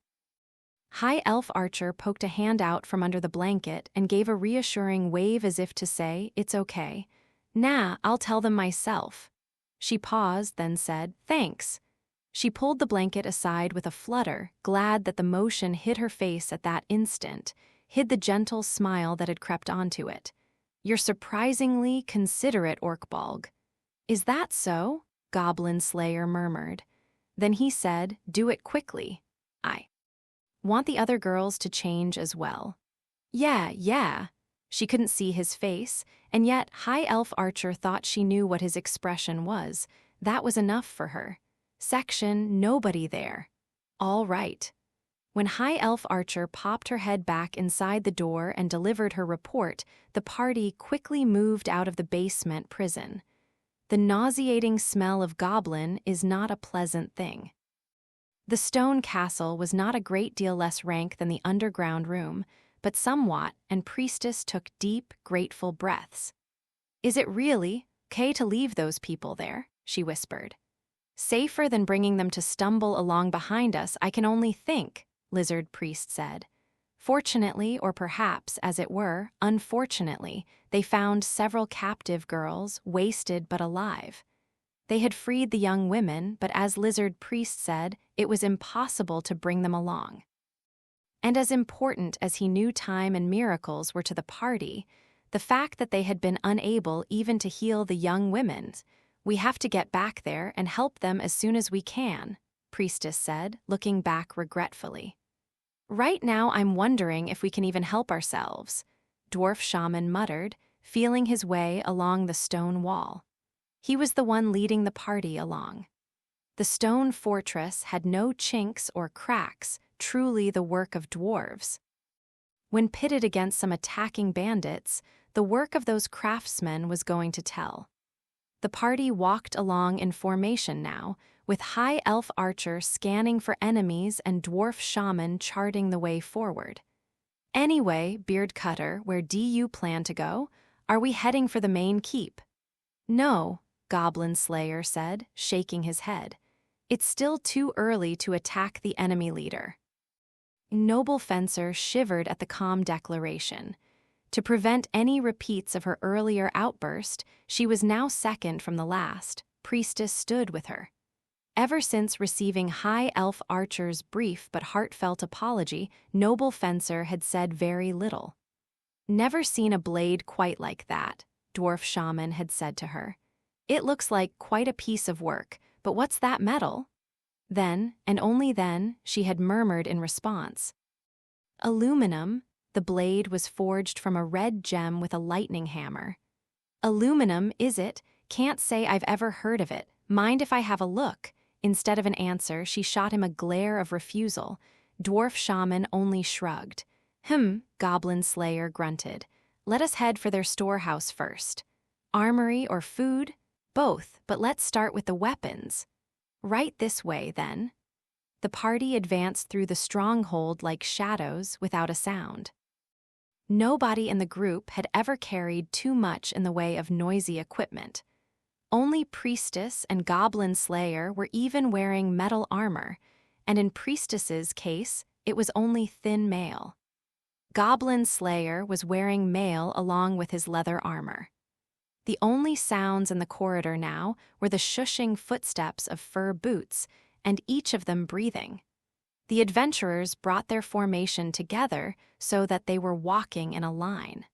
High Elf Archer poked a hand out from under the blanket and gave a reassuring wave as if to say, "It's okay." "Nah, I'll tell them myself." She paused, then said, "Thanks." She pulled the blanket aside with a flutter, glad that the motion hid her face at that instant, hid the gentle smile that had crept onto it. "You're surprisingly considerate, Orkbolg." "Is that so?" Goblin Slayer murmured. Then he said, "Do it quickly. I want the other girls to change as well." Yeah. She couldn't see his face, and yet High Elf Archer thought she knew what his expression was. That was enough for her. Section, nobody there. All right. When High Elf Archer popped her head back inside the door and delivered her report, the party quickly moved out of the basement prison. The nauseating smell of goblin is not a pleasant thing. The stone castle was not a great deal less rank than the underground room, but somewhat, and Priestess took deep, grateful breaths. "Is it really okay to leave those people there?" she whispered. "Safer than bringing them to stumble along behind us, I can only think," Lizard Priest said. Fortunately, or perhaps, as it were, unfortunately, they found several captive girls, wasted but alive. They had freed the young women, but as Lizard Priest said, it was impossible to bring them along. And as important as he knew time and miracles were to the party, the fact that they had been unable even to heal the young women. "We have to get back there and help them as soon as we can," Priestess said, looking back regretfully. "Right now I'm wondering if we can even help ourselves," Dwarf Shaman muttered, feeling his way along the stone wall. He was the one leading the party along. The stone fortress had no chinks or cracks, truly the work of dwarves. When pitted against some attacking bandits, the work of those craftsmen was going to tell. The party walked along in formation now, with High Elf Archer scanning for enemies and Dwarf Shaman charting the way forward. "Anyway, Beard Cutter, where do you plan to go? Are we heading for the main keep?" "No," Goblin Slayer said, shaking his head. "It's still too early to attack the enemy leader." Noble Fencer shivered at the calm declaration. To prevent any repeats of her earlier outburst, she was now second from the last. Priestess stood with her. Ever since receiving High Elf Archer's brief but heartfelt apology, Noble Fencer had said very little. "Never seen a blade quite like that," Dwarf Shaman had said to her. "It looks like quite a piece of work, but what's that metal?" Then, and only then, she had murmured in response. "Aluminum." The blade was forged from a red gem with a lightning hammer. "Aluminum, is it? Can't say I've ever heard of it. Mind if I have a look?" Instead of an answer, she shot him a glare of refusal. Dwarf Shaman only shrugged. Goblin Slayer grunted. "Let us head for their storehouse first." "Armory or food?" "Both, but let's start with the weapons." "Right this way, then." the party advanced through the stronghold like shadows without a sound. Nobody in the group had ever carried too much in the way of noisy equipment. Only Priestess and Goblin Slayer were even wearing metal armor, and in Priestess's case, it was only thin mail. Goblin Slayer was wearing mail along with his leather armor. The only sounds in the corridor now were the shushing footsteps of fur boots, and each of them breathing. The adventurers brought their formation together so that they were walking in a line.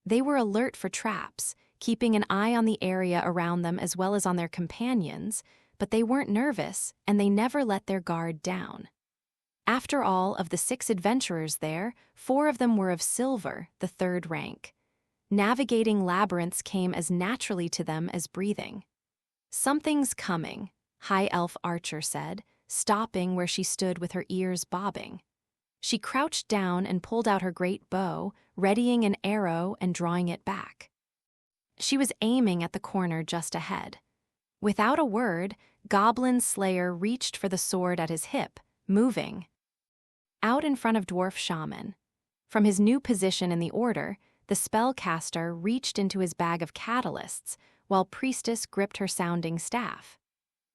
They were alert for traps, keeping an eye on the area around them as well as on their companions, but they weren't nervous and they never let their guard down. After all, of the 6 adventurers there, 4 of them were of silver, the 3rd rank. Navigating labyrinths came as naturally to them as breathing. "Something's coming," High Elf Archer said, stopping where she stood with her ears bobbing. She crouched down and pulled out her great bow, readying an arrow and drawing it back. She was aiming at the corner just ahead. Without a word, Goblin Slayer reached for the sword at his hip, moving. Out in front of Dwarf Shaman. From his new position in the order, the spellcaster reached into his bag of catalysts, while Priestess gripped her sounding staff.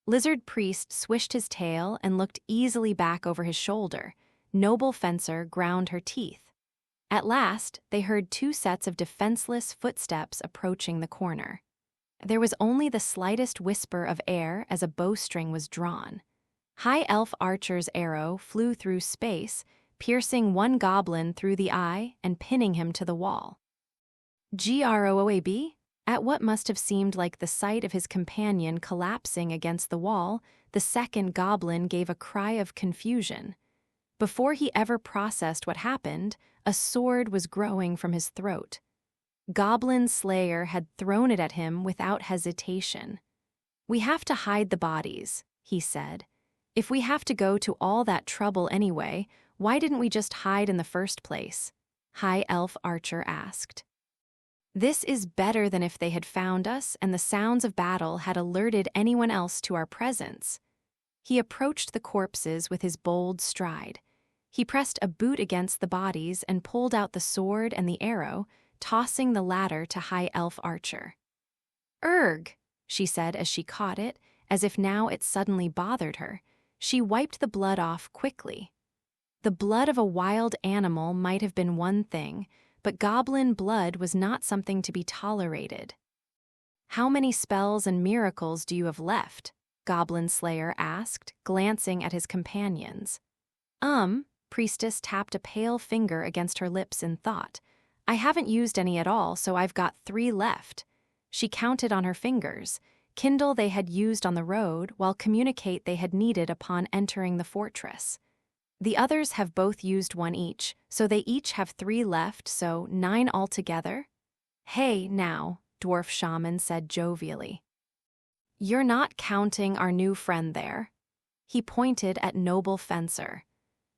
Lizard Priest swished his tail and looked easily back over his shoulder. Noble Fencer ground her teeth. At last, they heard 2 sets of defenseless footsteps approaching the corner. There was only the slightest whisper of air as a bowstring was drawn. High Elf Archer's arrow flew through space, piercing one goblin through the eye and pinning him to the wall. Grooab? At what must have seemed like the sight of his companion collapsing against the wall, the second goblin gave a cry of confusion. Before he ever processed what happened, a sword was growing from his throat. Goblin Slayer had thrown it at him without hesitation. "We have to hide the bodies," he said. "If we have to go to all that trouble anyway, why didn't we just hide in the first place?" High Elf Archer asked. "This is better than if they had found us and the sounds of battle had alerted anyone else to our presence." He approached the corpses with his bold stride. He pressed a boot against the bodies and pulled out the sword and the arrow, tossing the latter to High Elf Archer. "Erg," she said as she caught it, as if now it suddenly bothered her. She wiped the blood off quickly. The blood of a wild animal might have been one thing, but goblin blood was not something to be tolerated. "How many spells and miracles do you have left?" Goblin Slayer asked, glancing at his companions. Priestess tapped a pale finger against her lips in thought. "I haven't used any at all, so I've got 3 left." She counted on her fingers. Kindle they had used on the road, while communicate they had needed upon entering the fortress. The others have both used 1 each, so they each have 3 left, so 9 altogether. "Hey, now," Dwarf Shaman said jovially. "You're not counting our new friend there." He pointed at Noble Fencer.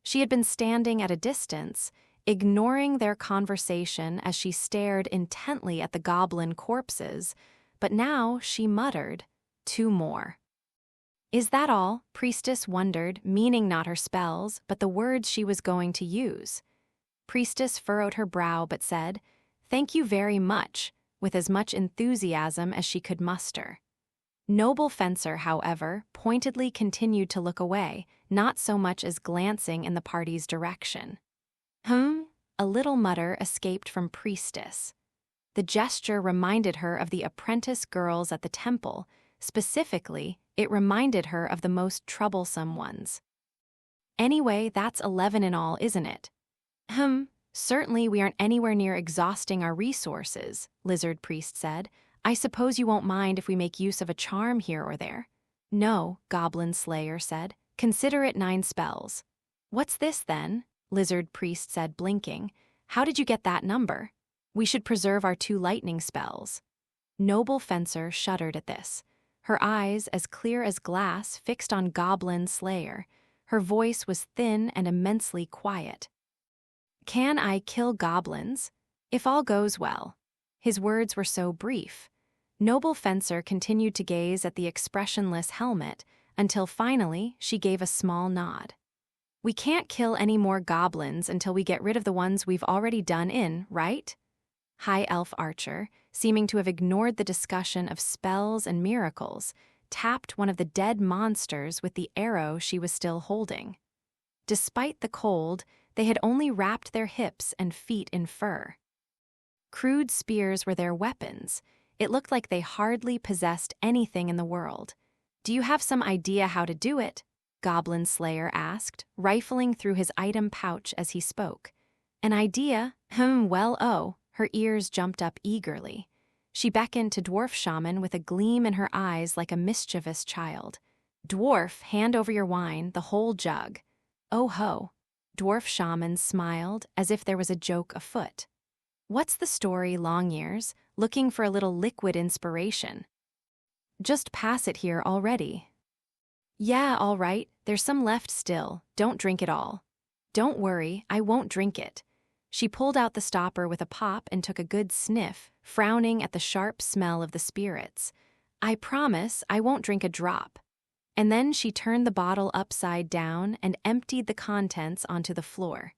She had been standing at a distance, ignoring their conversation as she stared intently at the goblin corpses, but now she muttered, "2 more." "Is that all?" Priestess wondered, meaning not her spells, but the words she was going to use. Priestess furrowed her brow but said, "Thank you very much," with as much enthusiasm as she could muster. Noble Fencer, however, pointedly continued to look away, not so much as glancing in the party's direction. A little mutter escaped from Priestess. The gesture reminded her of the apprentice girls at the temple. Specifically, it reminded her of the most troublesome ones. "Anyway, that's 11 in all, isn't it?" Certainly we aren't anywhere near exhausting our resources," Lizard Priest said. "I suppose you won't mind if we make use of a charm here or there." "No," Goblin Slayer said. "Consider it 9 spells." "What's this, then?" Lizard Priest said, blinking. "How did you get that number? We should preserve our 2 lightning spells." Noble Fencer shuddered at this. Her eyes, as clear as glass, fixed on Goblin Slayer. Her voice was thin and immensely quiet. "Can I kill goblins? If all goes well." His words were so brief. Noble Fencer continued to gaze at the expressionless helmet until finally she gave a small nod. We can't kill any more goblins until we get rid of the ones we've already done in, right? High Elf Archer, seeming to have ignored the discussion of spells and miracles, tapped one of the dead monsters with the arrow she was still holding. Despite the cold, they had only wrapped their hips and feet in fur. Crude spears were their weapons. It looked like they hardly possessed anything in the world. "Do you have some idea how to do it?" Goblin Slayer asked, rifling through his item pouch as he spoke. "An idea? Her ears jumped up eagerly. She beckoned to Dwarf Shaman with a gleam in her eyes like a mischievous child. "Dwarf, hand over your wine, the whole jug." "Oh ho." Dwarf Shaman smiled as if there was a joke afoot. "What's the story, Long Ears? Looking for a little liquid inspiration." "Just pass it here already." "Yeah, all right, there's some left still, don't drink it all." "Don't worry, I won't drink it." She pulled out the stopper with a pop and took a good sniff, frowning at the sharp smell of the spirits. "I promise I won't drink a drop." And then she turned the bottle upside down and emptied the contents onto the floor.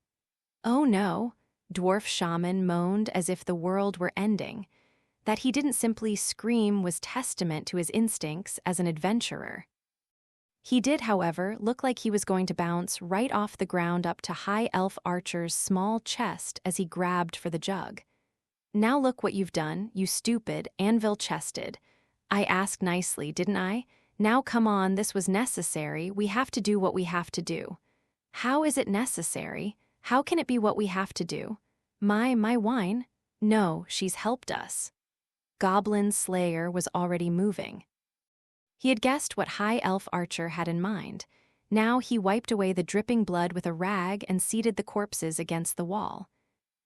"Oh no," Dwarf Shaman moaned as if the world were ending. That he didn't simply scream was testament to his instincts as an adventurer. He did, however, look like he was going to bounce right off the ground up to High Elf Archer's small chest as he grabbed for the jug. "Now look what you've done, you stupid, anvil-chested. I asked nicely, didn't I? Now come on, this was necessary, we have to do what we have to do." "How is it necessary? How can it be what we have to do?" My wine?" "No, she's helped us." Goblin Slayer was already moving. He had guessed what High Elf Archer had in mind. Now he wiped away the dripping blood with a rag and seated the corpses against the wall.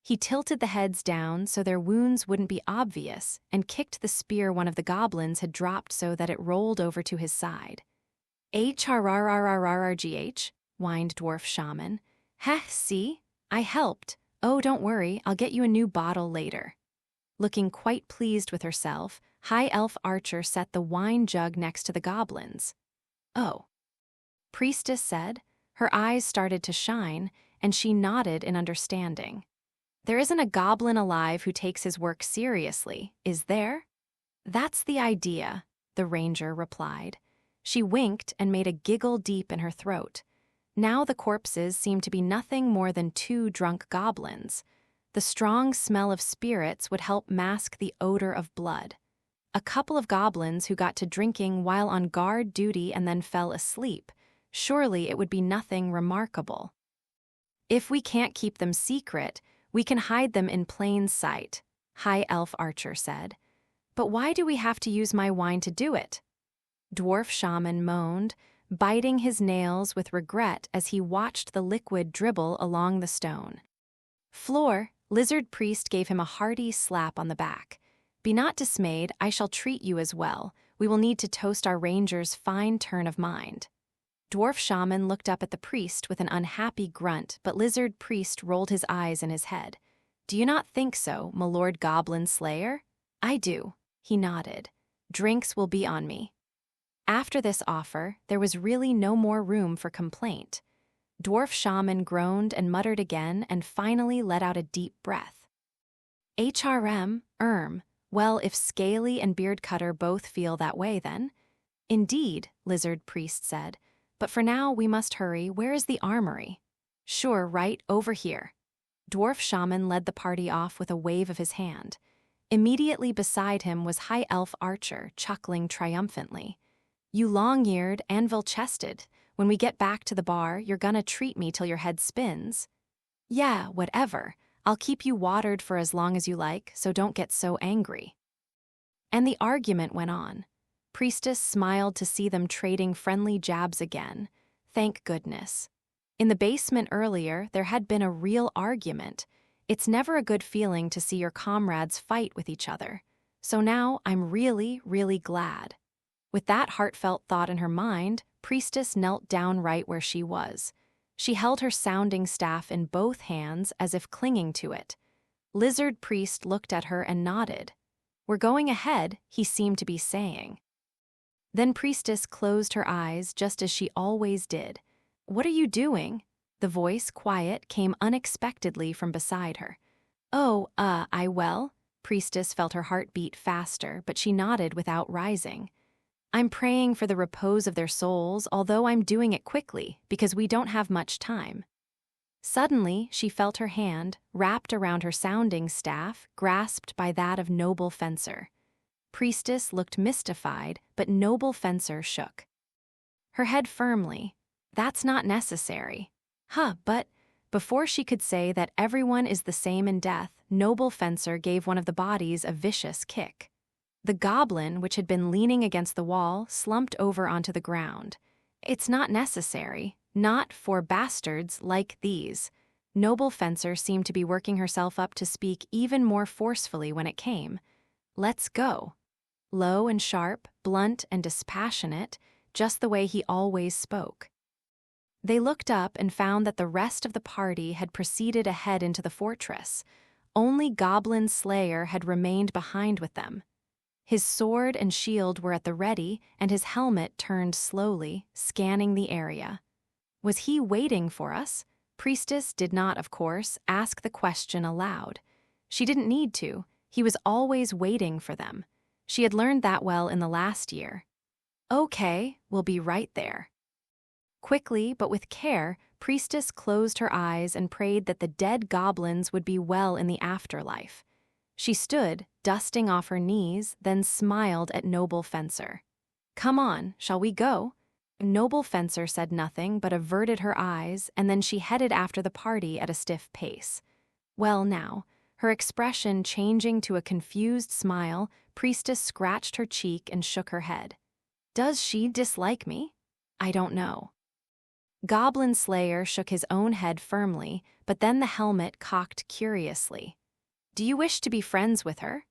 He tilted the heads down so their wounds wouldn't be obvious and kicked the spear one of the goblins had dropped so that it rolled over to his side. "HRRRRRRGH," whined Dwarf Shaman. "Heh, see? I helped. Oh, don't worry, I'll get you a new bottle later." Looking quite pleased with herself, High Elf Archer set the wine jug next to the goblins. "Oh," Priestess said. Her eyes started to shine, and she nodded in understanding. "There isn't a goblin alive who takes his work seriously, is there?" "That's the idea," the ranger replied. She winked and made a giggle deep in her throat. Now the corpses seemed to be nothing more than 2 drunk goblins. The strong smell of spirits would help mask the odor of blood. A couple of goblins who got to drinking while on guard duty and then fell asleep. Surely it would be nothing remarkable. "If we can't keep them secret, we can hide them in plain sight," High Elf Archer said. "But why do we have to use my wine to do it?" Dwarf Shaman moaned, biting his nails with regret as he watched the liquid dribble along the stone floor. Lizard Priest gave him a hearty slap on the back. "Be not dismayed, I shall treat you as well. We will need to toast our ranger's fine turn of mind." Dwarf Shaman looked up at the priest with an unhappy grunt, but Lizard Priest rolled his eyes in his head. "Do you not think so, my Lord Goblin Slayer?" "I do," he nodded. "Drinks will be on me." After this offer, there was really no more room for complaint. Dwarf Shaman groaned and muttered again and finally let out a deep breath. Well, if Scaly and Beardcutter both feel that way then." "Indeed," Lizard Priest said. "But for now we must hurry. Where is the armory?" "Sure, right over here." Dwarf Shaman led the party off with a wave of his hand. Immediately beside him was High Elf Archer, chuckling triumphantly. "You long-eared, anvil-chested. When we get back to the bar, you're gonna treat me till your head spins." "Yeah, whatever. I'll keep you watered for as long as you like, so don't get so angry." And the argument went on. Priestess smiled to see them trading friendly jabs again. Thank goodness. In the basement earlier, there had been a real argument. It's never a good feeling to see your comrades fight with each other. So now I'm really, really glad. With that heartfelt thought in her mind, Priestess knelt down right where she was. She held her sounding staff in both hands as if clinging to it. Lizard Priest looked at her and nodded. "We're going ahead," he seemed to be saying. Then Priestess closed her eyes just as she always did. "What are you doing?" The voice, quiet, came unexpectedly from beside her. "Oh, well." Priestess felt her heart beat faster, but she nodded without rising. "I'm praying for the repose of their souls, although I'm doing it quickly, because we don't have much time." Suddenly, she felt her hand, wrapped around her sounding staff, grasped by that of Noble Fencer. Priestess looked mystified, but Noble Fencer shook her head firmly. "That's not necessary." But before she could say that everyone is the same in death, Noble Fencer gave one of the bodies a vicious kick. The goblin, which had been leaning against the wall, slumped over onto the ground. "It's not necessary. Not for bastards like these." Noble Fencer seemed to be working herself up to speak even more forcefully when it came. "Let's go." Low and sharp, blunt and dispassionate, just the way he always spoke. They looked up and found that the rest of the party had proceeded ahead into the fortress. Only Goblin Slayer had remained behind with them. His sword and shield were at the ready, and his helmet turned slowly, scanning the area. Was he waiting for us? Priestess did not, of course, ask the question aloud. She didn't need to. He was always waiting for them. She had learned that well in the last year. "Okay, we'll be right there." Quickly, but with care, Priestess closed her eyes and prayed that the dead goblins would be well in the afterlife. She stood, dusting off her knees, then smiled at Noble Fencer. "Come on, shall we go?" Noble Fencer said nothing but averted her eyes, and then she headed after the party at a stiff pace. Well now, her expression changing to a confused smile, Priestess scratched her cheek and shook her head. "Does she dislike me? I don't know." Goblin Slayer shook his own head firmly, but then the helmet cocked curiously. "Do you wish to be friends with her?"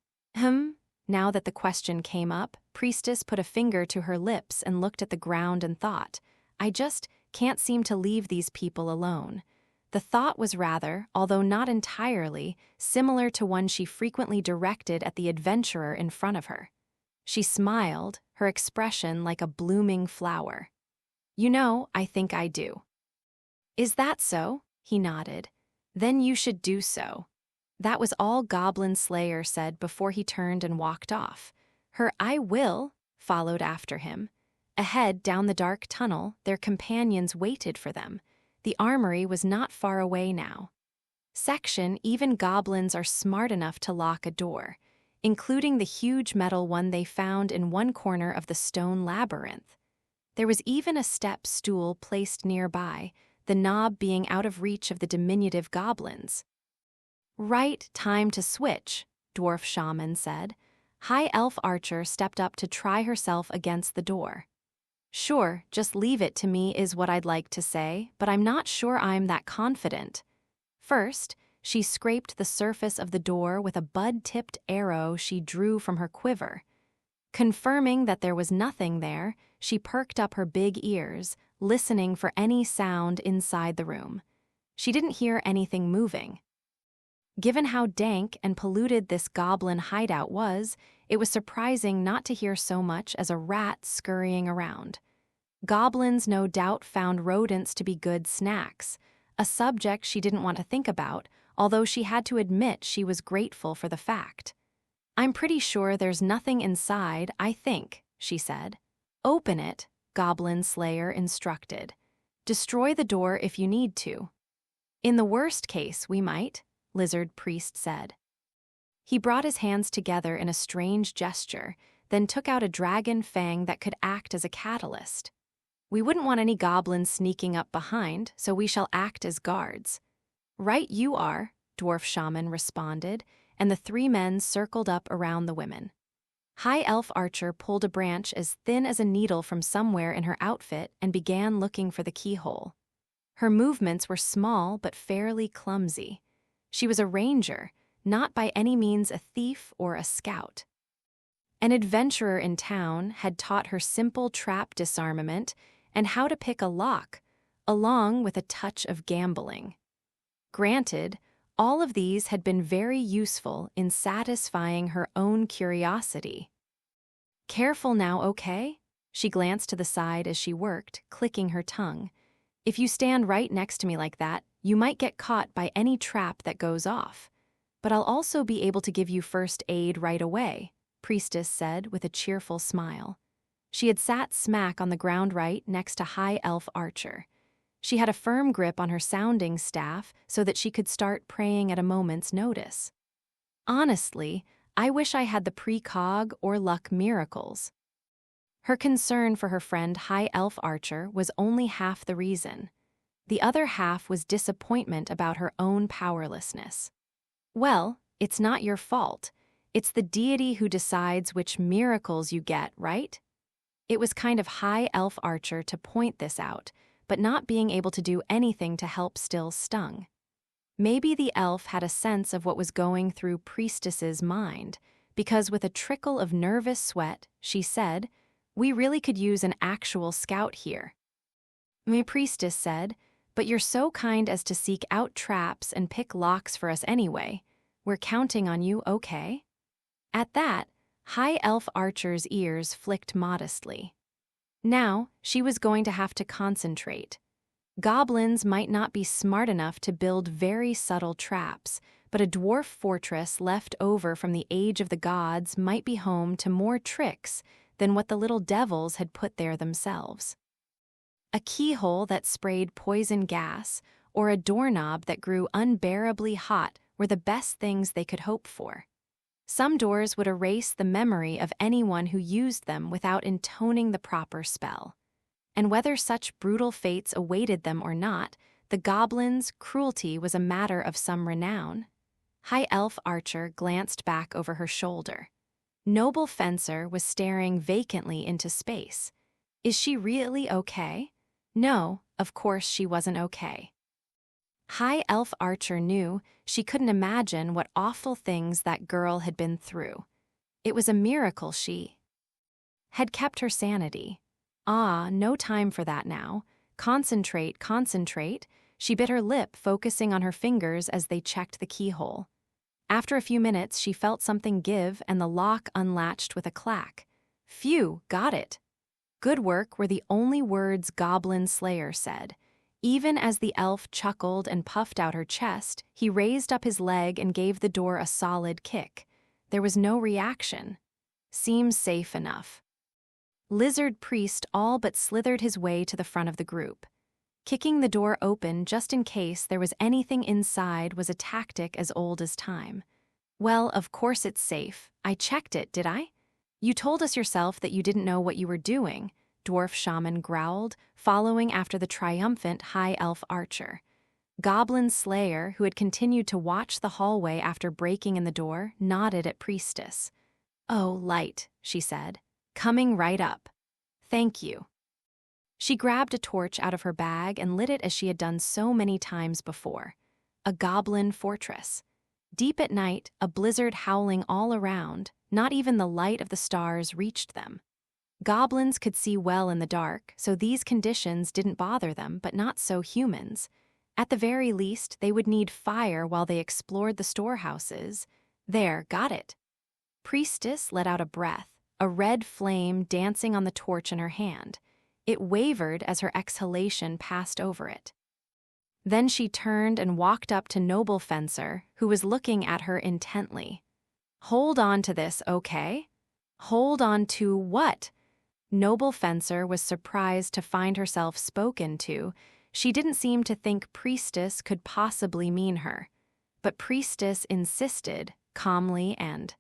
Now that the question came up, Priestess put a finger to her lips and looked at the ground and thought, "I just can't seem to leave these people alone." The thought was rather, although not entirely, similar to one she frequently directed at the adventurer in front of her. She smiled, her expression like a blooming flower. "You know, I think I do." "Is that so?" He nodded. "Then you should do so." That was all Goblin Slayer said before he turned and walked off. Her "I will" followed after him. Ahead, down the dark tunnel, their companions waited for them. The armory was not far away now. Even goblins are smart enough to lock a door, including the huge metal one they found in one corner of the stone labyrinth. There was even a step stool placed nearby, the knob being out of reach of the diminutive goblins. "Right time to switch," Dwarf Shaman said. High Elf Archer stepped up to try herself against the door. "Sure, just leave it to me is what I'd like to say, but I'm not sure I'm that confident." First, she scraped the surface of the door with a bud-tipped arrow she drew from her quiver. Confirming that there was nothing there, she perked up her big ears, listening for any sound inside the room. She didn't hear anything moving. Given how dank and polluted this goblin hideout was, it was surprising not to hear so much as a rat scurrying around. Goblins no doubt found rodents to be good snacks, a subject she didn't want to think about, although she had to admit she was grateful for the fact. "I'm pretty sure there's nothing inside, I think," she said. "Open it," Goblin Slayer instructed. "Destroy the door if you need to." "In the worst case, we might," Lizard Priest said. He brought his hands together in a strange gesture, then took out a dragon fang that could act as a catalyst. "We wouldn't want any goblins sneaking up behind, so we shall act as guards." "Right you are," Dwarf Shaman responded, and the three men circled up around the women. High Elf Archer pulled a branch as thin as a needle from somewhere in her outfit and began looking for the keyhole. Her movements were small but fairly clumsy. She was a ranger, not by any means a thief or a scout. An adventurer in town had taught her simple trap disarmament and how to pick a lock, along with a touch of gambling. Granted, all of these had been very useful in satisfying her own curiosity. "Careful now, okay?" She glanced to the side as she worked, clicking her tongue. If you stand right next to me like that, you might get caught by any trap that goes off. But I'll also be able to give you first aid right away, Priestess said with a cheerful smile. She had sat smack on the ground right next to High Elf Archer. She had a firm grip on her sounding staff so that she could start praying at a moment's notice. Honestly, I wish I had the precog or luck miracles. Her concern for her friend High Elf Archer was only half the reason. The other half was disappointment about her own powerlessness. Well, it's not your fault. It's the deity who decides which miracles you get, right? It was kind of High Elf Archer to point this out, but not being able to do anything to help still stung. Maybe the elf had a sense of what was going through Priestess's mind, because with a trickle of nervous sweat, she said, "We really could use an actual scout here." My Priestess said, "But you're so kind as to seek out traps and pick locks for us anyway. We're counting on you, okay?" At that, High Elf Archer's ears flicked modestly. Now, she was going to have to concentrate. Goblins might not be smart enough to build very subtle traps, but a dwarf fortress left over from the Age of the Gods might be home to more tricks than what the little devils had put there themselves. A keyhole that sprayed poison gas or a doorknob that grew unbearably hot were the best things they could hope for. Some doors would erase the memory of anyone who used them without intoning the proper spell. And whether such brutal fates awaited them or not, the goblins' cruelty was a matter of some renown. High Elf Archer glanced back over her shoulder. Noble Fencer was staring vacantly into space. Is she really okay? No, of course she wasn't okay. High Elf Archer knew she couldn't imagine what awful things that girl had been through. It was a miracle she had kept her sanity. No time for that now. Concentrate, concentrate. She bit her lip, focusing on her fingers as they checked the keyhole. After a few minutes, she felt something give and the lock unlatched with a clack. Phew, got it. Good work were the only words Goblin Slayer said. Even as the elf chuckled and puffed out her chest, he raised up his leg and gave the door a solid kick. There was no reaction. Seems safe enough. Lizard Priest all but slithered his way to the front of the group. Kicking the door open just in case there was anything inside was a tactic as old as time. Well, of course it's safe. I checked it, did I? You told us yourself that you didn't know what you were doing, Dwarf Shaman growled, following after the triumphant High Elf Archer. Goblin Slayer, who had continued to watch the hallway after breaking in the door, nodded at Priestess. "Oh, light," she said. "Coming right up. Thank you." She grabbed a torch out of her bag and lit it as she had done so many times before. A goblin fortress. Deep at night, a blizzard howling all around, not even the light of the stars reached them. Goblins could see well in the dark, so these conditions didn't bother them, but not so humans. At the very least, they would need fire while they explored the storehouses. There, got it. Priestess let out a breath, a red flame dancing on the torch in her hand. It wavered as her exhalation passed over it. Then she turned and walked up to Noble Fencer, who was looking at her intently. "Hold on to this, okay?" "Hold on to what?" Noble Fencer was surprised to find herself spoken to. She didn't seem to think Priestess could possibly mean her. But Priestess insisted, calmly and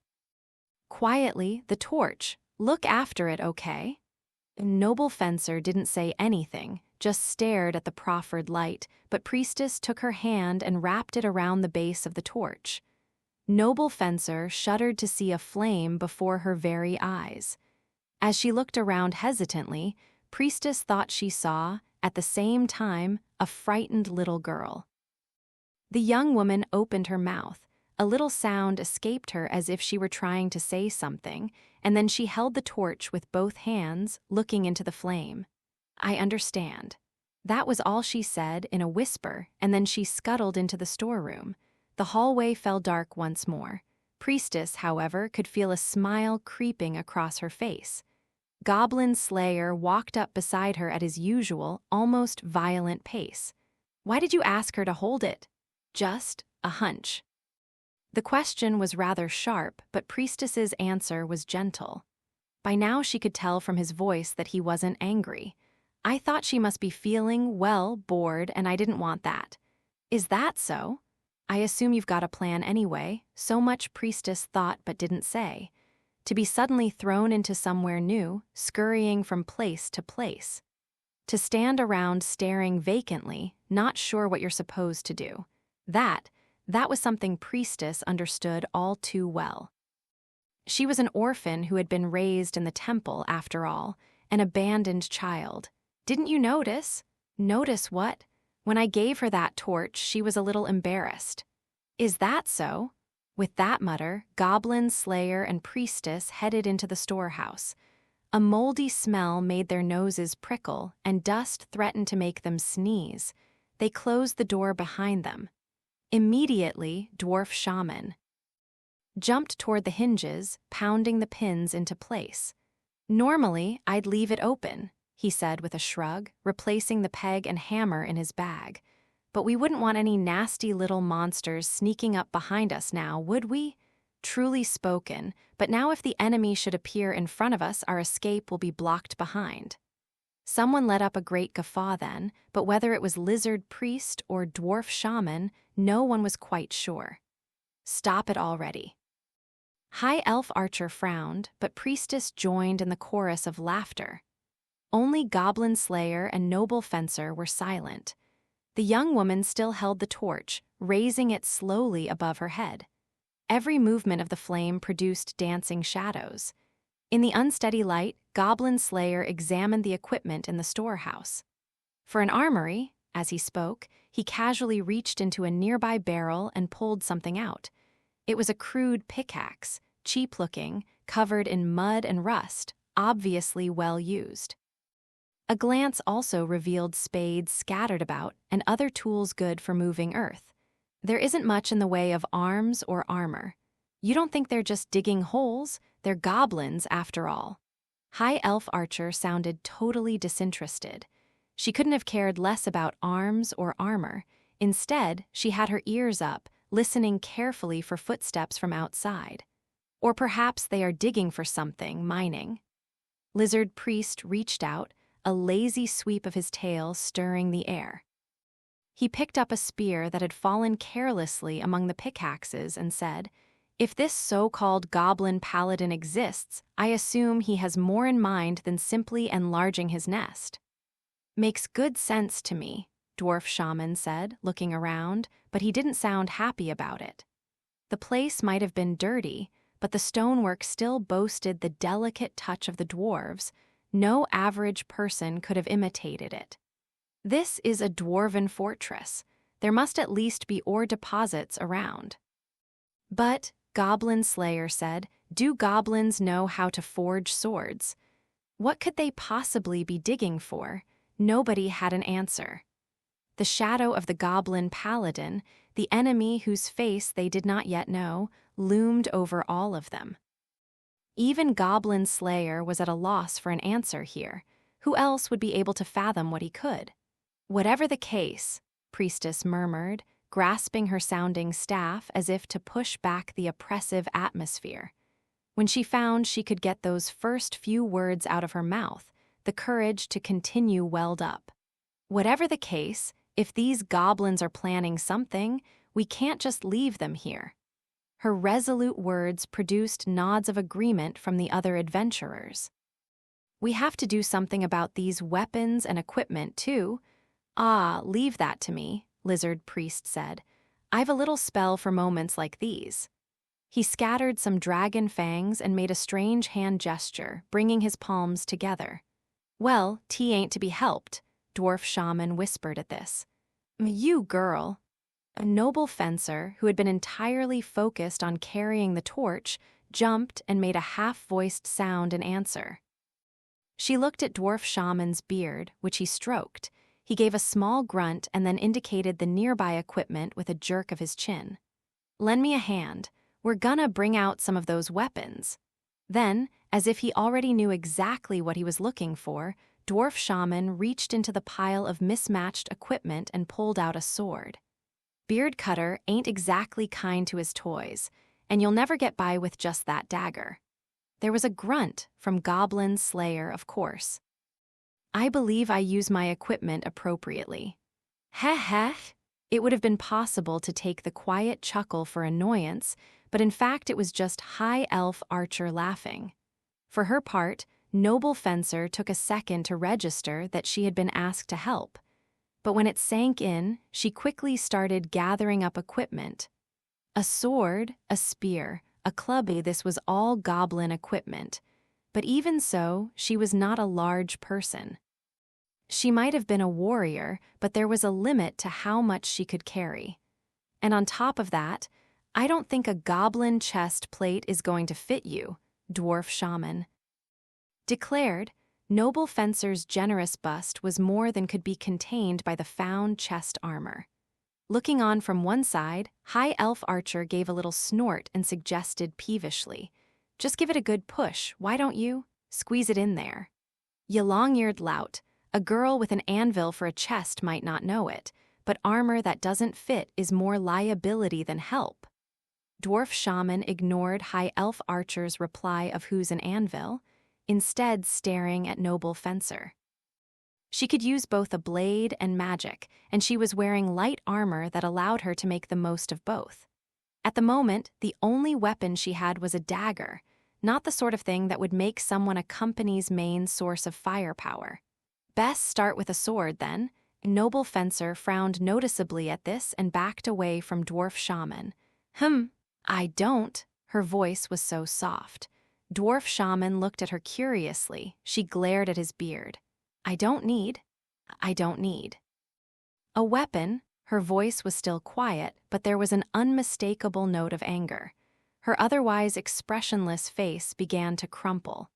quietly, "The torch. Look after it, okay?" Noble Fencer didn't say anything, just stared at the proffered light, but Priestess took her hand and wrapped it around the base of the torch. Noble Fencer shuddered to see a flame before her very eyes. As she looked around hesitantly, Priestess thought she saw, at the same time, a frightened little girl. The young woman opened her mouth. A little sound escaped her as if she were trying to say something, and then she held the torch with both hands, looking into the flame. "I understand." That was all she said in a whisper, and then she scuttled into the storeroom. The hallway fell dark once more. Priestess, however, could feel a smile creeping across her face. Goblin Slayer walked up beside her at his usual, almost violent pace. Why did you ask her to hold it? Just a hunch. The question was rather sharp, but Priestess's answer was gentle. By now she could tell from his voice that he wasn't angry. I thought she must be feeling, well, bored, and I didn't want that. Is that so? I assume you've got a plan anyway. So much Priestess thought but didn't say. To be suddenly thrown into somewhere new, scurrying from place to place. To stand around staring vacantly, not sure what you're supposed to do. That was something Priestess understood all too well. She was an orphan who had been raised in the temple, after all, an abandoned child. Didn't you notice? Notice what? When I gave her that torch, she was a little embarrassed. Is that so? With that mutter, Goblin Slayer and Priestess headed into the storehouse. A moldy smell made their noses prickle, and dust threatened to make them sneeze. They closed the door behind them. Immediately, Dwarf Shaman jumped toward the hinges, pounding the pins into place. Normally, I'd leave it open, he said with a shrug, replacing the peg and hammer in his bag. But we wouldn't want any nasty little monsters sneaking up behind us now, would we? Truly spoken, but now if the enemy should appear in front of us, our escape will be blocked behind. Someone let up a great guffaw then, but whether it was Lizard Priest or Dwarf Shaman, no one was quite sure. Stop it already. High Elf Archer frowned, but Priestess joined in the chorus of laughter. Only Goblin Slayer and Noble Fencer were silent. The young woman still held the torch, raising it slowly above her head. Every movement of the flame produced dancing shadows. In the unsteady light, Goblin Slayer examined the equipment in the storehouse. For an armory, as he spoke, he casually reached into a nearby barrel and pulled something out. It was a crude pickaxe, cheap-looking, covered in mud and rust, obviously well used. A glance also revealed spades scattered about and other tools good for moving earth. There isn't much in the way of arms or armor. You don't think they're just digging holes? They're goblins, after all. High Elf Archer sounded totally disinterested. She couldn't have cared less about arms or armor. Instead, she had her ears up, listening carefully for footsteps from outside. Or perhaps they are digging for something, mining. Lizard Priest reached out, a lazy sweep of his tail stirring the air. He picked up a spear that had fallen carelessly among the pickaxes and said, "If this so-called goblin paladin exists, I assume he has more in mind than simply enlarging his nest." "Makes good sense to me," Dwarf Shaman said, looking around, but he didn't sound happy about it. The place might have been dirty, but the stonework still boasted the delicate touch of the dwarves. No average person could have imitated it. This is a dwarven fortress. There must at least be ore deposits around. But, Goblin Slayer said, do goblins know how to forge swords? What could they possibly be digging for? Nobody had an answer. The shadow of the goblin paladin, the enemy whose face they did not yet know, loomed over all of them. Even Goblin Slayer was at a loss for an answer here. Who else would be able to fathom what he could? Whatever the case, Priestess murmured, grasping her sounding staff as if to push back the oppressive atmosphere. When she found she could get those first few words out of her mouth, the courage to continue welled up. Whatever the case, if these goblins are planning something, we can't just leave them here. Her resolute words produced nods of agreement from the other adventurers. We have to do something about these weapons and equipment, too. Ah, leave that to me, Lizard Priest said. I've a little spell for moments like these. He scattered some dragon fangs and made a strange hand gesture, bringing his palms together. Well, tea ain't to be helped, Dwarf Shaman whispered at this. You girl. A noble fencer, who had been entirely focused on carrying the torch, jumped and made a half-voiced sound in answer. She looked at Dwarf Shaman's beard, which he stroked. He gave a small grunt and then indicated the nearby equipment with a jerk of his chin. Lend me a hand. We're gonna bring out some of those weapons. Then, As if he already knew exactly what he was looking for, Dwarf Shaman reached into the pile of mismatched equipment and pulled out a sword. Beard Cutter ain't exactly kind to his toys, and you'll never get by with just that dagger. There was a grunt from Goblin Slayer, of course. I believe I use my equipment appropriately. Heh heh. It would have been possible to take the quiet chuckle for annoyance, but in fact it was just High Elf Archer laughing. For her part, Noble Fencer took a second to register that she had been asked to help. But when it sank in, she quickly started gathering up equipment. A sword, a spear, a clubby, this was all goblin equipment. But even so, she was not a large person. She might have been a warrior, but there was a limit to how much she could carry. And on top of that, I don't think a goblin chest plate is going to fit you, Dwarf Shaman declared. Noble Fencer's generous bust was more than could be contained by the found chest armor. Looking on from one side, High Elf Archer gave a little snort and suggested peevishly, "Just give it a good push, why don't you? Squeeze it in there." "Ya long-eared lout, a girl with an anvil for a chest might not know it, but armor that doesn't fit is more liability than help." Dwarf Shaman ignored High Elf Archer's reply of "Who's an anvil?" instead staring at Noble Fencer. She could use both a blade and magic, and she was wearing light armor that allowed her to make the most of both. At the moment, the only weapon she had was a dagger, not the sort of thing that would make someone a company's main source of firepower. Best start with a sword, then. Noble Fencer frowned noticeably at this and backed away from Dwarf Shaman. I don't." Her voice was so soft. Dwarf Shaman looked at her curiously. She glared at his beard. I don't need. A weapon." Her voice was still quiet, but there was an unmistakable note of anger. Her otherwise expressionless face began to crumple.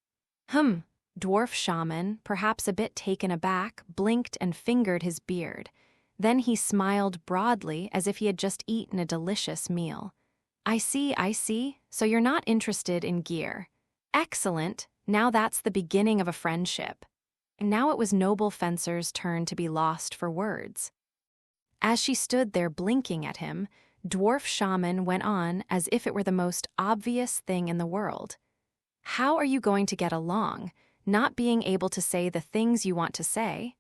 Dwarf Shaman, perhaps a bit taken aback, blinked and fingered his beard. Then he smiled broadly as if he had just eaten a delicious meal. I see. So you're not interested in gear. Excellent. Now that's the beginning of a friendship." Now it was Noble Fencer's turn to be lost for words. As she stood there blinking at him, Dwarf Shaman went on as if it were the most obvious thing in the world. "How are you going to get along, not being able to say the things you want to say?"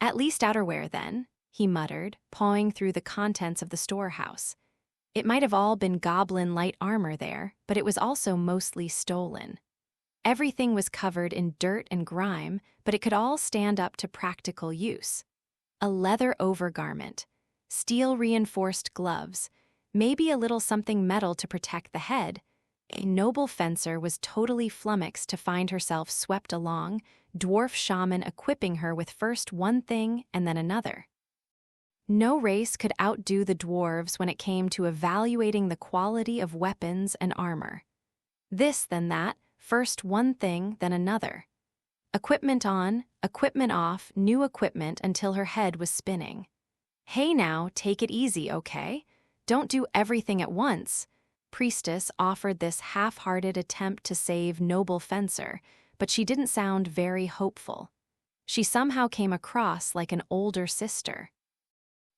"At least outerwear, then," he muttered, pawing through the contents of the storehouse. It might have all been goblin light armor there, but it was also mostly stolen. Everything was covered in dirt and grime, but it could all stand up to practical use. A leather overgarment, steel-reinforced gloves, maybe a little something metal to protect the head. A Noble Fencer was totally flummoxed to find herself swept along, Dwarf Shaman equipping her with first one thing and then another. No race could outdo the dwarves when it came to evaluating the quality of weapons and armor. This, then that, first one thing, then another. Equipment on, equipment off, new equipment until her head was spinning. "Hey now, take it easy, okay? Don't do everything at once." Priestess offered this half-hearted attempt to save Noble Fencer, but she didn't sound very hopeful. She somehow came across like an older sister.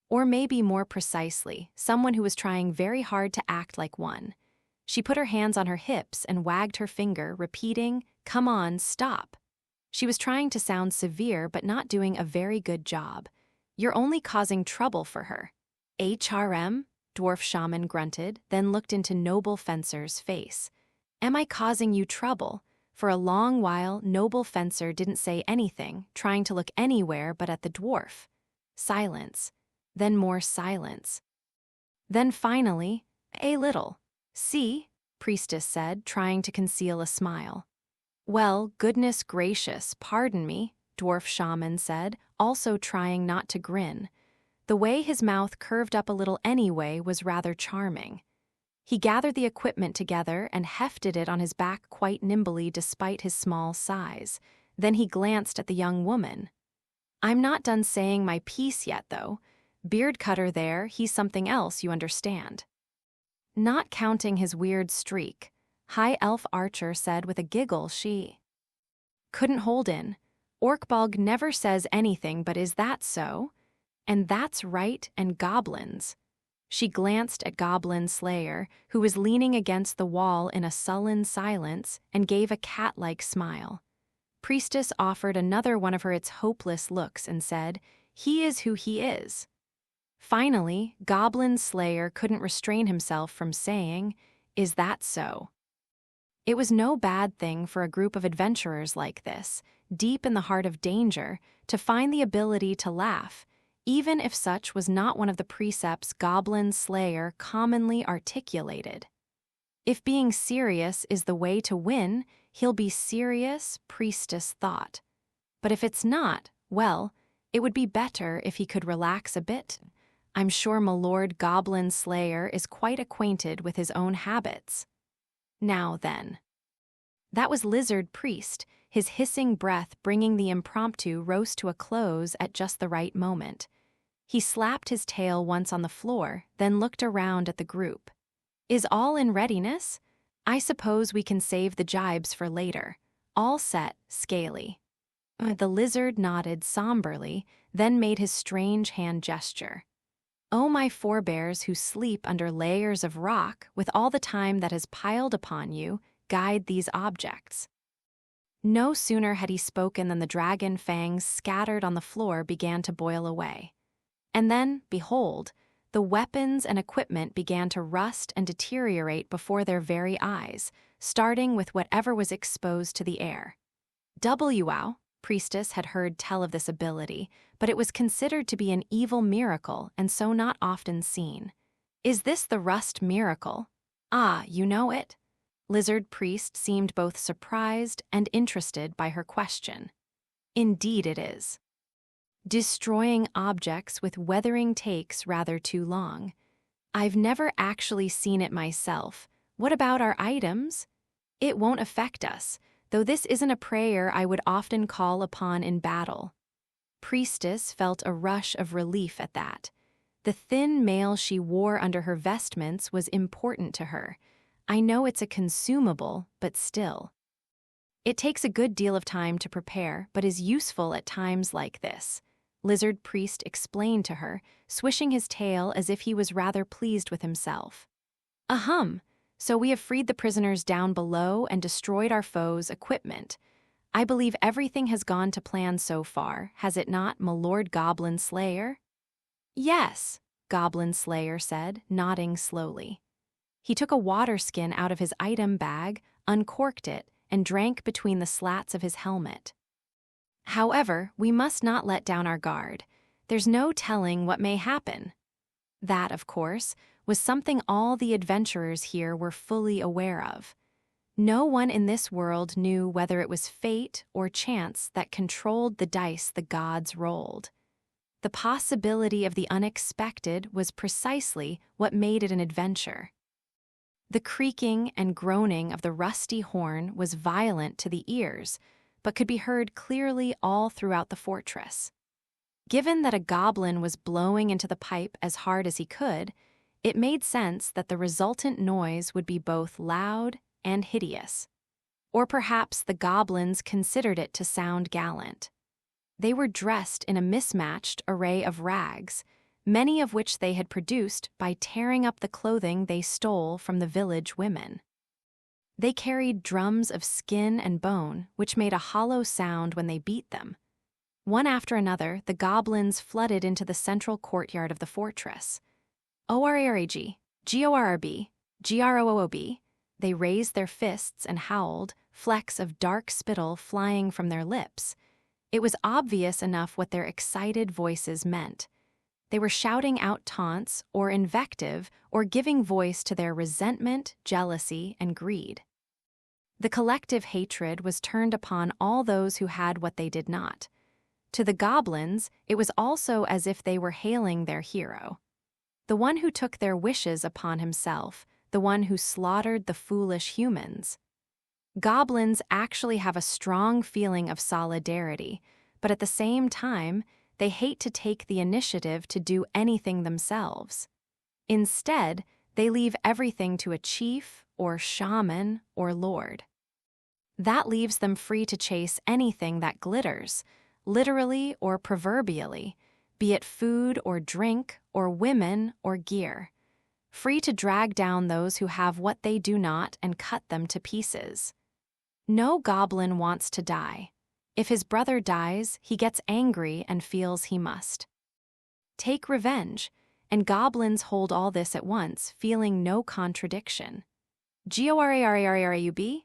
Or maybe more precisely, someone who was trying very hard to act like one. She put her hands on her hips and wagged her finger, repeating, "Come on, stop." She was trying to sound severe but not doing a very good job. "You're only causing trouble for her." "HRM?" Dwarf Shaman grunted, then looked into Noble Fencer's face. "Am I causing you trouble?" For a long while, Noble Fencer didn't say anything, trying to look anywhere but at the dwarf. Silence. Then more silence. Then finally, "A little." "See?" Priestess said, trying to conceal a smile. "Well, goodness gracious, pardon me," Dwarf Shaman said, also trying not to grin. The way his mouth curved up a little anyway was rather charming. He gathered the equipment together and hefted it on his back quite nimbly despite his small size. Then he glanced at the young woman. "I'm not done saying my piece yet, though. Beard Cutter there, he's something else, you understand." Not counting his weird streak, High Elf Archer said with a giggle she couldn't hold in. Orkbog never says anything, but is that so? And that's right, and goblins. She glanced at Goblin Slayer, who was leaning against the wall in a sullen silence, and gave a cat-like smile. Priestess offered another one of her its hopeless looks and said, "He is who he is." Finally, Goblin Slayer couldn't restrain himself from saying, "Is that so?" It was no bad thing for a group of adventurers like this, deep in the heart of danger, to find the ability to laugh, even if such was not one of the precepts Goblin Slayer commonly articulated. If being serious is the way to win, he'll be serious, Priestess thought. But if it's not, well, it would be better if he could relax a bit. I'm sure Milord Goblin Slayer is quite acquainted with his own habits. Now then. That was Lizard Priest, his hissing breath bringing the impromptu roast to a close at just the right moment. He slapped his tail once on the floor, then looked around at the group. Is all in readiness? I suppose we can save the jibes for later. All set, Scaly. The lizard nodded somberly, then made his strange hand gesture. Oh, my forebears who sleep under layers of rock with all the time that has piled upon you, guide these objects. No sooner had he spoken than the dragon fangs scattered on the floor began to boil away. And then, behold, the weapons and equipment began to rust and deteriorate before their very eyes, starting with whatever was exposed to the air. Wow! Priestess had heard tell of this ability, but it was considered to be an evil miracle and so not often seen. Is this the rust miracle? Ah, you know it? Lizard Priest seemed both surprised and interested by her question. Indeed it is. Destroying objects with weathering takes rather too long. I've never actually seen it myself. What about our items? It won't affect us, though this isn't a prayer I would often call upon in battle. Priestess felt a rush of relief at that. The thin mail she wore under her vestments was important to her. I know it's a consumable, but still. It takes a good deal of time to prepare, but is useful at times like this. Lizard Priest explained to her, swishing his tail as if he was rather pleased with himself. Ahem, so we have freed the prisoners down below and destroyed our foes' equipment. I believe everything has gone to plan so far, has it not, Milord Goblin Slayer? Yes, Goblin Slayer said, nodding slowly. He took a water skin out of his item bag, uncorked it, and drank between the slats of his helmet. However, we must not let down our guard. There's no telling what may happen. That, of course, was something all the adventurers here were fully aware of. No one in this world knew whether it was fate or chance that controlled the dice the gods rolled. The possibility of the unexpected was precisely what made it an adventure. The creaking and groaning of the rusty horn was violent to the ears, but could be heard clearly all throughout the fortress. Given that a goblin was blowing into the pipe as hard as he could, it made sense that the resultant noise would be both loud and hideous. Or perhaps the goblins considered it to sound gallant. They were dressed in a mismatched array of rags, many of which they had produced by tearing up the clothing they stole from the village women. They carried drums of skin and bone, which made a hollow sound when they beat them. One after another, the goblins flooded into the central courtyard of the fortress. ORARAG, GORRB, GROOB, they raised their fists and howled, flecks of dark spittle flying from their lips. It was obvious enough what their excited voices meant. They were shouting out taunts or invective or giving voice to their resentment, jealousy, and greed. The collective hatred was turned upon all those who had what they did not. To the goblins, it was also as if they were hailing their hero. The one who took their wishes upon himself, the one who slaughtered the foolish humans. Goblins actually have a strong feeling of solidarity, but at the same time, they hate to take the initiative to do anything themselves. Instead, They leave everything to a chief or shaman or lord. That leaves them free to chase anything that glitters, literally or proverbially, be it food or drink or women or gear. Free to drag down those who have what they do not and cut them to pieces. No goblin wants to die. If his brother dies, he gets angry and feels he must take revenge, and goblins hold all this at once, feeling no contradiction. Gorararararub?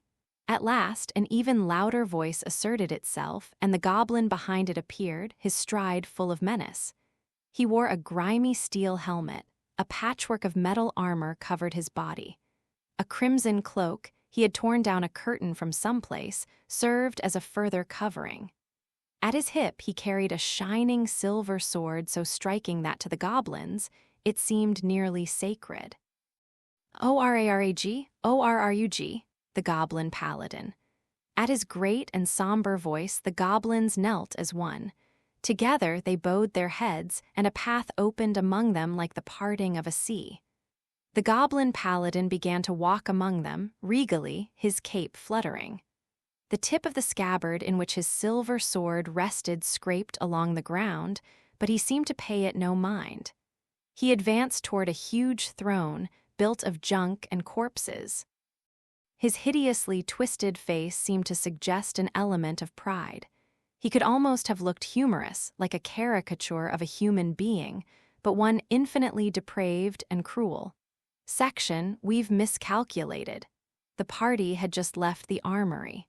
At last, an even louder voice asserted itself, and the goblin behind it appeared, his stride full of menace. He wore a grimy steel helmet. A patchwork of metal armor covered his body. A crimson cloak, he had torn down a curtain from someplace, served as a further covering. At his hip he carried a shining silver sword so striking that to the goblins it seemed nearly sacred. Orarag, Orrug, the goblin paladin. At his great and somber voice the goblins knelt as one. Together they bowed their heads, and a path opened among them like the parting of a sea. The goblin paladin began to walk among them, regally, his cape fluttering. The tip of the scabbard in which his silver sword rested scraped along the ground, but he seemed to pay it no mind. He advanced toward a huge throne, built of junk and corpses. His hideously twisted face seemed to suggest an element of pride. He could almost have looked humorous, like a caricature of a human being, but one infinitely depraved and cruel. Section, we've miscalculated. The party had just left the armory.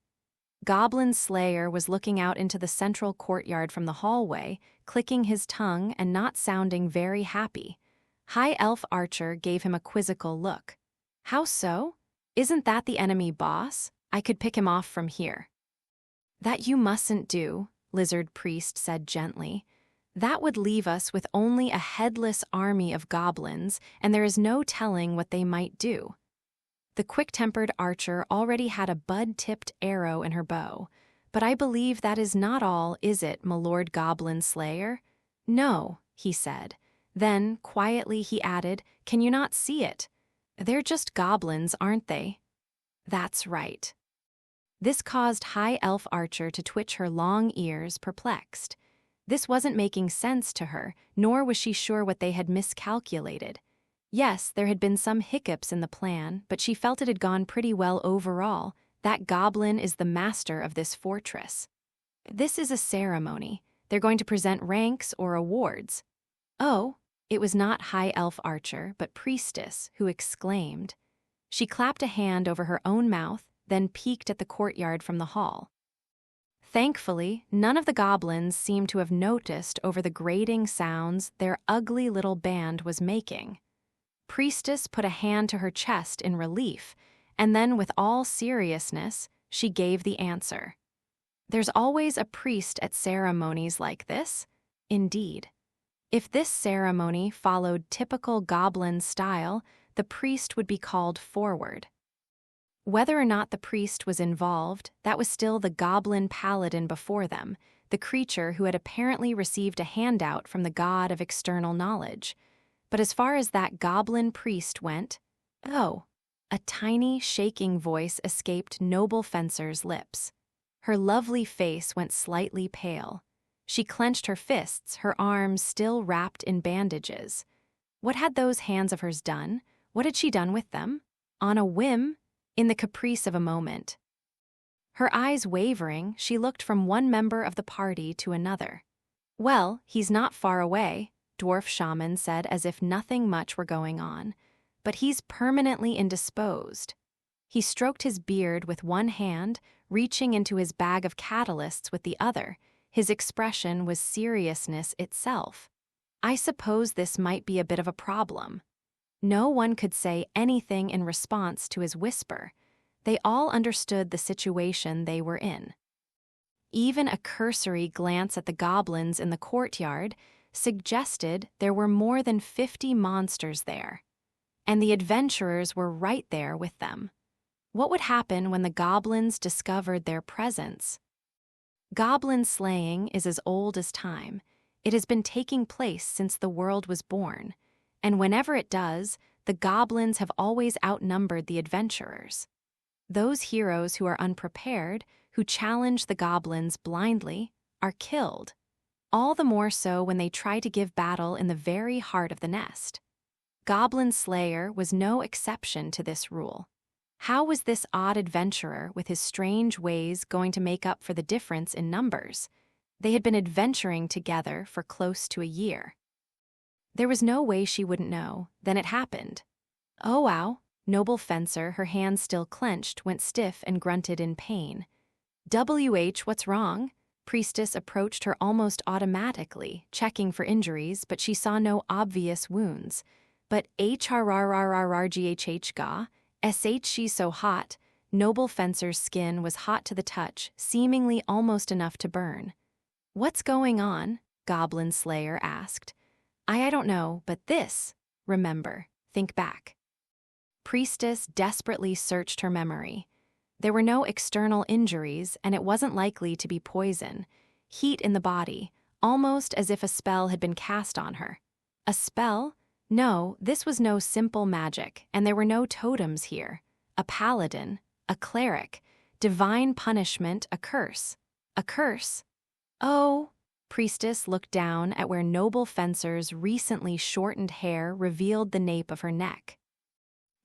Goblin Slayer was looking out into the central courtyard from the hallway, clicking his tongue and not sounding very happy. High Elf Archer gave him a quizzical look. How so? Isn't that the enemy boss? I could pick him off from here. That you mustn't do, Lizard Priest said gently. That would leave us with only a headless army of goblins, and there is no telling what they might do. The quick-tempered archer already had a bud-tipped arrow in her bow. But I believe that is not all, is it, my Lord Goblin Slayer? No, he said. Then, quietly, he added, can you not see it? They're just goblins, aren't they? That's right. This caused High Elf Archer to twitch her long ears, perplexed. This wasn't making sense to her, nor was she sure what they had miscalculated. Yes, there had been some hiccups in the plan, but she felt it had gone pretty well overall. That goblin is the master of this fortress. This is a ceremony. They're going to present ranks or awards. Oh, it was not High Elf Archer, but Priestess, who exclaimed. She clapped a hand over her own mouth, then peeked at the courtyard from the hall. Thankfully, none of the goblins seemed to have noticed over the grating sounds their ugly little band was making. Priestess put a hand to her chest in relief, and then with all seriousness, she gave the answer. There's always a priest at ceremonies like this. Indeed. If this ceremony followed typical goblin style, the priest would be called forward. Whether or not the priest was involved, that was still the goblin paladin before them, the creature who had apparently received a handout from the god of external knowledge. But as far as that goblin priest went, oh, a tiny, shaking voice escaped Noble Fencer's lips. Her lovely face went slightly pale. She clenched her fists, her arms still wrapped in bandages. What had those hands of hers done? What had she done with them? On a whim? In the caprice of a moment. Her eyes wavering, she looked from one member of the party to another. Well, he's not far away, Dwarf Shaman said as if nothing much were going on. But he's permanently indisposed. He stroked his beard with one hand, reaching into his bag of catalysts with the other. His expression was seriousness itself. I suppose this might be a bit of a problem. No one could say anything in response to his whisper. They all understood the situation they were in. Even a cursory glance at the goblins in the courtyard suggested there were more than 50 monsters there. And the adventurers were right there with them. What would happen when the goblins discovered their presence? Goblin slaying is as old as time. It has been taking place since the world was born. And whenever it does, the goblins have always outnumbered the adventurers. Those heroes who are unprepared, who challenge the goblins blindly, are killed. All the more so when they try to give battle in the very heart of the nest. Goblin Slayer was no exception to this rule. How was this odd adventurer with his strange ways going to make up for the difference in numbers? They had been adventuring together for close to a year. There was no way she wouldn't know. Then it happened. "Oh, wow." Noble Fencer, her hands still clenched, went stiff and grunted in pain. What's wrong?" Priestess approached her almost automatically, checking for injuries, but she saw no obvious wounds. But HRRRRRGHH she's so hot. Noble Fencer's skin was hot to the touch, seemingly almost enough to burn. "What's going on?" Goblin Slayer asked. I don't know, but this. Remember, think back." Priestess desperately searched her memory. There were no external injuries, and it wasn't likely to be poison. Heat in the body, almost as if a spell had been cast on her. A spell? No, this was no simple magic, and there were no totems here. A paladin, a cleric, divine punishment, a curse. A curse? Oh. Priestess looked down at where Noble Fencer's recently shortened hair revealed the nape of her neck.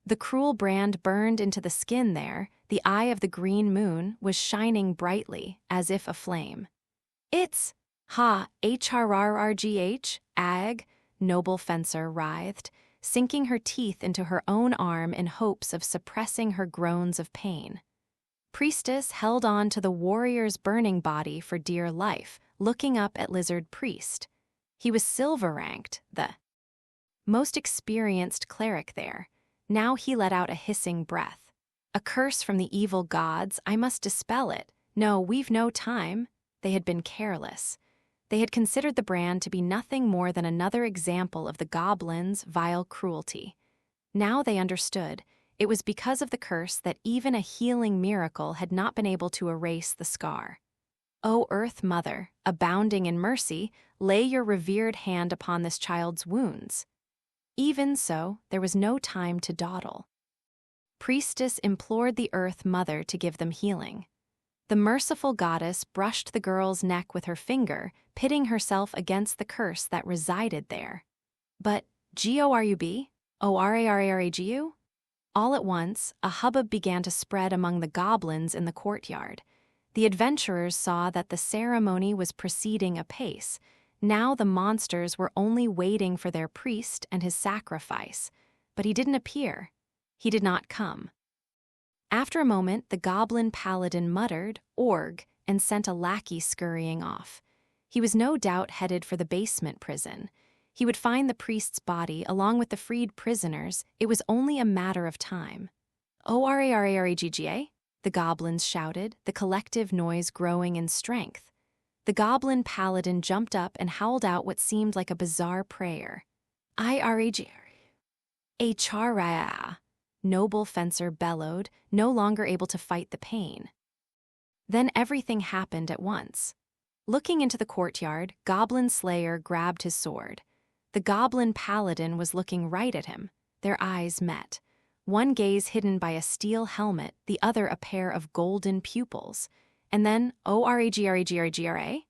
The cruel brand burned into the skin there. The eye of the green moon was shining brightly, as if aflame. "It's HRRRGH, ag," Noble Fencer writhed, sinking her teeth into her own arm in hopes of suppressing her groans of pain. Priestess held on to the warrior's burning body for dear life, looking up at Lizard Priest. He was silver-ranked, the most experienced cleric there. Now he let out a hissing breath. "A curse from the evil gods, I must dispel it. No, we've no time." They had been careless. They had considered the brand to be nothing more than another example of the goblins' vile cruelty. Now they understood. It was because of the curse that even a healing miracle had not been able to erase the scar. "O Earth Mother, abounding in mercy, lay your revered hand upon this child's wounds." Even so, there was no time to dawdle. Priestess implored the Earth Mother to give them healing. The merciful goddess brushed the girl's neck with her finger, pitting herself against the curse that resided there. But GORUB? ORARARAGU? All at once, a hubbub began to spread among the goblins in the courtyard. The adventurers saw that the ceremony was proceeding apace. Now the monsters were only waiting for their priest and his sacrifice. But he didn't appear. He did not come. After a moment, the goblin paladin muttered, "Org," and sent a lackey scurrying off. He was no doubt headed for the basement prison. He would find the priest's body along with the freed prisoners. It was only a matter of time. "ORARARAGGA?" the goblins shouted, the collective noise growing in strength. The goblin paladin jumped up and howled out what seemed like a bizarre prayer. "IRAG. HRA," Noble Fencer bellowed, no longer able to fight the pain. Then everything happened at once. Looking into the courtyard, Goblin Slayer grabbed his sword. The goblin paladin was looking right at him. Their eyes met. One gaze hidden by a steel helmet, the other a pair of golden pupils. And then, ORAGRAGRAGRA?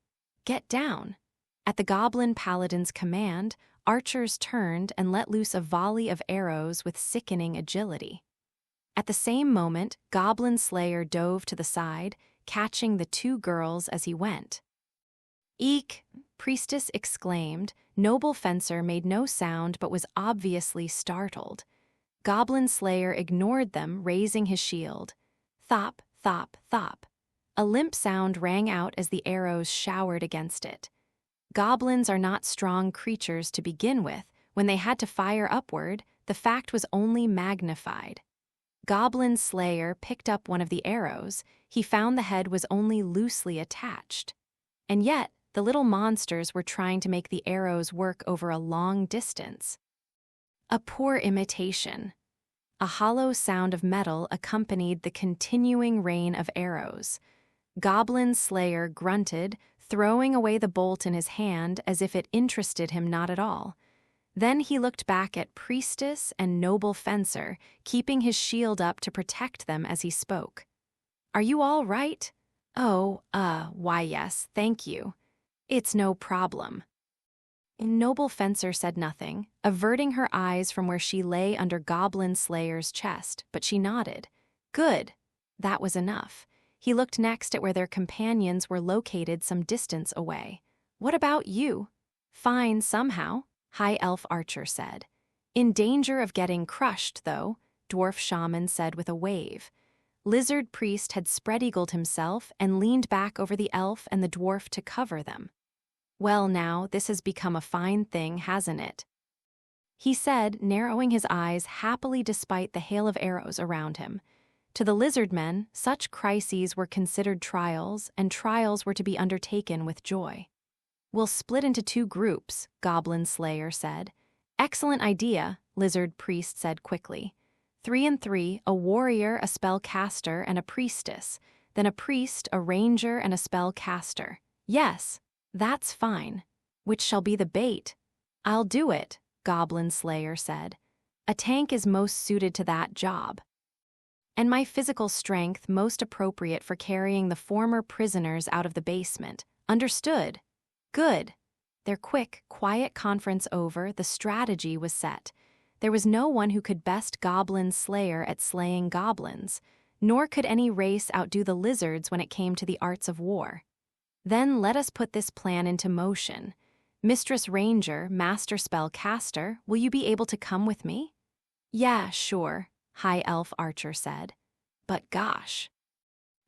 Get down. At the goblin paladin's command, archers turned and let loose a volley of arrows with sickening agility. At the same moment, Goblin Slayer dove to the side, catching the two girls as he went. "Eek!" Priestess exclaimed. Noble Fencer made no sound but was obviously startled. Goblin Slayer ignored them, raising his shield. Thop, thop, thop. A limp sound rang out as the arrows showered against it. Goblins are not strong creatures to begin with. When they had to fire upward, the fact was only magnified. Goblin Slayer picked up one of the arrows. He found the head was only loosely attached. And yet, the little monsters were trying to make the arrows work over a long distance. A poor imitation. A hollow sound of metal accompanied the continuing rain of arrows. Goblin Slayer grunted, throwing away the bolt in his hand as if it interested him not at all. Then he looked back at priestess and noble fencer, keeping his shield up to protect them as he spoke. Are you all right? Oh, why yes, thank you. It's no problem. Noble fencer said nothing, averting her eyes from where she lay under Goblin Slayer's chest, but she nodded. Good. That was enough. He looked next at where their companions were located some distance away. What about you? Fine somehow, High Elf Archer said. In danger of getting crushed, though, Dwarf Shaman said with a wave. Lizard Priest had spread-eagled himself and leaned back over the elf and the dwarf to cover them. Well now, this has become a fine thing, hasn't it? He said, narrowing his eyes happily despite the hail of arrows around him. To the lizard men, such crises were considered trials, and trials were to be undertaken with joy. We'll split into 2 groups, Goblin Slayer said. Excellent idea, Lizard Priest said quickly. 3 and 3, a warrior, a spellcaster, and a priestess. Then a priest, a ranger, and a spellcaster. Yes, that's fine. Which shall be the bait? I'll do it, Goblin Slayer said. A tank is most suited to that job. And my physical strength most appropriate for carrying the former prisoners out of the basement. Understood? Good. Their quick, quiet conference over, the strategy was set. There was no one who could best Goblin Slayer at slaying goblins, nor could any race outdo the lizards when it came to the arts of war. Then let us put this plan into motion. Mistress Ranger, Master Spellcaster, will you be able to come with me? Yeah, sure, High Elf Archer said. But gosh.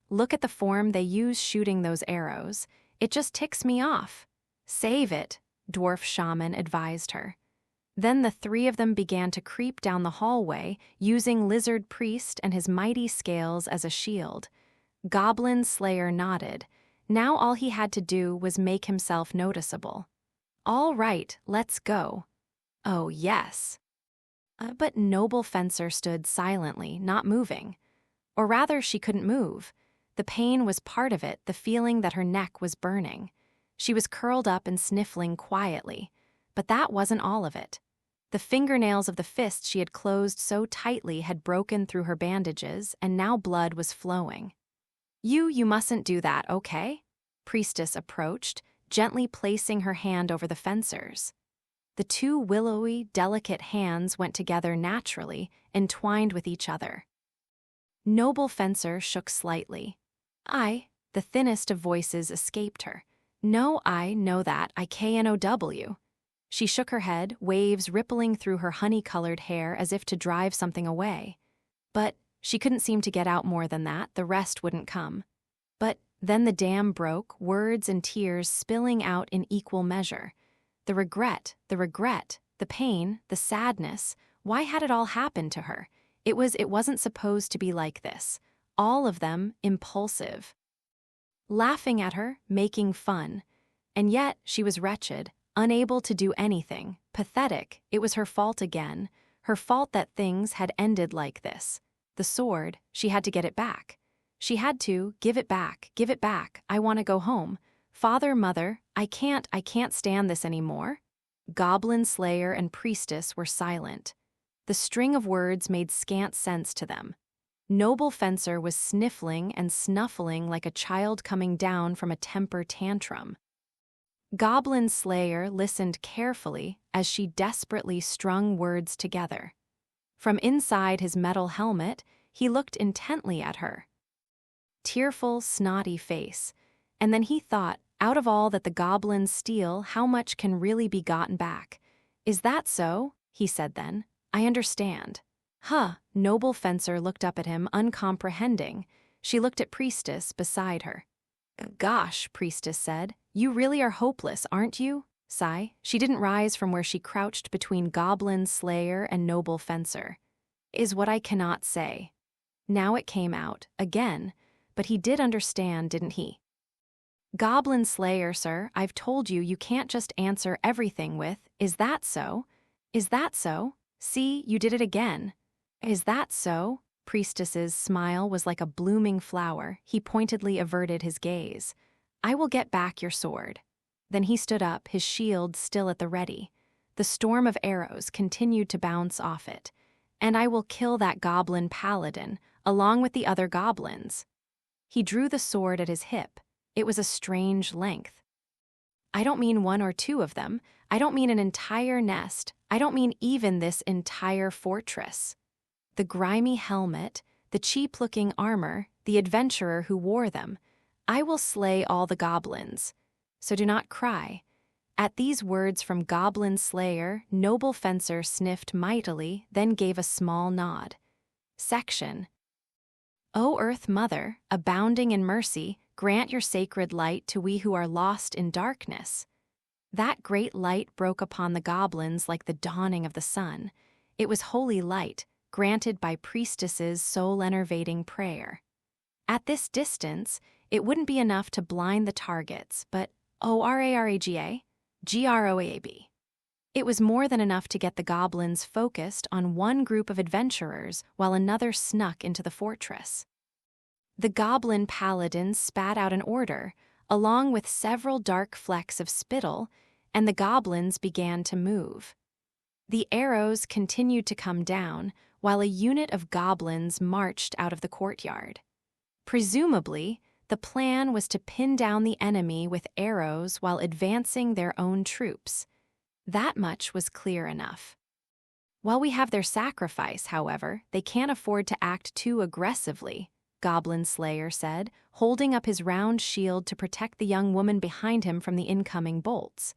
Look at the form they use shooting those arrows. It just ticks me off. Save it, Dwarf Shaman advised her. Then the 3 of them began to creep down the hallway, using Lizard Priest and his mighty scales as a shield. Goblin Slayer nodded. Now all he had to do was make himself noticeable. All right, let's go. Oh, yes. But Noble Fencer stood silently, not moving. Or rather, she couldn't move. The pain was part of it, the feeling that her neck was burning. She was curled up and sniffling quietly. But that wasn't all of it. The fingernails of the fist she had closed so tightly had broken through her bandages, and now blood was flowing. You mustn't do that, okay? Priestess approached, gently placing her hand over the fencer's. The 2 willowy, delicate hands went together naturally, entwined with each other. Noble Fencer shook slightly. The thinnest of voices escaped her. No, I know that, I KNOW. She shook her head, waves rippling through her honey-colored hair as if to drive something away. But she couldn't seem to get out more than that, the rest wouldn't come. But then the dam broke, words and tears spilling out in equal measure. The regret, the pain, the sadness, why had it all happened to her? It wasn't supposed to be like this. All of them impulsive. Laughing at her, making fun. And yet she was wretched, unable to do anything, pathetic. It was her fault again. Her fault that things had ended like this. The sword, she had to get it back. She had to give it back, I want to go home. Father, mother, I can't stand this anymore. Goblin Slayer and Priestess were silent. The string of words made scant sense to them. Noble Fencer was sniffling and snuffling like a child coming down from a temper tantrum. Goblin Slayer listened carefully as she desperately strung words together. From inside his metal helmet, he looked intently at her. Tearful, snotty face. And then he thought, out of all that the goblins steal, how much can really be gotten back? Is that so? He said then. I understand. Noble Fencer looked up at him, uncomprehending. She looked at Priestess beside her. Gosh, Priestess said, you really are hopeless, aren't you? Sigh. She didn't rise from where she crouched between Goblin Slayer and Noble Fencer. Is what I cannot say. Now it came out, again, but he did understand, didn't he? Goblin Slayer, sir, I've told you you can't just answer everything with, is that so? Is that so? See, you did it again. Is that so? Priestess's smile was like a blooming flower. He pointedly averted his gaze. I will get back your sword. Then he stood up, his shield still at the ready. The storm of arrows continued to bounce off it. "And I will kill that goblin paladin, along with the other goblins." He drew the sword at his hip. It was a strange length. "I don't mean one or two of them. I don't mean an entire nest. I don't mean even this entire fortress. The grimy helmet, the cheap-looking armor, the adventurer who wore them. I will slay all the goblins. So do not cry." At these words from Goblin Slayer, Noble Fencer sniffed mightily, then gave a small nod. Section. "O Earth Mother, abounding in mercy, grant your sacred light to we who are lost in darkness." That great light broke upon the goblins like the dawning of the sun. It was holy light, granted by priestesses' soul-enervating prayer. At this distance, it wouldn't be enough to blind the targets, but ORARAGA, GROAAB. It was more than enough to get the goblins focused on one group of adventurers while another snuck into the fortress. The goblin paladin spat out an order, along with several dark flecks of spittle, and the goblins began to move. The arrows continued to come down, while a unit of goblins marched out of the courtyard. Presumably, the plan was to pin down the enemy with arrows while advancing their own troops. That much was clear enough. "While we have their sacrifice, however, they can't afford to act too aggressively," Goblin Slayer said, holding up his round shield to protect the young woman behind him from the incoming bolts.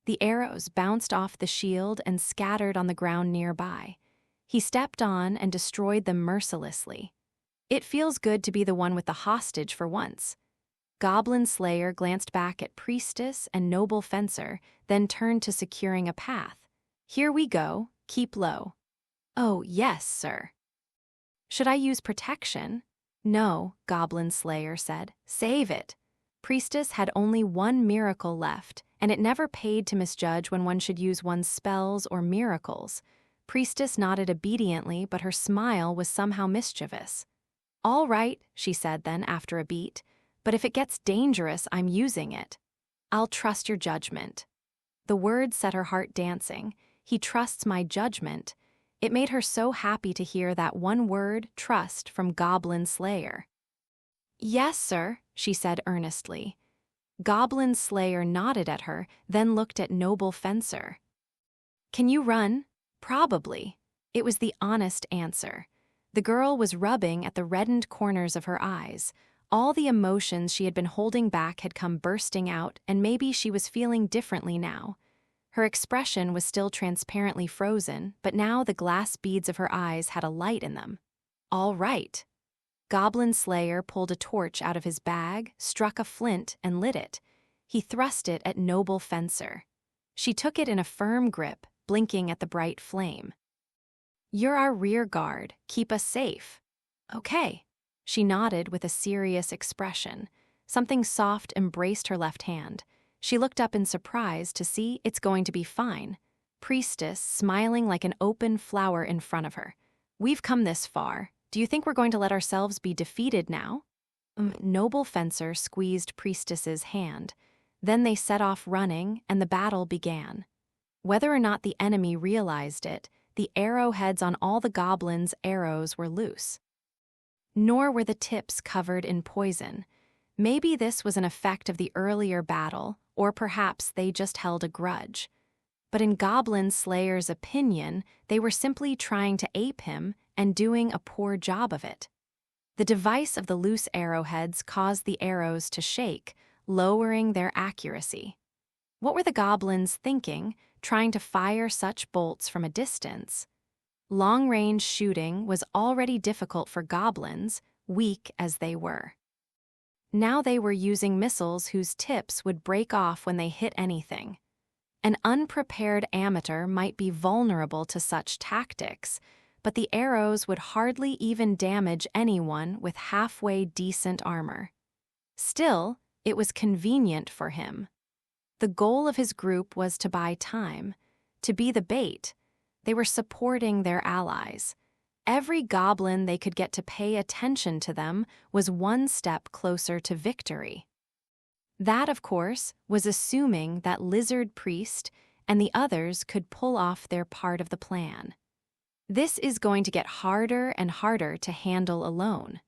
The arrows bounced off the shield and scattered on the ground nearby. He stepped on and destroyed them mercilessly. "It feels good to be the one with the hostage for once." Goblin Slayer glanced back at Priestess and Noble Fencer, then turned to securing a path. "Here we go. Keep low." "Oh, yes, sir." "Should I use protection?" "No," Goblin Slayer said. "Save it." Priestess had only one miracle left, and it never paid to misjudge when one should use one's spells or miracles. Priestess nodded obediently, but her smile was somehow mischievous. "All right," she said then after a beat, "but if it gets dangerous, I'm using it." "I'll trust your judgment." The word set her heart dancing. He trusts my judgment. It made her so happy to hear that one word, trust, from Goblin Slayer. "Yes, sir," she said earnestly. Goblin Slayer nodded at her, then looked at Noble Fencer. "Can you run?" "Probably." It was the honest answer. The girl was rubbing at the reddened corners of her eyes. All the emotions she had been holding back had come bursting out, and maybe she was feeling differently now. Her expression was still transparently frozen, but now the glass beads of her eyes had a light in them. "All right." Goblin Slayer pulled a torch out of his bag, struck a flint, and lit it. He thrust it at Noble Fencer. She took it in a firm grip, blinking at the bright flame. "You're our rear guard. Keep us safe." "Okay." She nodded with a serious expression. Something soft embraced her left hand. She looked up in surprise to see it's going to be fine. Priestess, smiling like an open flower in front of her. "We've come this far. Do you think we're going to let ourselves be defeated now?" Noble Fencer squeezed Priestess's hand. Then they set off running, and the battle began. Whether or not the enemy realized it, the arrowheads on all the goblins' arrows were loose. Nor were the tips covered in poison. Maybe this was an effect of the earlier battle, or perhaps they just held a grudge. But in Goblin Slayer's opinion, they were simply trying to ape him and doing a poor job of it. The device of the loose arrowheads caused the arrows to shake, lowering their accuracy. What were the goblins thinking, trying to fire such bolts from a distance? Long-range shooting was already difficult for goblins, weak as they were. Now they were using missiles whose tips would break off when they hit anything. An unprepared amateur might be vulnerable to such tactics, but the arrows would hardly even damage anyone with halfway decent armor. Still, it was convenient for him. The goal of his group was to buy time, to be the bait. They were supporting their allies. Every goblin they could get to pay attention to them was one step closer to victory. That, of course, was assuming that Lizard Priest and the others could pull off their part of the plan. This is going to get harder and harder to handle alone.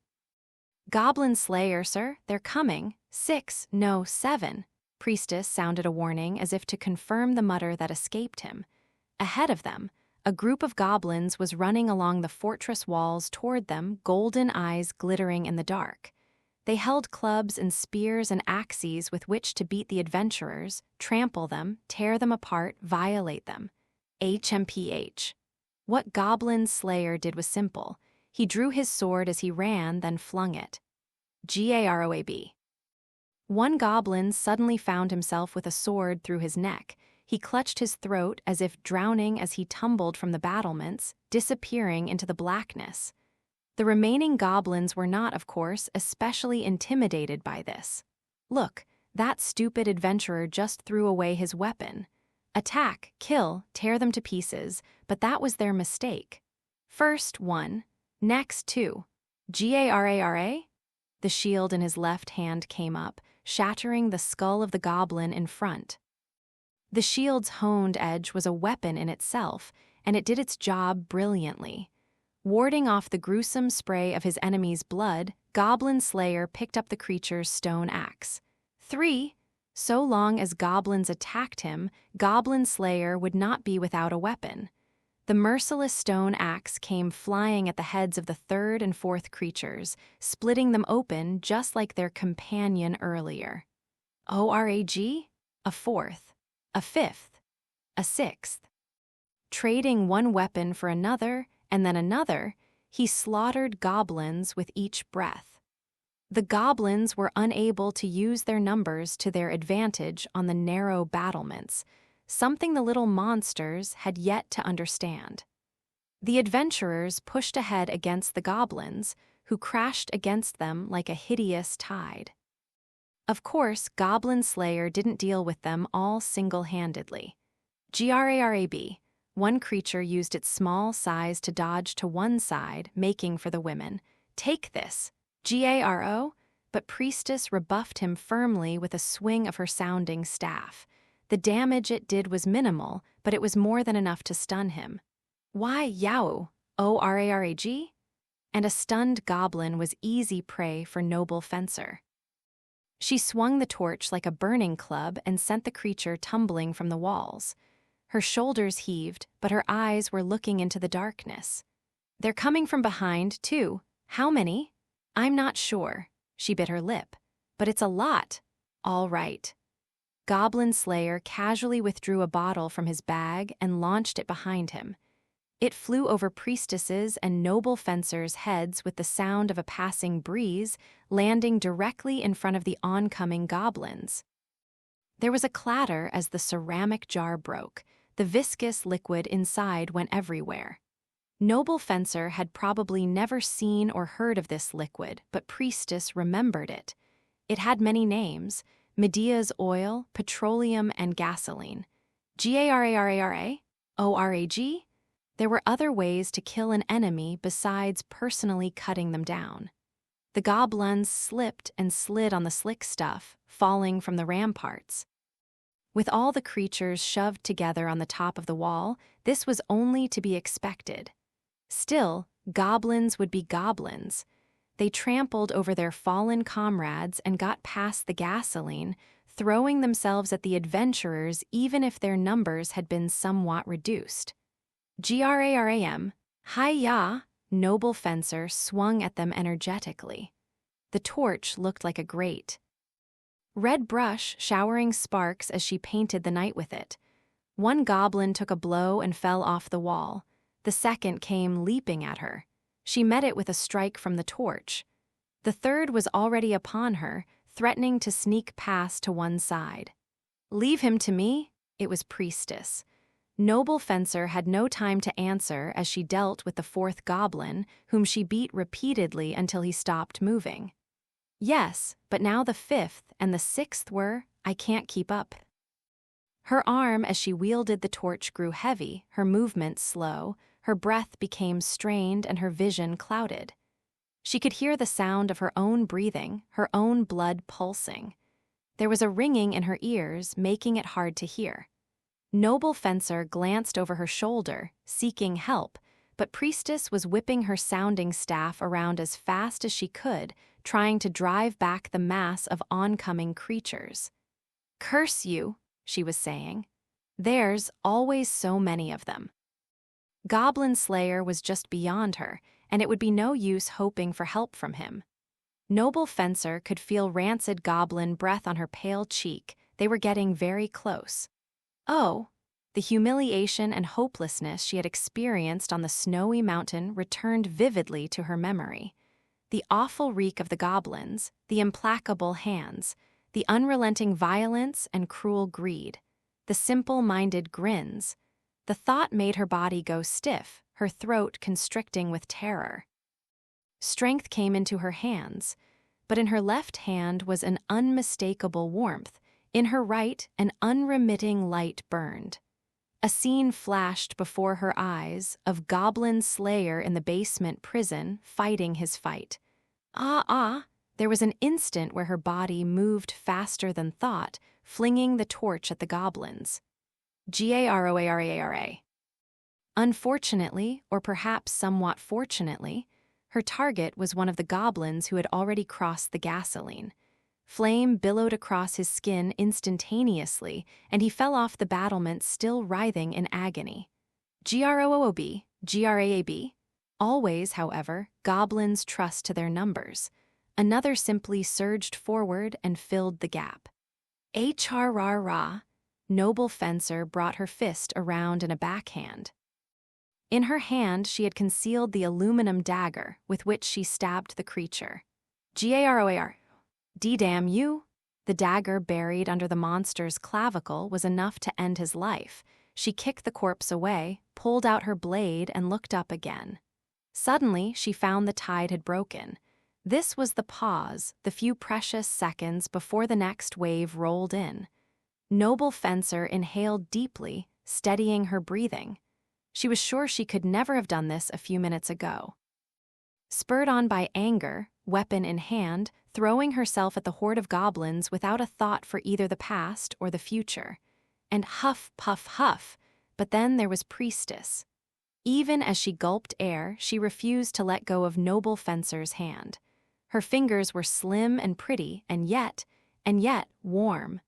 Goblin Slayer, sir, they're coming. 6, no, 7. Priestess sounded a warning as if to confirm the mutter that escaped him. Ahead of them, a group of goblins was running along the fortress walls toward them, golden eyes glittering in the dark. They held clubs and spears and axes with which to beat the adventurers, trample them, tear them apart, violate them. HMPH. What Goblin Slayer did was simple. He drew his sword as he ran, then flung it. GAROAB. One goblin suddenly found himself with a sword through his neck. He clutched his throat as if drowning as he tumbled from the battlements, disappearing into the blackness. The remaining goblins were not, of course, especially intimidated by this. Look, that stupid adventurer just threw away his weapon. Attack, kill, tear them to pieces, but that was their mistake. First 1, next 2. GARARA? The shield in his left hand came up, shattering the skull of the goblin in front. The shield's honed edge was a weapon in itself, and it did its job brilliantly. Warding off the gruesome spray of his enemy's blood, Goblin Slayer picked up the creature's stone axe. 3. So long as goblins attacked him, Goblin Slayer would not be without a weapon. The merciless stone axe came flying at the heads of the third and fourth creatures, splitting them open just like their companion earlier. ORAG? A fourth. A fifth. A sixth. Trading one weapon for another, and then another, he slaughtered goblins with each breath. The goblins were unable to use their numbers to their advantage on the narrow battlements, something the little monsters had yet to understand. The adventurers pushed ahead against the goblins, who crashed against them like a hideous tide. Of course, Goblin Slayer didn't deal with them all single-handedly. GRARAB. One creature used its small size to dodge to one side, making for the women. Take this. GARO? But Priestess rebuffed him firmly with a swing of her sounding staff. The damage it did was minimal, but it was more than enough to stun him. Why, yow, ORARAG? And a stunned goblin was easy prey for Noble Fencer. She swung the torch like a burning club and sent the creature tumbling from the walls. Her shoulders heaved, but her eyes were looking into the darkness. They're coming from behind, too. How many? I'm not sure. She bit her lip. But it's a lot. All right. Goblin Slayer casually withdrew a bottle from his bag and launched it behind him. It flew over priestesses and noble fencers' heads with the sound of a passing breeze, landing directly in front of the oncoming goblins. There was a clatter as the ceramic jar broke. The viscous liquid inside went everywhere. Noble Fencer had probably never seen or heard of this liquid, but Priestess remembered it. It had many names: Medea's oil, petroleum, and gasoline. GARARARA? ORAG? There were other ways to kill an enemy besides personally cutting them down. The goblins slipped and slid on the slick stuff, falling from the ramparts. With all the creatures shoved together on the top of the wall, this was only to be expected. Still, goblins would be goblins. They trampled over their fallen comrades and got past the gasoline, throwing themselves at the adventurers even if their numbers had been somewhat reduced. GRARAM, hi-ya, Noble Fencer swung at them energetically. The torch looked like a grate. Red brush showering sparks as she painted the night with it. One goblin took a blow and fell off the wall. The second came leaping at her. She met it with a strike from the torch. The third was already upon her, threatening to sneak past to one side. Leave him to me? It was Priestess. Noble Fencer had no time to answer as she dealt with the fourth goblin, whom she beat repeatedly until he stopped moving. Yes, but now the fifth and the sixth were, I can't keep up. Her arm as she wielded the torch grew heavy, her movements slow, her breath became strained and her vision clouded. She could hear the sound of her own breathing, her own blood pulsing. There was a ringing in her ears, making it hard to hear. Noble Fencer glanced over her shoulder, seeking help, but Priestess was whipping her sounding staff around as fast as she could, trying to drive back the mass of oncoming creatures. "Curse you," she was saying. "There's always so many of them." Goblin Slayer was just beyond her, and it would be no use hoping for help from him. Noble Fencer could feel rancid goblin breath on her pale cheek. They were getting very close. Oh, the humiliation and hopelessness she had experienced on the snowy mountain returned vividly to her memory. The awful reek of the goblins, the implacable hands, the unrelenting violence and cruel greed, the simple-minded grins. The thought made her body go stiff, her throat constricting with terror. Strength came into her hands, but in her left hand was an unmistakable warmth. In her right, an unremitting light burned. A scene flashed before her eyes of Goblin Slayer in the basement prison fighting his fight. There was an instant where her body moved faster than thought, flinging the torch at the goblins. Garoara. Unfortunately, or perhaps somewhat fortunately, her target was one of the goblins who had already crossed the gasoline. Flame billowed across his skin instantaneously, and he fell off the battlement still writhing in agony. Graab. Always, however, goblins trust to their numbers. Another simply surged forward and filled the gap. Hrrra. Noble Fencer brought her fist around in a backhand. In her hand she had concealed the aluminum dagger with which she stabbed the creature. Garoar. D-damn you! The dagger buried under the monster's clavicle was enough to end his life. She kicked the corpse away, pulled out her blade, and looked up again. Suddenly, she found the tide had broken. This was the pause, the few precious seconds before the next wave rolled in. Noble Fencer inhaled deeply, steadying her breathing. She was sure she could never have done this a few minutes ago. Spurred on by anger, weapon in hand, throwing herself at the horde of goblins without a thought for either the past or the future. And huff, puff, huff, but then there was Priestess. Even as she gulped air, she refused to let go of Noble Fencer's hand. Her fingers were slim and pretty, and yet warm.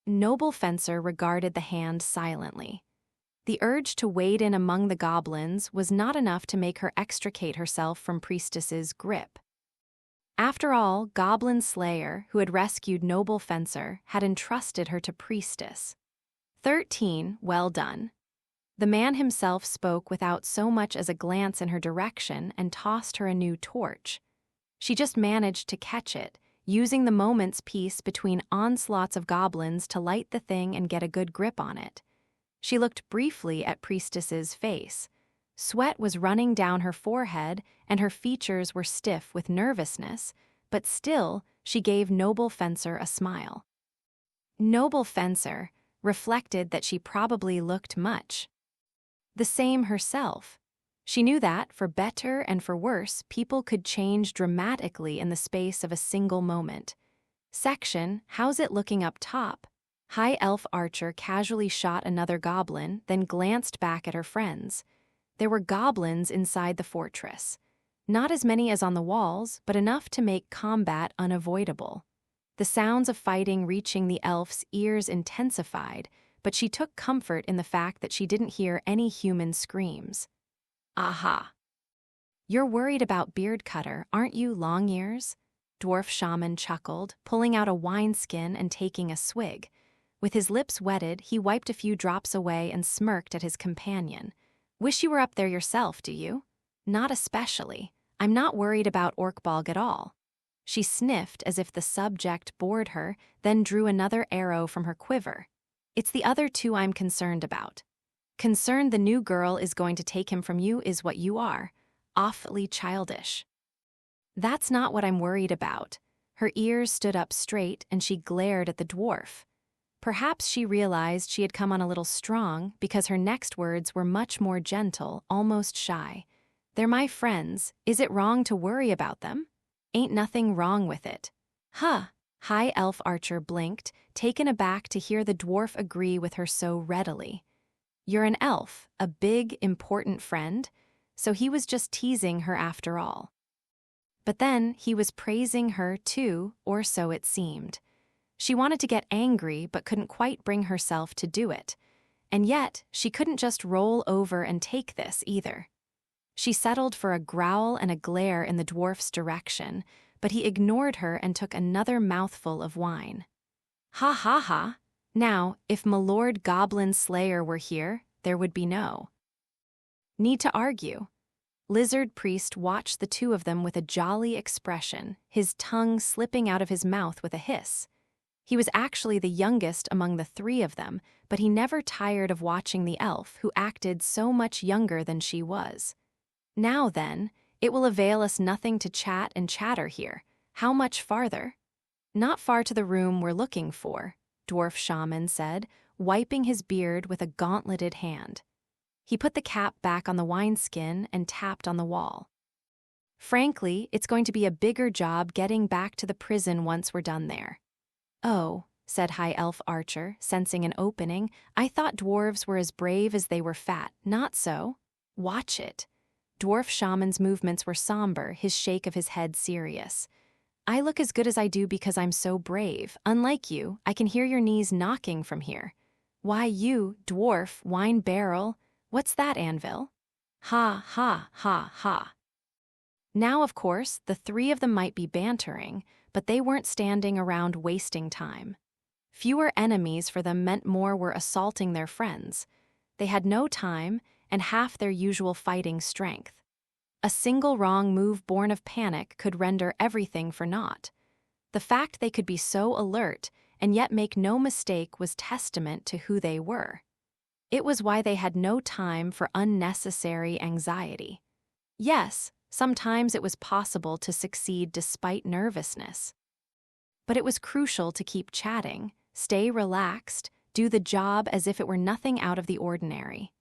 Noble Fencer regarded the hand silently. The urge to wade in among the goblins was not enough to make her extricate herself from Priestess's grip. After all, Goblin Slayer, who had rescued Noble Fencer, had entrusted her to Priestess. 13, well done. The man himself spoke without so much as a glance in her direction and tossed her a new torch. She just managed to catch it, using the moment's peace between onslaughts of goblins to light the thing and get a good grip on it. She looked briefly at Priestess's face. Sweat was running down her forehead, and her features were stiff with nervousness, but still, she gave Noble Fencer a smile. Noble Fencer reflected that she probably looked much the same herself. She knew that, for better and for worse, people could change dramatically in the space of a single moment. Section, how's it looking up top? High elf archer casually shot another goblin, then glanced back at her friends. There were goblins inside the fortress. Not as many as on the walls, but enough to make combat unavoidable. The sounds of fighting reaching the elf's ears intensified, but she took comfort in the fact that she didn't hear any human screams. Aha! You're worried about Beard Cutter, aren't you, Long Ears? Dwarf Shaman chuckled, pulling out a wineskin and taking a swig. With his lips wetted, he wiped a few drops away and smirked at his companion. Wish you were up there yourself, do you? Not especially. I'm not worried about Orkbalg at all. She sniffed as if the subject bored her, then drew another arrow from her quiver. It's the other two I'm concerned about. Concerned the new girl is going to take him from you is what you are. Awfully childish. That's not what I'm worried about. Her ears stood up straight and she glared at the dwarf. Perhaps she realized she had come on a little strong because her next words were much more gentle, almost shy. They're my friends. Is it wrong to worry about them? Ain't nothing wrong with it. Huh. High Elf Archer blinked, taken aback to hear the dwarf agree with her so readily. You're an elf, a big, important friend, so he was just teasing her after all. But then he was praising her too, or so it seemed. She wanted to get angry but couldn't quite bring herself to do it. And yet, she couldn't just roll over and take this either. She settled for a growl and a glare in the dwarf's direction, but he ignored her and took another mouthful of wine. Ha ha ha! Now, if Milord Goblin Slayer were here, there would be no need to argue. Lizard Priest watched the two of them with a jolly expression, his tongue slipping out of his mouth with a hiss. He was actually the youngest among the three of them, but he never tired of watching the elf who acted so much younger than she was. Now then, it will avail us nothing to chat and chatter here. How much farther? Not far to the room we're looking for, Dwarf Shaman said, wiping his beard with a gauntleted hand. He put the cap back on the wineskin and tapped on the wall. Frankly, it's going to be a bigger job getting back to the prison once we're done there. Oh, said High Elf Archer, sensing an opening. I thought dwarves were as brave as they were fat. Not so. Watch it. Dwarf Shaman's movements were somber, his shake of his head serious. I look as good as I do because I'm so brave. Unlike you, I can hear your knees knocking from here. Why you, dwarf, wine barrel, what's that, anvil? Ha, ha, ha, ha. Now, of course, the three of them might be bantering, but they weren't standing around wasting time. Fewer enemies for them meant more were assaulting their friends. They had no time and half their usual fighting strength. A single wrong move born of panic could render everything for naught. The fact they could be so alert and yet make no mistake was testament to who they were. It was why they had no time for unnecessary anxiety. Yes, sometimes it was possible to succeed despite nervousness. But it was crucial to keep chatting, stay relaxed, do the job as if it were nothing out of the ordinary.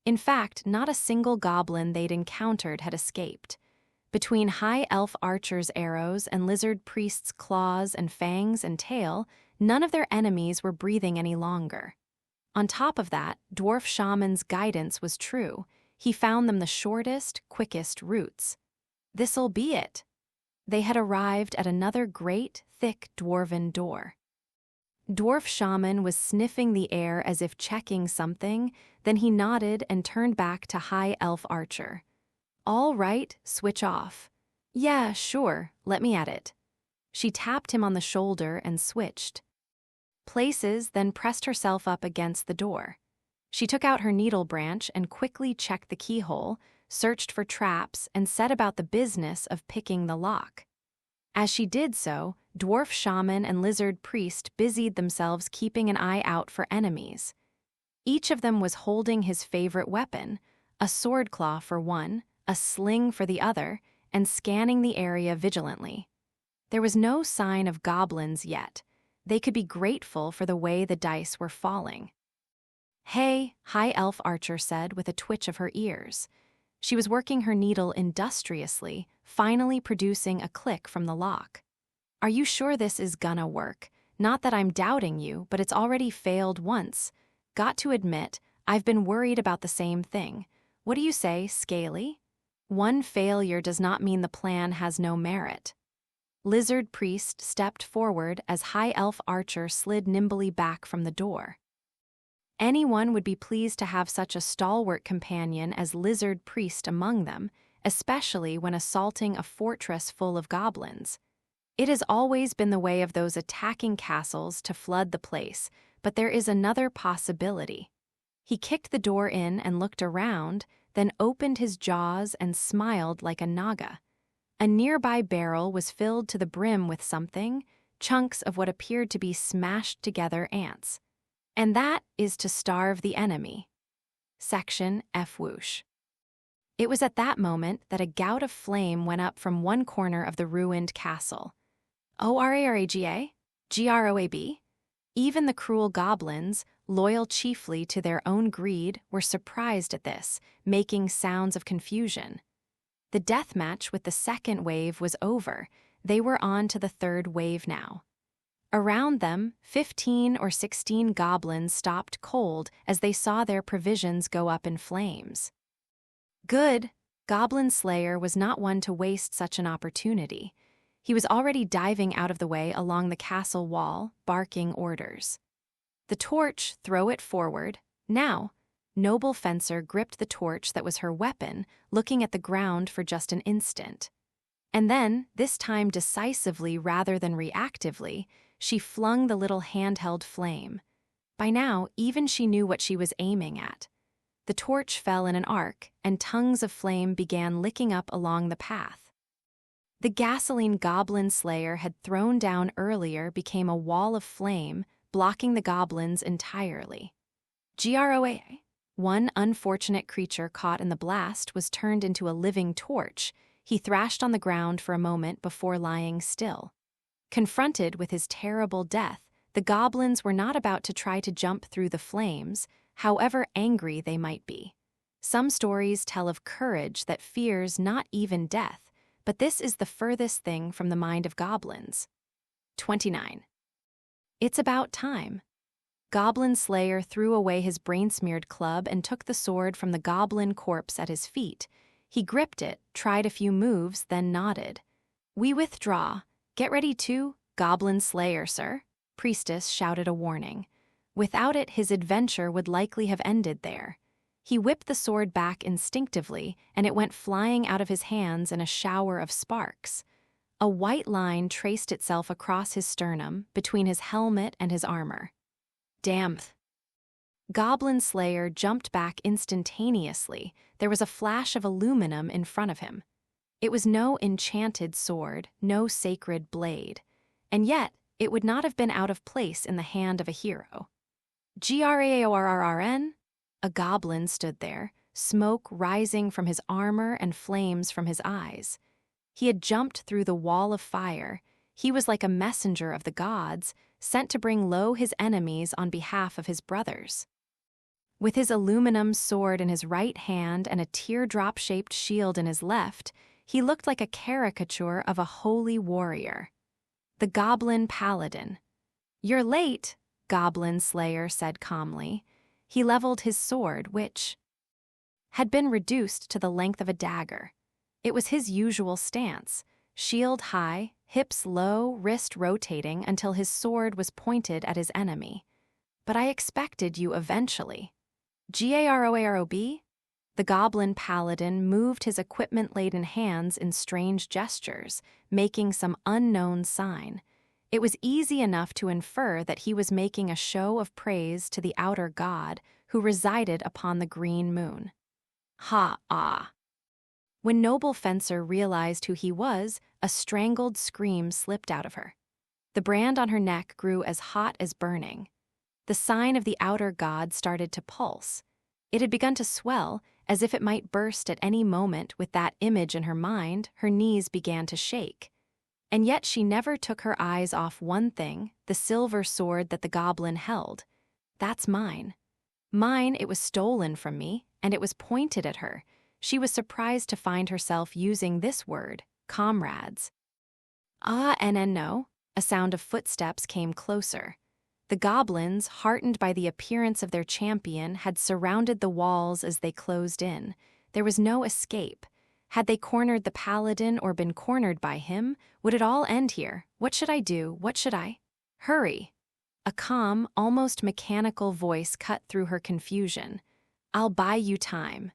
In fact, not a single goblin they'd encountered had escaped. Between High Elf Archer's arrows and Lizard Priest's claws and fangs and tail, none of their enemies were breathing any longer. On top of that, Dwarf Shaman's guidance was true. He found them the shortest, quickest routes. This'll be it. They had arrived at another great, thick dwarven door. Dwarf Shaman was sniffing the air as if checking something, then he nodded and turned back to High Elf Archer. All right, switch off. Yeah, sure, let me at it. She tapped him on the shoulder and switched places, then pressed herself up against the door. She took out her needle branch and quickly checked the keyhole, searched for traps, and set about the business of picking the lock. As she did so, Dwarf Shaman and Lizard Priest busied themselves keeping an eye out for enemies. Each of them was holding his favorite weapon, a sword claw for one, a sling for the other, and scanning the area vigilantly. There was no sign of goblins yet. They could be grateful for the way the dice were falling. Hey, High Elf Archer said with a twitch of her ears. She was working her needle industriously, finally producing a click from the lock. Are you sure this is gonna work? Not that I'm doubting you, but it's already failed once. Got to admit, I've been worried about the same thing. What do you say, Scaly? One failure does not mean the plan has no merit. Lizard Priest stepped forward as High Elf Archer slid nimbly back from the door. Anyone would be pleased to have such a stalwart companion as Lizard Priest among them, especially when assaulting a fortress full of goblins. It has always been the way of those attacking castles to flood the place, but there is another possibility. He kicked the door in and looked around, then opened his jaws and smiled like a naga. A nearby barrel was filled to the brim with something, chunks of what appeared to be smashed together ants. And that is to starve the enemy. Section F whoosh. It was at that moment that a gout of flame went up from one corner of the ruined castle. O-R-A-R-A-G-A? G-R-O-A-B? Even the cruel goblins, loyal chiefly to their own greed, were surprised at this, making sounds of confusion. The death match with the second wave was over. They were on to the third wave now. Around them, 15 or 16 goblins stopped cold as they saw their provisions go up in flames. Good! Goblin Slayer was not one to waste such an opportunity. He was already diving out of the way along the castle wall, barking orders. The torch, throw it forward. Now! Noble Fencer gripped the torch that was her weapon, looking at the ground for just an instant. And then, this time decisively rather than reactively, she flung the little handheld flame. By now, even she knew what she was aiming at. The torch fell in an arc, and tongues of flame began licking up along the path. The gasoline Goblin Slayer had thrown down earlier became a wall of flame, blocking the goblins entirely. GROA. One unfortunate creature caught in the blast was turned into a living torch. He thrashed on the ground for a moment before lying still. Confronted with his terrible death, the goblins were not about to try to jump through the flames, however angry they might be. Some stories tell of courage that fears not even death, but this is the furthest thing from the mind of goblins. 29. It's about time. Goblin Slayer threw away his brain-smeared club and took the sword from the goblin corpse at his feet. He gripped it, tried a few moves, then nodded. We withdraw. Get ready to, Goblin Slayer, sir. Priestess shouted a warning. Without it, his adventure would likely have ended there. He whipped the sword back instinctively, and it went flying out of his hands in a shower of sparks. A white line traced itself across his sternum, between his helmet and his armor. Damn. Goblin Slayer jumped back instantaneously. There was a flash of aluminum in front of him. It was no enchanted sword, no sacred blade. And yet, it would not have been out of place in the hand of a hero. GRAORRRN? A goblin stood there, smoke rising from his armor and flames from his eyes. He had jumped through the wall of fire. He was like a messenger of the gods, sent to bring low his enemies on behalf of his brothers. With his aluminum sword in his right hand and a teardrop-shaped shield in his left, he looked like a caricature of a holy warrior. The Goblin Paladin. You're late, Goblin Slayer said calmly. He leveled his sword, which had been reduced to the length of a dagger. It was his usual stance, shield high, hips low, wrist rotating until his sword was pointed at his enemy. But I expected you eventually. GAROAROB? The Goblin Paladin moved his equipment-laden hands in strange gestures, making some unknown sign. It was easy enough to infer that he was making a show of praise to the outer god who resided upon the green moon. Ha-ah. When Noble Fencer realized who he was, a strangled scream slipped out of her. The brand on her neck grew as hot as burning. The sign of the outer god started to pulse. It had begun to swell, as if it might burst at any moment. With that image in her mind, her knees began to shake. And yet she never took her eyes off one thing, the silver sword that the goblin held. That's mine. Mine, it was stolen from me, and it was pointed at her. She was surprised to find herself using this word, comrades. No. A sound of footsteps came closer. The goblins, heartened by the appearance of their champion, had surrounded the walls as they closed in. There was no escape. Had they cornered the paladin or been cornered by him? Would it all end here? What should I do? What should I? Hurry! A calm, almost mechanical voice cut through her confusion. I'll buy you time.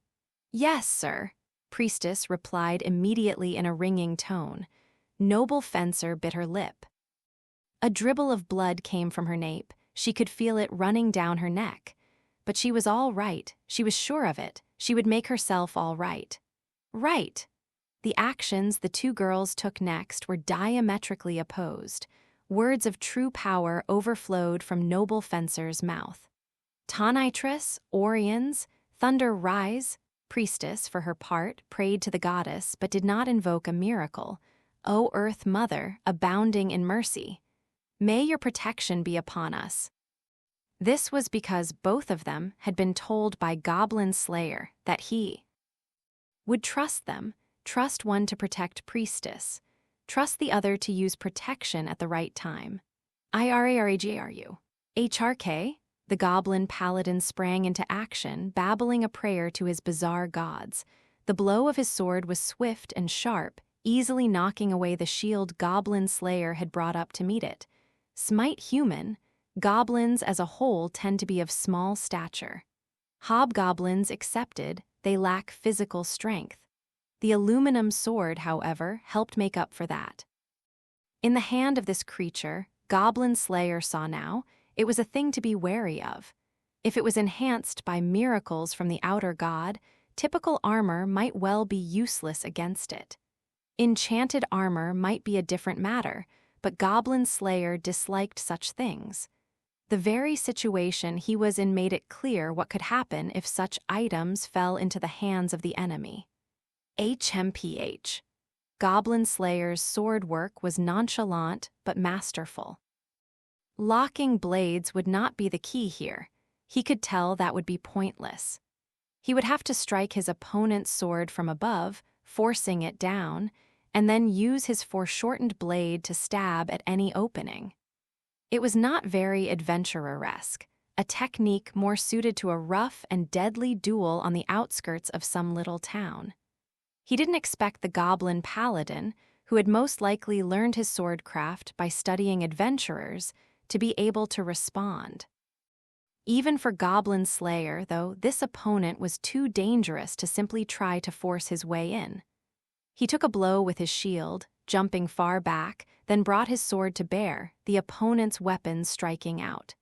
Yes, sir, Priestess replied immediately in a ringing tone. Noble Fencer bit her lip. A dribble of blood came from her nape. She could feel it running down her neck. But she was all right. She was sure of it. She would make herself all right. Right. The actions the two girls took next were diametrically opposed. Words of true power overflowed from Noble Fencer's mouth. Tonitrus, Orions, Thunder Rise. Priestess, for her part, prayed to the goddess but did not invoke a miracle. O Earth Mother, abounding in mercy, may your protection be upon us. This was because both of them had been told by Goblin Slayer that he would trust them, trust one to protect Priestess, trust the other to use protection at the right time. IRARAGARU. HRK, the goblin paladin sprang into action, babbling a prayer to his bizarre gods. The blow of his sword was swift and sharp, easily knocking away the shield Goblin Slayer had brought up to meet it. Smite human, goblins as a whole tend to be of small stature. Hobgoblins excepted, they lack physical strength. The aluminum sword, however, helped make up for that. In the hand of this creature, Goblin Slayer saw now, it was a thing to be wary of. If it was enhanced by miracles from the outer god, typical armor might well be useless against it. Enchanted armor might be a different matter, but Goblin Slayer disliked such things. The very situation he was in made it clear what could happen if such items fell into the hands of the enemy. HMPH. Goblin Slayer's sword work was nonchalant but masterful. Locking blades would not be the key here. He could tell that would be pointless. He would have to strike his opponent's sword from above, forcing it down, and then use his foreshortened blade to stab at any opening. It was not very adventurer-esque, a technique more suited to a rough and deadly duel on the outskirts of some little town. He didn't expect the goblin paladin, who had most likely learned his swordcraft by studying adventurers, to be able to respond. Even for Goblin Slayer, though, this opponent was too dangerous to simply try to force his way in. He took a blow with his shield, jumping far back, then brought his sword to bear, the opponent's weapon striking out.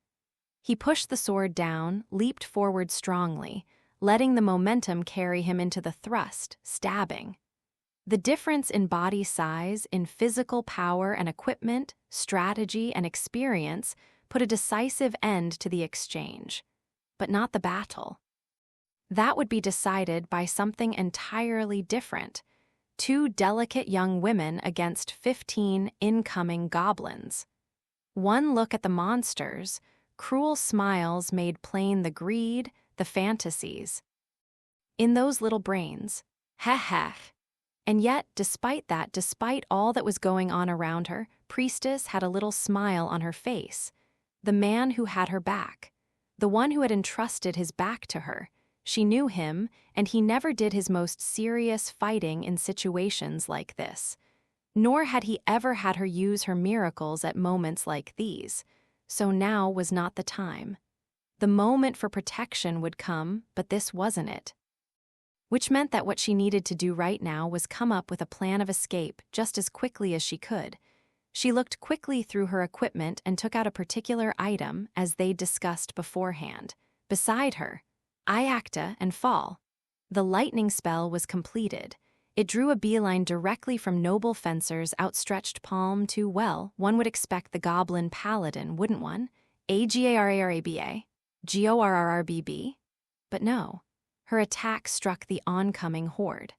He pushed the sword down, leaped forward strongly, letting the momentum carry him into the thrust, stabbing. The difference in body size, in physical power and equipment, strategy and experience put a decisive end to the exchange, but not the battle. That would be decided by something entirely different: 2 delicate young women against 15 incoming goblins. One look at the monsters, cruel smiles made plain the greed, the fantasies. In those little brains, heh. And yet, despite all that was going on around her, Priestess had a little smile on her face. The man who had her back. The one who had entrusted his back to her. She knew him, and he never did his most serious fighting in situations like this. Nor had he ever had her use her miracles at moments like these. So now was not the time. The moment for protection would come, but this wasn't it. Which meant that what she needed to do right now was come up with a plan of escape just as quickly as she could. She looked quickly through her equipment and took out a particular item as they'd discussed beforehand. Beside her, Iacta and fall. The lightning spell was completed. It drew a beeline directly from noble fencer's outstretched palm to, well, one would expect the goblin paladin, wouldn't one? AGARARABA, GORRRBB? But no. Her attack struck the oncoming horde.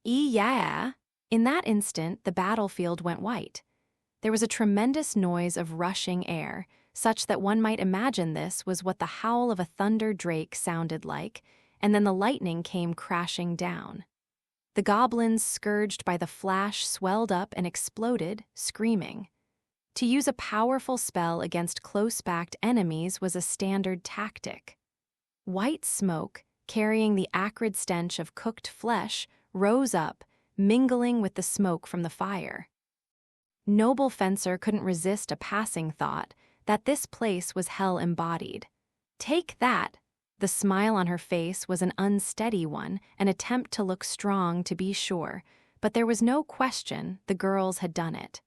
Yeah! In that instant, the battlefield went white. There was a tremendous noise of rushing air, such that one might imagine this was what the howl of a thunder drake sounded like, and then the lightning came crashing down. The goblins, scourged by the flash, swelled up and exploded, screaming. To use a powerful spell against close-backed enemies was a standard tactic. White smoke, carrying the acrid stench of cooked flesh, rose up, mingling with the smoke from the fire. Noble Fencer couldn't resist a passing thought that this place was hell embodied. Take that! The smile on her face was an unsteady one, an attempt to look strong to be sure, but there was no question the girls had done it.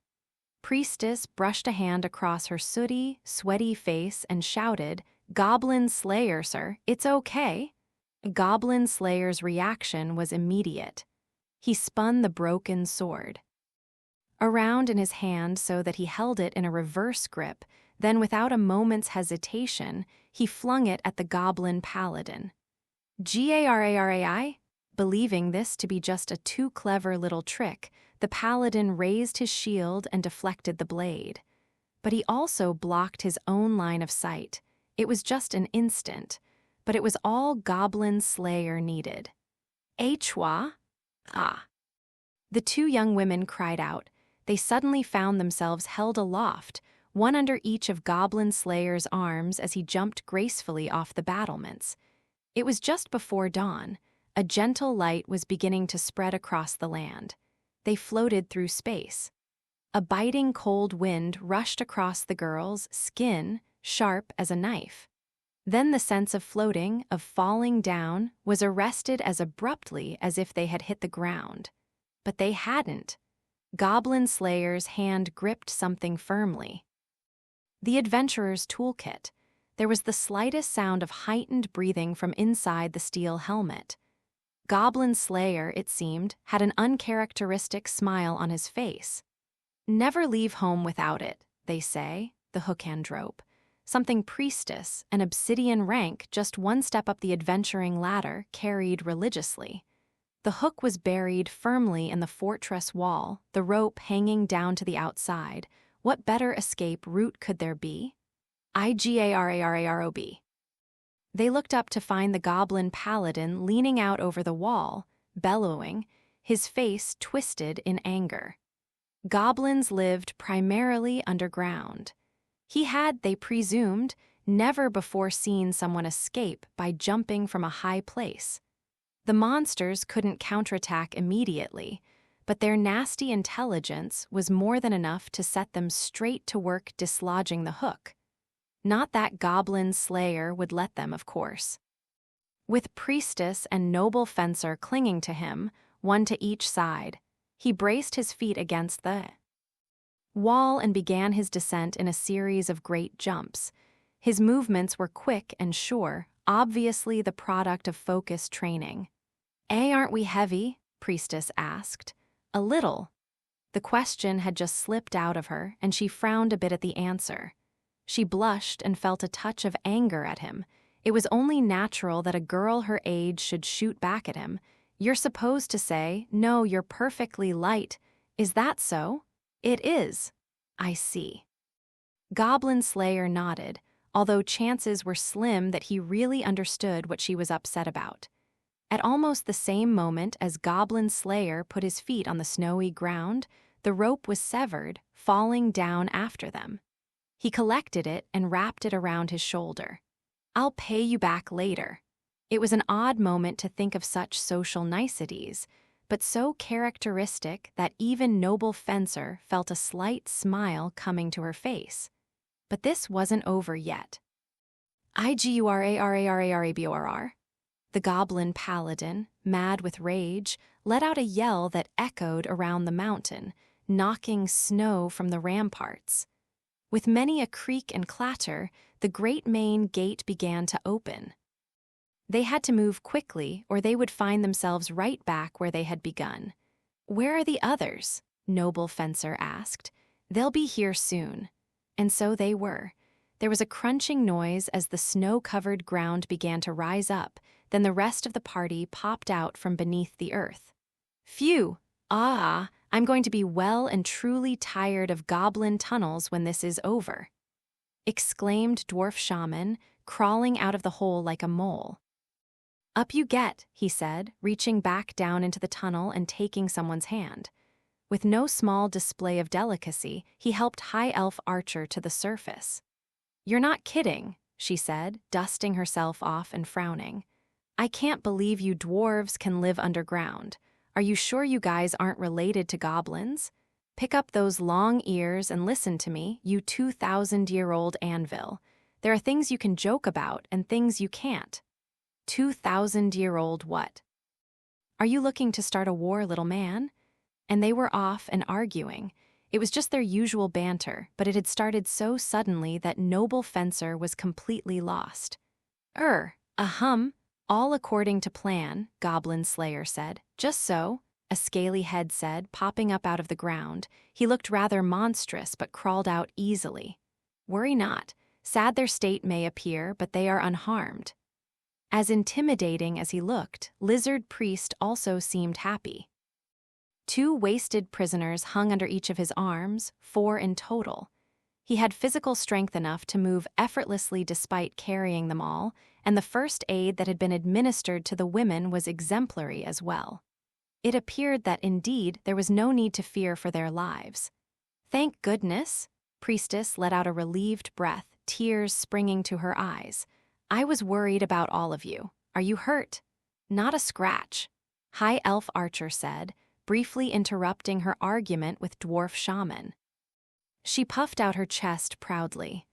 Priestess brushed a hand across her sooty, sweaty face and shouted, "Goblin Slayer, sir, it's okay." Goblin Slayer's reaction was immediate. He spun the broken sword around in his hand so that he held it in a reverse grip, then without a moment's hesitation, he flung it at the goblin paladin. Garai? Believing this to be just a too clever little trick, the paladin raised his shield and deflected the blade. But he also blocked his own line of sight. It was just an instant, but it was all Goblin Slayer needed. Hwa? Ah. The 2 young women cried out. They suddenly found themselves held aloft, one under each of Goblin Slayer's arms as he jumped gracefully off the battlements. It was just before dawn. A gentle light was beginning to spread across the land. They floated through space. A biting cold wind rushed across the girl's skin, sharp as a knife. Then the sense of floating, of falling down, was arrested as abruptly as if they had hit the ground. But they hadn't. Goblin Slayer's hand gripped something firmly. The adventurer's toolkit. There was the slightest sound of heightened breathing from inside the steel helmet. Goblin Slayer, it seemed, had an uncharacteristic smile on his face. Never leave home without it, they say, the hookandrope. Something priestess, an obsidian rank just one step up the adventuring ladder, carried religiously. The hook was buried firmly in the fortress wall, the rope hanging down to the outside. What better escape route could there be? Igararob. They looked up to find the goblin paladin leaning out over the wall, bellowing, his face twisted in anger. Goblins lived primarily underground. He had, they presumed, never before seen someone escape by jumping from a high place. The monsters couldn't counterattack immediately, but their nasty intelligence was more than enough to set them straight to work dislodging the hook. Not that Goblin Slayer would let them, of course. With priestess and noble fencer clinging to him, one to each side, he braced his feet against the wall and began his descent in a series of great jumps. His movements were quick and sure, obviously the product of focused training. Aren't we heavy? Priestess asked. A little. The question had just slipped out of her, and she frowned a bit at the answer. She blushed and felt a touch of anger at him. It was only natural that a girl her age should shoot back at him. You're supposed to say, "No, you're perfectly light." Is that so? It is. I see. Goblin Slayer nodded, although chances were slim that he really understood what she was upset about. At almost the same moment as Goblin Slayer put his feet on the snowy ground, the rope was severed, falling down after them. He collected it and wrapped it around his shoulder. I'll pay you back later. It was an odd moment to think of such social niceties, but so characteristic that even noble fencer felt a slight smile coming to her face. But this wasn't over yet. Igurarararabor. The goblin paladin, mad with rage, let out a yell that echoed around the mountain, knocking snow from the ramparts. With many a creak and clatter, the great main gate began to open. They had to move quickly, or they would find themselves right back where they had begun. Where are the others? Noble fencer asked. They'll be here soon. And so they were. There was a crunching noise as the snow-covered ground began to rise up, then the rest of the party popped out from beneath the earth. Phew! I'm going to be well and truly tired of goblin tunnels when this is over, exclaimed Dwarf Shaman, crawling out of the hole like a mole. Up you get, he said, reaching back down into the tunnel and taking someone's hand. With no small display of delicacy, he helped High Elf Archer to the surface. You're not kidding, she said, dusting herself off and frowning. I can't believe you dwarves can live underground. Are you sure you guys aren't related to goblins? Pick up those long ears and listen to me, you 2,000-year-old anvil. There are things you can joke about and things you can't. 2,000-year-old what? Are you looking to start a war, little man? And they were off and arguing. It was just their usual banter, but it had started so suddenly that noble fencer was completely lost. All according to plan, Goblin Slayer said. Just so, a scaly head said, popping up out of the ground. He looked rather monstrous but crawled out easily. Worry not. Sad their state may appear, but they are unharmed. As intimidating as he looked, Lizard Priest also seemed happy. 2 wasted prisoners hung under each of his arms, 4 in total. He had physical strength enough to move effortlessly despite carrying them all, and the first aid that had been administered to the women was exemplary as well. It appeared that, indeed, there was no need to fear for their lives. Thank goodness, Priestess let out a relieved breath, tears springing to her eyes. I was worried about all of you. Are you hurt? Not a scratch, High Elf Archer said, briefly interrupting her argument with Dwarf Shaman. She puffed out her chest proudly.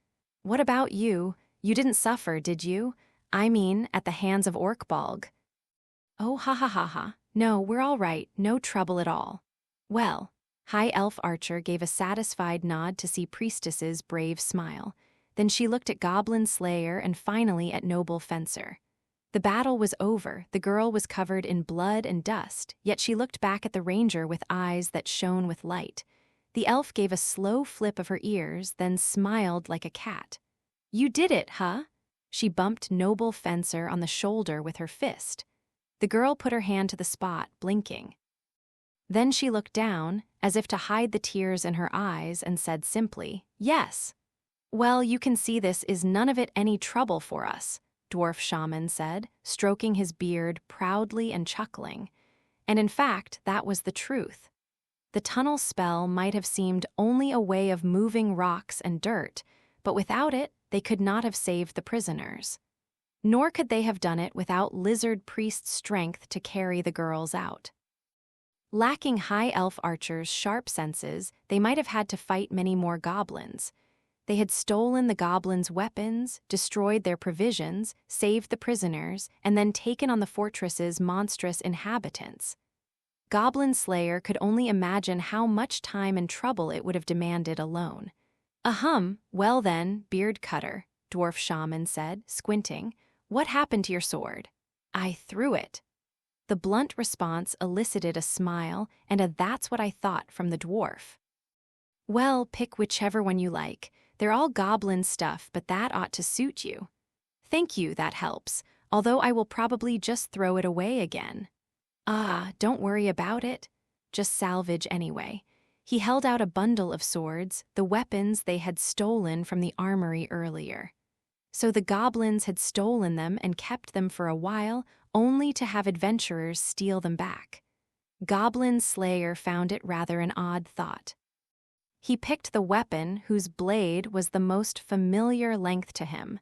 What about you? You didn't suffer, did you? I mean, at the hands of Orkbalg. Oh, ha ha ha ha. No, we're all right, no trouble at all. Well, High Elf Archer gave a satisfied nod to see Priestess's brave smile. Then she looked at Goblin Slayer and finally at Noble Fencer. The battle was over, the girl was covered in blood and dust, yet she looked back at the ranger with eyes that shone with light. The elf gave a slow flip of her ears, then smiled like a cat. You did it, huh? She bumped Noble Fencer on the shoulder with her fist. The girl put her hand to the spot, blinking. Then she looked down, as if to hide the tears in her eyes, and said simply, Yes. Well, you can see this is none of it any trouble for us, Dwarf Shaman said, stroking his beard proudly and chuckling. And in fact, that was the truth. The tunnel spell might have seemed only a way of moving rocks and dirt, but without it, they could not have saved the prisoners. Nor could they have done it without Lizard Priest's strength to carry the girls out. Lacking High Elf Archer's sharp senses, they might have had to fight many more goblins. They had stolen the goblins' weapons, destroyed their provisions, saved the prisoners, and then taken on the fortress's monstrous inhabitants. Goblin Slayer could only imagine how much time and trouble it would have demanded alone. Well then, Beard Cutter, Dwarf Shaman said, squinting. What happened to your sword? I threw it. The blunt response elicited a smile and a that's what I thought from the dwarf. Well, pick whichever one you like. They're all goblin stuff, but that ought to suit you. Thank you, that helps, although I will probably just throw it away again. Don't worry about it. Just salvage anyway. He held out a bundle of swords, the weapons they had stolen from the armory earlier. So the goblins had stolen them and kept them for a while, only to have adventurers steal them back. Goblin Slayer found it rather an odd thought. He picked the weapon whose blade was the most familiar length to him.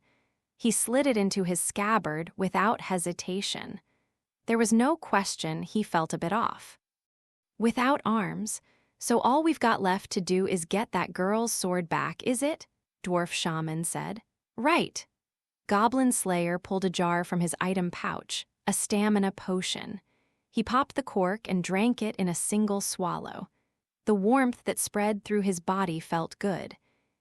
He slid it into his scabbard without hesitation. There was no question he felt a bit off. Without arms, so all we've got left to do is get that girl's sword back, is it? Dwarf Shaman said. Right. Goblin Slayer pulled a jar from his item pouch, a stamina potion. He popped the cork and drank it in a single swallow. The warmth that spread through his body felt good.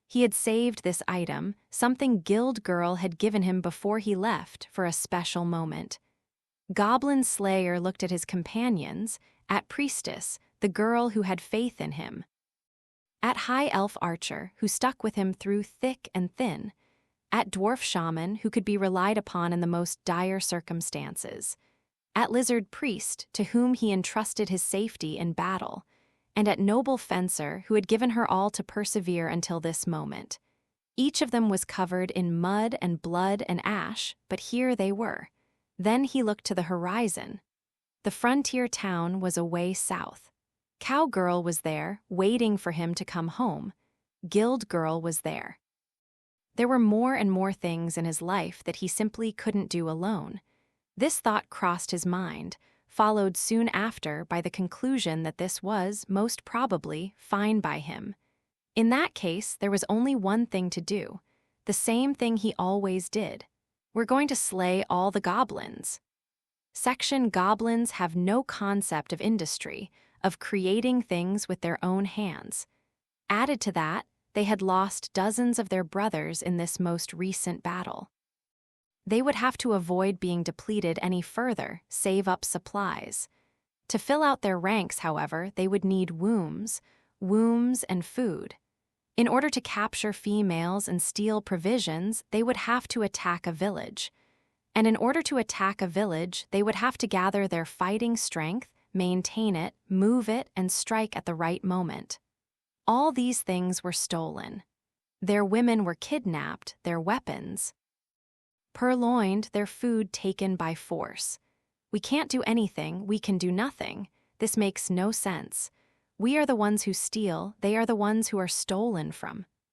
He had saved this item, something Guild Girl had given him before he left, for a special moment. Goblin Slayer looked at his companions, at Priestess, the girl who had faith in him, at High Elf Archer, who stuck with him through thick and thin, at Dwarf Shaman, who could be relied upon in the most dire circumstances, at Lizard Priest, to whom he entrusted his safety in battle, and at Noble Fencer, who had given her all to persevere until this moment. Each of them was covered in mud and blood and ash, but here they were. Then he looked to the horizon. The frontier town was away south. Cowgirl was there, waiting for him to come home. Guild Girl was there. There were more and more things in his life that he simply couldn't do alone. This thought crossed his mind, followed soon after by the conclusion that this was, most probably, fine by him. In that case, there was only one thing to do, the same thing he always did. We're going to slay all the goblins. Section goblins have no concept of industry, of creating things with their own hands. Added to that, they had lost dozens of their brothers in this most recent battle. They would have to avoid being depleted any further, save up supplies. To fill out their ranks, however, they would need wombs and food. In order to capture females and steal provisions, they would have to attack a village. And in order to attack a village, they would have to gather their fighting strength, maintain it, move it, and strike at the right moment. All these things were stolen. Their women were kidnapped, their weapons purloined, their food taken by force. We can't do anything, we can do nothing. This makes no sense. We are the ones who steal, they are the ones who are stolen from.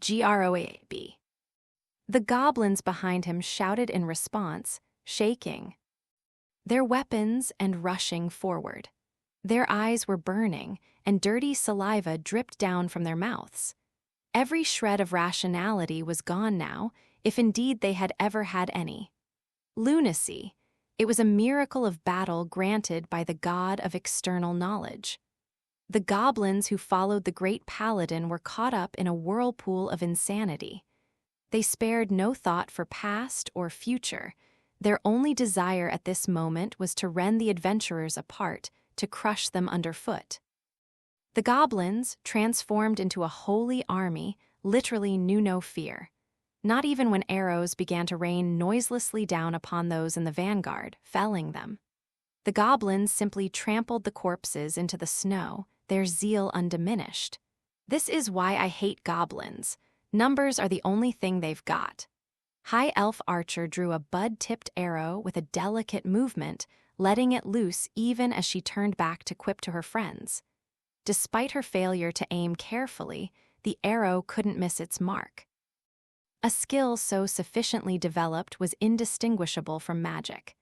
fire. Groab. The goblins behind him shouted in response, shaking their weapons and rushing forward. Their eyes were burning, and dirty saliva dripped down from their mouths. Every shred of rationality was gone now, if indeed they had ever had any. Lunacy. It was a miracle of battle granted by the god of external knowledge. The goblins who followed the great paladin were caught up in a whirlpool of insanity. They spared no thought for past or future. Their only desire at this moment was to rend the adventurers apart, to crush them underfoot. The goblins, transformed into a holy army, literally knew no fear. Not even when arrows began to rain noiselessly down upon those in the vanguard, felling them. The goblins simply trampled the corpses into the snow, their zeal undiminished. This is why I hate goblins. Numbers are the only thing they've got. High Elf Archer drew a bud-tipped arrow with a delicate movement, letting it loose even as she turned back to quip to her friends. Despite her failure to aim carefully, the arrow couldn't miss its mark. A skill so sufficiently developed was indistinguishable from magic.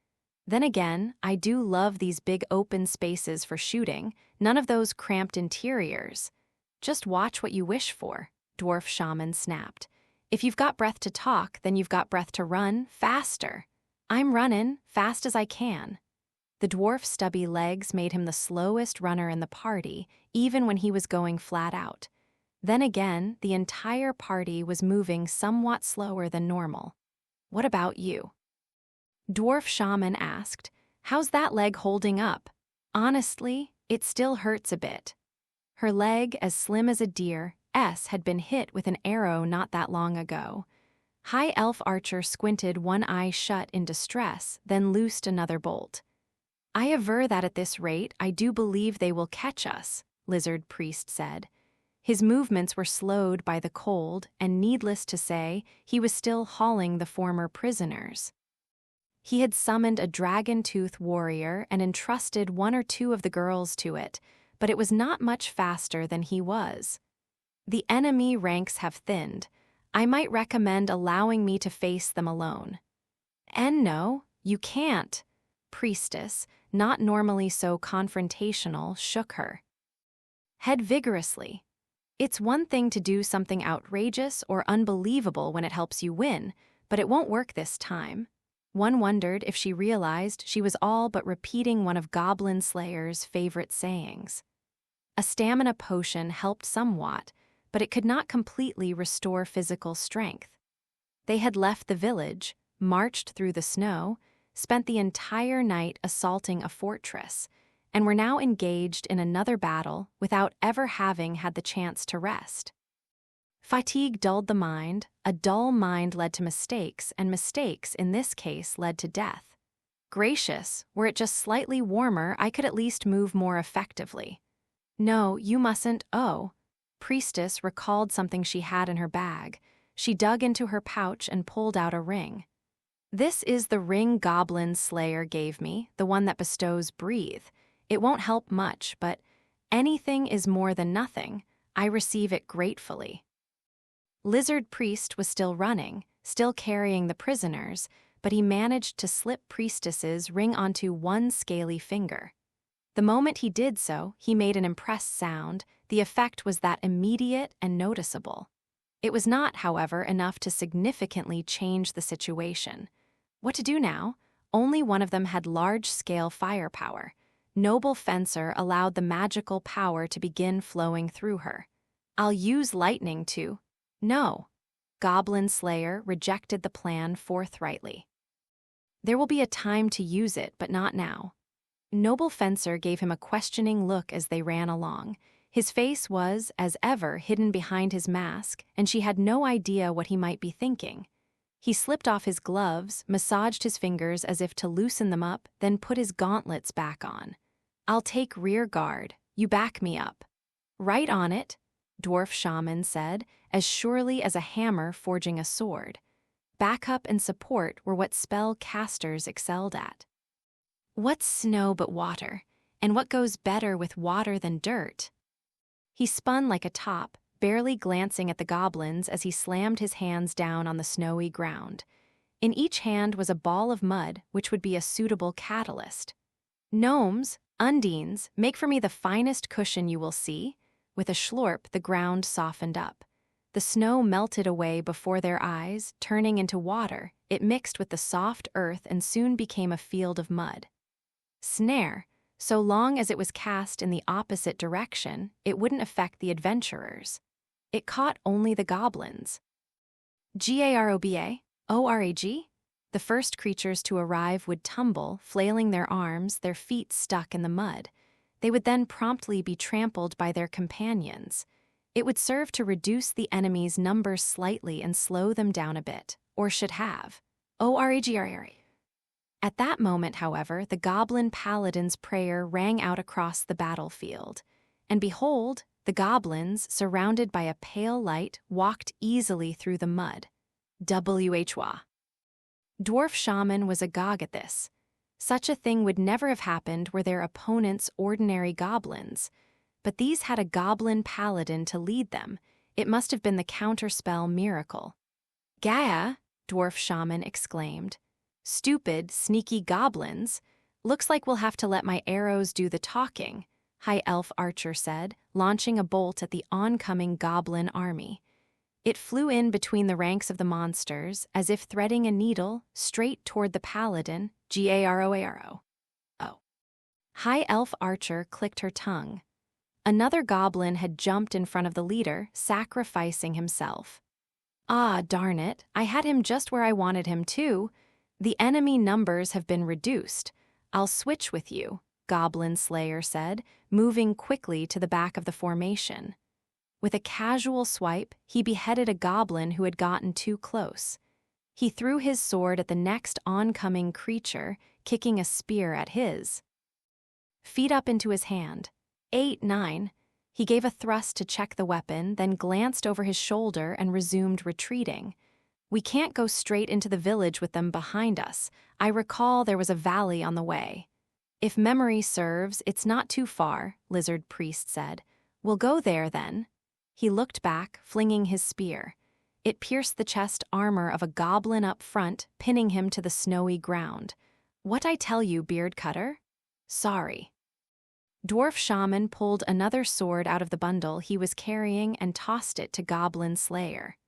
Then again, I do love these big open spaces for shooting, none of those cramped interiors. Just watch what you wish for, Dwarf Shaman snapped. If you've got breath to talk, then you've got breath to run, faster. I'm running, fast as I can. The dwarf's stubby legs made him the slowest runner in the party, even when he was going flat out. Then again, the entire party was moving somewhat slower than normal. What about you? Dwarf Shaman asked, how's that leg holding up? Honestly, it still hurts a bit. Her leg, as slim as a deer, had been hit with an arrow not that long ago. High Elf Archer squinted one eye shut in distress, then loosed another bolt. I aver that at this rate, I do believe they will catch us, Lizard Priest said. His movements were slowed by the cold, and needless to say, he was still hauling the former prisoners. He had summoned a dragon-tooth warrior and entrusted one or two of the girls to it, but it was not much faster than he was. The enemy ranks have thinned. I might recommend allowing me to face them alone. And no, you can't. Priestess, not normally so confrontational, shook her head vigorously. It's one thing to do something outrageous or unbelievable when it helps you win, but it won't work this time. One wondered if she realized she was all but repeating one of Goblin Slayer's favorite sayings. A stamina potion helped somewhat, but it could not completely restore physical strength. They had left the village, marched through the snow, spent the entire night assaulting a fortress, and were now engaged in another battle without ever having had the chance to rest. Fatigue dulled the mind, a dull mind led to mistakes, and mistakes in this case led to death. Gracious, were it just slightly warmer, I could at least move more effectively. No, you mustn't, oh. Priestess recalled something she had in her bag. She dug into her pouch and pulled out a ring. This is the ring Goblin Slayer gave me, the one that bestows breathe. It won't help much, but anything is more than nothing. I receive it gratefully. Lizard Priest was still running, still carrying the prisoners, but he managed to slip Priestess's ring onto one scaly finger. The moment he did so, he made an impressed sound. The effect was that immediate and noticeable. It was not, however, enough to significantly change the situation. What to do now? Only one of them had large-scale firepower. Noble Fencer allowed the magical power to begin flowing through her. I'll use lightning to... No. Goblin Slayer rejected the plan forthrightly. There will be a time to use it, but not now. Noble Fencer gave him a questioning look as they ran along. His face was, as ever, hidden behind his mask, and she had no idea what he might be thinking. He slipped off his gloves, massaged his fingers as if to loosen them up, then put his gauntlets back on. I'll take rear guard. You back me up. Right on it, Dwarf Shaman said, as surely as a hammer forging a sword. Backup and support were what spell casters excelled at. What's snow but water? And what goes better with water than dirt? He spun like a top, barely glancing at the goblins as he slammed his hands down on the snowy ground. In each hand was a ball of mud, which would be a suitable catalyst. Gnomes, undines, make for me the finest cushion you will see. With a schlorp, the ground softened up. The snow melted away before their eyes, turning into water. It mixed with the soft earth and soon became a field of mud. Snare. So long as it was cast in the opposite direction, it wouldn't affect the adventurers. It caught only the goblins. Garoba? Orag? The first creatures to arrive would tumble, flailing their arms, their feet stuck in the mud. They would then promptly be trampled by their companions. It would serve to reduce the enemy's numbers slightly and slow them down a bit, or should have. Orag. At that moment, however, the Goblin Paladin's prayer rang out across the battlefield. And behold, the goblins, surrounded by a pale light, walked easily through the mud. Whwa. Dwarf Shaman was agog at this. Such a thing would never have happened were their opponents ordinary goblins. But these had a Goblin Paladin to lead them. It must have been the counterspell miracle. Gaia, Dwarf Shaman exclaimed. Stupid, sneaky goblins. Looks like we'll have to let my arrows do the talking, High Elf Archer said, launching a bolt at the oncoming goblin army. It flew in between the ranks of the monsters, as if threading a needle, straight toward the paladin, Garo. Oh. High Elf Archer clicked her tongue. Another goblin had jumped in front of the leader, sacrificing himself. Ah, darn it, I had him just where I wanted him too. The enemy numbers have been reduced. I'll switch with you, Goblin Slayer said, moving quickly to the back of the formation. With a casual swipe, he beheaded a goblin who had gotten too close. He threw his sword at the next oncoming creature, kicking a spear at his. Feet up into his hand. 8, 9. He gave a thrust to check the weapon, then glanced over his shoulder and resumed retreating. We can't go straight into the village with them behind us. I recall there was a valley on the way. If memory serves, it's not too far, Lizard Priest said. We'll go there then. He looked back, flinging his spear. It pierced the chest armor of a goblin up front, pinning him to the snowy ground. What I tell you, Beard Cutter? Sorry. Dwarf Shaman pulled another sword out of the bundle he was carrying and tossed it to Goblin Slayer.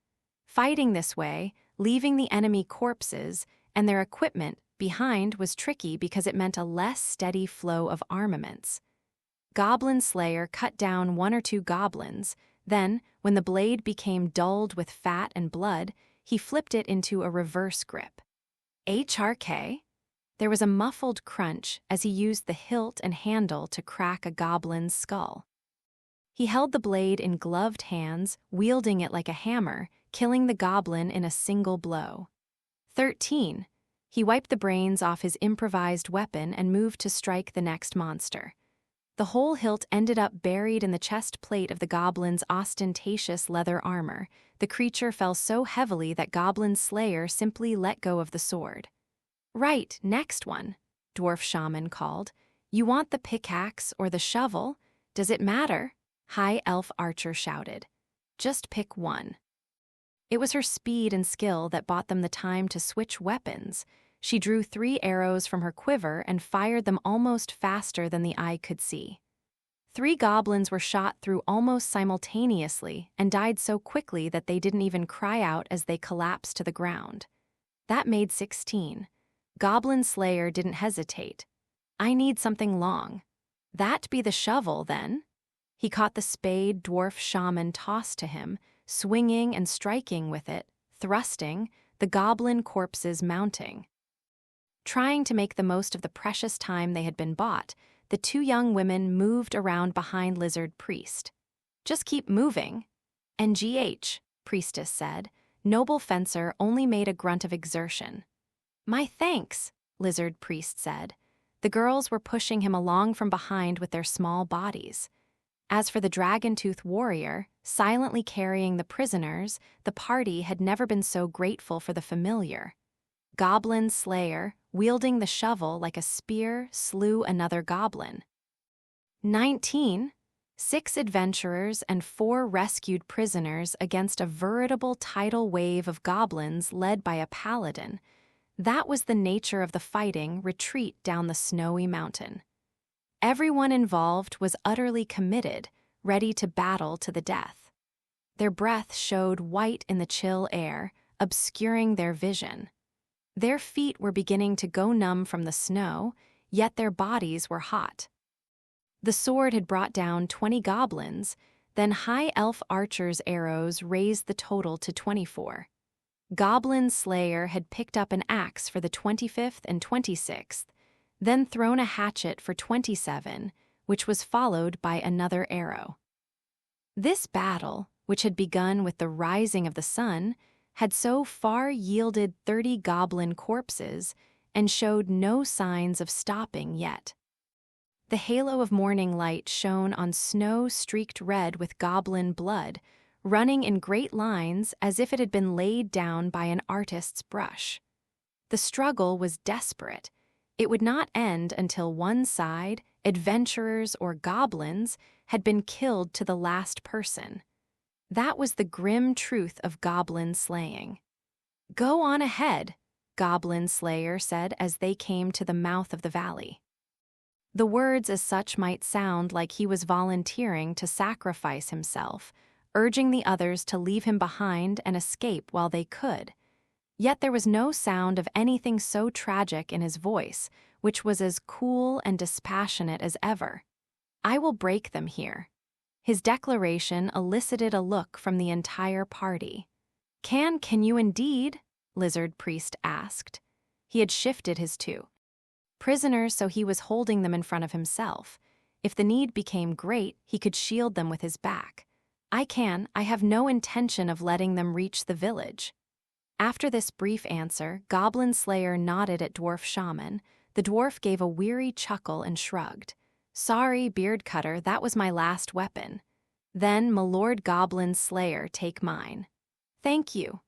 Fighting this way, leaving the enemy corpses and their equipment behind was tricky because it meant a less steady flow of armaments. Goblin Slayer cut down 1 or 2 goblins, then, when the blade became dulled with fat and blood, he flipped it into a reverse grip. HRK? There was a muffled crunch as he used the hilt and handle to crack a goblin's skull. He held the blade in gloved hands, wielding it like a hammer, killing the goblin in a single blow. 13. He wiped the brains off his improvised weapon and moved to strike the next monster. The whole hilt ended up buried in the chest plate of the goblin's ostentatious leather armor. The creature fell so heavily that Goblin Slayer simply let go of the sword. "Right, next one," Dwarf Shaman called. "You want the pickaxe or the shovel? Does it matter?" High Elf Archer shouted. "Just pick one." It was her speed and skill that bought them the time to switch weapons. She drew 3 arrows from her quiver and fired them almost faster than the eye could see. 3 goblins were shot through almost simultaneously and died so quickly that they didn't even cry out as they collapsed to the ground. That made 16. Goblin Slayer didn't hesitate. "I need something long." "That be the shovel, then?" He caught the spade Dwarf Shaman tossed to him, swinging and striking with it, thrusting, the goblin corpses mounting. Trying to make the most of the precious time they had been bought, the 2 young women moved around behind Lizard Priest. "Just keep moving." "NGH," Priestess said. Noble Fencer only made a grunt of exertion. "My thanks," Lizard Priest said. The girls were pushing him along from behind with their small bodies. As for the Dragon-Tooth warrior, silently carrying the prisoners, the party had never been so grateful for the familiar. Goblin Slayer, wielding the shovel like a spear, slew another goblin. 19. 6 adventurers and 4 rescued prisoners against a veritable tidal wave of goblins led by a paladin. That was the nature of the fighting retreat down the snowy mountain. Everyone involved was utterly committed, ready to battle to the death. Their breath showed white in the chill air, obscuring their vision. Their feet were beginning to go numb from the snow, yet their bodies were hot. The sword had brought down 20 goblins, then High Elf Archer's arrows raised the total to 24. Goblin Slayer had picked up an axe for the 25th and 26th, then thrown a hatchet for 27, which was followed by another arrow. This battle, which had begun with the rising of the sun, had so far yielded 30 goblin corpses and showed no signs of stopping yet. The halo of morning light shone on snow streaked red with goblin blood, running in great lines as if it had been laid down by an artist's brush. The struggle was desperate. It would not end until one side, adventurers or goblins, had been killed to the last person. That was the grim truth of goblin slaying. "Go on ahead," Goblin Slayer said as they came to the mouth of the valley. The words as such might sound like he was volunteering to sacrifice himself, urging the others to leave him behind and escape while they could. Yet there was no sound of anything so tragic in his voice, which was as cool and dispassionate as ever. "I will break them here." His declaration elicited a look from the entire party. Can you indeed?" Lizard Priest asked. He had shifted his 2 prisoners so he was holding them in front of himself. If the need became great, he could shield them with his back. I have no intention of letting them reach the village." After this brief answer, Goblin Slayer nodded at Dwarf Shaman. The dwarf gave a weary chuckle and shrugged. "Sorry, Beard Cutter, that was my last weapon." "Then, Lord Goblin Slayer, take mine." "Thank you."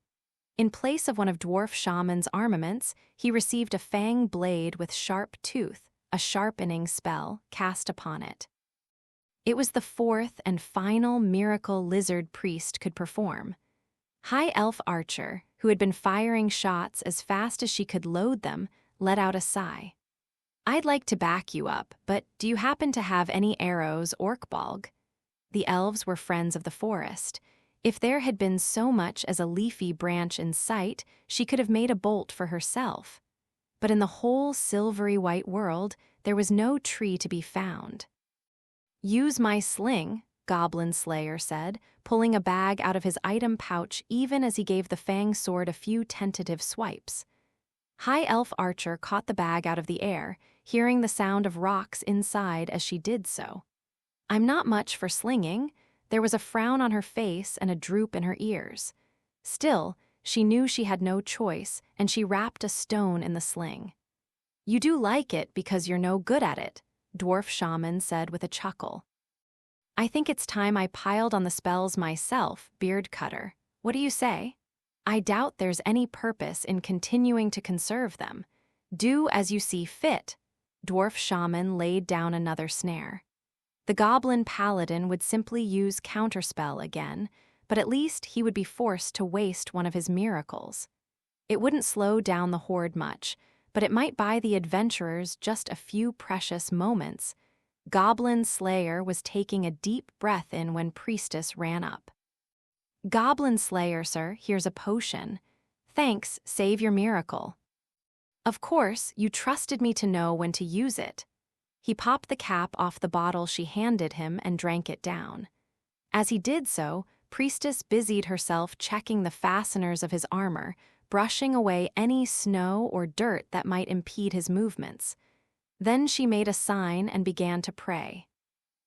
In place of one of Dwarf Shaman's armaments, he received a fang blade with sharp tooth, a sharpening spell cast upon it. It was the 4th and final miracle Lizard Priest could perform. High Elf Archer, who had been firing shots as fast as she could load them, let out a sigh. "I'd like to back you up, but do you happen to have any arrows, Orkbalg?" The elves were friends of the forest. If there had been so much as a leafy branch in sight, she could have made a bolt for herself. But in the whole silvery white world, there was no tree to be found. "Use my sling," Goblin Slayer said, pulling a bag out of his item pouch even as he gave the fang sword a few tentative swipes. High Elf Archer caught the bag out of the air, hearing the sound of rocks inside as she did so. "I'm not much for slinging." There was a frown on her face and a droop in her ears. Still, she knew she had no choice, and she wrapped a stone in the sling. "You do like it because you're no good at it," Dwarf Shaman said with a chuckle. "I think it's time I piled on the spells myself, Beard Cutter. What do you say? I doubt there's any purpose in continuing to conserve them. Do as you see fit." Dwarf Shaman laid down another snare. The Goblin Paladin would simply use Counterspell again, but at least he would be forced to waste one of his miracles. It wouldn't slow down the horde much, but it might buy the adventurers just a few precious moments. Goblin Slayer was taking a deep breath in when Priestess ran up. "Goblin Slayer, sir, here's a potion. Thanks, save your miracle." "Of course, you trusted me to know when to use it." He popped the cap off the bottle she handed him and drank it down. As he did so, Priestess busied herself checking the fasteners of his armor, brushing away any snow or dirt that might impede his movements. Then she made a sign and began to pray.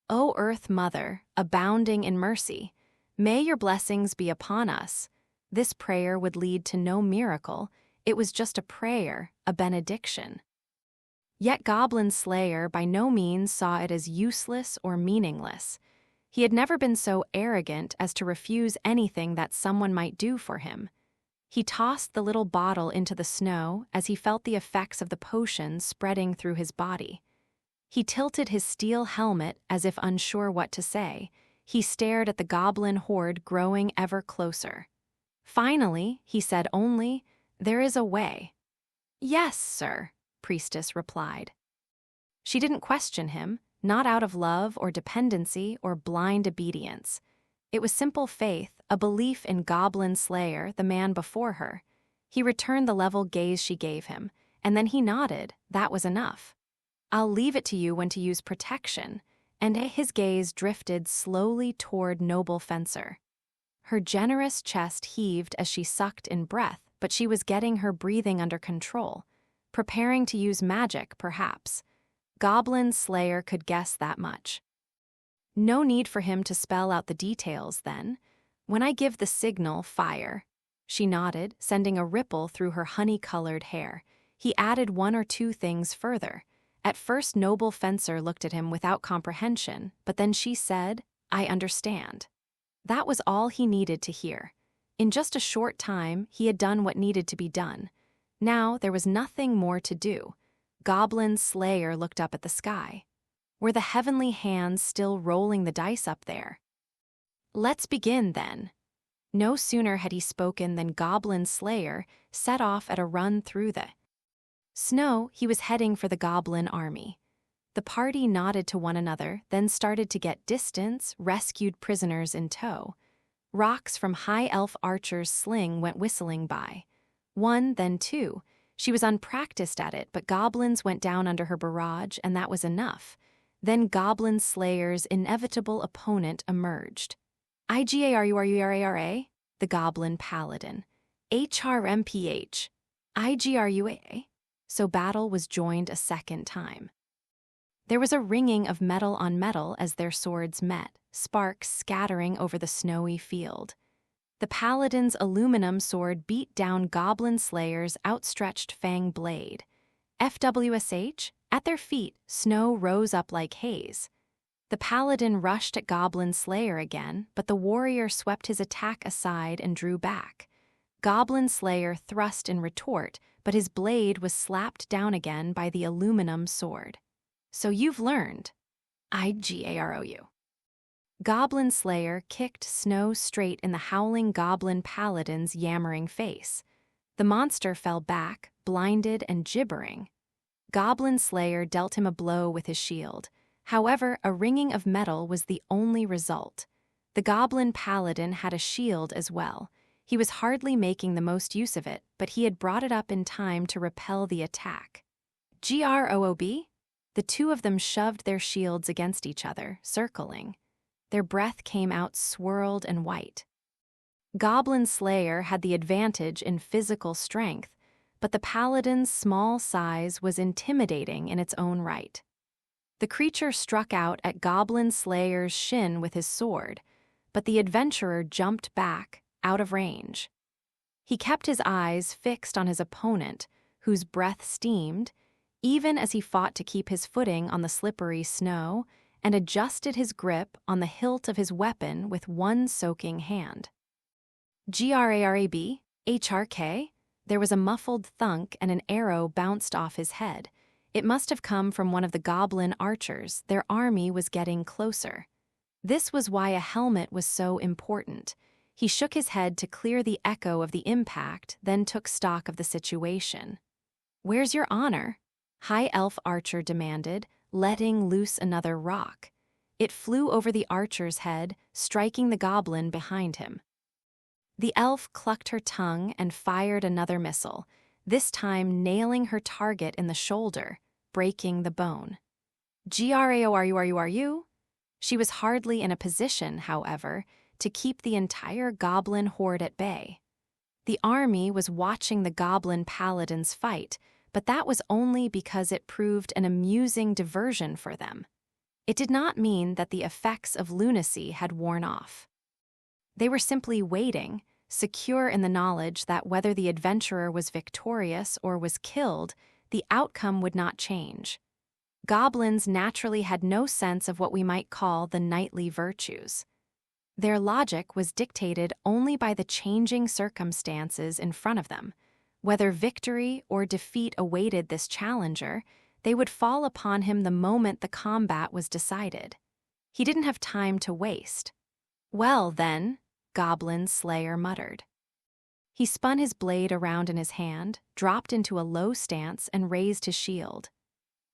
"O Earth Mother, abounding in mercy, may your blessings be upon us." This prayer would lead to no miracle. It was just a prayer, a benediction. Yet Goblin Slayer by no means saw it as useless or meaningless. He had never been so arrogant as to refuse anything that someone might do for him. He tossed the little bottle into the snow as he felt the effects of the potion spreading through his body. He tilted his steel helmet as if unsure what to say. He stared at the goblin horde growing ever closer. Finally, he said only, "There is a way." "Yes, sir," Priestess replied. She didn't question him, not out of love or dependency or blind obedience. It was simple faith, a belief in Goblin Slayer, the man before her. He returned the level gaze she gave him, and then he nodded. That was enough. "I'll leave it to you when to use protection," and his gaze drifted slowly toward Noble Fencer. Her generous chest heaved as she sucked in breath, but she was getting her breathing under control. Preparing to use magic, perhaps. Goblin Slayer could guess that much. No need for him to spell out the details, then. "When I give the signal, fire." She nodded, sending a ripple through her honey-colored hair. He added one or two things further. At first, Noble Fencer looked at him without comprehension, but then she said, "I understand." That was all he needed to hear. In just a short time, he had done what needed to be done. Now there was nothing more to do. Goblin Slayer looked up at the sky. Were the heavenly hands still rolling the dice up there? "Let's begin, then." No sooner had he spoken than Goblin Slayer set off at a run through the snow. He was heading for the goblin army. The party nodded to one another, then started to get distance, rescued prisoners in tow. Rocks from High Elf Archer's sling went whistling by. One, then two. She was unpracticed at it, but goblins went down under her barrage, and that was enough. Then Goblin Slayer's inevitable opponent emerged. "IGARURURARA?" The Goblin Paladin. "HRMPH. IGRUA?" So battle was joined a second time. There was a ringing of metal on metal as their swords met, sparks scattering over the snowy field. The Paladin's aluminum sword beat down Goblin Slayer's outstretched fang blade. FWSH? At their feet, snow rose up like haze. The Paladin rushed at Goblin Slayer again, but the warrior swept his attack aside and drew back. Goblin Slayer thrust in retort, but his blade was slapped down again by the aluminum sword. "So you've learned." IGAROU. Goblin Slayer kicked snow straight in the howling Goblin Paladin's yammering face. The monster fell back, blinded and gibbering. Goblin Slayer dealt him a blow with his shield. However, a ringing of metal was the only result. The Goblin Paladin had a shield as well. He was hardly making the most use of it, but he had brought it up in time to repel the attack. GROOB? The two of them shoved their shields against each other, circling. Their breath came out swirled and white. Goblin Slayer had the advantage in physical strength, but the paladin's small size was intimidating in its own right. The creature struck out at Goblin Slayer's shin with his sword, but the adventurer jumped back, out of range. He kept his eyes fixed on his opponent, whose breath steamed, even as he fought to keep his footing on the slippery snow, and adjusted his grip on the hilt of his weapon with one soaking hand. Grab, HRK? There was a muffled thunk and an arrow bounced off his head. It must have come from one of the goblin archers. Their army was getting closer. This was why a helmet was so important. He shook his head to clear the echo of the impact, then took stock of the situation. "Where's your honor?" High Elf Archer demanded, letting loose another rock. It flew over the archer's head, striking the goblin behind him. The elf clucked her tongue and fired another missile, this time nailing her target in the shoulder, breaking the bone. Grau. She was hardly in a position, however, to keep the entire goblin horde at bay. The army was watching the goblin paladins fight, but that was only because it proved an amusing diversion for them. It did not mean that the effects of lunacy had worn off. They were simply waiting, secure in the knowledge that whether the adventurer was victorious or was killed, the outcome would not change. Goblins naturally had no sense of what we might call the knightly virtues. Their logic was dictated only by the changing circumstances in front of them. Whether victory or defeat awaited this challenger, they would fall upon him the moment the combat was decided. He didn't have time to waste. "Well, then," Goblin Slayer muttered. He spun his blade around in his hand, dropped into a low stance, and raised his shield.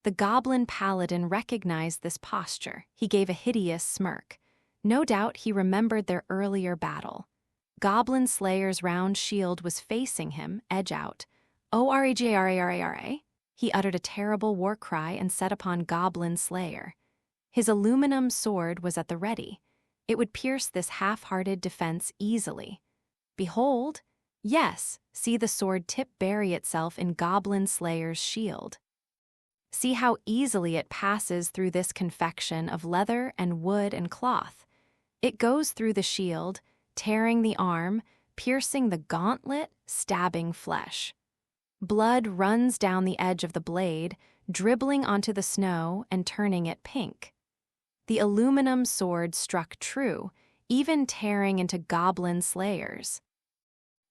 The goblin paladin recognized this posture. He gave a hideous smirk. No doubt he remembered their earlier battle. Goblin Slayer's round shield was facing him, edge out. "Orajara." He uttered a terrible war cry and set upon Goblin Slayer. His aluminum sword was at the ready. It would pierce this half-hearted defense easily. Behold, yes, see the sword tip bury itself in Goblin Slayer's shield. See how easily it passes through this confection of leather and wood and cloth. It goes through the shield, tearing the arm, piercing the gauntlet, stabbing flesh. Blood runs down the edge of the blade, dribbling onto the snow and turning it pink. The aluminum sword struck true, even tearing into Goblin Slayer's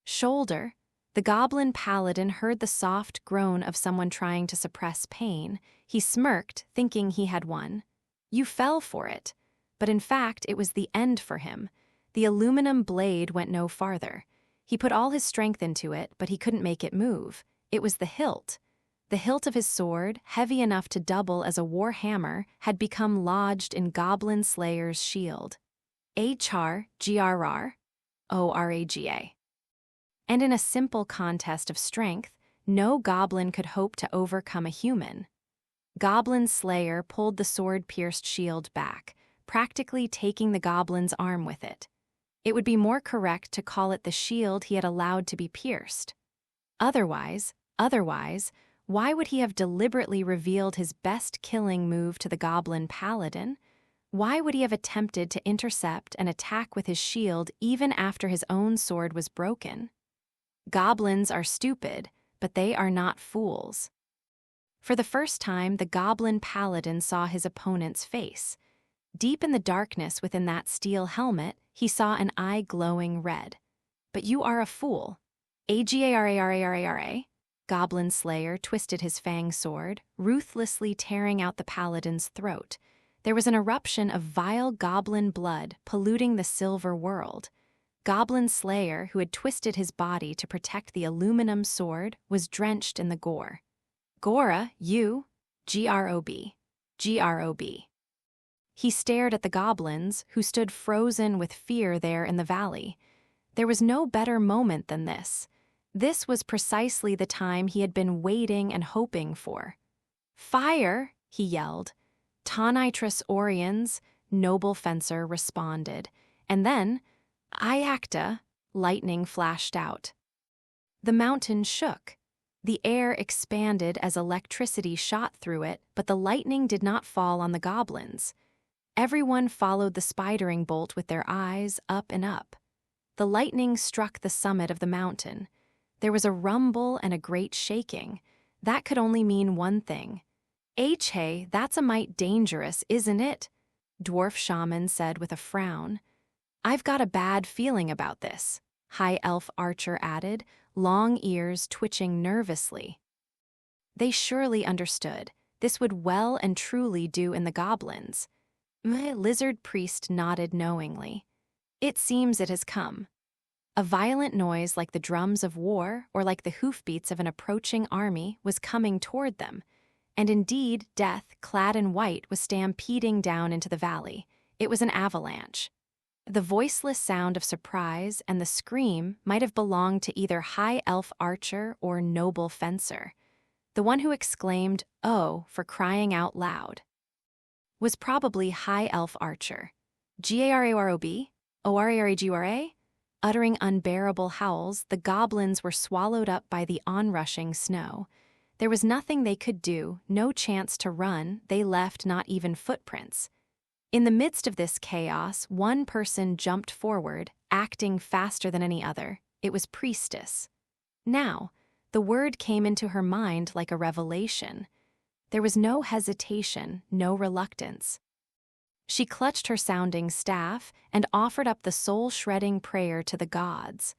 shoulder. The goblin paladin heard the soft groan of someone trying to suppress pain. He smirked, thinking he had won. You fell for it. But in fact, it was the end for him. The aluminum blade went no farther. He put all his strength into it, but he couldn't make it move. It was the hilt. The hilt of his sword, heavy enough to double as a war hammer, had become lodged in Goblin Slayer's shield. HRGRR, ORAGA. And in a simple contest of strength, no goblin could hope to overcome a human. Goblin Slayer pulled the sword-pierced shield back, practically taking the goblin's arm with it. It would be more correct to call it the shield he had allowed to be pierced. Otherwise, why would he have deliberately revealed his best killing move to the goblin paladin? Why would he have attempted to intercept and attack with his shield even after his own sword was broken? Goblins are stupid, but they are not fools. For the first time, the goblin paladin saw his opponent's face. Deep in the darkness within that steel helmet, he saw an eye glowing red. "But you are a fool." AGARARARARA. Goblin Slayer twisted his fang sword, ruthlessly tearing out the paladin's throat. There was an eruption of vile goblin blood polluting the silver world. Goblin Slayer, who had twisted his body to protect the aluminum sword, was drenched in the gore. "Gora, you." GROB. He stared at the goblins, who stood frozen with fear there in the valley. There was no better moment than this. This was precisely the time he had been waiting and hoping for. "Fire!" he yelled. "Tonitrus Oriens," noble fencer responded. And then, "Iacta," lightning flashed out. The mountain shook. The air expanded as electricity shot through it, but the lightning did not fall on the goblins. Everyone followed the spidering bolt with their eyes up and up. The lightning struck the summit of the mountain. There was a rumble and a great shaking. That could only mean one thing. Hey, that's a mite dangerous, isn't it? Dwarf Shaman said with a frown. I've got a bad feeling about this, High Elf Archer added, long ears twitching nervously. They surely understood. This would well and truly do in the goblins. Lizard Priest nodded knowingly. It seems it has come. A violent noise like the drums of war or like the hoofbeats of an approaching army was coming toward them, and indeed death, clad in white, was stampeding down into the valley. It was an avalanche. The voiceless sound of surprise and the scream might have belonged to either High Elf Archer or Noble Fencer. The one who exclaimed, "Oh," for crying out loud, was probably High Elf Archer. Garob? Oraragura? Uttering unbearable howls, the goblins were swallowed up by the onrushing snow. There was nothing they could do, no chance to run, they left not even footprints. In the midst of this chaos, one person jumped forward, acting faster than any other. It was Priestess. Now, the word came into her mind like a revelation. There was no hesitation, no reluctance. She clutched her sounding staff and offered up the soul-shredding prayer to the gods.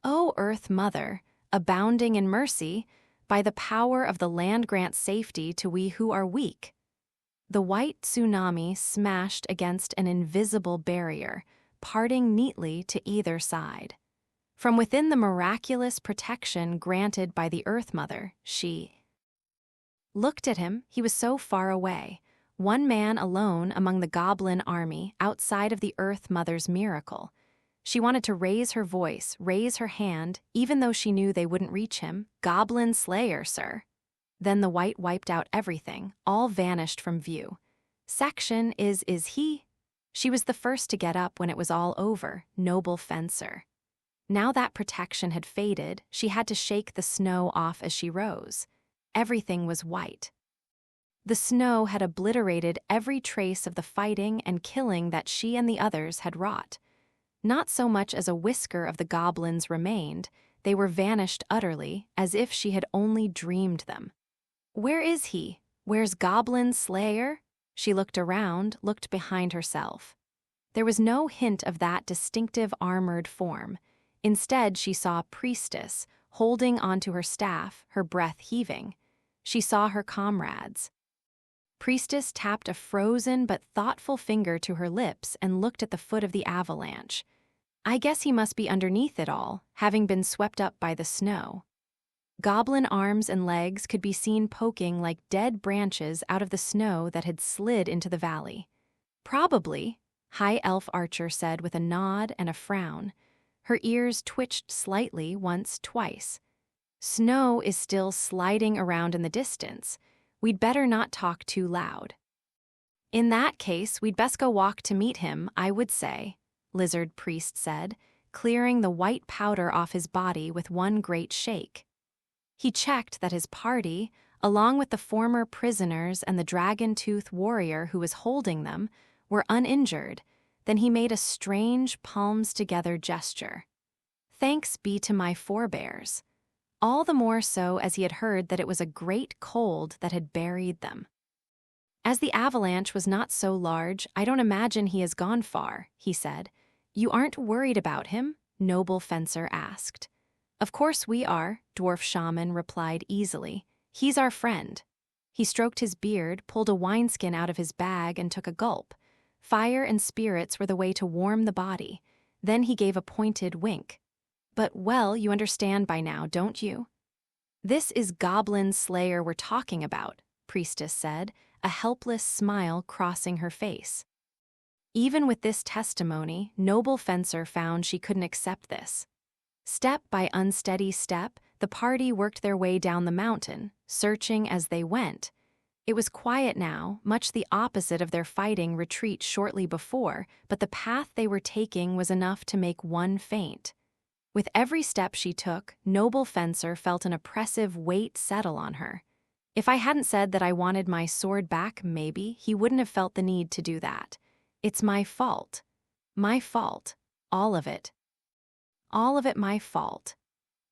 O Earth Mother, abounding in mercy, by the power of the land grant safety to we who are weak. The white tsunami smashed against an invisible barrier, parting neatly to either side. From within the miraculous protection granted by the Earth Mother, she looked at him. He was so far away. One man alone among the goblin army, outside of the Earth Mother's miracle. She wanted to raise her voice, raise her hand, even though she knew they wouldn't reach him. Goblin Slayer, sir. Then the white wiped out everything, all vanished from view. Section is he? She was the first to get up when it was all over, Noble Fencer. Now that protection had faded, she had to shake the snow off as she rose. Everything was white. The snow had obliterated every trace of the fighting and killing that she and the others had wrought. Not so much as a whisker of the goblins remained, they were vanished utterly, as if she had only dreamed them. Where is he? Where's Goblin Slayer? She looked around, looked behind herself. There was no hint of that distinctive armored form. Instead, she saw Priestess, holding onto her staff, her breath heaving. She saw her comrades. Priestess tapped a frozen but thoughtful finger to her lips and looked at the foot of the avalanche. I guess he must be underneath it all, having been swept up by the snow. Goblin arms and legs could be seen poking like dead branches out of the snow that had slid into the valley. Probably, High Elf Archer said with a nod and a frown. Her ears twitched slightly once, twice. Snow is still sliding around in the distance. We'd better not talk too loud. In that case, we'd best go walk to meet him, I would say, Lizard Priest said, clearing the white powder off his body with one great shake. He checked that his party, along with the former prisoners and the dragon-tooth warrior who was holding them, were uninjured. Then he made a strange palms-together gesture. Thanks be to my forebears. All the more so as he had heard that it was a great cold that had buried them. As the avalanche was not so large, I don't imagine he has gone far, he said. You aren't worried about him? Noble Fencer asked. Of course we are, Dwarf Shaman replied easily. He's our friend. He stroked his beard, pulled a wineskin out of his bag, and took a gulp. Fire and spirits were the way to warm the body. Then he gave a pointed wink. But, well, you understand by now, don't you? This is Goblin Slayer we're talking about, Priestess said, a helpless smile crossing her face. Even with this testimony, Noble Fencer found she couldn't accept this. Step by unsteady step, the party worked their way down the mountain, searching as they went. It was quiet now, much the opposite of their fighting retreat shortly before, but the path they were taking was enough to make one faint. With every step she took, Noble Fencer felt an oppressive weight settle on her. If I hadn't said that I wanted my sword back, maybe he wouldn't have felt the need to do that. It's my fault. My fault. All of it. All of it my fault.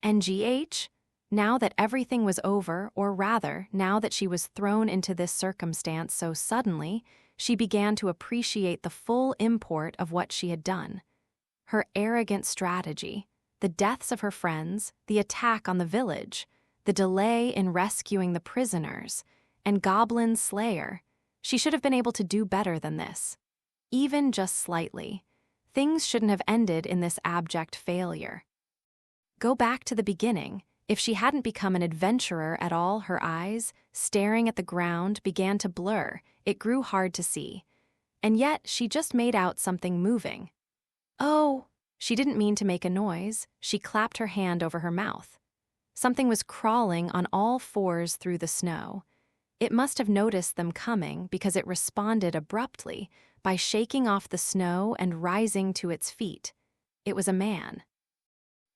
And GH? Now that everything was over, or rather, now that she was thrown into this circumstance so suddenly, she began to appreciate the full import of what she had done. Her arrogant strategy, the deaths of her friends, the attack on the village, the delay in rescuing the prisoners, and Goblin Slayer. She should have been able to do better than this. Even just slightly. Things shouldn't have ended in this abject failure. Go back to the beginning. If she hadn't become an adventurer at all, her eyes, staring at the ground, began to blur. It grew hard to see. And yet, she just made out something moving. Oh! She didn't mean to make a noise. She clapped her hand over her mouth. Something was crawling on all fours through the snow. It must have noticed them coming because it responded abruptly by shaking off the snow and rising to its feet. It was a man.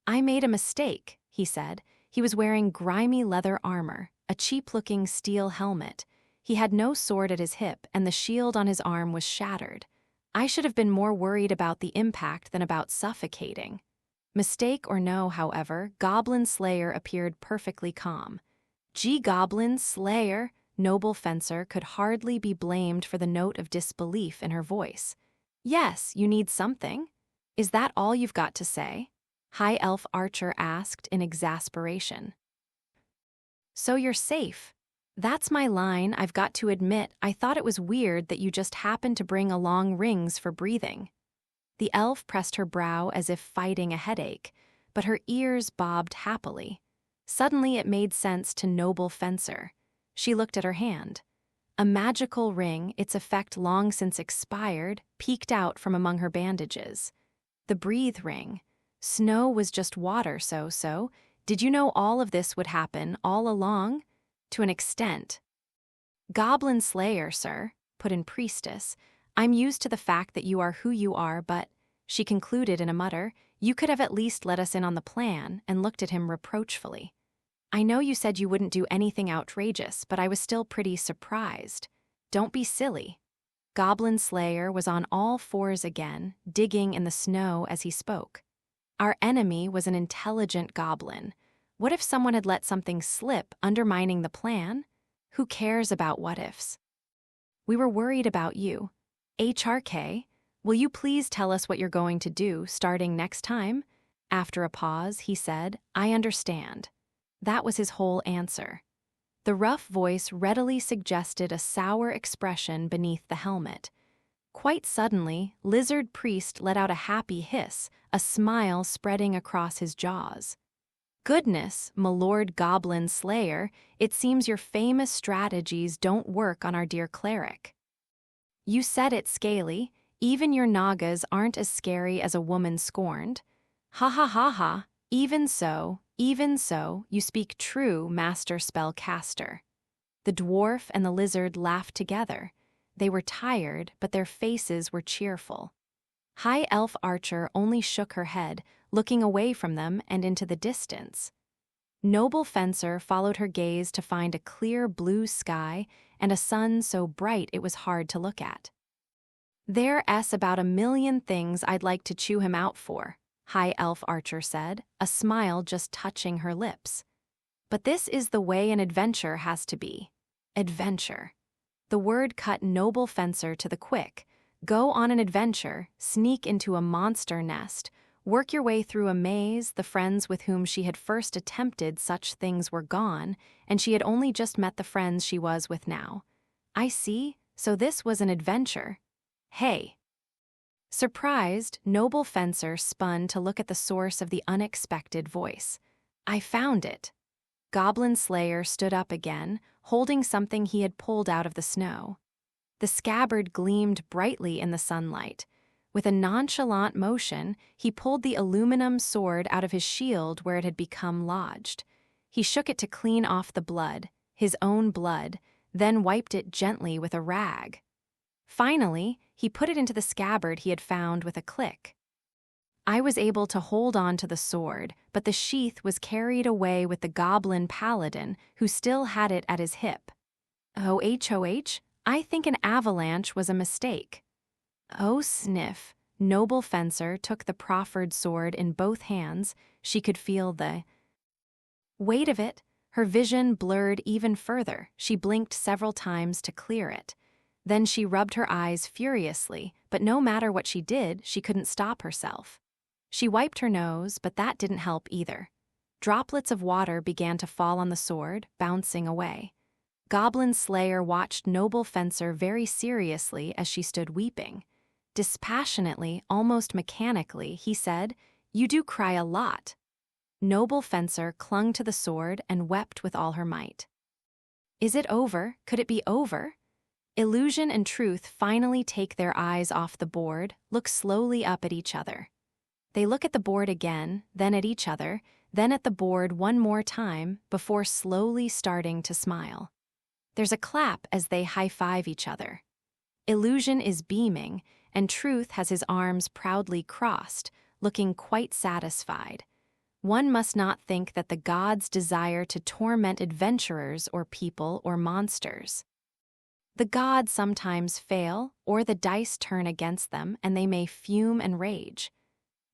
I made a mistake, he said. He was wearing grimy leather armor, a cheap-looking steel helmet. He had no sword at his hip, and the shield on his arm was shattered. I should have been more worried about the impact than about suffocating. Mistake or no, however, Goblin Slayer appeared perfectly calm. Gee, Goblin Slayer! Noble Fencer could hardly be blamed for the note of disbelief in her voice. Yes, you need something? Is that all you've got to say? High Elf Archer asked in exasperation. So you're safe. That's my line. I've got to admit, I thought it was weird that you just happened to bring along rings for breathing. The elf pressed her brow as if fighting a headache, but her ears bobbed happily. Suddenly it made sense to Noble Fencer. She looked at her hand. A magical ring, its effect long since expired, peeked out from among her bandages. The breathe ring. Snow was just water, so. Did you know all of this would happen all along? To an extent. Goblin Slayer, sir, put in Priestess. I'm used to the fact that you are who you are, but, she concluded in a mutter, you could have at least let us in on the plan, and looked at him reproachfully. I know you said you wouldn't do anything outrageous, but I was still pretty surprised. Don't be silly. Goblin Slayer was on all fours again, digging in the snow as he spoke. Our enemy was an intelligent goblin. What if someone had let something slip, undermining the plan? Who cares about what-ifs? We were worried about you. HRK, will you please tell us what you're going to do starting next time? After a pause, he said, I understand. That was his whole answer. The rough voice readily suggested a sour expression beneath the helmet. Quite suddenly, Lizard Priest let out a happy hiss, a smile spreading across his jaws. Goodness, my Lord Goblin Slayer, it seems your famous strategies don't work on our dear cleric. You said it, Scaly. Even your Nagas aren't as scary as a woman scorned. Ha ha ha ha, even so, you speak true, Master Spellcaster. The dwarf and the lizard laughed together. They were tired, but their faces were cheerful. High Elf Archer only shook her head, looking away from them and into the distance. Noble Fencer followed her gaze to find a clear blue sky and a sun so bright it was hard to look at. There's about 1,000,000 things I'd like to chew him out for, High Elf Archer said, a smile just touching her lips. But this is the way an adventure has to be. Adventure. The word cut Noble Fencer to the quick. Go on an adventure, sneak into a monster nest, work your way through a maze. The friends with whom she had first attempted such things were gone, and she had only just met the friends she was with now. I see, so this was an adventure. Hey. Surprised, Noble Fencer spun to look at the source of the unexpected voice. I found it. Goblin Slayer stood up again, holding something he had pulled out of the snow. The scabbard gleamed brightly in the sunlight. With a nonchalant motion, he pulled the aluminum sword out of his shield where it had become lodged. He shook it to clean off the blood, his own blood, then wiped it gently with a rag. Finally, he put it into the scabbard he had found with a click. I was able to hold on to the sword, but the sheath was carried away with the goblin paladin, who still had it at his hip. OHOH, I think an avalanche was a mistake. Oh, sniff. Noble fencer took the proffered sword in both hands. She could feel the weight of it. Her vision blurred even further. She blinked several times to clear it. Then she rubbed her eyes furiously, but no matter what she did, she couldn't stop herself. She wiped her nose, but that didn't help either. Droplets of water began to fall on the sword, bouncing away. Goblin Slayer watched Noble Fencer very seriously as she stood weeping. Dispassionately, almost mechanically, he said, "You do cry a lot." Noble Fencer clung to the sword and wept with all her might. Is it over? Could it be over? Illusion and truth finally take their eyes off the board, look slowly up at each other. They look at the board again, then at each other, then at the board one more time, before slowly starting to smile. There's a clap as they high-five each other. Illusion is beaming, and truth has his arms proudly crossed, looking quite satisfied. One must not think that the gods desire to torment adventurers or people or monsters. The gods sometimes fail, or the dice turn against them, and they may fume and rage.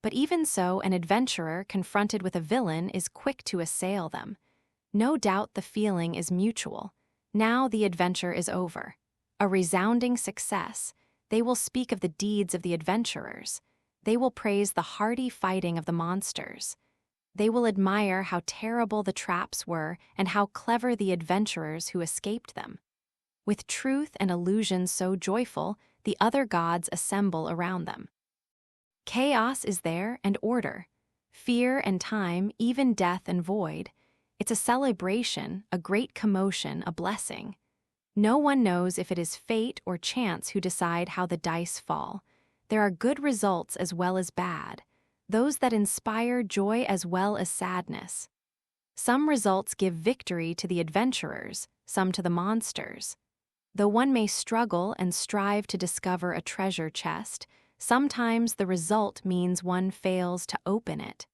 But even so, an adventurer confronted with a villain is quick to assail them. No doubt the feeling is mutual. Now the adventure is over. A resounding success. They will speak of the deeds of the adventurers. They will praise the hardy fighting of the monsters. They will admire how terrible the traps were and how clever the adventurers who escaped them. With truth and illusion so joyful, the other gods assemble around them. Chaos is there and order. Fear and time, even death and void. It's a celebration, a great commotion, a blessing. No one knows if it is fate or chance who decide how the dice fall. There are good results as well as bad, those that inspire joy as well as sadness. Some results give victory to the adventurers, some to the monsters. Though one may struggle and strive to discover a treasure chest, sometimes the result means one fails to open it.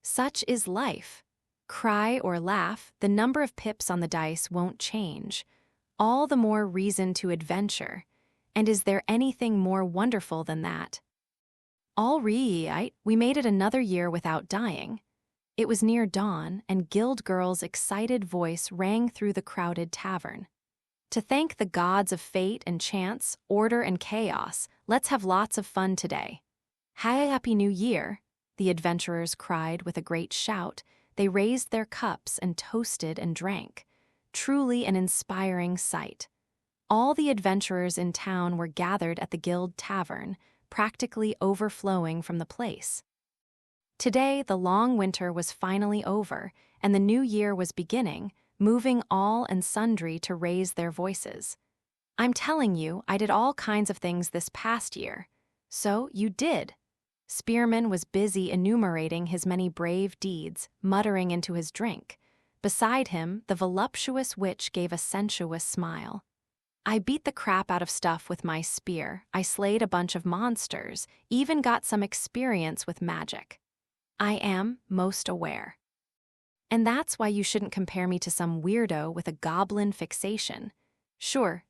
Such is life. Cry or laugh, the number of pips on the dice won't change. All the more reason to adventure. And is there anything more wonderful than that? All right, we made it another year without dying. It was near dawn, and Guild Girl's excited voice rang through the crowded tavern. To thank the gods of fate and chance, order and chaos, let's have lots of fun today. Happy New Year, the adventurers cried with a great shout. They raised their cups and toasted and drank. Truly an inspiring sight. All the adventurers in town were gathered at the Guild Tavern, practically overflowing from the place. Today, the long winter was finally over, and the new year was beginning, moving all and sundry to raise their voices. I'm telling you, I did all kinds of things this past year. So you did. Spearman was busy enumerating his many brave deeds, muttering into his drink. Beside him, the voluptuous witch gave a sensuous smile. I beat the crap out of stuff with my spear, I slayed a bunch of monsters, even got some experience with magic. I am most aware. And that's why you shouldn't compare me to some weirdo with a goblin fixation. Sure,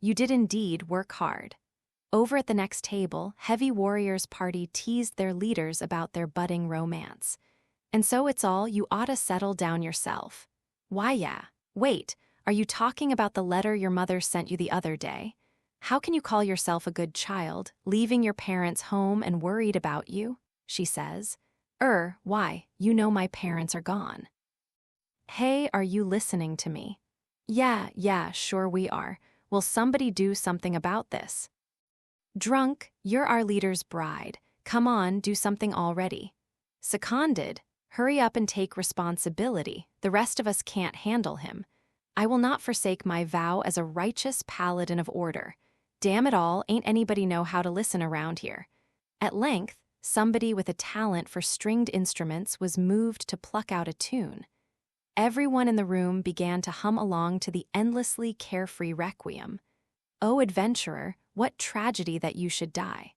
you did indeed work hard. Over at the next table, Heavy Warriors Party teased their leaders about their budding romance. And so it's all you oughta settle down yourself. Why yeah, wait, are you talking about the letter your mother sent you the other day? How can you call yourself a good child, leaving your parents home and worried about you? She says. Why, you know my parents are gone. Hey, are you listening to me? Yeah, sure we are. Will somebody do something about this? Drunk, you're our leader's bride. Come on, do something already. Seconded, hurry up and take responsibility. The rest of us can't handle him. I will not forsake my vow as a righteous paladin of order. Damn it all, ain't anybody know how to listen around here. At length, somebody with a talent for stringed instruments was moved to pluck out a tune. Everyone in the room began to hum along to the endlessly carefree requiem. O adventurer, what tragedy that you should die.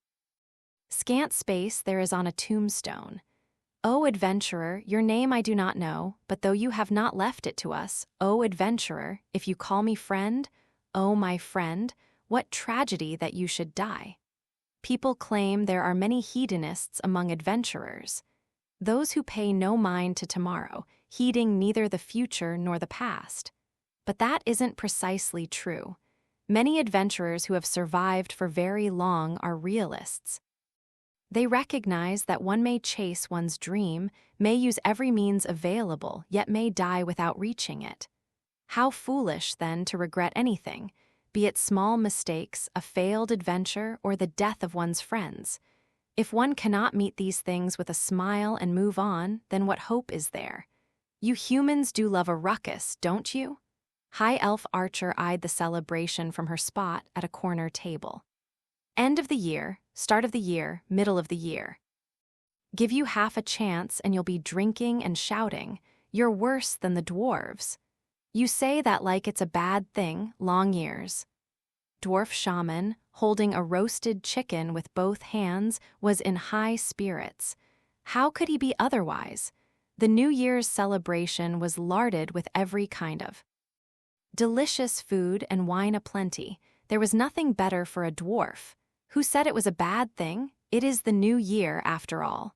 Scant space there is on a tombstone. O adventurer, your name I do not know, but though you have not left it to us, O adventurer, if you call me friend, O my friend, what tragedy that you should die. People claim there are many hedonists among adventurers, those who pay no mind to tomorrow, heeding neither the future nor the past. But that isn't precisely true. Many adventurers who have survived for very long are realists. They recognize that one may chase one's dream, may use every means available, yet may die without reaching it. How foolish, then, to regret anything, be it small mistakes, a failed adventure, or the death of one's friends. If one cannot meet these things with a smile and move on, then what hope is there? You humans do love a ruckus, don't you? High Elf Archer eyed the celebration from her spot at a corner table. End of the year, start of the year, middle of the year. Give you half a chance and you'll be drinking and shouting. You're worse than the dwarves. You say that like it's a bad thing, long years. Dwarf shaman, holding a roasted chicken with both hands, was in high spirits. How could he be otherwise? The New Year's celebration was larded with every kind of delicious food and wine aplenty. There was nothing better for a dwarf. Who said it was a bad thing? It is the new year, after all.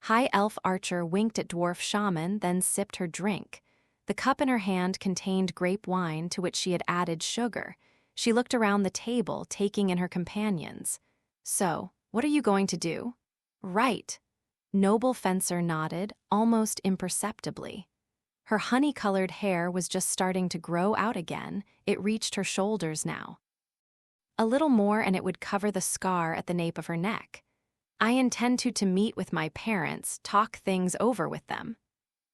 High Elf Archer winked at Dwarf Shaman, then sipped her drink. The cup in her hand contained grape wine to which she had added sugar. She looked around the table, taking in her companions. So, what are you going to do? Right. Noble Fencer nodded, almost imperceptibly. Her honey-colored hair was just starting to grow out again. It reached her shoulders now. A little more and it would cover the scar at the nape of her neck. I intend to meet with my parents, talk things over with them.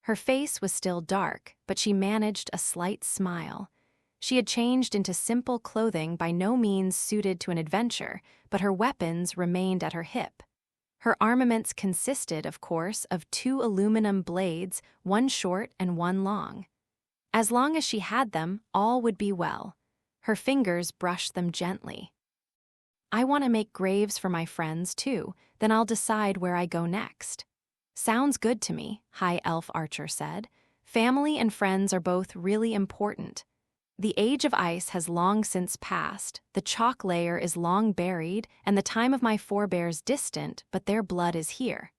Her face was still dark, but she managed a slight smile. She had changed into simple clothing by no means suited to an adventure, but her weapons remained at her hip. Her armaments consisted, of course, of 2 aluminum blades, one short and one long. As long as she had them, all would be well. Her fingers brushed them gently. I want to make graves for my friends, too, then I'll decide where I go next. Sounds good to me, High Elf Archer said. Family and friends are both really important. The age of ice has long since passed, the chalk layer is long buried, and the time of my forebears distant, but their blood is here.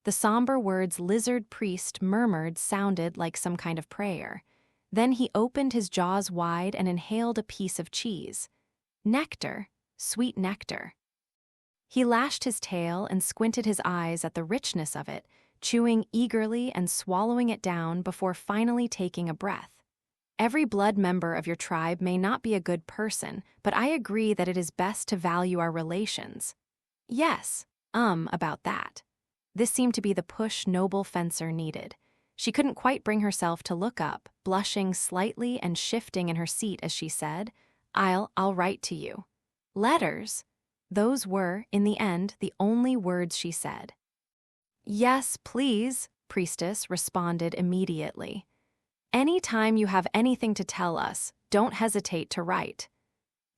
The somber words lizard priest murmured sounded like some kind of prayer. Then he opened his jaws wide and inhaled a piece of cheese. Nectar, sweet nectar. He lashed his tail and squinted his eyes at the richness of it, chewing eagerly and swallowing it down before finally taking a breath. Every blood member of your tribe may not be a good person, but I agree that it is best to value our relations. Yes, about that. This seemed to be the push Noble Fencer needed. She couldn't quite bring herself to look up, blushing slightly and shifting in her seat as she said, I'll write to you. Letters? Those were, in the end, the only words she said. Yes, please, Priestess responded immediately. Any time you have anything to tell us, don't hesitate to write.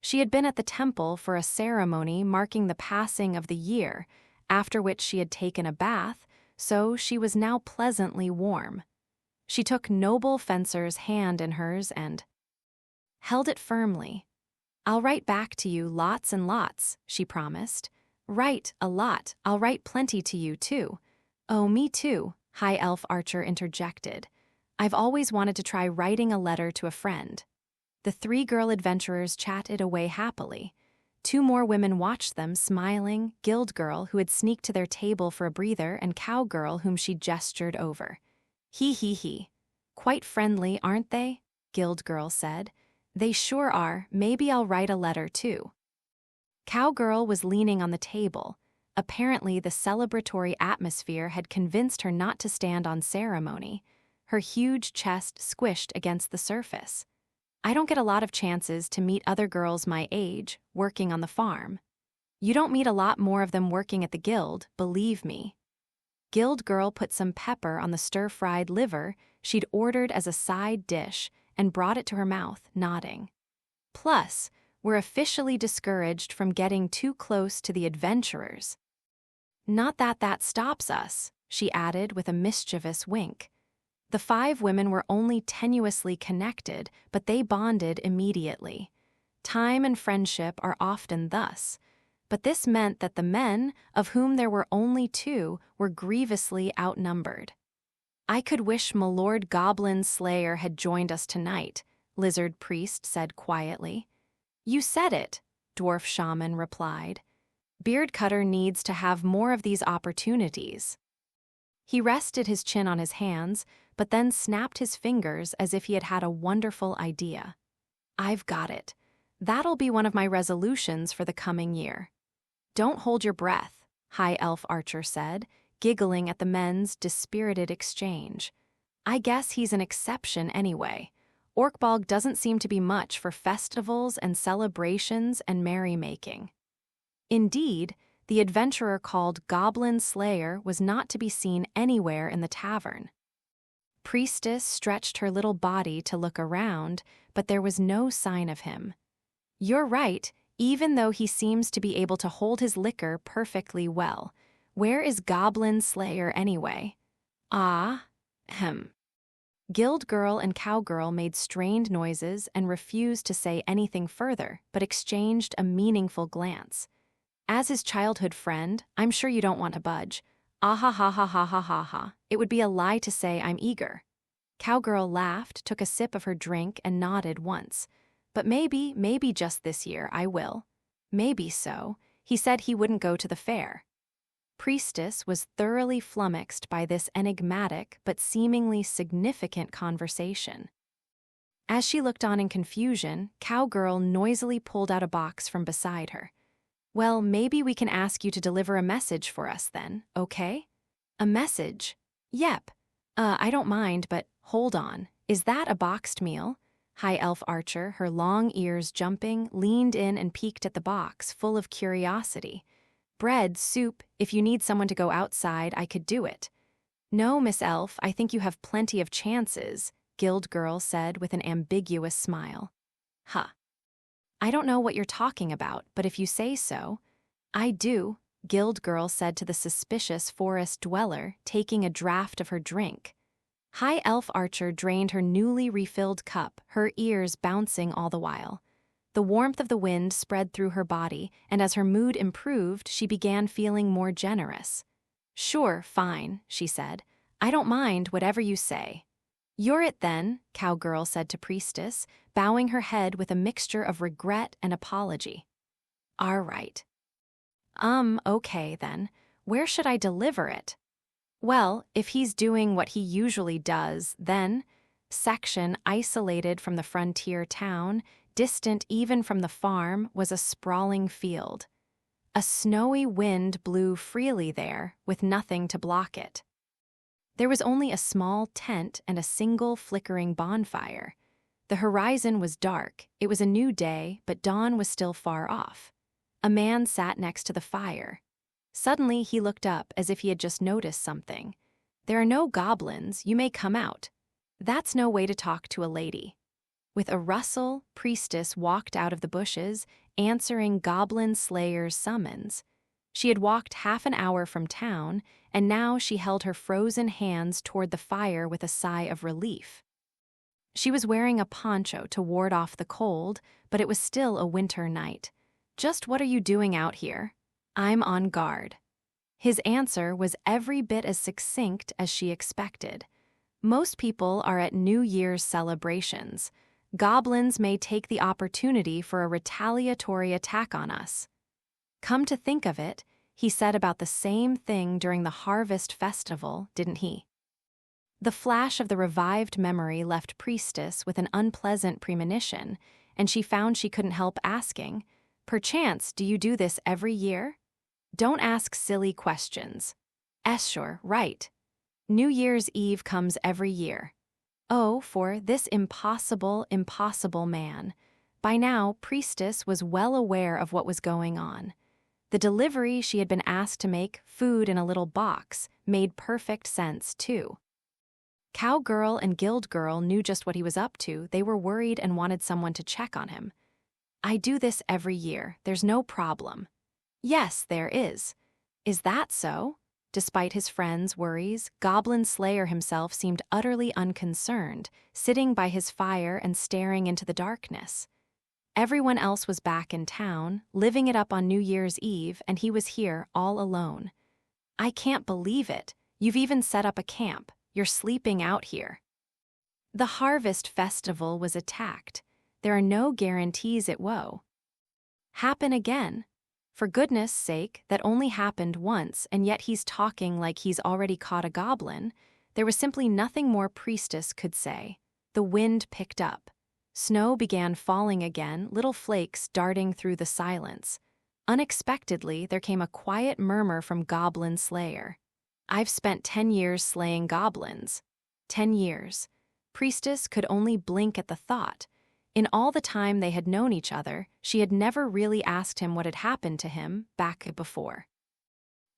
She had been at the temple for a ceremony marking the passing of the year, after which she had taken a bath, so she was now pleasantly warm. She took Noble Fencer's hand in hers and held it firmly. I'll write back to you lots and lots, she promised. Write a lot. I'll write plenty to you, too. Oh, me too, High Elf Archer interjected. I've always wanted to try writing a letter to a friend. The 3 girl adventurers chatted away happily. 2 more women watched them, smiling, Guild Girl, who had sneaked to their table for a breather, and Cowgirl, whom she gestured over. He. Quite friendly, aren't they? Guild Girl said. They sure are. Maybe I'll write a letter, too. Cowgirl was leaning on the table. Apparently, the celebratory atmosphere had convinced her not to stand on ceremony. Her huge chest squished against the surface. I don't get a lot of chances to meet other girls my age, working on the farm. You don't meet a lot more of them working at the guild, believe me. Guild Girl put some pepper on the stir-fried liver she'd ordered as a side dish and brought it to her mouth, nodding. Plus, we're officially discouraged from getting too close to the adventurers. Not that that stops us, she added with a mischievous wink. The 5 women were only tenuously connected, but they bonded immediately. Time and friendship are often thus. But this meant that the men, of whom there were only 2, were grievously outnumbered. I could wish Milord Goblin Slayer had joined us tonight, Lizard Priest said quietly. You said it, Dwarf Shaman replied. Beard Cutter needs to have more of these opportunities. He rested his chin on his hands, but then snapped his fingers as if he had had a wonderful idea. I've got it. That'll be one of my resolutions for the coming year. Don't hold your breath, High Elf Archer said, giggling at the men's dispirited exchange. I guess he's an exception anyway. Orkbog doesn't seem to be much for festivals and celebrations and merrymaking. Indeed, the adventurer called Goblin Slayer was not to be seen anywhere in the tavern. Priestess stretched her little body to look around, but there was no sign of him. You're right, even though he seems to be able to hold his liquor perfectly well. Where is Goblin Slayer anyway? Guild Girl and Cowgirl made strained noises and refused to say anything further, but exchanged a meaningful glance. As his childhood friend, I'm sure you don't want to budge. Ah ha ha ha ha ha ha ha. It would be a lie to say I'm eager. Cowgirl laughed, took a sip of her drink, and nodded once. But maybe just this year I will. Maybe so. He said he wouldn't go to the fair. Priestess was thoroughly flummoxed by this enigmatic but seemingly significant conversation. As she looked on in confusion, Cowgirl noisily pulled out a box from beside her. Well, maybe we can ask you to deliver a message for us then, okay? A message? Yep. I don't mind, but hold on. Is that a boxed meal? High Elf Archer, her long ears jumping, leaned in and peeked at the box, full of curiosity. Bread, soup, if you need someone to go outside, I could do it. No, Miss Elf, I think you have plenty of chances, Guild Girl said with an ambiguous smile. Huh. I don't know what you're talking about, but if you say so. I do, Guild Girl said to the suspicious forest dweller, taking a draught of her drink. High Elf Archer drained her newly refilled cup, her ears bouncing all the while. The warmth of the wind spread through her body, and as her mood improved, she began feeling more generous. Sure, fine, she said. I don't mind whatever you say. You're it then, Cowgirl said to Priestess, bowing her head with a mixture of regret and apology. All right. Okay then. Where should I deliver it? Well, if he's doing what he usually does, then, section isolated from the frontier town, distant even from the farm, was a sprawling field. A snowy wind blew freely there, with nothing to block it. There was only a small tent and a single flickering bonfire. The horizon was dark. It was a new day, but dawn was still far off. A man sat next to the fire. Suddenly, he looked up as if he had just noticed something. There are no goblins, you may come out. That's no way to talk to a lady. With a rustle, Priestess walked out of the bushes, answering Goblin Slayer's summons. She had walked half an hour from town, and now she held her frozen hands toward the fire with a sigh of relief. She was wearing a poncho to ward off the cold, but it was still a winter night. Just what are you doing out here? I'm on guard. His answer was every bit as succinct as she expected. Most people are at New Year's celebrations. Goblins may take the opportunity for a retaliatory attack on us. Come to think of it, he said about the same thing during the Harvest Festival, didn't he? The flash of the revived memory left Priestess with an unpleasant premonition, and she found she couldn't help asking, Perchance, do you do this every year? Don't ask silly questions. Sure, right. New Year's Eve comes every year. Oh, for this impossible man. By now, Priestess was well aware of what was going on. The delivery she had been asked to make, food in a little box, made perfect sense, too. Cowgirl and Guild Girl knew just what he was up to. They were worried and wanted someone to check on him. I do this every year. There's no problem. Yes, there is. Is that so? Despite his friends' worries, Goblin Slayer himself seemed utterly unconcerned, sitting by his fire and staring into the darkness. Everyone else was back in town, living it up on New Year's Eve, and he was here all alone. I can't believe it. You've even set up a camp. You're sleeping out here. The harvest festival was attacked. There are no guarantees it won't happen again. For goodness sake, that only happened once, and yet he's talking like he's already caught a goblin. There was simply nothing more Priestess could say. The wind picked up. Snow began falling again, little flakes darting through the silence. Unexpectedly, there came a quiet murmur from Goblin Slayer. I've spent 10 years slaying goblins. 10 years. Priestess could only blink at the thought. In all the time they had known each other, she had never really asked him what had happened to him back before.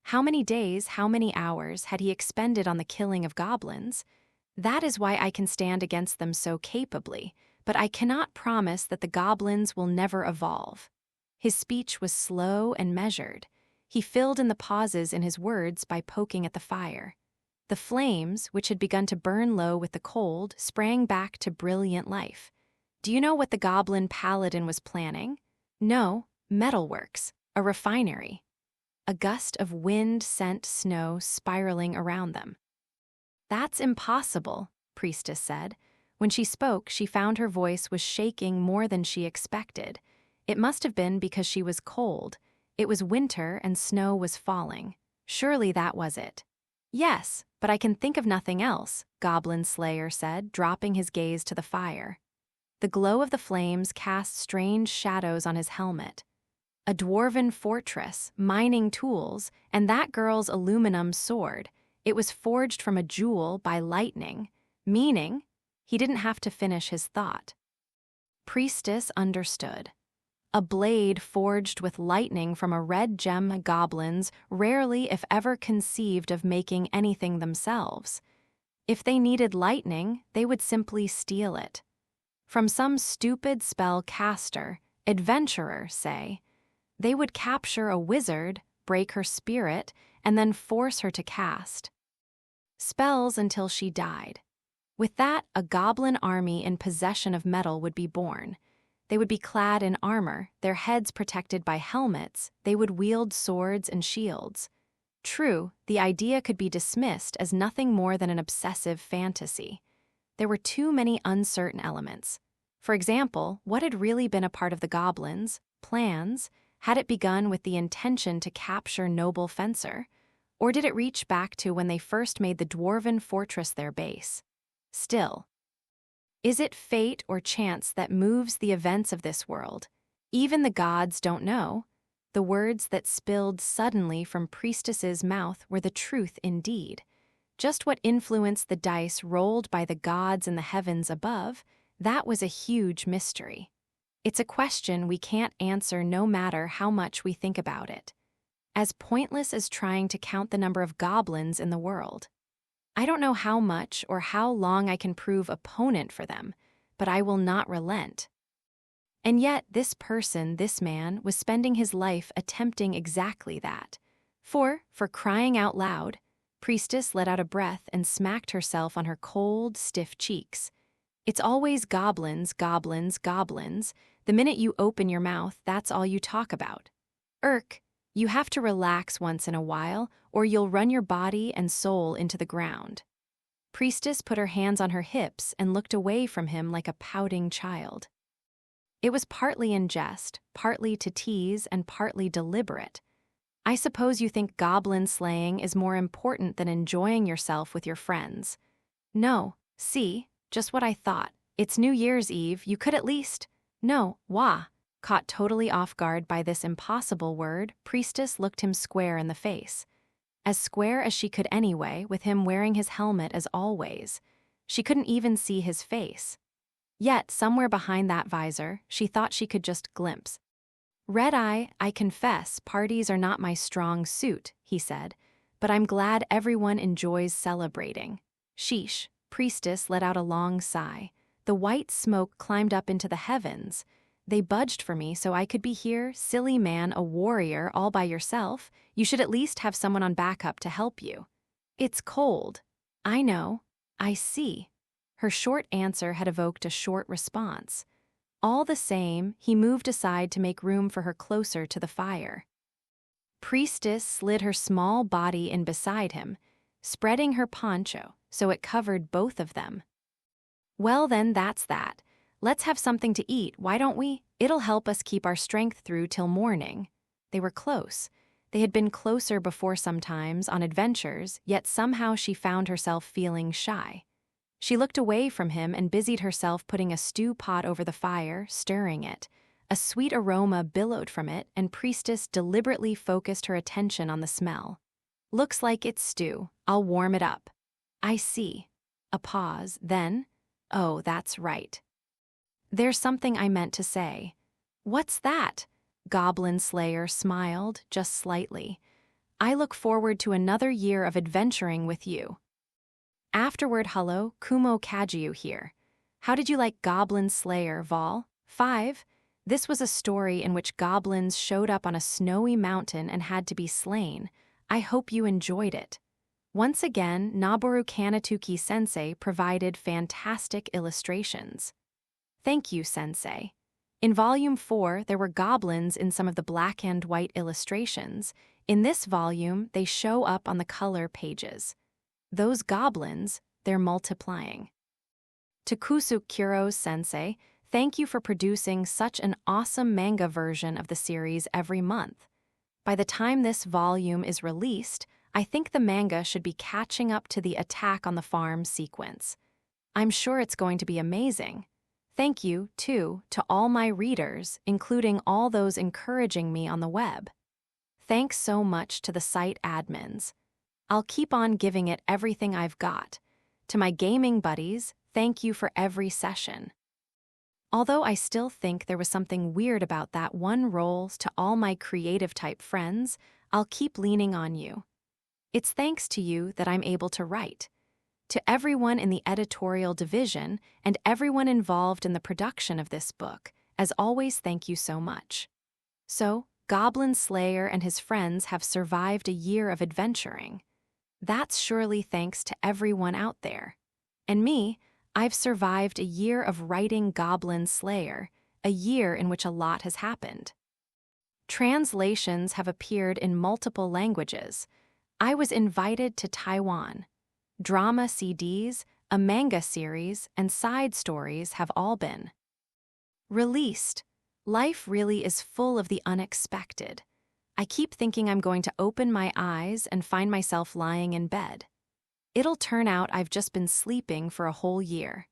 How many days, how many hours had he expended on the killing of goblins? That is why I can stand against them so capably, but I cannot promise that the goblins will never evolve. His speech was slow and measured. He filled in the pauses in his words by poking at the fire. The flames, which had begun to burn low with the cold, sprang back to brilliant life. Do you know what the Goblin Paladin was planning? No, metalworks, a refinery. A gust of wind sent snow spiraling around them. That's impossible, Priestess said. When she spoke, she found her voice was shaking more than she expected. It must have been because she was cold. It was winter and snow was falling. Surely that was it. Yes, but I can think of nothing else, Goblin Slayer said, dropping his gaze to the fire. The glow of the flames cast strange shadows on his helmet. A dwarven fortress, mining tools, and that girl's aluminum sword. It was forged from a jewel by lightning, meaning he didn't have to finish his thought. Priestess understood. A blade forged with lightning from a red gem. Goblins rarely, if ever, conceived of making anything themselves. If they needed lightning, they would simply steal it. From some stupid spell caster, adventurer, say. They would capture a wizard, break her spirit, and then force her to cast spells until she died. With that, a goblin army in possession of metal would be born. They would be clad in armor, their heads protected by helmets. They would wield swords and shields. True, the idea could be dismissed as nothing more than an obsessive fantasy. There were too many uncertain elements. For example, what had really been a part of the goblins' plans? Had it begun with the intention to capture Noble Fencer? Or did it reach back to when they first made the dwarven fortress their base? Still, is it fate or chance that moves the events of this world? Even the gods don't know. The words that spilled suddenly from Priestess's mouth were the truth indeed. Just what influenced the dice rolled by the gods in the heavens above, that was a huge mystery. It's a question we can't answer no matter how much we think about it. As pointless as trying to count the number of goblins in the world. I don't know how much or how long I can prove opponent for them, but I will not relent. And yet this person, this man, was spending his life attempting exactly that. For crying out loud, Priestess let out a breath and smacked herself on her cold, stiff cheeks. It's always goblins, goblins, goblins. The minute you open your mouth, that's all you talk about. You have to relax once in a while, or you'll run your body and soul into the ground. Priestess put her hands on her hips and looked away from him like a pouting child. It was partly in jest, partly to tease, and partly deliberate. I suppose you think goblin slaying is more important than enjoying yourself with your friends. No, see, just what I thought. It's New Year's Eve, you could at least… No, wah. Caught totally off guard by this impossible word, Priestess looked him square in the face. As square as she could anyway, with him wearing his helmet as always. She couldn't even see his face. Yet, somewhere behind that visor, she thought she could just glimpse. Red-Eye, I confess, parties are not my strong suit, he said, but I'm glad everyone enjoys celebrating. Sheesh, Priestess let out a long sigh. The white smoke climbed up into the heavens. They budged for me so I could be here, silly man, a warrior, all by yourself. You should at least have someone on backup to help you. It's cold. I know. I see. Her short answer had evoked a short response. All the same, he moved aside to make room for her closer to the fire. Priestess slid her small body in beside him, spreading her poncho so it covered both of them. Well then, that's that. Let's have something to eat, why don't we? It'll help us keep our strength through till morning. They were close. They had been closer before sometimes, on adventures, yet somehow she found herself feeling shy. She looked away from him and busied herself putting a stew pot over the fire, stirring it. A sweet aroma billowed from it, and Priestess deliberately focused her attention on the smell. Looks like it's stew. I'll warm it up. I see. A pause, then, oh, that's right. There's something I meant to say. What's that? Goblin Slayer smiled, just slightly. I look forward to another year of adventuring with you. Afterward, hello, Kumo Kajiu here. How did you like Goblin Slayer Vol. 5? This was a story in which goblins showed up on a snowy mountain and had to be slain. I hope you enjoyed it. Once again, Noboru Kanatuki-sensei provided fantastic illustrations. Thank you, sensei. In Volume 4, there were goblins in some of the black and white illustrations. In this volume, they show up on the color pages. Those goblins, they're multiplying. To Kusukuro-sensei, thank you for producing such an awesome manga version of the series every month. By the time this volume is released, I think the manga should be catching up to the attack on the farm sequence. I'm sure it's going to be amazing. Thank you, too, to all my readers, including all those encouraging me on the web. Thanks so much to the site admins. I'll keep on giving it everything I've got. To my gaming buddies, thank you for every session. Although I still think there was something weird about that one roles to all my creative-type friends, I'll keep leaning on you. It's thanks to you that I'm able to write. To everyone in the editorial division and everyone involved in the production of this book, as always, thank you so much. So, Goblin Slayer and his friends have survived a year of adventuring. That's surely thanks to everyone out there. And me, I've survived a year of writing Goblin Slayer, a year in which a lot has happened. Translations have appeared in multiple languages. I was invited to Taiwan. Drama CDs, a manga series, and side stories have all been released. Life really is full of the unexpected. I keep thinking I'm going to open my eyes and find myself lying in bed. It'll turn out I've just been sleeping for a whole year.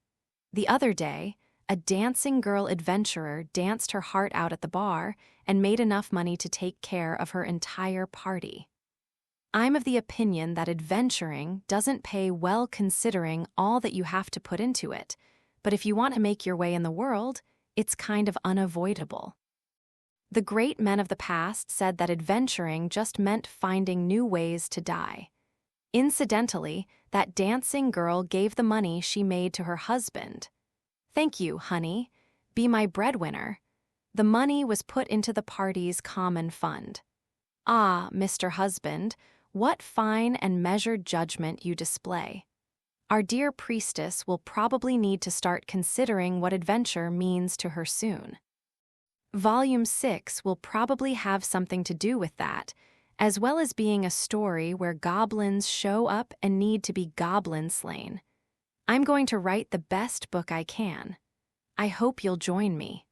The other day, a dancing girl adventurer danced her heart out at the bar and made enough money to take care of her entire party. I'm of the opinion that adventuring doesn't pay well considering all that you have to put into it, but if you want to make your way in the world, it's kind of unavoidable. The great men of the past said that adventuring just meant finding new ways to die. Incidentally, that dancing girl gave the money she made to her husband. Thank you, honey. Be my breadwinner. The money was put into the party's common fund. Ah, Mr. Husband, what fine and measured judgment you display. Our dear priestess will probably need to start considering what adventure means to her soon. Volume 6 will probably have something to do with that, as well as being a story where goblins show up and need to be goblin slain. I'm going to write the best book I can. I hope you'll join me.